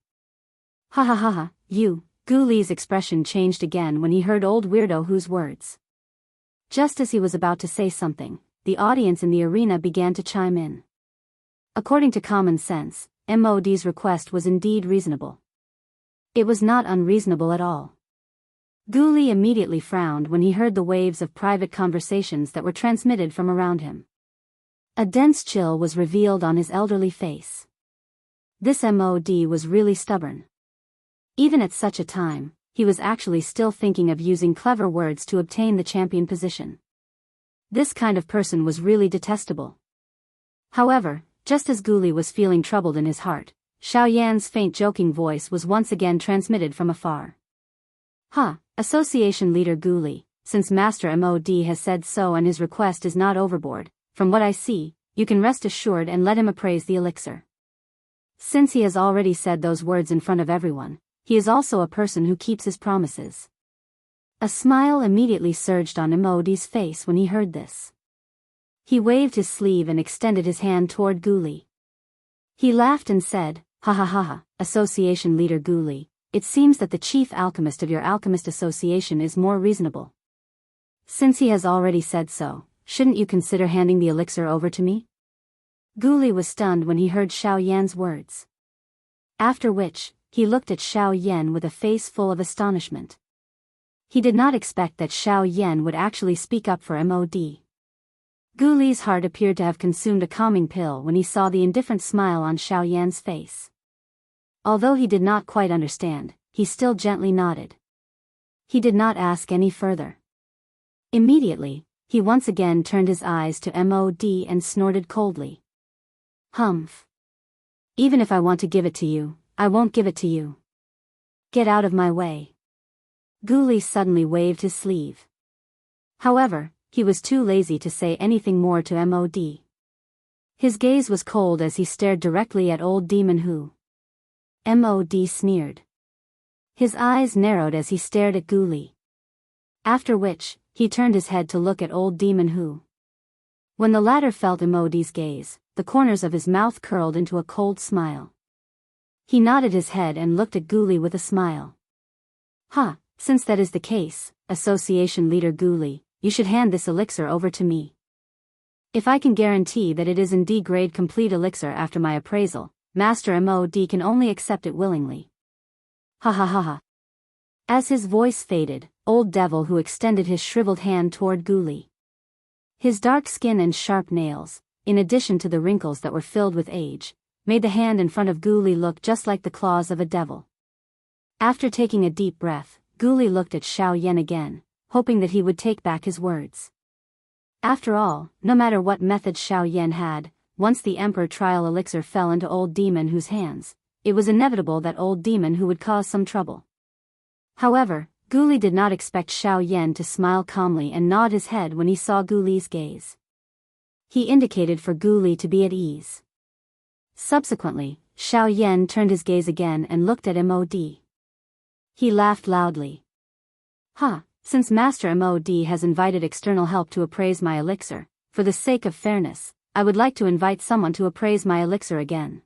Ha ha ha ha, you. Ghoulie's expression changed again when he heard Old Weirdo Who's words. Just as he was about to say something, the audience in the arena began to chime in. According to common sense, Mod's request was indeed reasonable. It was not unreasonable at all. Ghoulie immediately frowned when he heard the waves of private conversations that were transmitted from around him. A dense chill was revealed on his elderly face. This Mod was really stubborn. Even at such a time, he was actually still thinking of using clever words to obtain the champion position. This kind of person was really detestable. However, just as Ghoulie was feeling troubled in his heart, Xiao Yan's faint joking voice was once again transmitted from afar. Association leader Ghoulie, since Master Mod has said so and his request is not overboard, from what I see, you can rest assured and let him appraise the elixir. Since he has already said those words in front of everyone, he is also a person who keeps his promises. A smile immediately surged on Mod's face when he heard this. He waved his sleeve and extended his hand toward Ghoulie. He laughed and said, Ha ha ha ha, Association leader Ghoulie, it seems that the chief alchemist of your alchemist association is more reasonable. Since he has already said so, shouldn't you consider handing the elixir over to me? Ghoulie was stunned when he heard Xiao Yan's words. After which, he looked at Xiao Yan with a face full of astonishment. He did not expect that Xiao Yan would actually speak up for Mod. Ghoulie's heart appeared to have consumed a calming pill when he saw the indifferent smile on Xiao Yan's face. Although he did not quite understand, he still gently nodded. He did not ask any further. Immediately, he once again turned his eyes to Mod and snorted coldly. Humph. Even if I want to give it to you, I won't give it to you. Get out of my way. Ghoulie suddenly waved his sleeve. However, he was too lazy to say anything more to Mod. His gaze was cold as he stared directly at Old Demon Who. Mod sneered. His eyes narrowed as he stared at Ghoulie. After which, he turned his head to look at Old Demon Who. When the latter felt Mod's gaze, the corners of his mouth curled into a cold smile. He nodded his head and looked at Ghoulie with a smile. since that is the case, Association Leader Guli, you should hand this elixir over to me. If I can guarantee that it is indeed grade complete elixir after my appraisal, Master Mod can only accept it willingly. Ha ha ha ha. As his voice faded, Old Devil Who extended his shriveled hand toward Guli. His dark skin and sharp nails, in addition to the wrinkles that were filled with age, made the hand in front of Guli look just like the claws of a devil. After taking a deep breath, Guli looked at Xiao Yan again, hoping that he would take back his words. After all, no matter what method Xiao Yan had, once the Emperor Trial Elixir fell into Old Demon Who's hands, it was inevitable that Old Demon Who would cause some trouble. However, Guli did not expect Xiao Yan to smile calmly and nod his head when he saw Guli's gaze. He indicated for Guli to be at ease. Subsequently, Xiao Yan turned his gaze again and looked at Mod. He laughed loudly. Since Master Mod has invited external help to appraise my elixir, for the sake of fairness, I would like to invite someone to appraise my elixir again.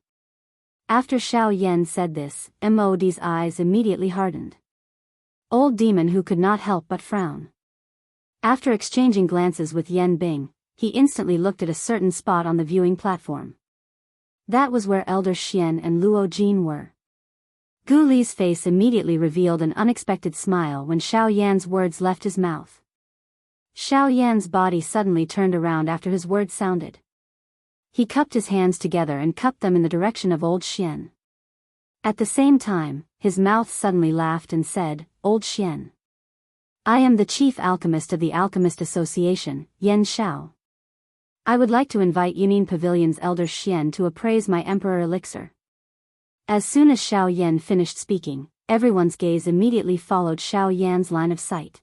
After Xiao Yan said this, Mod's eyes immediately hardened. Old Demon Who could not help but frown. After exchanging glances with Yan Bing, he instantly looked at a certain spot on the viewing platform. That was where Elder Xian and Luo Jin were. Guli's face immediately revealed an unexpected smile when Xiao Yan's words left his mouth. Xiao Yan's body suddenly turned around after his words sounded. He cupped his hands together and cupped them in the direction of Old Xian. At the same time, his mouth suddenly laughed and said, Old Xian. I am the chief alchemist of the Alchemist Association, Yan Xiao. I would like to invite Yunin Pavilion's Elder Xian to appraise my Emperor Elixir. As soon as Xiao Yan finished speaking, everyone's gaze immediately followed Xiao Yan's line of sight.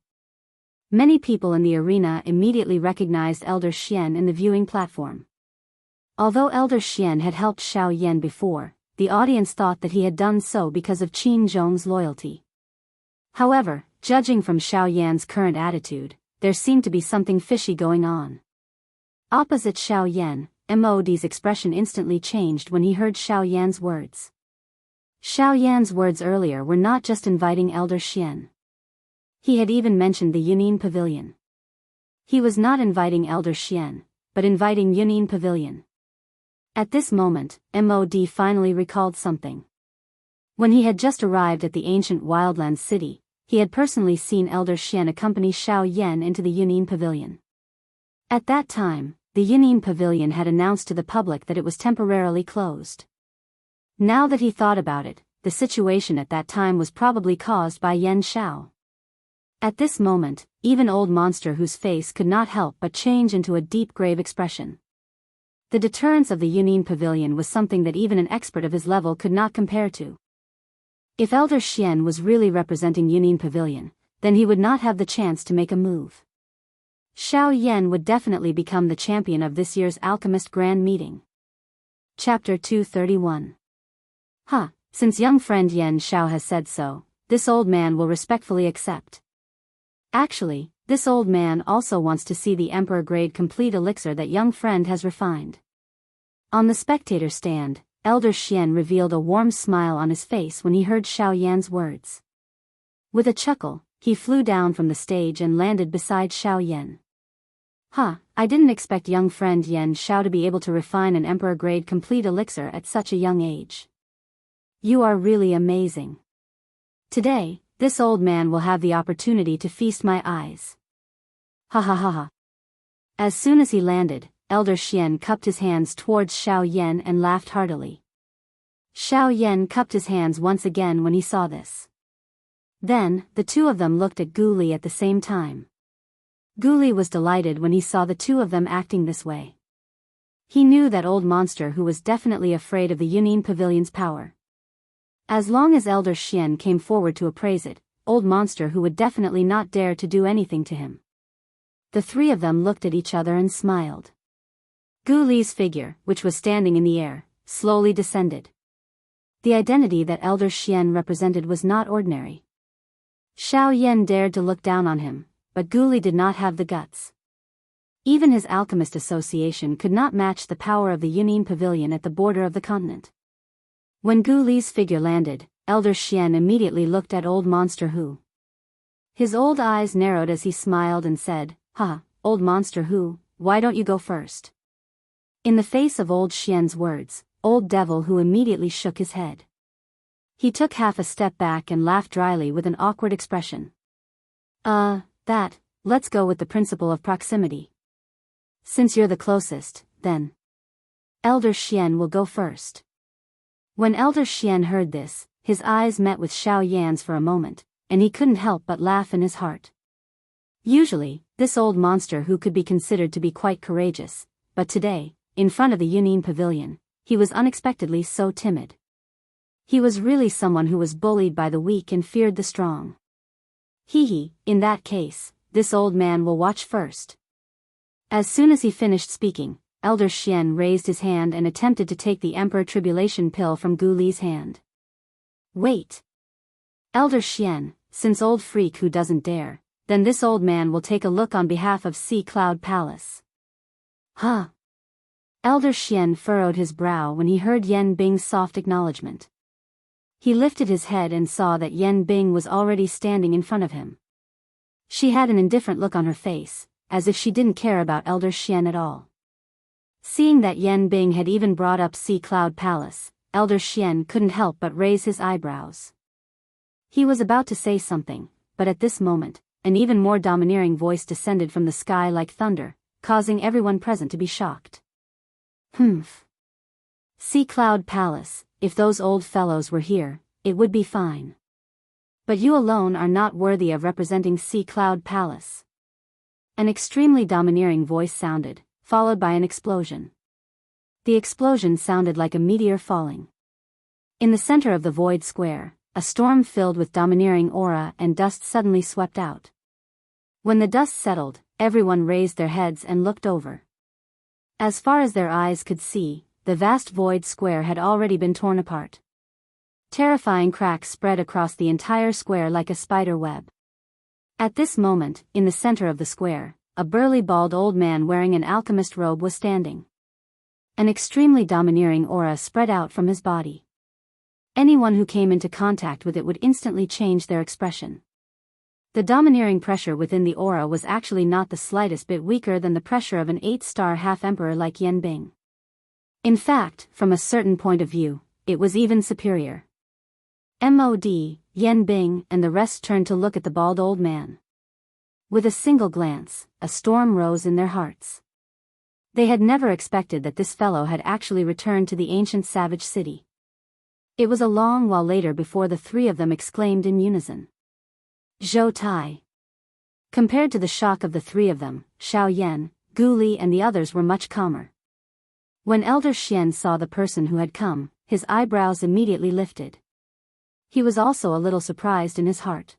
Many people in the arena immediately recognized Elder Xian in the viewing platform. Although Elder Xian had helped Xiao Yan before, the audience thought that he had done so because of Qin Zhong's loyalty. However, judging from Xiao Yan's current attitude, there seemed to be something fishy going on. Opposite Xiao Yan, Mod's expression instantly changed when he heard Xiao Yan's words. Xiao Yan's words earlier were not just inviting Elder Xian. He had even mentioned the Yunin Pavilion. He was not inviting Elder Xian, but inviting Yunin Pavilion. At this moment, Mod finally recalled something. When he had just arrived at the ancient Wildlands city, he had personally seen Elder Xian accompany Xiao Yan into the Yunin Pavilion. At that time, the Yunin Pavilion had announced to the public that it was temporarily closed. Now that he thought about it, the situation at that time was probably caused by Yan Xiao. At this moment, even Old Monster Whose face could not help but change into a deep grave expression. The deterrence of the Yunin Pavilion was something that even an expert of his level could not compare to. If Elder Xian was really representing Yunin Pavilion, then he would not have the chance to make a move. Xiao Yan would definitely become the champion of this year's Alchemist Grand Meeting. Chapter 231. Since young friend Yan Xiao has said so, this old man will respectfully accept. Actually, this old man also wants to see the Emperor Grade Complete Elixir that young friend has refined. On the spectator stand, Elder Xian revealed a warm smile on his face when he heard Xiao Yan's words. With a chuckle, he flew down from the stage and landed beside Xiao Yan. I didn't expect young friend Yan Xiao to be able to refine an Emperor Grade Complete Elixir at such a young age. You are really amazing. Today, this old man will have the opportunity to feast my eyes. Ha ha ha ha. As soon as he landed, Elder Xian cupped his hands towards Xiao Yan and laughed heartily. Xiao Yan cupped his hands once again when he saw this. Then, the two of them looked at Guli at the same time. Guli was delighted when he saw the two of them acting this way. He knew that Old Monster Who was definitely afraid of the Yunin Pavilion's power. As long as Elder Xian came forward to appraise it, Old Monster Who would definitely not dare to do anything to him. The three of them looked at each other and smiled. Guli's figure, which was standing in the air, slowly descended. The identity that Elder Xian represented was not ordinary. Xiao Yan dared to look down on him, but Guli did not have the guts. Even his Alchemist Association could not match the power of the Yunin Pavilion at the border of the continent. When Guli's figure landed, Elder Xian immediately looked at Old Monster Who. His old eyes narrowed as he smiled and said, "Ha, old monster why don't you go first?" In the face of old Xian's words, old devil Hu immediately shook his head. He took half a step back and laughed dryly with an awkward expression. Let's go with the principle of proximity. Since you're the closest, then Elder Xian will go first." When Elder Xian heard this, his eyes met with Xiao Yan's for a moment, and he couldn't help but laugh in his heart. Usually, this old monster who could be considered to be quite courageous, but today, in front of the Yunin pavilion, he was unexpectedly so timid. He was really someone who was bullied by the weak and feared the strong. In that case, this old man will watch first. As soon as he finished speaking, Elder Xian raised his hand and attempted to take the Emperor Tribulation pill from Gu Li's hand. "Wait. Elder Xian, since old freak who doesn't dare, then this old man will take a look on behalf of Sea Cloud Palace." "Huh?" Elder Xian furrowed his brow when he heard Yan Bing's soft acknowledgement. He lifted his head and saw that Yan Bing was already standing in front of him. She had an indifferent look on her face, as if she didn't care about Elder Xian at all. Seeing that Yan Bing had even brought up Sea Cloud Palace, Elder Xian couldn't help but raise his eyebrows. He was about to say something, but at this moment, an even more domineering voice descended from the sky like thunder, causing everyone present to be shocked. "Humph. Sea Cloud Palace, if those old fellows were here, it would be fine. But you alone are not worthy of representing Sea Cloud Palace." An extremely domineering voice sounded, followed by an explosion. The explosion sounded like a meteor falling. In the center of the void square, a storm filled with domineering aura and dust suddenly swept out. When the dust settled, everyone raised their heads and looked over. As far as their eyes could see, the vast void square had already been torn apart. Terrifying cracks spread across the entire square like a spider web. At this moment, in the center of the square, a burly bald old man wearing an alchemist robe was standing. An extremely domineering aura spread out from his body. Anyone who came into contact with it would instantly change their expression. The domineering pressure within the aura was actually not the slightest bit weaker than the pressure of an 8-star half-emperor like Yan Bing. In fact, from a certain point of view, it was even superior. Yan Bing and the rest turned to look at the bald old man. With a single glance, a storm rose in their hearts. They had never expected that this fellow had actually returned to the ancient savage city. It was a long while later before the three of them exclaimed in unison, "Zhou Tai." Compared to the shock of the three of them, Xiao Yan, Gu Li and the others were much calmer. When Elder Xian saw the person who had come, his eyebrows immediately lifted. He was also a little surprised in his heart.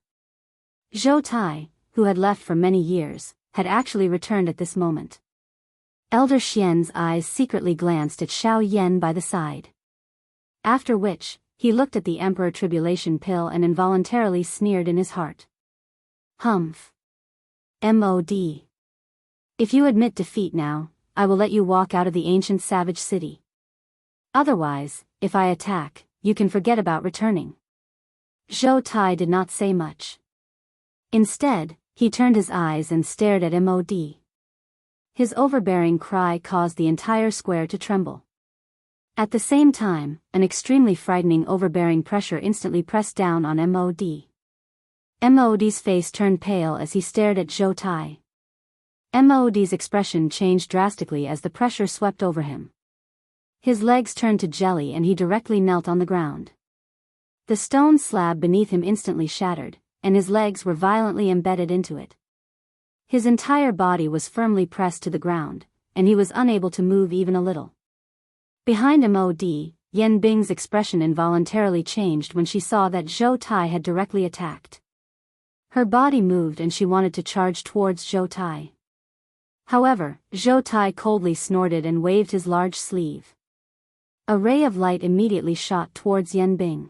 Zhou Tai, who had left for many years, had actually returned at this moment. Elder Xian's eyes secretly glanced at Xiao Yan by the side. After which, he looked at the Emperor Tribulation pill and involuntarily sneered in his heart. "Humph. Mod. If you admit defeat now, I will let you walk out of the ancient savage city. Otherwise, if I attack, you can forget about returning." Zhou Tai did not say much. Instead, he turned his eyes and stared at Mod. His overbearing cry caused the entire square to tremble. At the same time, an extremely frightening overbearing pressure instantly pressed down on Mod. Mod's face turned pale as he stared at Zhou Tai. Mod's expression changed drastically as the pressure swept over him. His legs turned to jelly and he directly knelt on the ground. The stone slab beneath him instantly shattered, and his legs were violently embedded into it. His entire body was firmly pressed to the ground, and he was unable to move even a little. Behind Mod, Yan Bing's expression involuntarily changed when she saw that Zhou Tai had directly attacked. Her body moved and she wanted to charge towards Zhou Tai. However, Zhou Tai coldly snorted and waved his large sleeve. A ray of light immediately shot towards Yan Bing.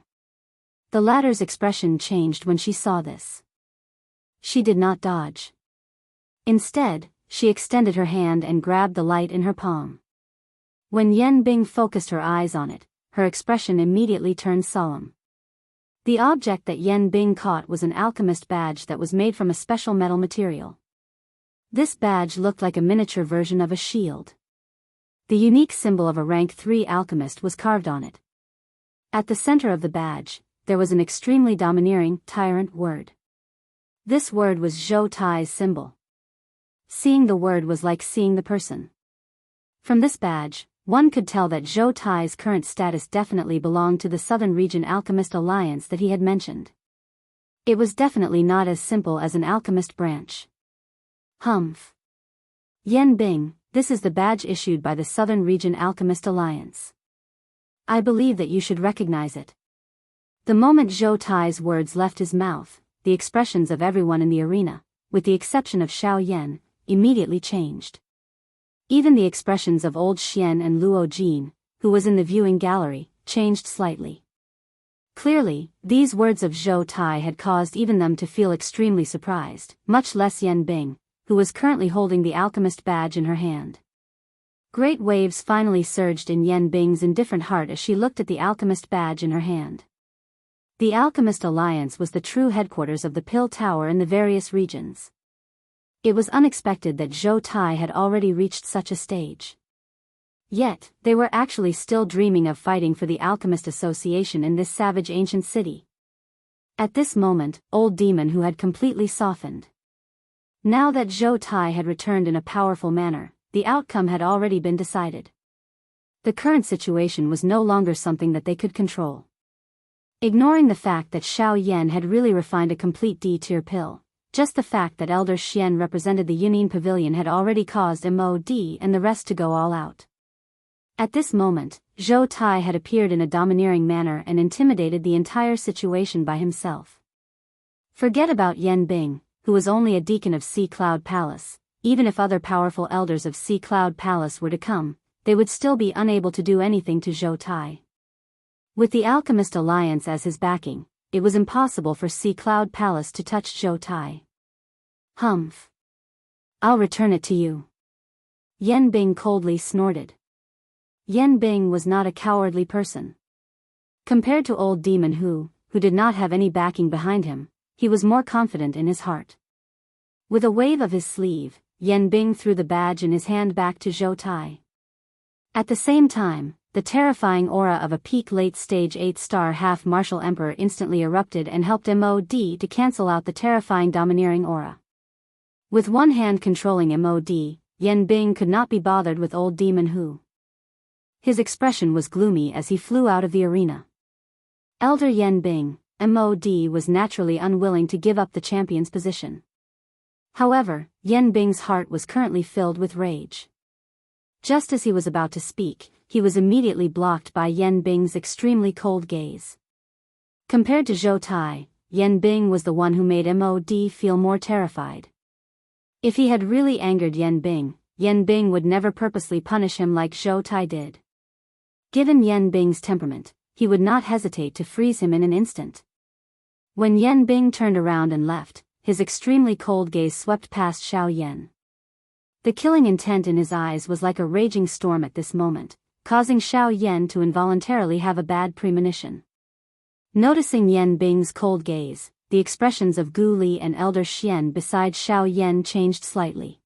The latter's expression changed when she saw this. She did not dodge. Instead, she extended her hand and grabbed the light in her palm. When Yan Bing focused her eyes on it, her expression immediately turned solemn. The object that Yen Bing caught was an alchemist badge that was made from a special metal material. This badge looked like a miniature version of a shield. The unique symbol of a rank 3 alchemist was carved on it. At the center of the badge, there was an extremely domineering, tyrant word. This word was Zhou Tai's symbol. Seeing the word was like seeing the person. From this badge, one could tell that Zhou Tai's current status definitely belonged to the Southern Region Alchemist Alliance that he had mentioned. It was definitely not as simple as an alchemist branch. Humph. Yen Bing, this is the badge issued by the Southern Region Alchemist Alliance. I believe that you should recognize it. The moment Zhou Tai's words left his mouth, the expressions of everyone in the arena, with the exception of Xiao Yan, immediately changed. Even the expressions of Old Xian and Luo Jin, who was in the viewing gallery, changed slightly. Clearly, these words of Zhou Tai had caused even them to feel extremely surprised, much less Yen Bing, who was currently holding the alchemist badge in her hand. Great waves finally surged in Yen Bing's indifferent heart as she looked at the alchemist badge in her hand. The Alchemist Alliance was the true headquarters of the Pill Tower in the various regions. It was unexpected that Zhou Tai had already reached such a stage. Yet, they were actually still dreaming of fighting for the Alchemist Association in this savage ancient city. At this moment, Old Demon Who had completely softened. Now that Zhou Tai had returned in a powerful manner, the outcome had already been decided. The current situation was no longer something that they could control. Ignoring the fact that Xiao Yan had really refined a complete D-tier pill, just the fact that Elder Xian represented the Yunin Pavilion had already caused MOD and the rest to go all out. At this moment, Zhou Tai had appeared in a domineering manner and intimidated the entire situation by himself. Forget about Yen Bing, who was only a deacon of Sea Cloud Palace. Even if other powerful elders of Sea Cloud Palace were to come, they would still be unable to do anything to Zhou Tai. With the Alchemist Alliance as his backing, it was impossible for Sea Cloud Palace to touch Zhou Tai. Humph. I'll return it to you. Yen Bing coldly snorted. Yen Bing was not a cowardly person. Compared to Old Demon who did not have any backing behind him, he was more confident in his heart. With a wave of his sleeve, Yen Bing threw the badge in his hand back to Zhou Tai. At the same time, the terrifying aura of a peak late-stage 8-star half-martial emperor instantly erupted and helped MOD to cancel out the terrifying domineering aura. With one hand controlling MOD, Yen Bing could not be bothered with Old Demon Who. His expression was gloomy as he flew out of the arena. Elder Yen Bing, MOD was naturally unwilling to give up the champion's position. However, Yen Bing's heart was currently filled with rage. Just as he was about to speak, he was immediately blocked by Yen Bing's extremely cold gaze. Compared to Zhou Tai, Yen Bing was the one who made MOD feel more terrified. If he had really angered Yen Bing would never purposely punish him like Zhou Tai did. Given Yen Bing's temperament, he would not hesitate to freeze him in an instant. When Yen Bing turned around and left, his extremely cold gaze swept past Xiao Yan. The killing intent in his eyes was like a raging storm at this moment, causing Xiao Yan to involuntarily have a bad premonition. Noticing Yen Bing's cold gaze, the expressions of Gu Li and Elder Xian beside Xiao Yan changed slightly.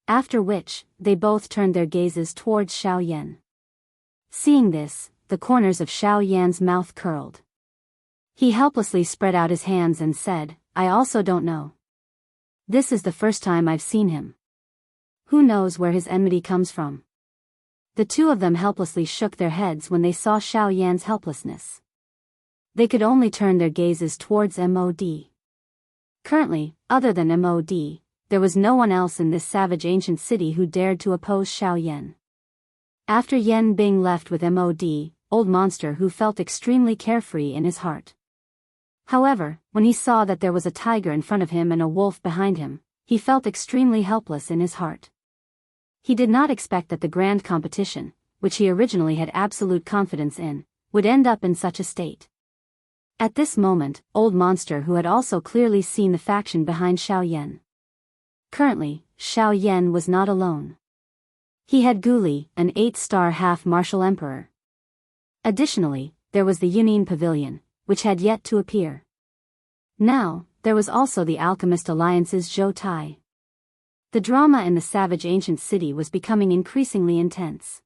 After which, they both turned their gazes towards Xiao Yan. Seeing this, the corners of Xiao Yan's mouth curled. He helplessly spread out his hands and said, I also don't know. This is the first time I've seen him. Who knows where his enmity comes from? The two of them helplessly shook their heads when they saw Xiao Yan's helplessness. They could only turn their gazes towards MOD. Currently, other than MOD, there was no one else in this savage ancient city who dared to oppose Xiao Yan. After Yen Bing left with MOD, Old Monster Who felt extremely carefree in his heart. However, when he saw that there was a tiger in front of him and a wolf behind him, he felt extremely helpless in his heart. He did not expect that the grand competition, which he originally had absolute confidence in, would end up in such a state. At this moment, Old Monster Who had also clearly seen the faction behind Xiao Yan. Currently, Xiao Yan was not alone. He had Gu Li, an 8-star half-martial emperor. Additionally, there was the Yunin Pavilion, which had yet to appear. Now, there was also the Alchemist Alliance's Zhou Tai. The drama in the savage ancient city was becoming increasingly intense.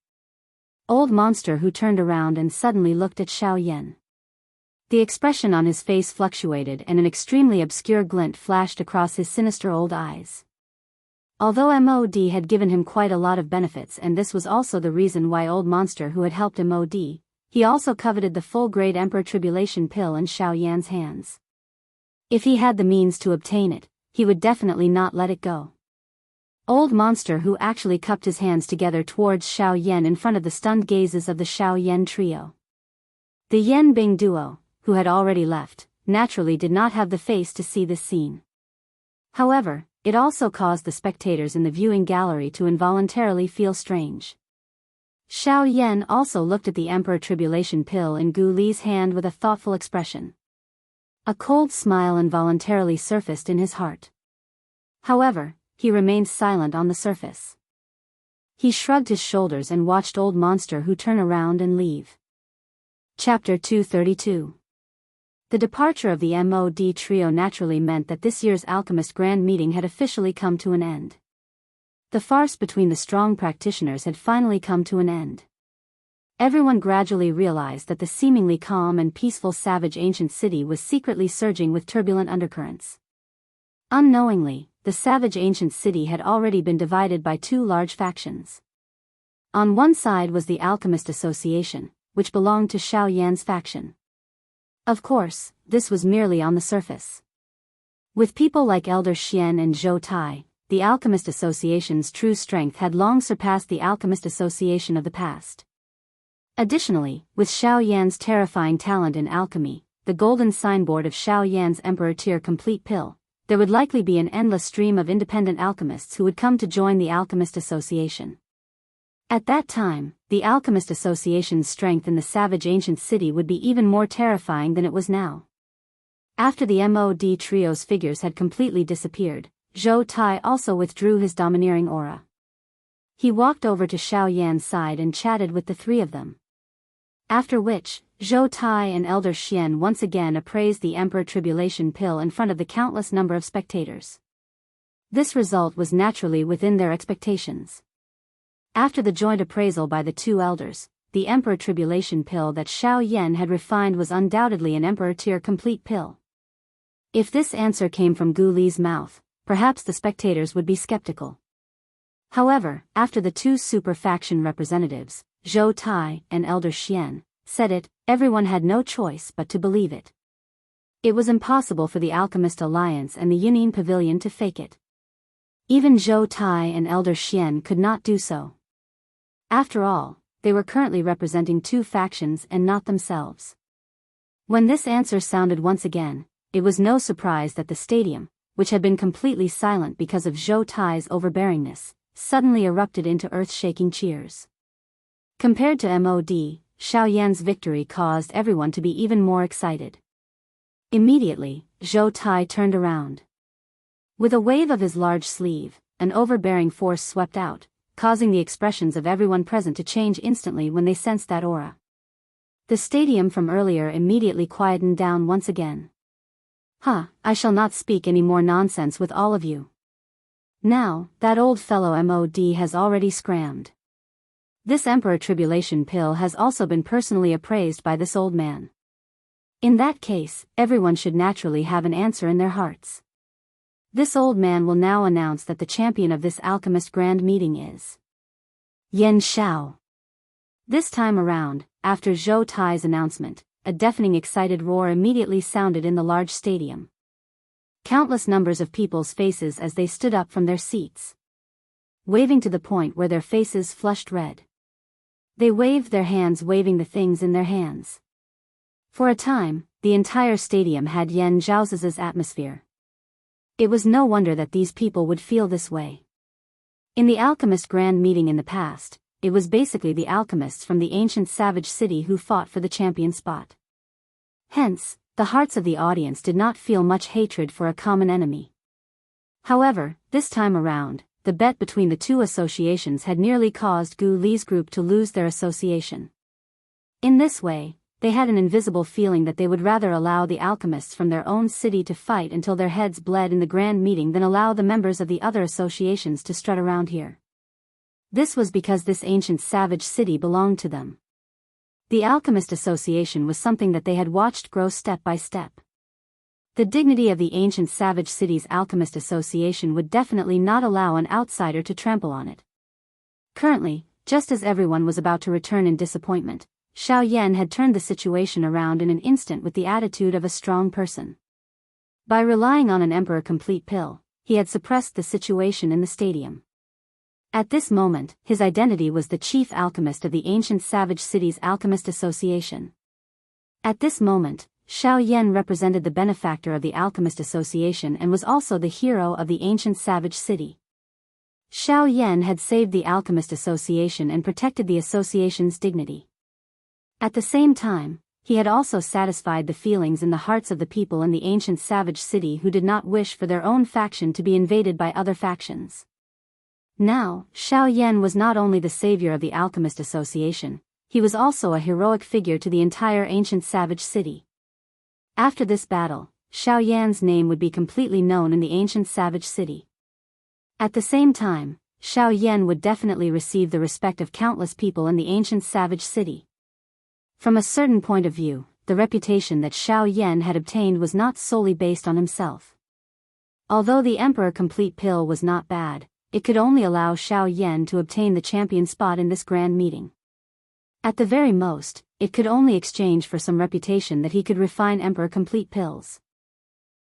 Old Monster Who turned around and suddenly looked at Xiao Yan. The expression on his face fluctuated and an extremely obscure glint flashed across his sinister old eyes. Although MOD had given him quite a lot of benefits, and this was also the reason why Old Monster Who had helped MOD, he also coveted the full-grade Emperor Tribulation pill in Xiao Yan's hands. If he had the means to obtain it, he would definitely not let it go. Old Monster Who actually cupped his hands together towards Xiao Yan in front of the stunned gazes of the Xiao Yan trio. The Yan Bing duo, who had already left, naturally did not have the face to see this scene. However, it also caused the spectators in the viewing gallery to involuntarily feel strange. Xiao Yan also looked at the Emperor Tribulation pill in Gu Li's hand with a thoughtful expression. A cold smile involuntarily surfaced in his heart. However, he remained silent on the surface. He shrugged his shoulders and watched Old Monster Who turn around and leave. Chapter 232. The departure of the MOD trio naturally meant that this year's Alchemist Grand Meeting had officially come to an end. The farce between the strong practitioners had finally come to an end. Everyone gradually realized that the seemingly calm and peaceful savage ancient city was secretly surging with turbulent undercurrents. Unknowingly, the savage ancient city had already been divided by two large factions. On one side was the Alchemist Association, which belonged to Xiao Yan's faction. Of course, this was merely on the surface. With people like Elder Xian and Zhou Tai, the Alchemist Association's true strength had long surpassed the Alchemist Association of the past. Additionally, with Xiao Yan's terrifying talent in alchemy, the golden signboard of Xiao Yan's Emperor Tier Complete Pill, there would likely be an endless stream of independent alchemists who would come to join the Alchemist Association. At that time, the Alchemist Association's strength in the savage ancient city would be even more terrifying than it was now. After the MOD trio's figures had completely disappeared, Zhou Tai also withdrew his domineering aura. He walked over to Xiao Yan's side and chatted with the three of them. After which, Zhou Tai and Elder Xian once again appraised the Emperor Tribulation pill in front of the countless number of spectators. This result was naturally within their expectations. After the joint appraisal by the two elders, the Emperor Tribulation pill that Xiao Yan had refined was undoubtedly an Emperor Tier Complete pill. If this answer came from Gu Li's mouth, perhaps the spectators would be skeptical. However, after the two super faction representatives, Zhou Tai and Elder Xian, said it, everyone had no choice but to believe it. It was impossible for the Alchemist Alliance and the Yunin Pavilion to fake it. Even Zhou Tai and Elder Xian could not do so. After all, they were currently representing two factions and not themselves. When this answer sounded once again, it was no surprise that the stadium, which had been completely silent because of Zhou Tai's overbearingness, suddenly erupted into earth-shaking cheers. Compared to MOD, Xiao Yan's victory caused everyone to be even more excited. Immediately, Zhou Tai turned around. With a wave of his large sleeve, an overbearing force swept out, causing the expressions of everyone present to change instantly when they sensed that aura. The stadium from earlier immediately quietened down once again. I shall not speak any more nonsense with all of you. Now, that old fellow MOD has already scrammed. This Emperor Tribulation pill has also been personally appraised by this old man. In that case, everyone should naturally have an answer in their hearts. This old man will now announce that the champion of this Alchemist Grand Meeting is Yan Xiao. This time around, after Zhou Tai's announcement, a deafening excited roar immediately sounded in the large stadium. Countless numbers of people's faces as they stood up from their seats, waving to the point where their faces flushed red. They waved their hands, waving the things in their hands. For a time, the entire stadium had Yan Zhaozi's atmosphere. It was no wonder that these people would feel this way. In the Alchemist Grand Meeting in the past, it was basically the alchemists from the ancient savage city who fought for the champion spot. Hence, the hearts of the audience did not feel much hatred for a common enemy. However, this time around, the bet between the two associations had nearly caused Gu Li's group to lose their association. In this way, they had an invisible feeling that they would rather allow the alchemists from their own city to fight until their heads bled in the grand meeting than allow the members of the other associations to strut around here. This was because this ancient savage city belonged to them. The Alchemist Association was something that they had watched grow step by step. The dignity of the ancient savage city's Alchemist Association would definitely not allow an outsider to trample on it. Currently, just as everyone was about to return in disappointment, Xiao Yan had turned the situation around in an instant with the attitude of a strong person. By relying on an Emperor Complete pill, he had suppressed the situation in the stadium. At this moment, his identity was the chief alchemist of the ancient savage city's Alchemist Association. At this moment, Xiao Yan represented the benefactor of the Alchemist Association and was also the hero of the ancient savage city. Xiao Yan had saved the Alchemist Association and protected the association's dignity. At the same time, he had also satisfied the feelings in the hearts of the people in the ancient savage city who did not wish for their own faction to be invaded by other factions. Now, Xiao Yan was not only the savior of the Alchemist Association, he was also a heroic figure to the entire ancient savage city. After this battle, Xiao Yan's name would be completely known in the ancient savage city. At the same time, Xiao Yan would definitely receive the respect of countless people in the ancient savage city. From a certain point of view, the reputation that Xiao Yan had obtained was not solely based on himself. Although the Emperor Complete pill was not bad, it could only allow Xiao Yan to obtain the champion spot in this grand meeting. At the very most, it could only exchange for some reputation that he could refine Emperor Complete pills.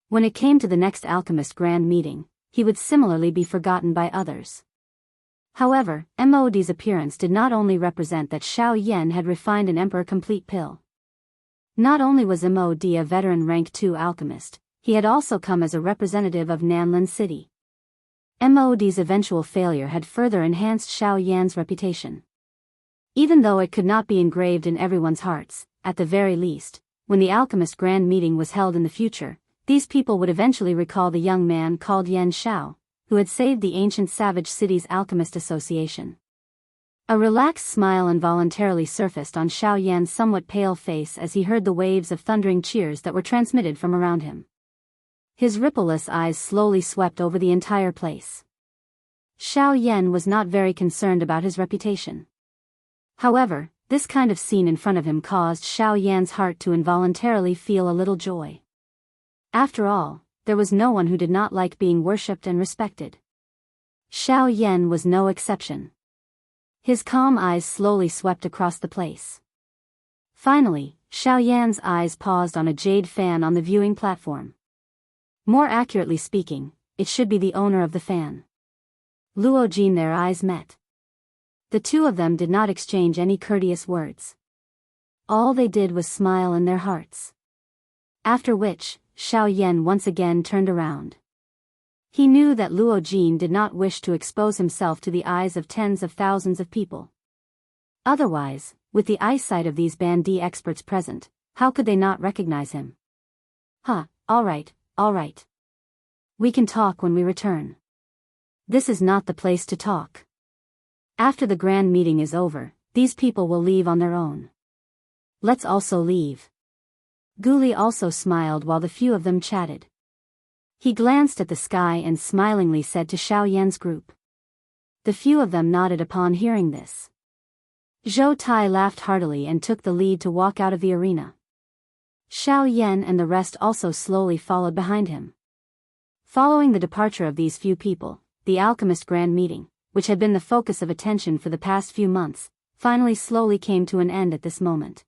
When it came to the next alchemist grand meeting, he would similarly be forgotten by others. However, Mod's appearance did not only represent that Xiao Yan had refined an Emperor Complete pill. Not only was Mod a veteran rank 2 alchemist, he had also come as a representative of Nanlin City. Mod's eventual failure had further enhanced Xiao Yan's reputation. Even though it could not be engraved in everyone's hearts, at the very least, when the alchemist grand meeting was held in the future, these people would eventually recall the young man called Yan Xiao, who had saved the ancient savage city's Alchemist Association. A relaxed smile involuntarily surfaced on Xiao Yan's somewhat pale face as he heard the waves of thundering cheers that were transmitted from around him. His rippleless eyes slowly swept over the entire place. Xiao Yan was not very concerned about his reputation. However, this kind of scene in front of him caused Xiao Yan's heart to involuntarily feel a little joy. After all, there was no one who did not like being worshipped and respected. Xiao Yan was no exception. His calm eyes slowly swept across the place. Finally, Xiao Yan's eyes paused on a jade fan on the viewing platform. More accurately speaking, it should be the owner of the fan. Luo Jin. Their eyes met. The two of them did not exchange any courteous words. All they did was smile in their hearts. After which, Xiao Yan once again turned around. He knew that Luo Jin did not wish to expose himself to the eyes of tens of thousands of people. Otherwise, with the eyesight of these Bandi experts present, how could they not recognize him? All right. We can talk when we return. This is not the place to talk. After the grand meeting is over, these people will leave on their own. Let's also leave. Guli also smiled while the few of them chatted. He glanced at the sky and smilingly said to Xiao Yan's group. The few of them nodded upon hearing this. Zhou Tai laughed heartily and took the lead to walk out of the arena. Xiao Yan and the rest also slowly followed behind him. Following the departure of these few people, the alchemist grand meeting, which had been the focus of attention for the past few months, finally slowly came to an end at this moment.